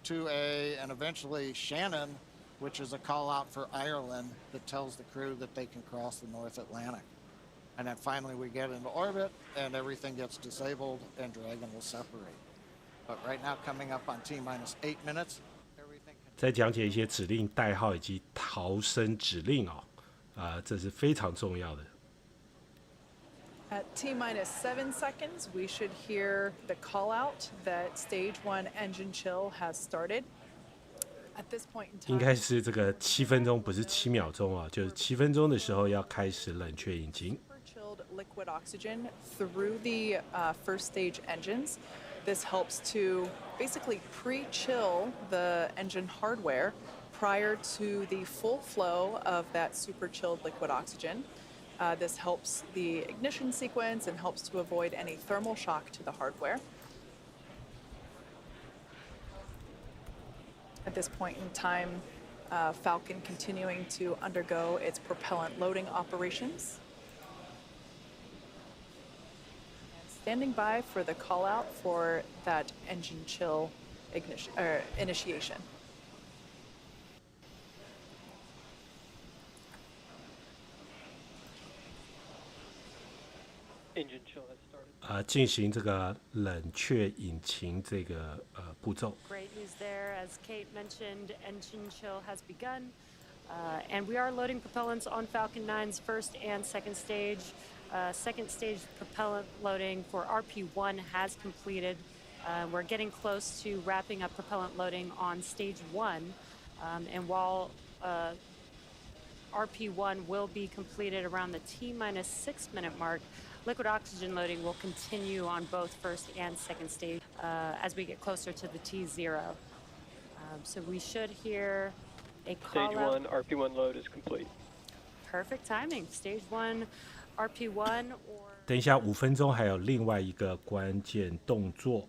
2A and eventually Shannon, which is a call out for Ireland that tells the crew that they can cross the North Atlantic. And then finally we get into orbit and everything gets disabled and Dragon will separate. But right now coming up on T-minus 8 minutes.
再讲解一些指令代号以及逃生指令哦。这是非常重要的。
At T-minus 7 seconds, we should hear the call out that Stage 1 engine chill has started. At this point in time,
应该是这个7分钟，不是7秒钟啊，就是7分钟的时候要开始冷却引擎。
Chilled liquid oxygen through the first stage engines. This helps to basically pre-chill the engine hardware prior to the full flow of that super chilled liquid oxygen. This helps the ignition sequence and helps to avoid any thermal shock to the hardware. At this point in time, Falcon continuing to undergo its propellant loading operations. And standing by for the call out for that engine chill initiation.
Engine chill has started.
进行这个冷却引擎这个步骤。
Great news there. As Kate mentioned, engine chill has begun. And we are loading propellants on Falcon 9's first and second stage. Second stage propellant loading for RP1 has completed. We're getting close to wrapping up propellant loading on stage 1. And while RP1 will be completed around the T-minus 6 minute mark, liquid oxygen loading will continue on both first and second stage as we get closer to the T0. So we should hear a call
Stage
out.
1 RP1 load is complete.
Perfect timing. Stage 1 RP1 or
等一下5分钟还有另外一个关键动作。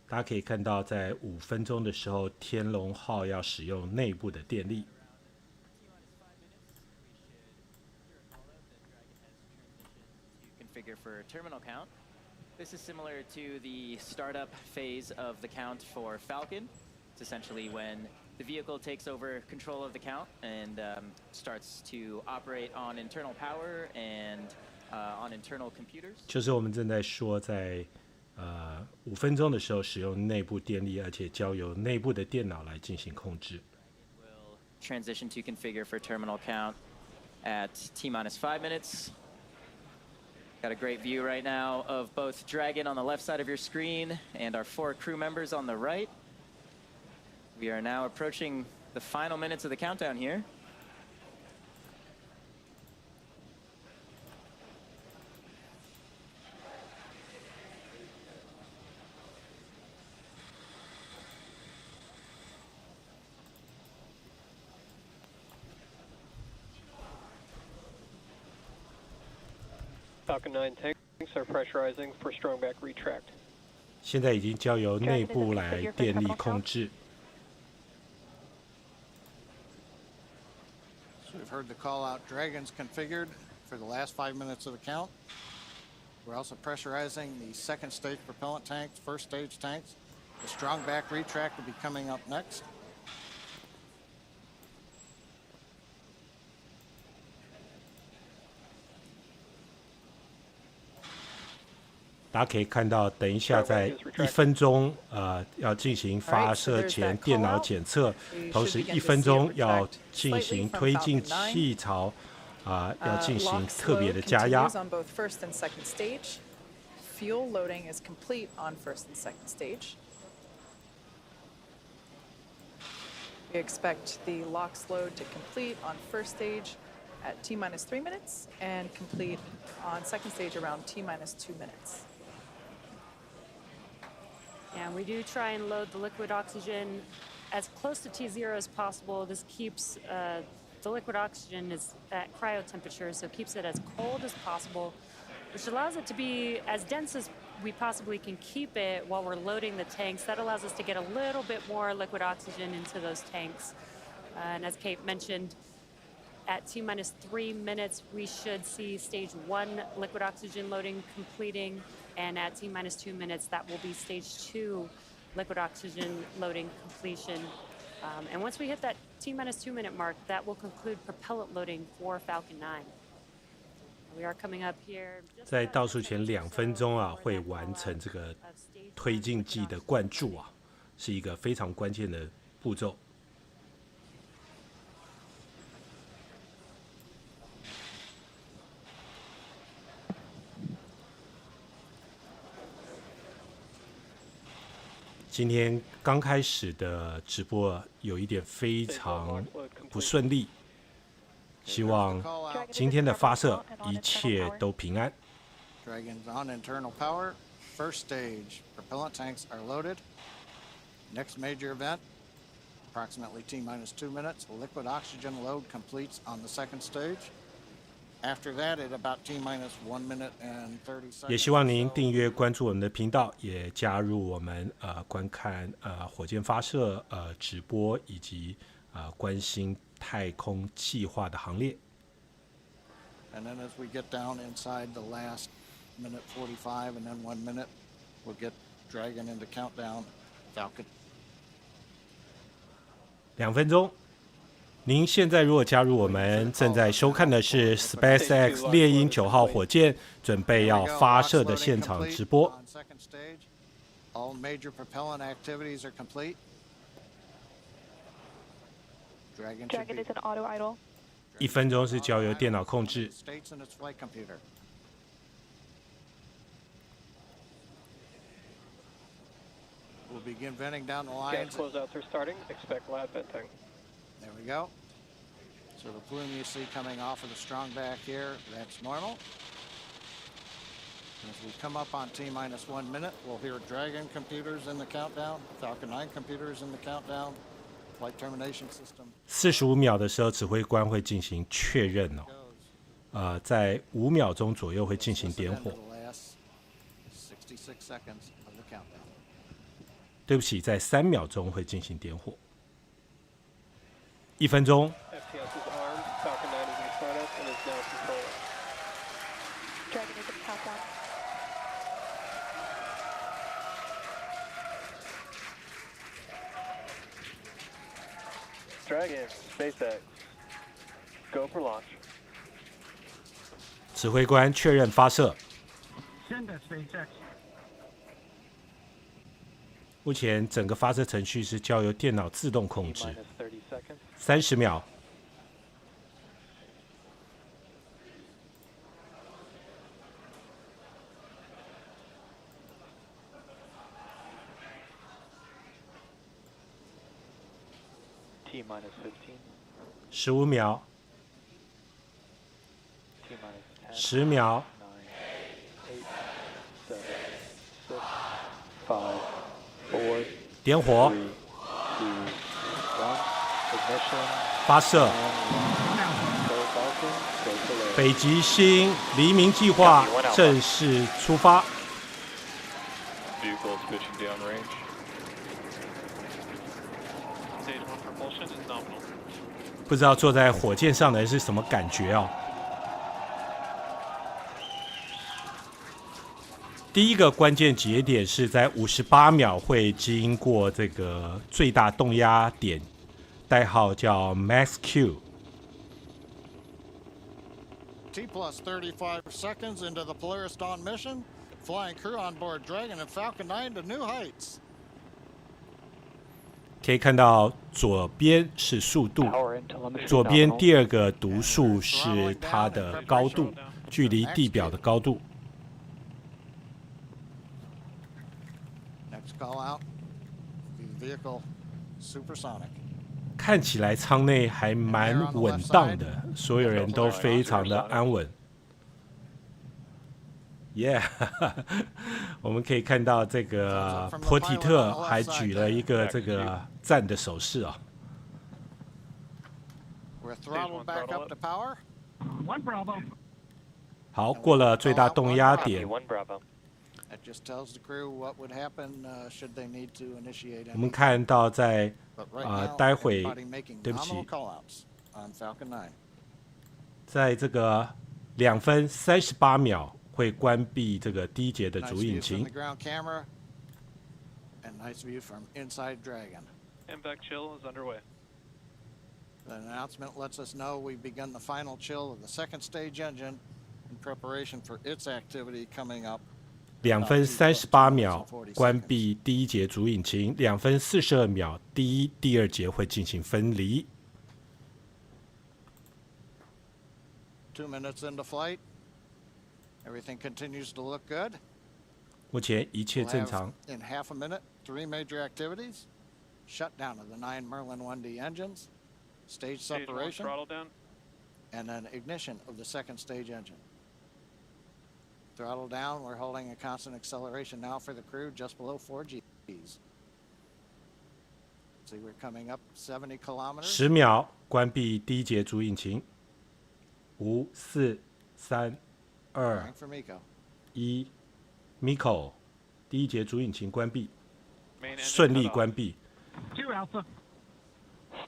大家可以看到，在5分钟的时候，天龙号要使用内部的电力。
Configure for terminal count. This is similar to the startup phase of the count for Falcon. It's essentially when the vehicle takes over control of the count and starts to operate on internal power and on internal computers.
就是我们正在说，在5分钟的时候使用内部电力，而且交由内部的电脑来进行控制。
We'll transition to configure for terminal count at T-minus 5 minutes. Got a great view right now of both Dragon on the left side of your screen and our 4 crew members on the right. We are now approaching the final minutes of the countdown here.
Falcon 9 tanks are pressurizing for strong back retract.
现在已经交由内部来电力控制。
So we've heard the call out Dragons configured for the last 5 minutes of the count. We're also pressurizing the second stage propellant tanks, first stage tanks. The strong back retract will be coming up next.
大家可以看到，等一下在1分钟，要进行发射前电脑检测，同时1分钟要进行推进气槽，要进行特别的加压。
Fuel loading is complete on first and second stage. We expect the LOX load to complete on first stage at T-minus 3 minutes and complete on second stage around T-minus 2 minutes.
And we do try and load the liquid oxygen as close to T0 as possible. This keeps the liquid oxygen is at cryo temperature, so it keeps it as cold as possible, which allows it to be as dense as we possibly can keep it while we're loading the tanks. That allows us to get a little bit more liquid oxygen into those tanks. And as Kate mentioned, at T-minus 3 minutes, we should see stage 1 liquid oxygen loading completing. And at T-minus 2 minutes, that will be stage 2 liquid oxygen loading completion. And once we hit that T-minus 2 minute mark, that will conclude propellant loading for Falcon 9. We are coming up here.
在倒数前2分钟啊，会完成这个推进剂的灌注啊，是一个非常关键的步骤。今天刚开始的直播有一点非常不顺利，希望今天的发射一切都平安。
Dragon's on internal power. First stage, propellant tanks are loaded. Next major event, approximately T-minus 2 minutes, liquid oxygen load completes on the second stage. After that, at about T-minus 1 minute and 30 seconds.
也希望您订阅关注我们的频道，也加入我们观看火箭发射直播以及关心太空计划的行列。
And then as we get down inside the last minute 45 and then 1 minute, we'll get Dragon into countdown Falcon.
2分钟。您现在如果加入我们，正在收看的是 SpaceX 猎鹰9号火箭准备要发射的现场直播。
All major propellant activities are complete. Dragon is
an auto idle.
1分钟是交由电脑控制。
States in its flight computer. We'll begin venting down the lines.
Gas closeouts are starting. Expect lab venting.
There we go. So the plume you see coming off of the strong back here, that's normal. As we come up on T-minus 1 minute, we'll hear Dragon computers in the countdown, Falcon 9 computers in the countdown, flight termination system.
45秒的时候，指挥官会进行确认哦。在5秒钟左右会进行点火。对不起，在3秒钟会进行点火。1分钟。
Dragon, SpaceX, go for launch.
指挥官确认发射。目前整个发射程序是交由电脑自动控制。30秒。15秒。10秒。点火。发射。北极星黎明计划正式出发。不知道坐在火箭上的人是什么感觉哦。第一个关键节点是在58秒会经过这个最大动压点，代号叫 Max-Q。T+35
seconds into the Polaris Dawn mission, flying crew on board Dragon and Falcon 9 to new heights.
可以看到左边是速度，左边第2个读数是它的高度，距离地表的高度。
Next call out, the vehicle supersonic.
看起来舱内还蛮稳当的，所有人都非常的安稳。我们可以看到这个波提特还举了一个这个赞的手势啊。好，过了最大动压点。我们看到在待会，对不起，在这个2分38秒会关闭这个第一节的主引擎。
Impact chill is underway.
The announcement lets us know we've begun the final chill of the second stage engine in preparation for its activity coming up.
2分38秒关闭第一节主引擎，2分42秒第二节会进行分离。
2 minutes into flight, everything continues to look good.
目前一切正常。
In half a minute, 3 major activities: shutdown of the 9 Merlin 1D engines, stage separation, and then ignition of the second stage engine. Throttle down, we're holding a constant acceleration now for the crew just below 4 Gs. See, we're coming up 70 kilometers.
10秒关闭第一节主引擎。5、4、3、2、1 ，Miko， 第一节主引擎关闭，顺利关闭。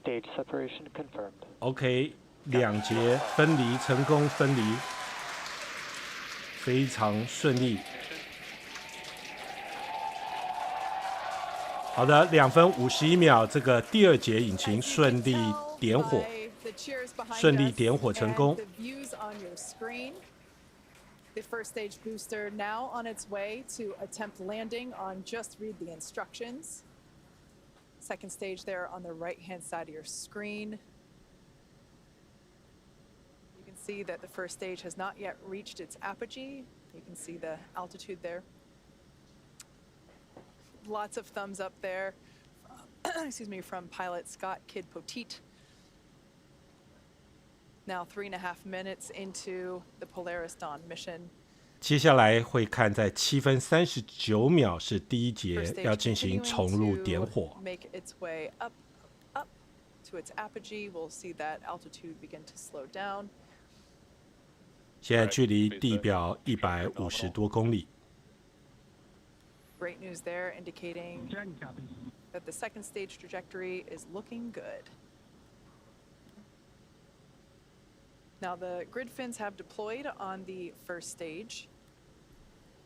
Stage separation confirmed.
OK， 2节分离成功分离。非常顺利。好的，2分51秒，这个第二节引擎顺利点火，顺利点火成功。
The first stage booster now on its way to attempt landing on Just Read the Instructions. Second stage there on the right-hand side of your screen. See that the first stage has not yet reached its apogee. You can see the altitude there. Lots of thumbs up there. Excuse me, from pilot Scott Kidd Poteet. Now 3.5 minutes into the Polaris Dawn mission.
接下来会看在7分39秒是第一节要进行重入点火。
Make its way up to its apogee. We'll see that altitude begin to slow down.
现在距离地表150多公里。
Great news there, indicating that the second stage trajectory is looking good. Now the grid fins have deployed on the first stage.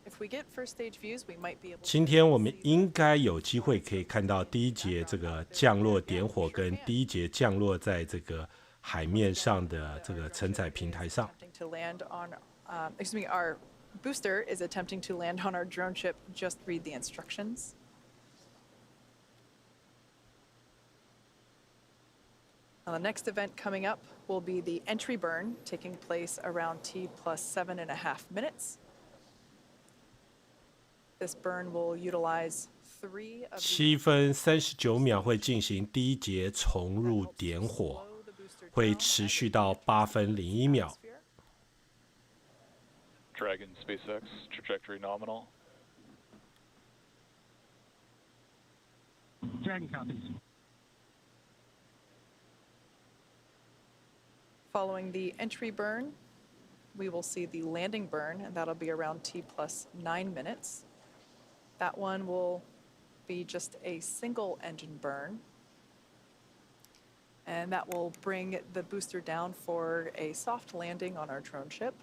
If we get first stage views, we might be able.
今天我们应该有机会可以看到第一节这个降落点火跟第一节降落在这个海面上的这个承载平台上。
To land on, excuse me, our booster is attempting to land on our drone ship. Just read the instructions. Now the next event coming up will be the entry burn, taking place around T plus 7.5 minutes. This burn will utilize 3 of
7分39秒会进行第一节重入点火，会持续到8分01秒。
Dragon SpaceX trajectory nominal.
Dragon copies.
Following the entry burn, we will see the landing burn, and that'll be around T plus 9 minutes. That one will be just a single engine burn. And that will bring the booster down for a soft landing on our drone ship.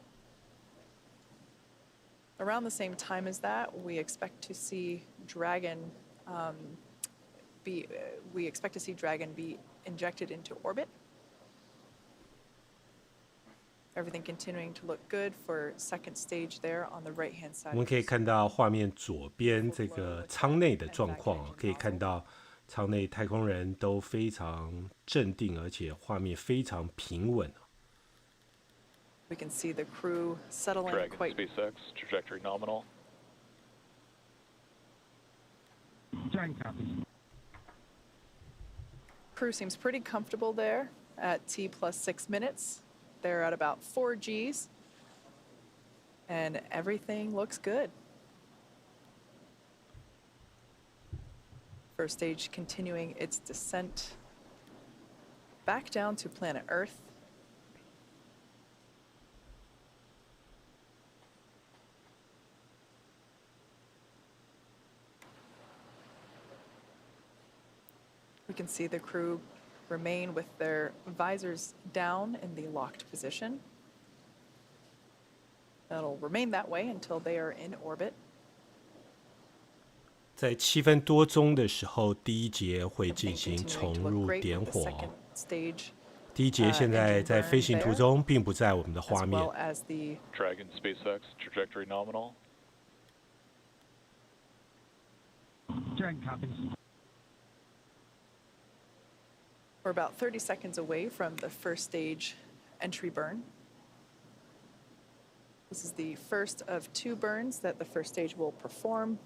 Around the same time as that, we expect to see Dragon be injected into orbit. Everything continuing to look good for second stage there on the right-hand side.
我们可以看到画面左边这个舱内的状况，可以看到舱内太空人都非常镇定，而且画面非常平稳。
We can see the crew settling
Dragon
quite.
SpaceX trajectory nominal.
Dragon copies.
Crew seems pretty comfortable there at T plus 6 minutes. They're at about 4 Gs. And everything looks good. First stage continuing its descent back down to planet Earth. We can see the crew remain with their visors down in the locked position. That'll remain that way until they are in orbit.
在7分多钟的时候，第一节会进行重入点火。第一节现在在飞行途中，并不在我们的画面。
Dragon SpaceX trajectory nominal.
Dragon copies.
We're about 30 seconds away from the first stage entry burn. This is the first of 2 burns that the first stage will perform.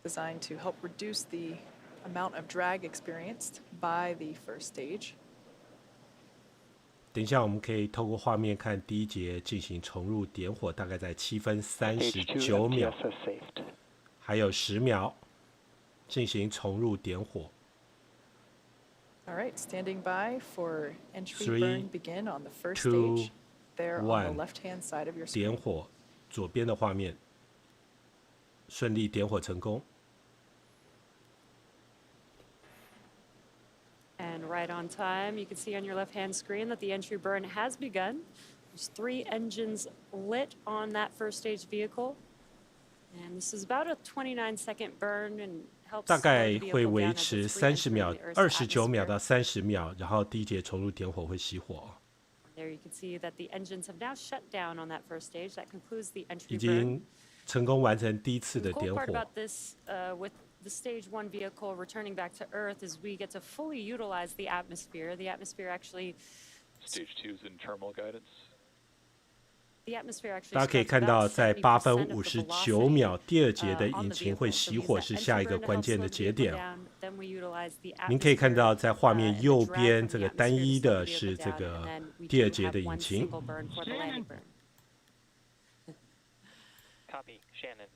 Designed to help reduce the amount of drag experienced by the first stage.
等一下，我们可以透过画面看第一节进行重入点火，大概在7分39秒，还有10秒进行重入点火。
All right, standing by for entry
Three,
burn begin on the first
two,
stage. There on
one.
the left-hand side of your
点
screen.
火，左边的画面顺利点火成功。
And right on time, you can see on your left-hand screen that the entry burn has begun. There's 3 engines lit on that first stage vehicle. And this is about a 29-second burn and helps
大
slow
概
the
会
vehicle
维
down as
持
it's
30
re-entering
秒
the Earth's
，29秒
atmosphere.
到30秒，然后第一节重入点火会熄火。
There you can see that the engines have now shut down on that first stage. That concludes the
已
entry burn.
经成功完成第一次
The
的
cool
点
part
火。
about this with the stage 1 vehicle returning back to Earth is we get to fully utilize the atmosphere. The atmosphere actually
Stage 2 is in terminal guidance.
the atmosphere actually
大家可以
starts
看到，
about
在
70%
8分
of the
59
velocity,
秒，第二节的
on
引
the
擎会
vehicle. So
熄
we use
火，
that
是
entry
下一个
burn to
关
help
键
slow
的
the
节
vehicle
点。
down. Then we utilize the
您可以看
atmosphere,
到，在画面
and the
右
drag
边
from
这
the
个单
atmosphere
一
to slow
的
the
是
vehicle
这
down,
个
and then we
第二
do
节
have
的
one
引擎。
single burn for the landing burn.
Copy, Shannon.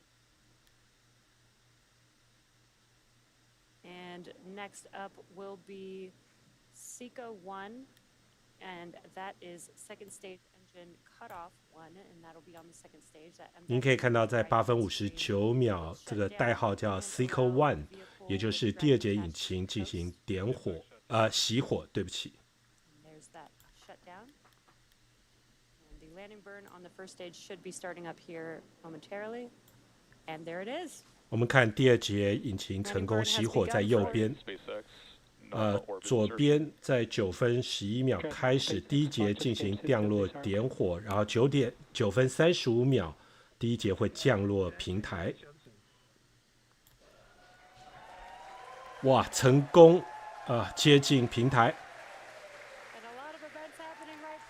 And next up will be SECA 1, and that is second stage engine cutoff 1, and that'll be on the second stage. That
您可以看到，在8分59秒，这个代号叫 SECA One， 也就是第二节引擎进行点火，熄火，对不起。
There's that shutdown. And the landing burn on the first stage should be starting up here momentarily. And there it is.
我们看第二节引擎成功熄火，在右边。 左边在9分11秒开始第一节进行降落点火，然后9分35秒第一节会降落平台。哇，成功接近平台。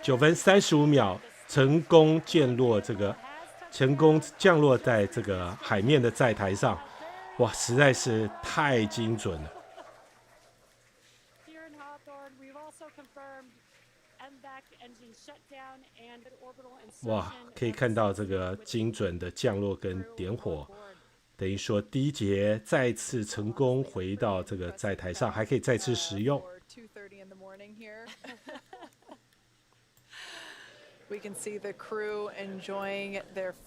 9分35秒成功降落在这个海面的载台上，哇，实在是太精准了。 哇，可以看到这个精准的降落跟点火，等于说第一节再次成功回到这个载台上，还可以再次使用。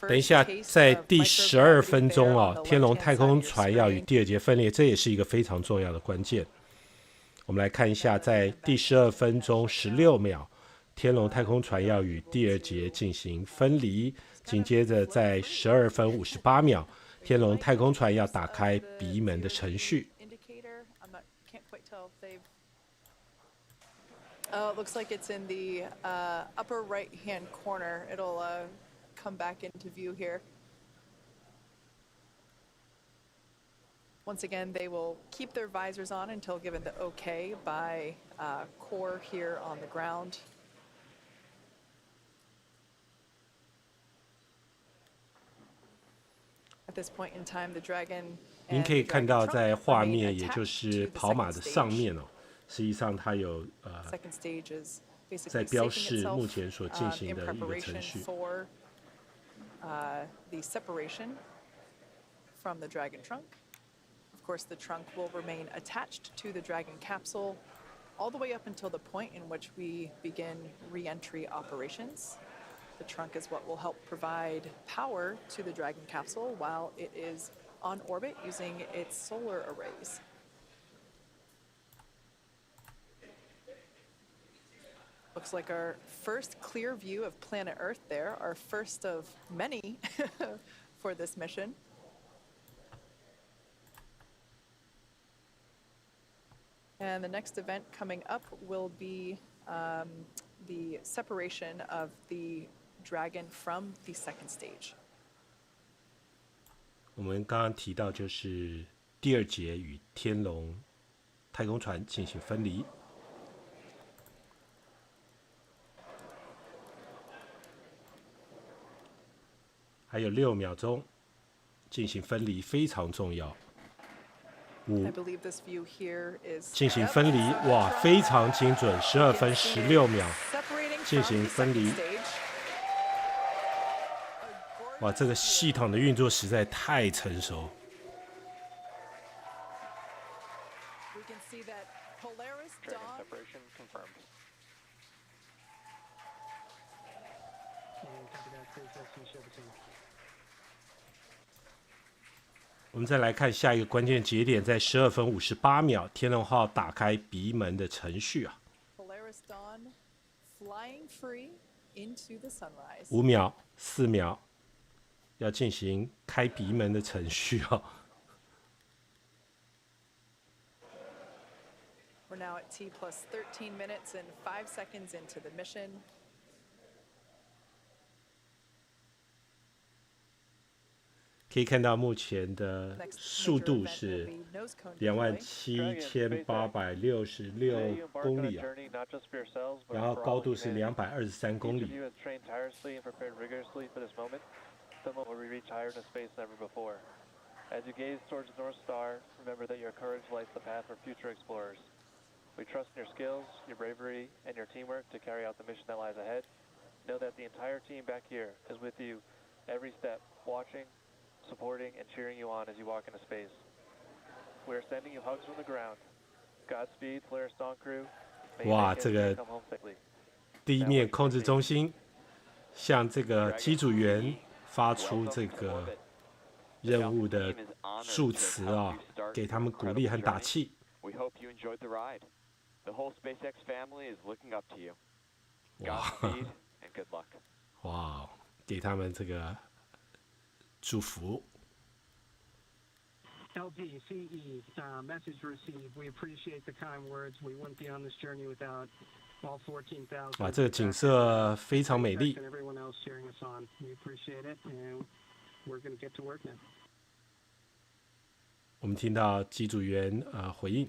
等一下，在第12分钟啊，天龙太空船要与第二节分裂，这也是一个非常重要的关键。我们来看一下，在第12分钟16秒。 天龙太空船要与第二节进行分离，紧接着在12分58秒，天龙太空船要打开鼻门的程序。
Oh, it looks like it's in the upper right-hand corner. It'll come back into view here. Once again, they will keep their visors on until given the OK by core here on the ground. At this point in time, the Dragon
您可以看到在画面，也就是跑马的上面哦，实际上它有在标示目前所进行的一个程序。
The separation from the Dragon trunk. Of course, the trunk will remain attached to the Dragon capsule all the way up until the point in which we begin re-entry operations. The trunk is what will help provide power to the Dragon capsule while it is on orbit using its solar arrays. Looks like our first clear view of planet Earth there, our first of many for this mission. And the next event coming up will be the separation of the Dragon from the second stage.
我们刚刚提到，就是第二节与天龙太空船进行分离。还有6秒钟进行分离，非常重要。5，进行分离，哇，非常精准，12分16秒进行分离。哇，这个系统的运作实在太成熟。我们再来看下一个关键节点，在12分58秒，天龙号打开鼻门的程序啊。5秒、4秒，要进行开鼻门的程序啊。
We're now at T plus 13 minutes and 5 seconds into the mission.
可以看到目前的速度是27866公里啊，然后高度是223公里。
As you gaze towards the North Star, remember that your courage lights the path for future explorers. We trust in your skills, your bravery, and your teamwork to carry out the mission that lies ahead. Know that the entire team back here is with you every step, watching, supporting, and cheering you on as you walk into space. We are sending you hugs from the ground. Godspeed, Polaris Dawn crew.
哇，这个地面控制中心向这个机组员发出这个任务的祝词啊，给他们鼓励和打气。
We hope you enjoyed the ride. The whole SpaceX family is looking up to you.
哇
and good luck.
哇，给他们这个祝福。
LPCE, message received. We appreciate the kind words. We wouldn't be on this journey without all 14,000.
哇，这个景色非常美丽。
Everyone else cheering us on. We appreciate it, and we're going to get to work now.
我们听到机组员回应。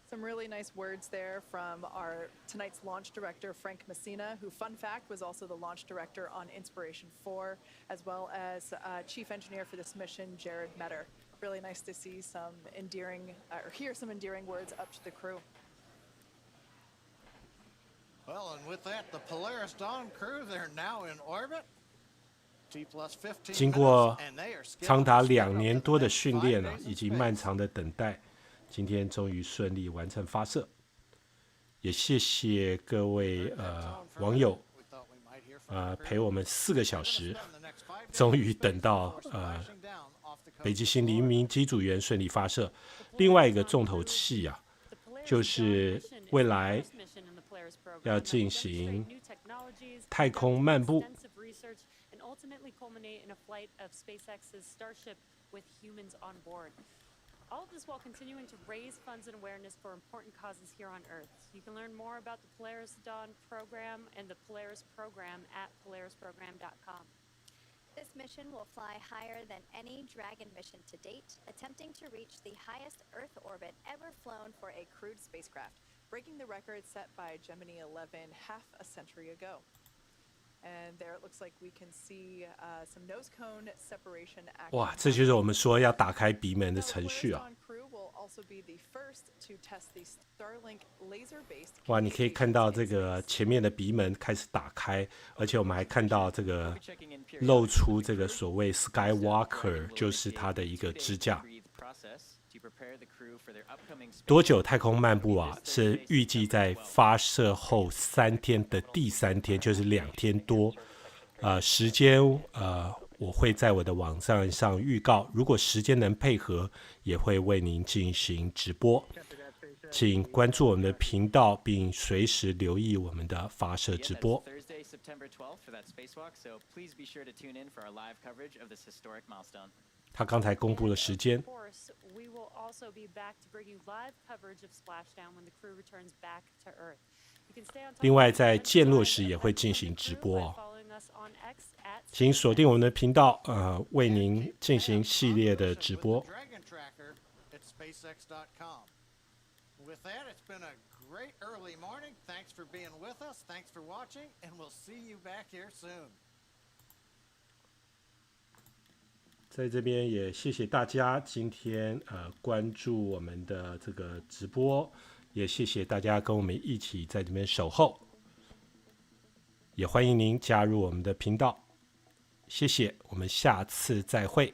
Some really nice words there from our tonight's launch director, Frank Messina, who, fun fact, was also the launch director on Inspiration 4, as well as chief engineer for this mission, Jared Metter. Really nice to see some endearing, or hear some endearing words up to the crew.
Well, and with that, the Polaris Dawn crew, they're now in orbit.
经过长达2年多的训练啊，以及漫长的等待，今天终于顺利完成发射。也谢谢各位网友陪我们4个小时，终于等到北极星黎明机组员顺利发射。另外一个重头戏啊，就是未来要进行太空漫步。
ultimately culminate in a flight of SpaceX's Starship with humans on board. All of this while continuing to raise funds and awareness for important causes here on Earth. You can learn more about the Polaris Dawn program and the Polaris program at polarisprogram.com.
This mission will fly higher than any Dragon mission to date, attempting to reach the highest Earth orbit ever flown for a crewed spacecraft,
breaking the record set by Gemini 11 half a century ago. And there it looks like we can see some nose cone separation action.
哇，这就是我们说要打开鼻门的程序啊！ 哇，你可以看到这个前面的鼻门开始打开，而且我们还看到这个露出这个所谓 Skywalker， 就是它的一个支架。多久太空漫步啊？是预计在发射后3天的第3天，就是2天多。时间我会在我的网站上预告，如果时间能配合，也会为您进行直播。请关注我们的频道，并随时留意我们的发射直播。他刚才公布了时间。另外，在降落时也会进行直播哦。请锁定我们的频道，为您进行系列的直播。
With that, it's been a great early morning. Thanks for being with us. Thanks for watching, and we'll see you back here soon.
在这边也谢谢大家今天关注我们的这个直播，也谢谢大家跟我们一起在这边守候，也欢迎您加入我们的频道。谢谢，我们下次再会。